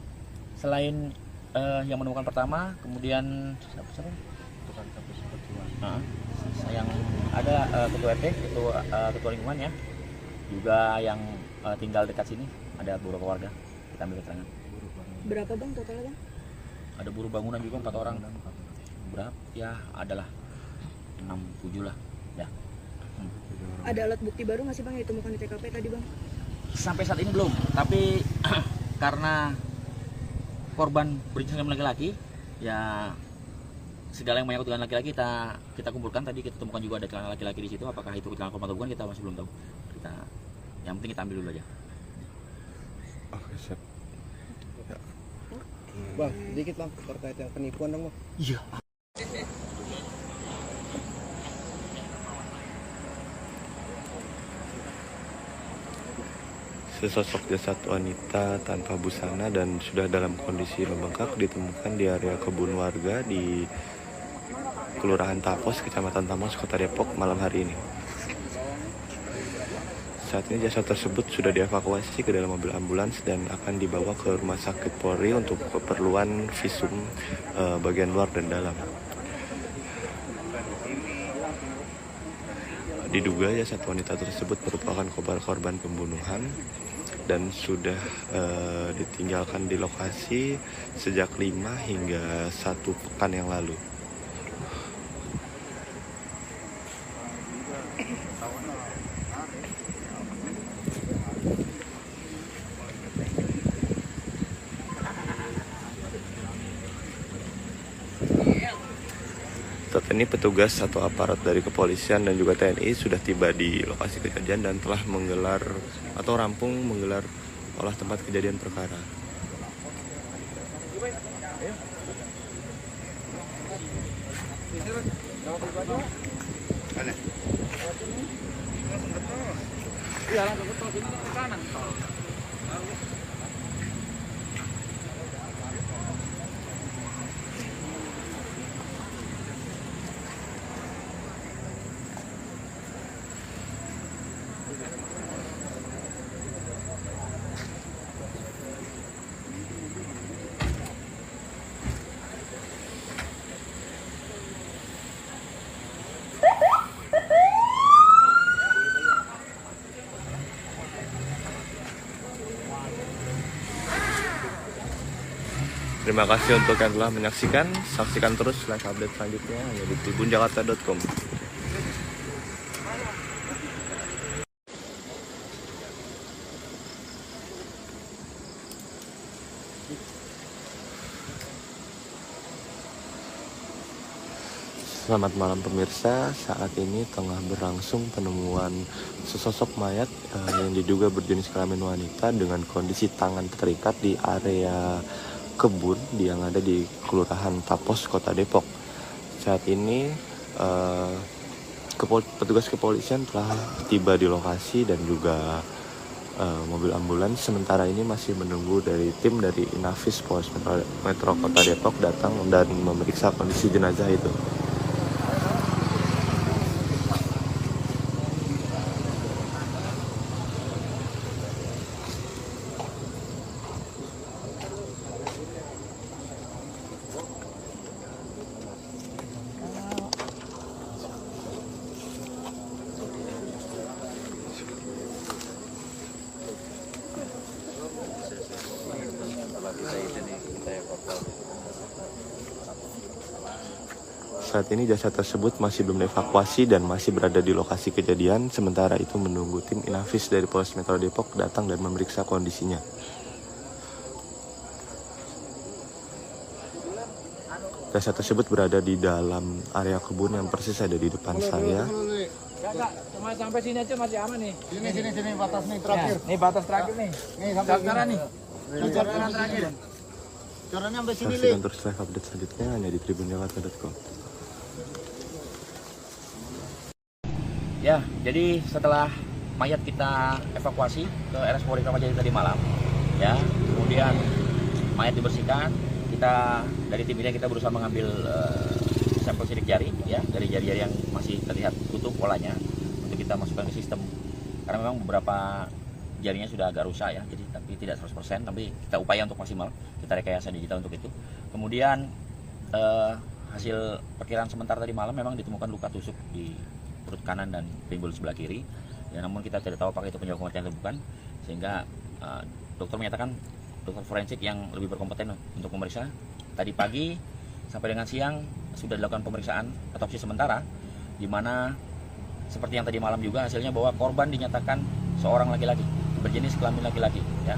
[SPEAKER 1] selain yang menemukan pertama, kemudian siapa? Yang ada ketua RT, itu ketua lingkungan ya, juga yang tinggal dekat sini, ada beberapa warga, kita ambil keterangan.
[SPEAKER 2] Berapa bang totalnya bang?
[SPEAKER 1] Ada buruh bangunan juga 4 orang. Berapa? Ya adalah 6-7 lah ya.
[SPEAKER 2] Ada alat bukti baru nggak sih bang yang ditemukan di TKP tadi bang?
[SPEAKER 1] Sampai saat ini belum, tapi karena korban berjenis kelamin laki-laki, ya segala yang menyangkut dengan laki-laki kita kumpulkan. Tadi kita temukan juga ada celana laki-laki di situ. Apakah itu celana korban atau bukan, kita masih belum tahu. Yang penting kita ambil dulu aja.
[SPEAKER 3] Oke, siap.
[SPEAKER 6] Bang, sedikit bang terkait yang penipuan dong bang.
[SPEAKER 1] Iya.
[SPEAKER 3] Sesosok jasad wanita tanpa busana dan sudah dalam kondisi membengkak ditemukan di area kebun warga di Kelurahan Tapos, Kecamatan Tamos, Kota Depok malam hari ini. Saat ini jasad tersebut sudah dievakuasi ke dalam mobil ambulans dan akan dibawa ke Rumah Sakit Polri untuk keperluan visum bagian luar dan dalam. Diduga jasad wanita tersebut merupakan korban pembunuhan dan sudah ditinggalkan di lokasi sejak 5 hingga 1 pekan yang lalu. Saat ini petugas atau aparat dari kepolisian dan juga TNI sudah tiba di lokasi kejadian dan telah menggelar atau rampung menggelar olah tempat kejadian perkara.
[SPEAKER 4] Iya, langsung ke tol ini ke kanan tol.
[SPEAKER 3] Terima kasih untuk yang telah menyaksikan. Saksikan terus flash update selanjutnya hanya di tribunjakarta.com. Selamat malam pemirsa, saat ini tengah berlangsung penemuan sesosok mayat yang diduga berjenis kelamin wanita dengan kondisi tangan terikat di area kebun yang ada di Kelurahan Tapos, Kota Depok. Saat ini petugas kepolisian telah tiba di lokasi dan juga mobil ambulans sementara ini masih menunggu dari tim dari Inafis Polres Metro Kota Depok datang dan memeriksa kondisi jenazah itu. Saat ini jasad tersebut masih belum dievakuasi dan masih berada di lokasi kejadian. Sementara itu menunggu tim Inafis dari Polres Metro Depok datang dan memeriksa kondisinya. Jasad tersebut berada di dalam area kebun yang persis ada di depan saya.
[SPEAKER 4] Enggak, cuma sampai sini aja masih aman nih.
[SPEAKER 5] Sini batas nih terakhir.
[SPEAKER 4] Nih batas terakhir nih.
[SPEAKER 5] Nih sampai
[SPEAKER 4] Sekarang nih.
[SPEAKER 5] Cocoran terakhir. Cocorannya sampai sini,
[SPEAKER 3] Saksikan terus live update selanjutnya hanya di tribunjakarta.com.
[SPEAKER 1] Ya, jadi setelah mayat kita evakuasi ke RS Polri Kramat Jati tadi malam, ya, kemudian mayat dibersihkan, kita dari tim ini kita berusaha mengambil sampel sidik jari, ya, dari jari-jari yang masih terlihat utuh polanya untuk kita masukkan ke sistem. Karena memang beberapa jarinya sudah agak rusak ya, jadi tapi tidak 100%, tapi kita upaya untuk maksimal, kita rekayasa digital untuk itu. Kemudian hasil perkiraan sementara tadi malam memang ditemukan luka tusuk di perut kanan dan pinggul sebelah kiri. Ya, namun kita tidak tahu apakah itu penyebab kematian atau bukan, sehingga dokter menyatakan dokter forensik yang lebih berkompeten untuk memeriksa. Tadi pagi sampai dengan siang sudah dilakukan pemeriksaan otopsi sementara, di mana seperti yang tadi malam juga hasilnya bahwa korban dinyatakan seorang laki-laki berjenis kelamin laki-laki, ya,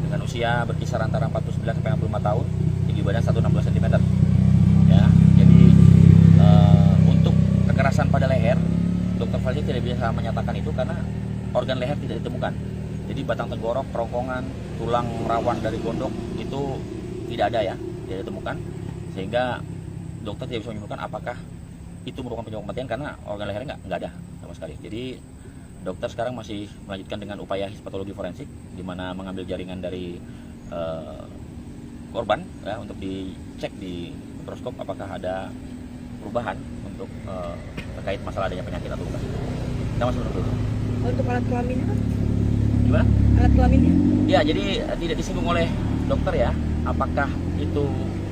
[SPEAKER 1] dengan usia berkisar antara 49 sampai 65 tahun, tinggi badan 160 cm. Ya, jadi untuk kekerasan pada leher, dokter forensik tidak bisa menyatakan itu karena organ leher tidak ditemukan. Jadi batang tenggorok, kerongkongan, tulang rawan dari gondok itu tidak ada ya, tidak ditemukan, sehingga dokter tidak bisa menyimpulkan apakah itu merupakan penyebab kematian karena organ lehernya nggak ada sama sekali. Jadi dokter sekarang masih melanjutkan dengan upaya histopatologi forensik, di mana mengambil jaringan dari korban ya, untuk dicek di mikroskop apakah ada perubahan untuk terkait masalah adanya penyakit atau bukan. Kita masih menunggu itu.
[SPEAKER 2] Untuk alat kelaminnya kan?
[SPEAKER 1] Gimana?
[SPEAKER 2] Alat kelaminnya?
[SPEAKER 1] Ya, jadi tidak disinggung oleh dokter ya, apakah itu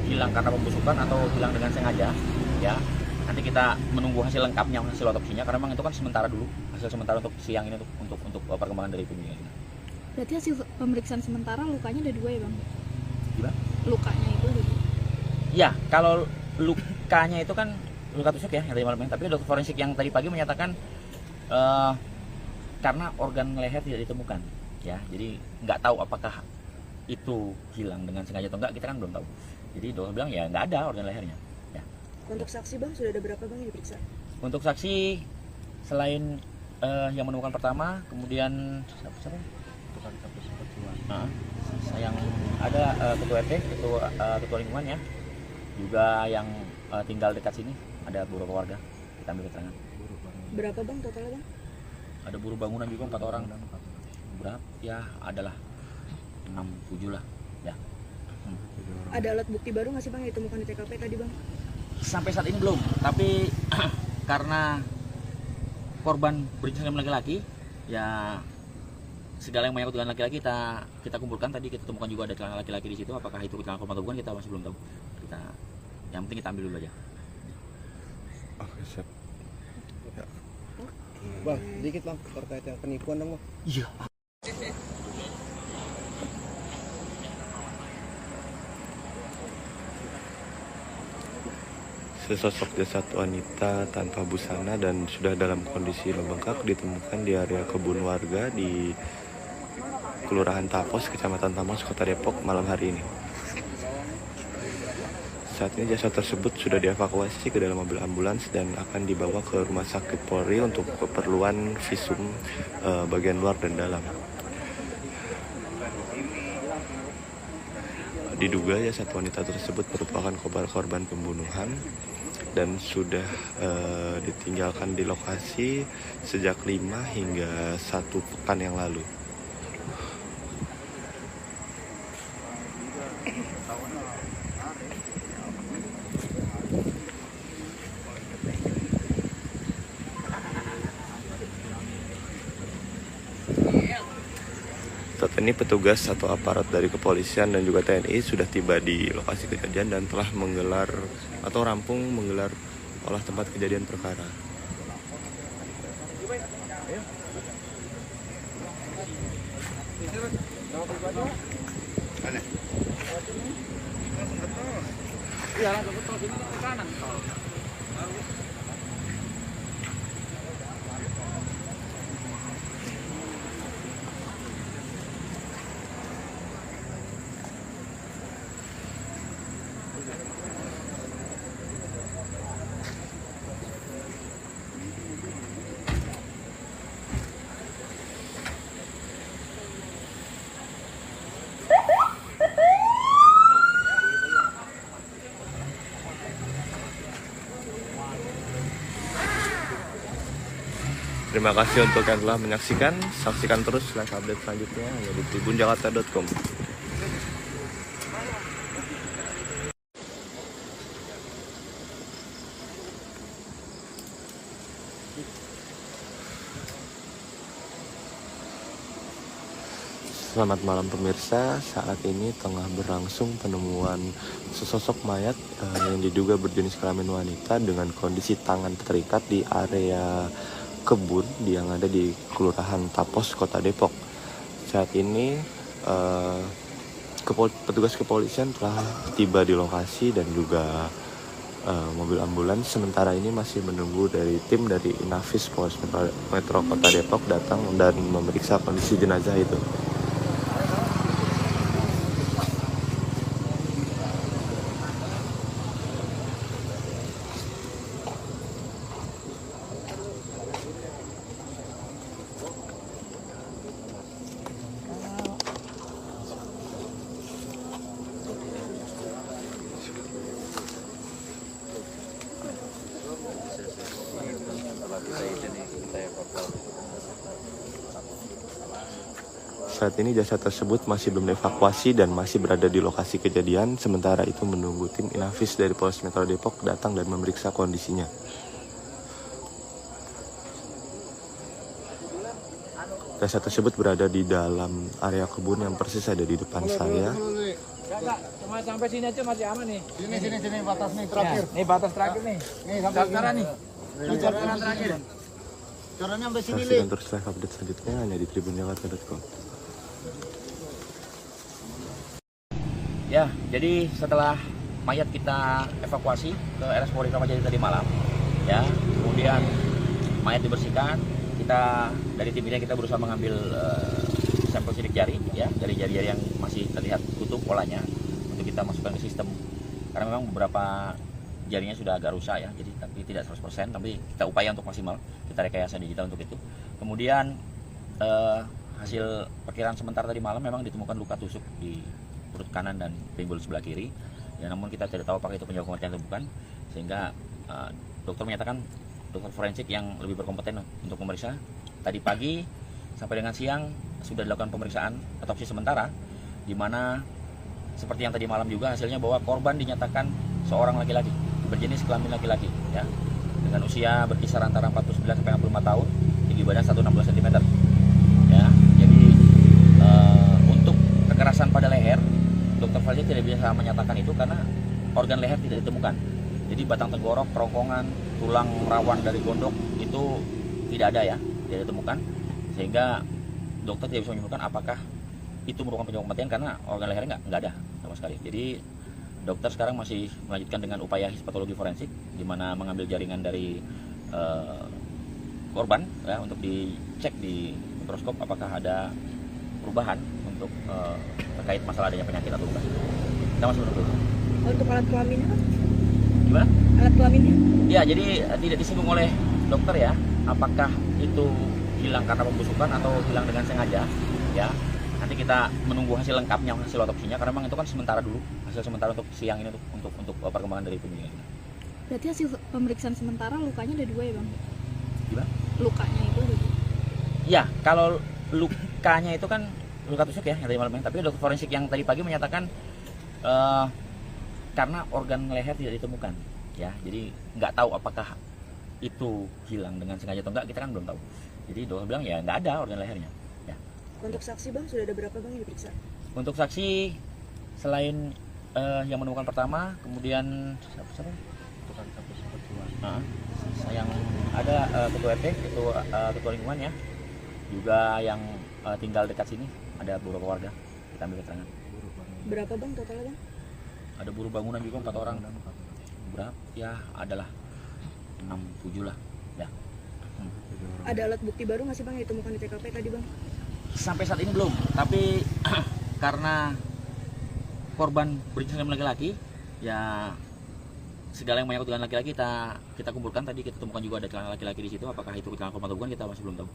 [SPEAKER 1] hilang karena pembusukan atau hilang dengan sengaja, ya. Nanti kita menunggu hasil lengkapnya, hasil otopsinya, karena memang itu kan sementara dulu, hasil sementara untuk siang ini untuk perkembangan dari penyelidikan.
[SPEAKER 2] Berarti hasil pemeriksaan sementara lukanya ada 2 ya bang?
[SPEAKER 1] Gimana?
[SPEAKER 2] Lukanya itu ada 2?
[SPEAKER 1] Ya, kalau lukanya itu kan luka tusuk ya, yang tadi malamnya. Tapi dokter forensik yang tadi pagi menyatakan karena organ leher tidak ditemukan, ya. Jadi nggak tahu apakah itu hilang dengan sengaja atau enggak, kita kan belum tahu. Jadi dokter bilang ya nggak ada organ lehernya. Ya.
[SPEAKER 2] Untuk saksi bang, sudah ada berapa bang yang diperiksa?
[SPEAKER 1] Untuk saksi selain yang menemukan pertama, kemudian siapa? Nah, yang ada ketua RT, ketua lingkungan ya, juga yang tinggal dekat sini, ada beberapa warga kita ambil keterangan.
[SPEAKER 2] Berapa bang totalnya bang?
[SPEAKER 1] Ada buruh bangunan juga 4 orang. Berapa? Ya adalah 6-7 lah ya.
[SPEAKER 2] Ada alat bukti baru nggak sih bang yang ditemukan di TKP tadi bang?
[SPEAKER 1] Sampai saat ini belum, tapi karena korban berjenis kelamin laki-laki, ya segala yang menyangkut dengan laki-laki kita kumpulkan. Tadi kita temukan juga ada celana laki-laki di situ. Apakah itu celana korban atau bukan, kita masih belum tahu. Yang penting kita ambil dulu aja.
[SPEAKER 3] Oke, siap. Ya.
[SPEAKER 6] Bang, dikit bang terkait yang penipuan dong bang.
[SPEAKER 1] Iya.
[SPEAKER 3] Sesosok jasad wanita tanpa busana dan sudah dalam kondisi membengkak ditemukan di area kebun warga di Kelurahan Tapos, Kecamatan Tapos, Kota Depok malam hari ini. saat ini jasad tersebut sudah dievakuasi ke dalam mobil ambulans dan akan dibawa ke rumah sakit Polri untuk keperluan visum bagian luar dan dalam. Diduga jasad wanita tersebut merupakan korban pembunuhan dan sudah ditinggalkan di lokasi sejak 5 hingga 1 pekan yang lalu. Saat ini petugas atau aparat dari kepolisian dan juga TNI sudah tiba di lokasi kejadian dan telah menggelar atau rampung menggelar olah tempat kejadian perkara.
[SPEAKER 4] Iya, langsung ke tol sini ke kanan tol.
[SPEAKER 3] Terima kasih untuk yang telah menyaksikan. Saksikan terus live update selanjutnya hanya di tribunjakarta.com. Selamat malam pemirsa, saat ini tengah berlangsung penemuan sesosok mayat yang diduga berjenis kelamin wanita dengan kondisi tangan terikat di area kebun yang ada di Kelurahan Tapos, Kota Depok. Saat ini petugas kepolisian telah tiba di lokasi dan juga mobil ambulans sementara ini masih menunggu dari tim dari Inafis Polres Metro Kota Depok datang dan memeriksa kondisi jenazah itu. Saat ini jasad tersebut masih belum dievakuasi dan masih berada di lokasi kejadian. Sementara itu menunggu tim Inafis dari Polres Metro Depok datang dan memeriksa kondisinya. Jasad tersebut berada di dalam area kebun yang persis ada di depan saya.
[SPEAKER 4] Enggak, cuma sampai sini aja masih aman nih.
[SPEAKER 5] Sini batas nih terakhir.
[SPEAKER 4] Nih batas terakhir nih.
[SPEAKER 5] Nih sampai
[SPEAKER 4] Sekarang nih. Sekarang terakhir.
[SPEAKER 5] Caranya sampai sini,
[SPEAKER 3] Saksikan terus live update selanjutnya hanya di tribunjakarta.com.
[SPEAKER 1] Ya, jadi setelah mayat kita evakuasi ke RS Polri Kramat Jati tadi malam, ya, kemudian mayat dibersihkan, kita dari tim ini kita berusaha mengambil sampel sidik jari, ya, dari jari-jari yang masih terlihat utuh polanya untuk kita masukkan ke sistem. Karena memang beberapa jarinya sudah agak rusak ya, jadi tapi tidak 100%, tapi kita upaya untuk maksimal, kita rekayasa digital untuk itu. Kemudian hasil perkiraan sementara tadi malam memang ditemukan luka tusuk di perut kanan dan pinggul sebelah kiri. Ya, namun kita tidak tahu apakah itu penyebab kematian atau bukan, sehingga dokter menyatakan dokter forensik yang lebih berkompeten untuk memeriksa. Tadi pagi sampai dengan siang sudah dilakukan pemeriksaan otopsi sementara, di mana seperti yang tadi malam juga hasilnya bahwa korban dinyatakan seorang laki-laki berjenis kelamin laki-laki, ya, dengan usia berkisar antara 49 sampai 65 tahun, tinggi badan 160 cm. Ya, jadi untuk kekerasan pada leher, dokter forensik tidak bisa menyatakan itu karena organ leher tidak ditemukan. Jadi batang tenggorok, kerongkongan, tulang rawan dari gondok itu tidak ada ya, tidak ditemukan, sehingga dokter tidak bisa menyimpulkan apakah itu merupakan penyebab kematian karena organ lehernya nggak ada sama sekali. Jadi dokter sekarang masih melanjutkan dengan upaya histopatologi forensik, di mana mengambil jaringan dari korban ya, untuk dicek di mikroskop apakah ada perubahan untuk terkait masalah adanya penyakit atau bukan. Kita masih menunggu.
[SPEAKER 2] Untuk alat kelaminnya, Bang?
[SPEAKER 1] Gimana?
[SPEAKER 2] Alat kelaminnya?
[SPEAKER 1] Ya, jadi tidak disinggung oleh dokter ya, apakah itu hilang karena pembusukan atau hilang dengan sengaja, ya. Nanti kita menunggu hasil lengkapnya, hasil otopsinya, karena memang itu kan sementara dulu, hasil sementara untuk siang ini untuk perkembangan dari penyelidikan.
[SPEAKER 2] Berarti hasil pemeriksaan sementara lukanya ada 2 ya, Bang?
[SPEAKER 1] Gimana?
[SPEAKER 2] Lukanya itu ada 2.
[SPEAKER 1] Ya, kalau lukanya itu kan luka tusuk ya, yang tadi malamnya. Tapi dokter forensik yang tadi pagi menyatakan karena organ leher tidak ditemukan, ya. Jadi nggak tahu apakah itu hilang dengan sengaja atau enggak, kita kan belum tahu. Jadi dokter bilang ya nggak ada organ lehernya. Ya.
[SPEAKER 2] Untuk saksi, Bang, sudah ada berapa, Bang, yang diperiksa?
[SPEAKER 1] Untuk saksi selain yang menemukan pertama, kemudian siapa? Yang ada ketua RT, ketua lingkungan ya, juga yang tinggal dekat sini, ada beberapa warga, kita ambil keterangan.
[SPEAKER 2] Berapa, Bang, totalnya, Bang?
[SPEAKER 1] Ada buruh bangunan juga 4 orang. Berapa? Ya adalah 6-7 lah ya.
[SPEAKER 2] Ada alat bukti baru nggak sih, Bang, yang ditemukan di TKP tadi, Bang?
[SPEAKER 1] Sampai saat ini belum, tapi karena korban berjenis kelamin laki-laki, ya segala yang menyangkut dengan laki-laki kita kumpulkan. Tadi kita temukan juga ada celana laki-laki di situ. Apakah itu celana korban atau bukan, kita masih belum tahu.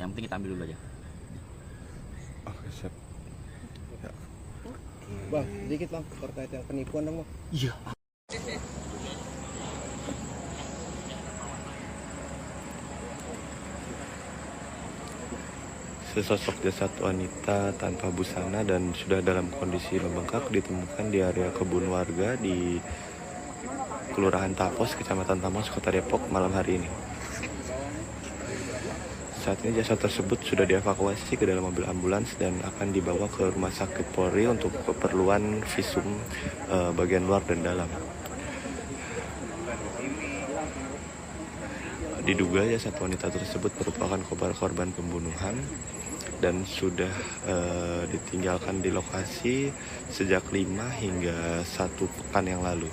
[SPEAKER 1] Yang penting kita ambil dulu aja.
[SPEAKER 3] Oke, siap.
[SPEAKER 6] Bang, sedikit bang terkait yang penipuan dong bang.
[SPEAKER 1] Iya.
[SPEAKER 3] Sesosok jasad wanita tanpa busana dan sudah dalam kondisi membengkak ditemukan di area kebun warga di Kelurahan Tapos, Kecamatan Tamas, Kota Depok malam hari ini. Saat ini jasad tersebut sudah dievakuasi ke dalam mobil ambulans dan akan dibawa ke Rumah Sakit Polri untuk keperluan visum bagian luar dan dalam. Diduga jasad wanita tersebut merupakan korban pembunuhan dan sudah ditinggalkan di lokasi sejak 5 hingga 1 pekan yang lalu.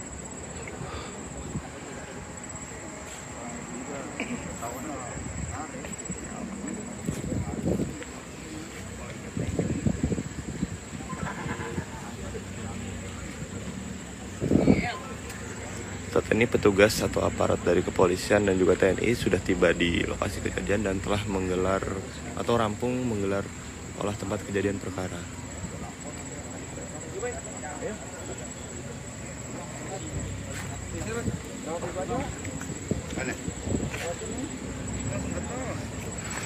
[SPEAKER 3] Saat ini petugas atau aparat dari kepolisian dan juga TNI sudah tiba di lokasi kejadian dan telah menggelar atau rampung menggelar olah tempat kejadian perkara.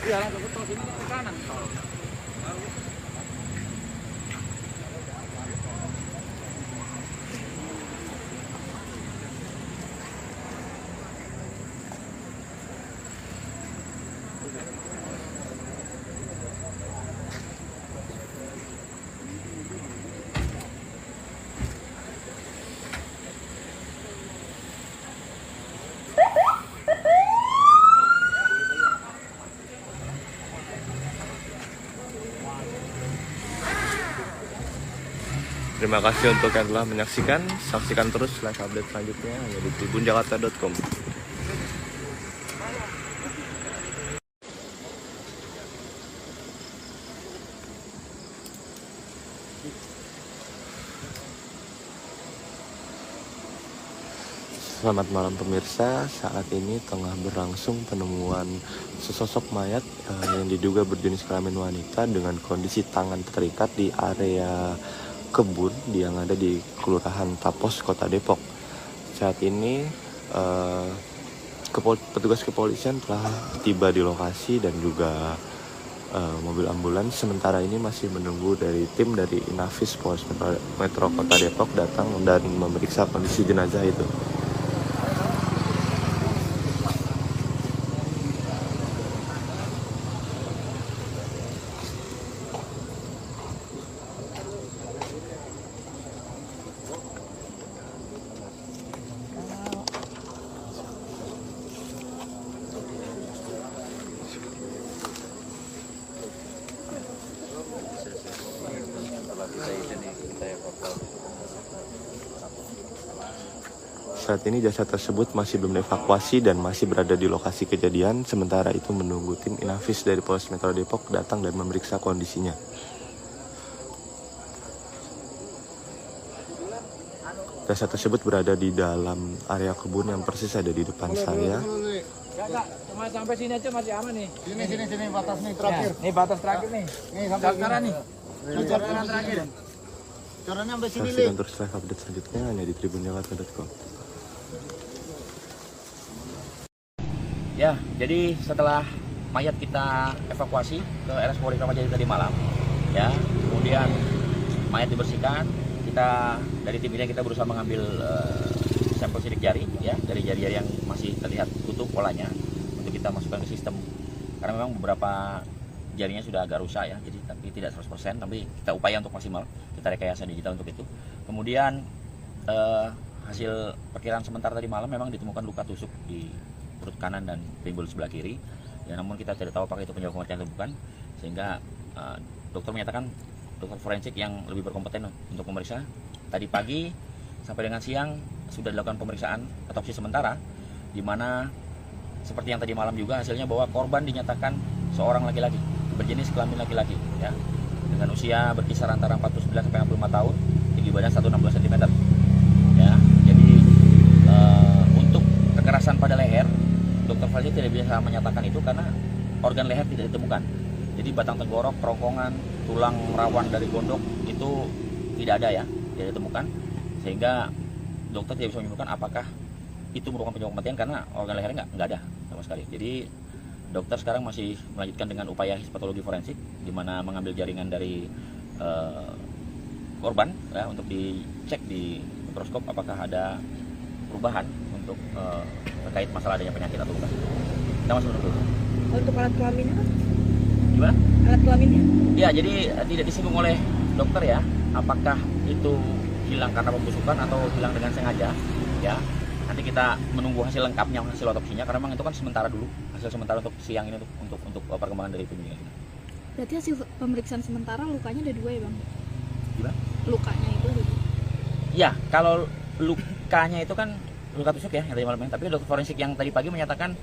[SPEAKER 4] Iya, langsung ke tol sini ke kanan tol.
[SPEAKER 3] Terima kasih untuk yang telah menyaksikan. Saksikan terus live update selanjutnya hanya di tribunjakarta.com. Selamat malam pemirsa, saat ini tengah berlangsung penemuan sesosok mayat yang diduga berjenis kelamin wanita dengan kondisi tangan terikat di area kebun yang ada di Kelurahan Tapos, Kota Depok. Saat ini petugas kepolisian telah tiba di lokasi dan juga mobil ambulans sementara ini masih menunggu dari tim dari Inafis Polres Metro Kota Depok datang dan memeriksa kondisi jenazah itu. Saat ini jasad tersebut masih belum dievakuasi dan masih berada di lokasi kejadian. Sementara itu menunggu tim Inafis dari Polres Metro Depok datang dan memeriksa kondisinya. Jasad tersebut berada di dalam area kebun yang persis ada di depan saya.
[SPEAKER 4] Enggak, cuma sampai sini aja masih aman nih.
[SPEAKER 5] Sini batas nih terakhir.
[SPEAKER 4] Nih batas terakhir nih.
[SPEAKER 5] Nih sampai
[SPEAKER 4] Daftaran nih. Daftaran terakhir.
[SPEAKER 5] Caranya sampai sini,
[SPEAKER 3] Saksikan terus live update selanjutnya hanya di tribunjakarta.com.
[SPEAKER 1] Ya, jadi setelah mayat kita evakuasi ke RS Polri Kramat Jati tadi malam, ya, kemudian mayat dibersihkan, kita dari tim ini kita berusaha mengambil sampel sidik jari, ya, dari jari-jari yang masih terlihat utuh polanya untuk kita masukkan ke sistem. Karena memang beberapa jarinya sudah agak rusak ya, jadi tapi tidak 100%, tapi kita upaya untuk maksimal, kita rekayasa digital untuk itu. Kemudian hasil perkiraan sementara tadi malam memang ditemukan luka tusuk di perut kanan dan pinggul sebelah kiri. Ya, namun kita tidak tahu apakah itu penyebab kematian atau bukan, sehingga dokter menyatakan, dokter forensik yang lebih berkompeten untuk memeriksa. Tadi pagi sampai dengan siang sudah dilakukan pemeriksaan otopsi sementara, di mana seperti yang tadi malam juga hasilnya bahwa korban dinyatakan seorang laki-laki berjenis kelamin laki-laki, ya, dengan usia berkisar antara 49 sampai 65 tahun, tinggi badan 160 cm. Ya, jadi untuk kekerasan pada leher, dokter forensik tidak bisa menyatakan itu karena organ leher tidak ditemukan. Jadi batang tenggorok, kerongkongan, tulang rawan dari gondok itu tidak ada ya, tidak ditemukan, sehingga dokter tidak bisa menyimpulkan apakah itu merupakan penyebab kematian karena organ lehernya nggak ada sama sekali. Jadi dokter sekarang masih melanjutkan dengan upaya histopatologi forensik, di mana mengambil jaringan dari korban ya, untuk dicek di mikroskop apakah ada perubahan untuk terkait masalah adanya penyakit atau bukan. Kita masih menunggu.
[SPEAKER 2] Untuk alat kelaminnya kan?
[SPEAKER 1] Gimana?
[SPEAKER 2] Alat kelaminnya?
[SPEAKER 1] Ya, jadi tidak disinggung oleh dokter ya, apakah itu hilang karena pembusukan atau hilang dengan sengaja, ya. Nanti kita menunggu hasil lengkapnya, hasil otopsinya, karena memang itu kan sementara dulu, hasil sementara untuk siang ini untuk perkembangan dari penyelidikan.
[SPEAKER 2] Berarti hasil pemeriksaan sementara lukanya ada 2 ya bang?
[SPEAKER 1] Gimana?
[SPEAKER 2] Lukanya itu ada 2?
[SPEAKER 1] Ya, kalau lukanya itu kan luka tusuk ya, yang tadi malam, tapi dokter forensik yang tadi pagi menyatakan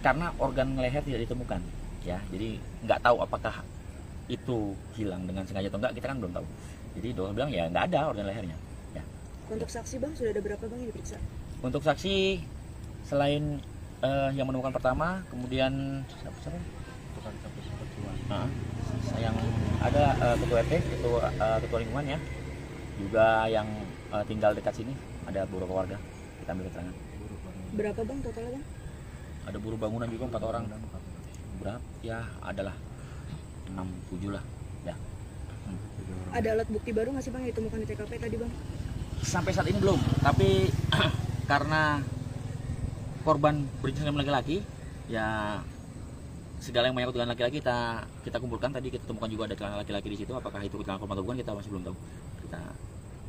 [SPEAKER 1] karena organ leher tidak ditemukan, ya, jadi nggak tahu apakah itu hilang dengan sengaja atau enggak, kita kan belum tahu. Jadi dokter bilang ya nggak ada organ lehernya. Ya.
[SPEAKER 2] Untuk saksi bang sudah ada berapa bang yang diperiksa?
[SPEAKER 1] Untuk saksi selain yang menemukan pertama, kemudian siapa? Yang ada ketua RT, ketua lingkungan ya, juga yang tinggal dekat sini, ada beberapa warga, kita ambil keterangan.
[SPEAKER 2] Berapa bang totalnya bang?
[SPEAKER 1] Ada buruh bangunan juga 4 orang. Berapa? Ya adalah 6-7 lah. Ya.
[SPEAKER 2] Ada alat bukti baru nggak sih bang yang ditemukan di TKP tadi bang?
[SPEAKER 1] Sampai saat ini belum, tapi karena korban berjenis kelamin laki-laki, ya segala yang menyangkut dengan laki-laki kita kumpulkan. Tadi kita temukan juga ada celana laki-laki di situ. Apakah itu celana korban atau bukan, kita masih belum tahu.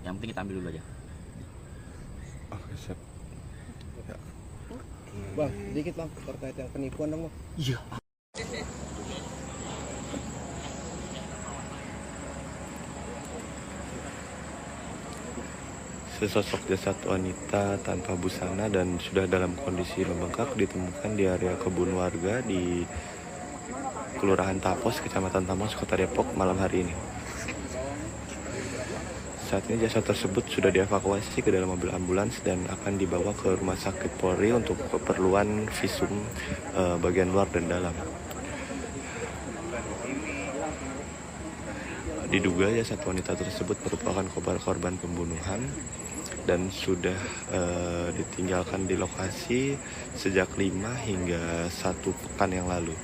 [SPEAKER 1] Yang penting kita ambil dulu aja.
[SPEAKER 3] Oke, siap.
[SPEAKER 6] Bang, sedikit bang terkait yang penipuan dong bang.
[SPEAKER 1] Iya.
[SPEAKER 3] Sesosok jasad wanita tanpa busana dan sudah dalam kondisi membengkak ditemukan di area kebun warga di Kelurahan Tapos, Kecamatan Tamas, Kota Depok malam hari ini. Saat ini jasad tersebut sudah dievakuasi ke dalam mobil ambulans dan akan dibawa ke Rumah Sakit Polri untuk keperluan visum bagian luar dan dalam. Diduga jasad wanita tersebut merupakan korban pembunuhan dan sudah ditinggalkan di lokasi sejak 5 hingga 1 pekan yang lalu.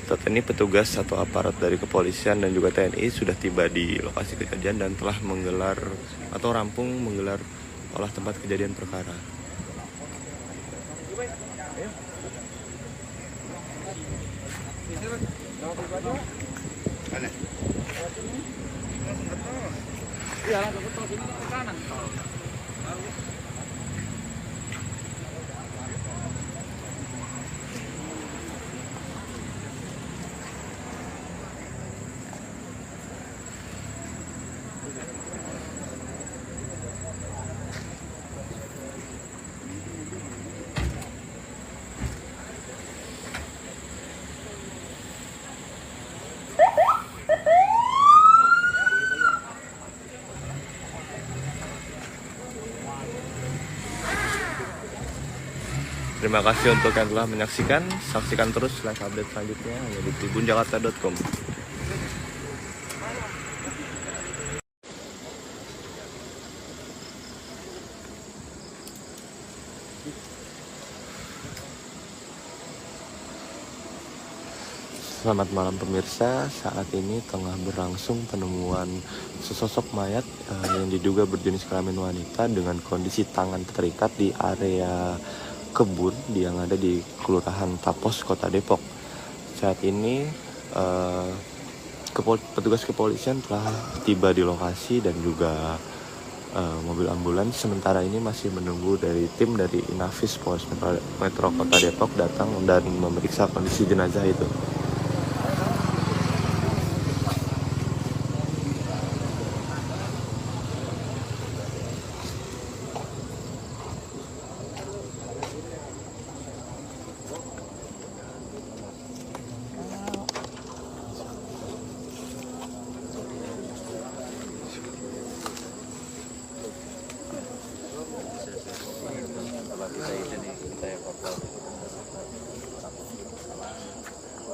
[SPEAKER 3] Saat ini petugas atau aparat dari kepolisian dan juga TNI sudah tiba di lokasi kejadian dan telah menggelar atau rampung menggelar olah tempat kejadian perkara.
[SPEAKER 4] Iya, langsung ke tol ini ke kanan tol.
[SPEAKER 3] Terima kasih untuk yang telah menyaksikan. Saksikan terus live update selanjutnya hanya di tribunjakarta.com. Selamat malam pemirsa, saat ini tengah berlangsung penemuan sesosok mayat yang diduga berjenis kelamin wanita dengan kondisi tangan terikat di area kebun yang ada di Kelurahan Tapos, Kota Depok. Saat ini petugas kepolisian telah tiba di lokasi dan juga mobil ambulans sementara ini masih menunggu dari tim dari Inafis Polres Metro Kota Depok datang dan memeriksa kondisi jenazah itu.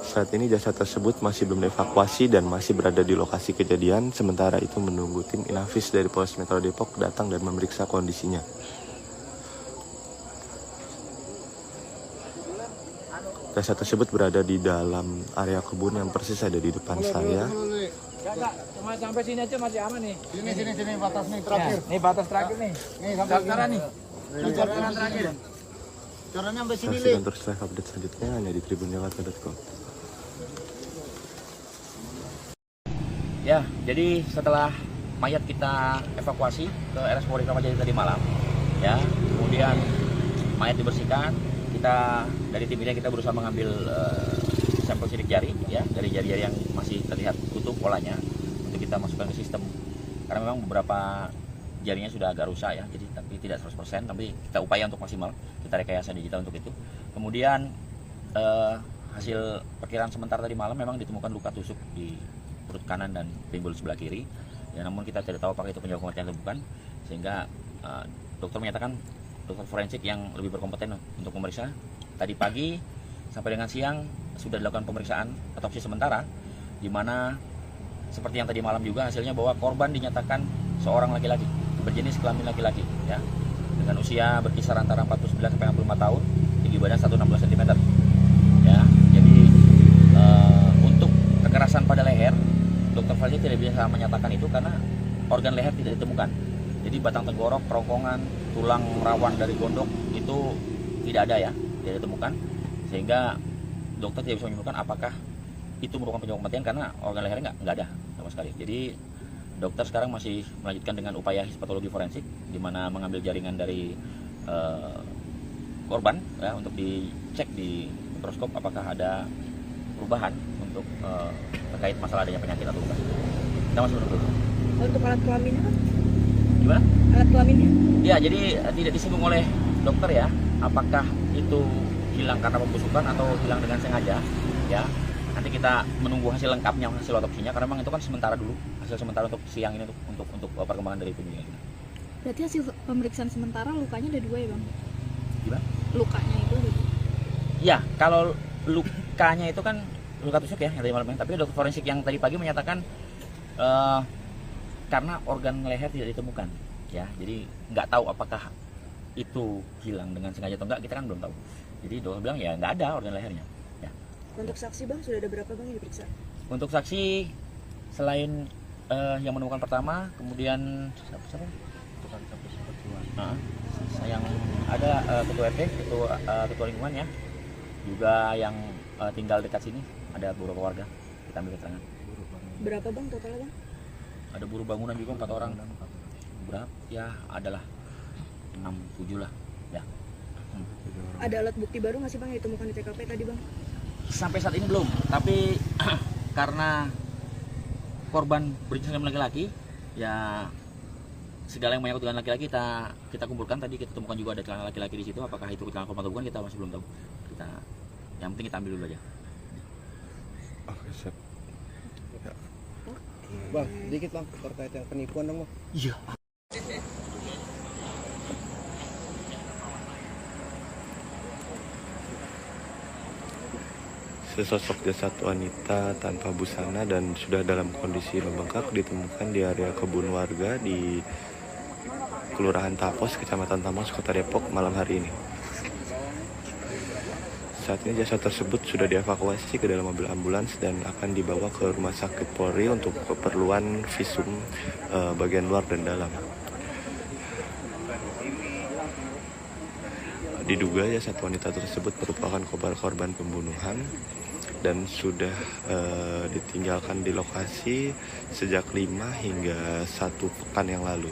[SPEAKER 3] Saat ini jasad tersebut masih belum dievakuasi dan masih berada di lokasi kejadian. Sementara itu menunggu tim Inafis dari Polres Metro Depok datang dan memeriksa kondisinya. Jasad tersebut berada di dalam area kebun yang persis ada di depan saya.
[SPEAKER 4] Enggak, cuma sampai sini aja masih aman nih.
[SPEAKER 5] Sini batas nih terakhir.
[SPEAKER 4] Nih batas terakhir nih.
[SPEAKER 5] Nih sampai
[SPEAKER 4] Sekarang nih.
[SPEAKER 5] Jalan terakhir. Caranya sampai sini,
[SPEAKER 3] Saksikan terus live update selanjutnya hanya di tribunjakarta.com.
[SPEAKER 1] Ya, jadi setelah mayat kita evakuasi ke RS Polri Kramat Jati tadi malam, ya, kemudian mayat dibersihkan, kita dari tim ini kita berusaha mengambil sampel sidik jari, ya, dari jari-jari yang masih terlihat utuh polanya untuk kita masukkan ke sistem. Karena memang beberapa jarinya sudah agak rusak ya, jadi tapi tidak 100%, tapi kita upaya untuk maksimal, kita rekayasa digital untuk itu. Kemudian hasil perkiraan sementara tadi malam memang ditemukan luka tusuk di perut kanan dan pinggul sebelah kiri. Ya, namun kita tidak tahu apakah itu penyebab kematian atau bukan, sehingga dokter menyatakan dokter forensik yang lebih berkompeten untuk memeriksa. Tadi pagi sampai dengan siang sudah dilakukan pemeriksaan otopsi sementara, di mana seperti yang tadi malam juga hasilnya bahwa korban dinyatakan seorang laki-laki berjenis kelamin laki-laki, ya, dengan usia berkisar antara 49 sampai 65 tahun, tinggi badan 160 cm. Ya, jadi untuk kekerasan pada leher, dokter forensik tidak bisa menyatakan itu karena organ leher tidak ditemukan. Jadi batang tenggorok, kerongkongan, tulang rawan dari gondok itu tidak ada ya, tidak ditemukan, sehingga dokter tidak bisa menyimpulkan apakah itu merupakan penyebab kematian karena organ lehernya nggak ada sama sekali. Jadi dokter sekarang masih melanjutkan dengan upaya histopatologi forensik, di mana mengambil jaringan dari korban ya, untuk dicek di mikroskop apakah ada perubahan untuk terkait masalah adanya penyakit atau bukan. Kita masih menunggu.
[SPEAKER 2] Untuk alat kelaminnya kan?
[SPEAKER 1] Gimana?
[SPEAKER 2] Alat kelaminnya?
[SPEAKER 1] Ya, jadi tidak disinggung oleh dokter ya, apakah itu hilang karena pembusukan atau hilang dengan sengaja, ya. Nanti kita menunggu hasil lengkapnya, hasil otopsinya, karena memang itu kan sementara dulu, hasil sementara untuk siang ini untuk perkembangan dari penyelidikan kita.
[SPEAKER 2] Berarti hasil pemeriksaan sementara lukanya ada 2 ya bang?
[SPEAKER 1] Gimana?
[SPEAKER 2] Lukanya itu ada 2?
[SPEAKER 1] Ya, kalau lukanya itu kan luka tusuk ya, yang tadi malamnya. Tapi dokter forensik yang tadi pagi menyatakan karena organ leher tidak ditemukan, ya. Jadi nggak tahu apakah itu hilang dengan sengaja atau enggak, kita kan belum tahu. Jadi dokter bilang ya nggak ada organ lehernya. Ya.
[SPEAKER 2] Untuk saksi bang, sudah ada berapa bang yang diperiksa?
[SPEAKER 1] Untuk saksi selain yang menemukan pertama, kemudian siapa? Yang ada ketua RT, ketua lingkungan ya, juga yang tinggal dekat sini, ada beberapa warga kita ambil keterangan.
[SPEAKER 2] Berapa bang totalnya bang?
[SPEAKER 1] Ada buruh bangunan juga 4 orang. Berapa? Ya adalah 6-7 lah ya.
[SPEAKER 2] Ada alat bukti baru nggak sih bang yang ditemukan di TKP tadi bang?
[SPEAKER 1] Sampai saat ini belum, tapi karena korban berjenis kelamin laki-laki, ya segala yang menyangkut dengan laki-laki kita kumpulkan. Tadi kita temukan juga ada celana laki-laki di situ. Apakah itu celana korban atau bukan, kita masih belum tahu. Yang penting kita ambil dulu aja.
[SPEAKER 3] Oke, siap. Ya.
[SPEAKER 6] Bang, dikit bang terkait yang penipuan dong bang.
[SPEAKER 1] Iya.
[SPEAKER 3] Sesosok jasad wanita tanpa busana dan sudah dalam kondisi membengkak ditemukan di area kebun warga di Kelurahan Tapos, Kecamatan Tamas, Kota Depok malam hari ini. Saat ini jasad tersebut sudah dievakuasi ke dalam mobil ambulans dan akan dibawa ke Rumah Sakit Polri untuk keperluan visum bagian luar dan dalam. Diduga jasad wanita tersebut merupakan korban pembunuhan dan sudah ditinggalkan di lokasi sejak 5 hingga 1 pekan yang lalu.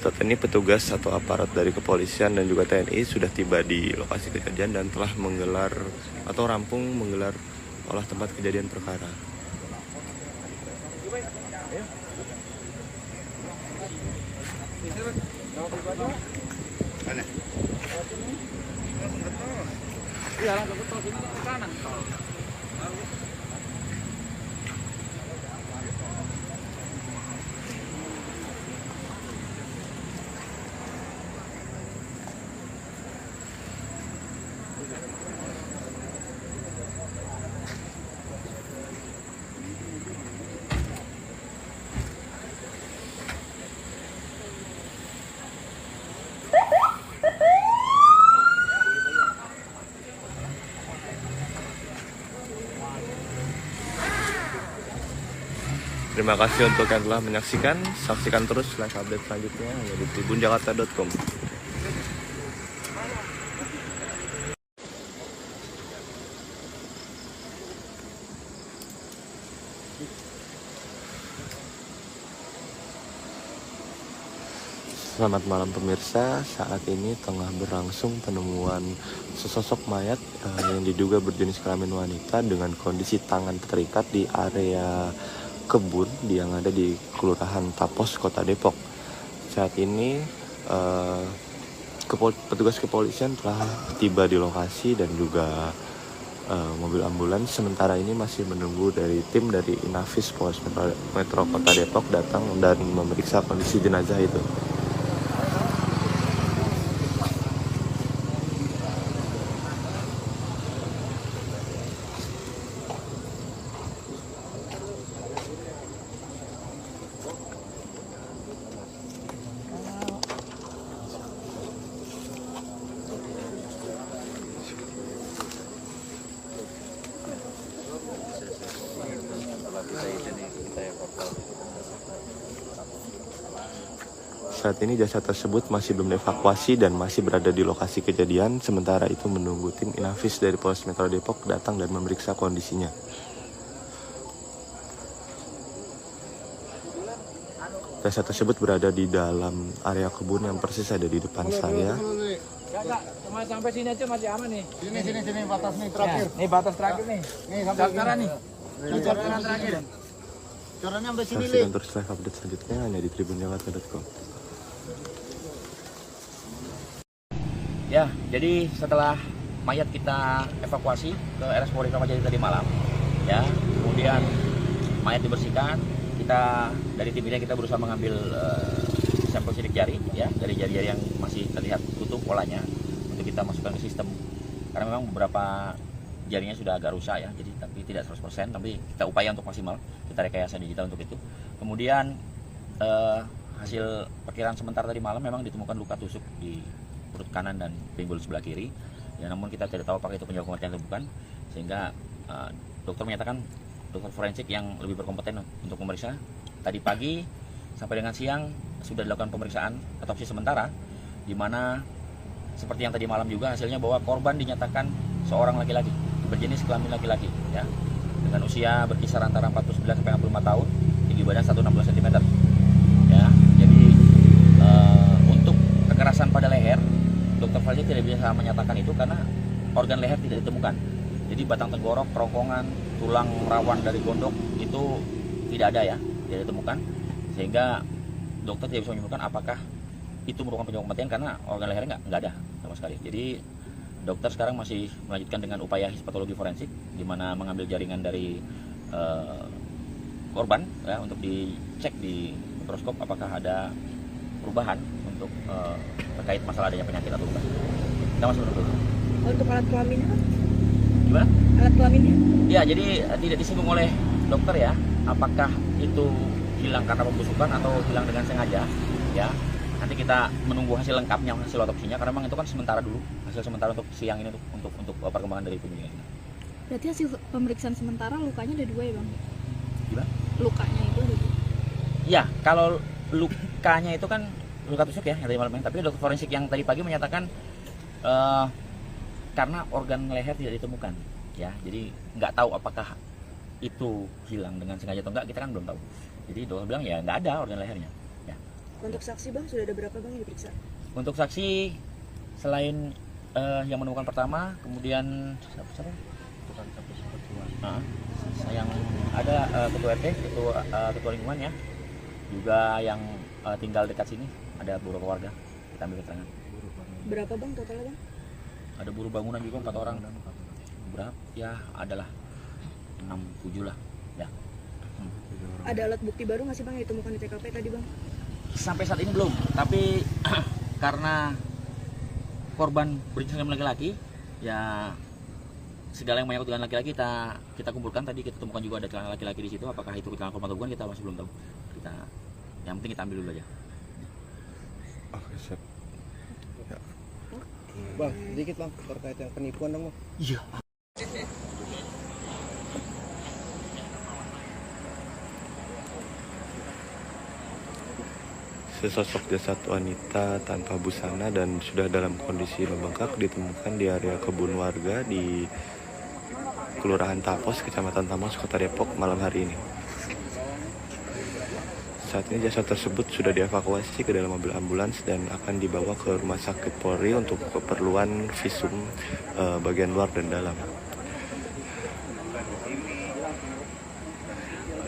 [SPEAKER 3] Saat ini petugas atau aparat dari kepolisian dan juga TNI sudah tiba di lokasi kejadian dan telah menggelar atau rampung menggelar olah tempat kejadian perkara.
[SPEAKER 4] Iya, langsung ke tol sini ke kanan tol.
[SPEAKER 3] Terima kasih untuk yang telah menyaksikan. Saksikan terus live update selanjutnya hanya di tribunjakarta.com. Selamat malam pemirsa, saat ini tengah berlangsung penemuan sesosok mayat yang diduga berjenis kelamin wanita dengan kondisi tangan terikat di area kebun yang ada di Kelurahan Tapos, Kota Depok. Saat ini petugas kepolisian telah tiba di lokasi dan juga mobil ambulans sementara ini masih menunggu dari tim dari Inafis Polres Metro Kota Depok datang dan memeriksa kondisi jenazah itu. Saat ini jasad tersebut masih belum dievakuasi dan masih berada di lokasi kejadian. Sementara itu menunggu tim Inafis dari Polres Metro Depok datang dan memeriksa kondisinya. Jasad tersebut berada di dalam area kebun yang persis ada di depan saya.
[SPEAKER 4] Enggak, cuma sampai sini aja masih aman nih.
[SPEAKER 5] Sini batas nih terakhir.
[SPEAKER 4] Nih batas terakhir nih.
[SPEAKER 5] Nih sampai
[SPEAKER 4] Daftaran nih. Daftaran terakhir.
[SPEAKER 5] Corannya sampai sini,
[SPEAKER 3] Saksikan terus live update selanjutnya hanya di tribunjakarta.com.
[SPEAKER 1] Ya, jadi setelah mayat kita evakuasi ke RS Polri Kramat Jati tadi malam, ya, kemudian mayat dibersihkan, kita dari tim ini kita berusaha mengambil sampel sidik jari, ya, dari jari-jari yang masih terlihat utuh polanya untuk kita masukkan ke sistem. Karena memang beberapa jarinya sudah agak rusak ya, jadi tapi tidak 100%, tapi kita upaya untuk maksimal, kita rekayasa digital untuk itu. Kemudian hasil perkiraan sementara tadi malam memang ditemukan luka tusuk di perut kanan dan pinggul sebelah kiri. Ya, namun kita tidak tahu apakah itu penyebab kematian atau bukan, sehingga dokter menyatakan dokter forensik yang lebih berkompeten untuk memeriksa. Tadi pagi sampai dengan siang sudah dilakukan pemeriksaan otopsi sementara, di mana seperti yang tadi malam juga hasilnya bahwa korban dinyatakan seorang laki-laki berjenis kelamin laki-laki, ya, dengan usia berkisar antara 49 sampai 65 tahun, tinggi badan 160 cm. Ya, jadi untuk kekerasan pada leher, dokter forensik tidak bisa menyatakan itu karena organ leher tidak ditemukan. Jadi batang tenggorok, kerongkongan, tulang rawan dari gondok itu tidak ada ya, tidak ditemukan, sehingga dokter tidak bisa menyimpulkan apakah itu merupakan penyebab kematian karena organ lehernya nggak ada sama sekali. Jadi dokter sekarang masih melanjutkan dengan upaya histopatologi forensik, di mana mengambil jaringan dari korban ya, untuk dicek di mikroskop apakah ada perubahan untuk terkait masalah adanya penyakit atau bukan. Kita masih menunggu.
[SPEAKER 2] Untuk alat kelaminnya kan?
[SPEAKER 1] Gimana?
[SPEAKER 2] Alat kelaminnya?
[SPEAKER 1] Ya, jadi tidak disinggung oleh dokter ya, apakah itu hilang karena pembusukan atau hilang dengan sengaja ya. Nanti kita menunggu hasil lengkapnya, hasil otopsinya, karena memang itu kan sementara dulu, hasil sementara untuk siang ini untuk perkembangan dari tubuhnya ini.
[SPEAKER 2] Berarti hasil pemeriksaan sementara lukanya ada 2 ya bang?
[SPEAKER 1] Gimana?
[SPEAKER 2] Lukanya itu ada 2?
[SPEAKER 1] Ya, kalau lukanya itu kan luka tusuk ya, yang tadi malam, tapi dokter forensik yang tadi pagi menyatakan karena organ leher tidak ditemukan ya, jadi nggak tahu apakah itu hilang dengan sengaja atau enggak, kita kan belum tahu. Jadi dokter bilang ya nggak ada organ lehernya ya.
[SPEAKER 2] Untuk saksi bang, sudah ada berapa bang yang diperiksa?
[SPEAKER 1] Untuk saksi selain yang menemukan pertama, kemudian siapa? Yang ada ketua RT, ketua lingkungan ya, juga yang tinggal dekat sini, ada beberapa warga kita ambil keterangan.
[SPEAKER 2] Berapa bang totalnya bang?
[SPEAKER 1] Ada buruh bangunan juga 4 orang. Berapa? Ya adalah 6-7 lah ya.
[SPEAKER 2] Ada alat bukti baru nggak sih bang yang ditemukan di TKP tadi bang?
[SPEAKER 1] Sampai saat ini belum, tapi karena korban berjenis kelamin laki-laki ya, segala yang menyangkut dengan laki-laki kita kumpulkan. Tadi kita temukan juga ada celana laki-laki di situ, apakah itu celana korban atau bukan kita masih belum tahu. Yang penting kita ambil dulu aja.
[SPEAKER 3] Oke, siap. Ya.
[SPEAKER 6] Bang, sedikit bang terkait yang penipuan dong bang.
[SPEAKER 1] Iya.
[SPEAKER 3] Sesosok jasad wanita tanpa busana dan sudah dalam kondisi membengkak ditemukan di area kebun warga di Kelurahan Tapos, Kecamatan Tamas, Kota Depok malam hari ini. Saat ini jasad tersebut sudah dievakuasi ke dalam mobil ambulans dan akan dibawa ke Rumah Sakit Polri untuk keperluan visum bagian luar dan dalam.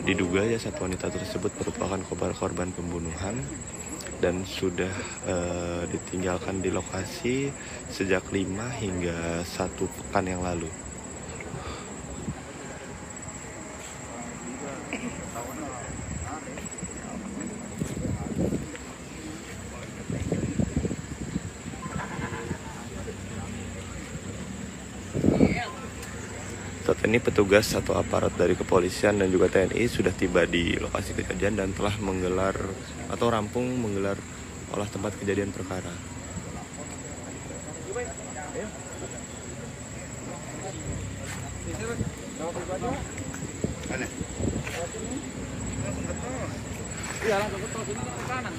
[SPEAKER 3] Diduga jasad wanita tersebut merupakan korban pembunuhan dan sudah ditinggalkan di lokasi sejak 5 hingga 1 pekan yang lalu. Saat ini petugas atau aparat dari kepolisian dan juga TNI sudah tiba di lokasi kejadian dan telah menggelar atau rampung menggelar olah tempat kejadian perkara.
[SPEAKER 4] Iya langsung ke tol, sini ke kanan.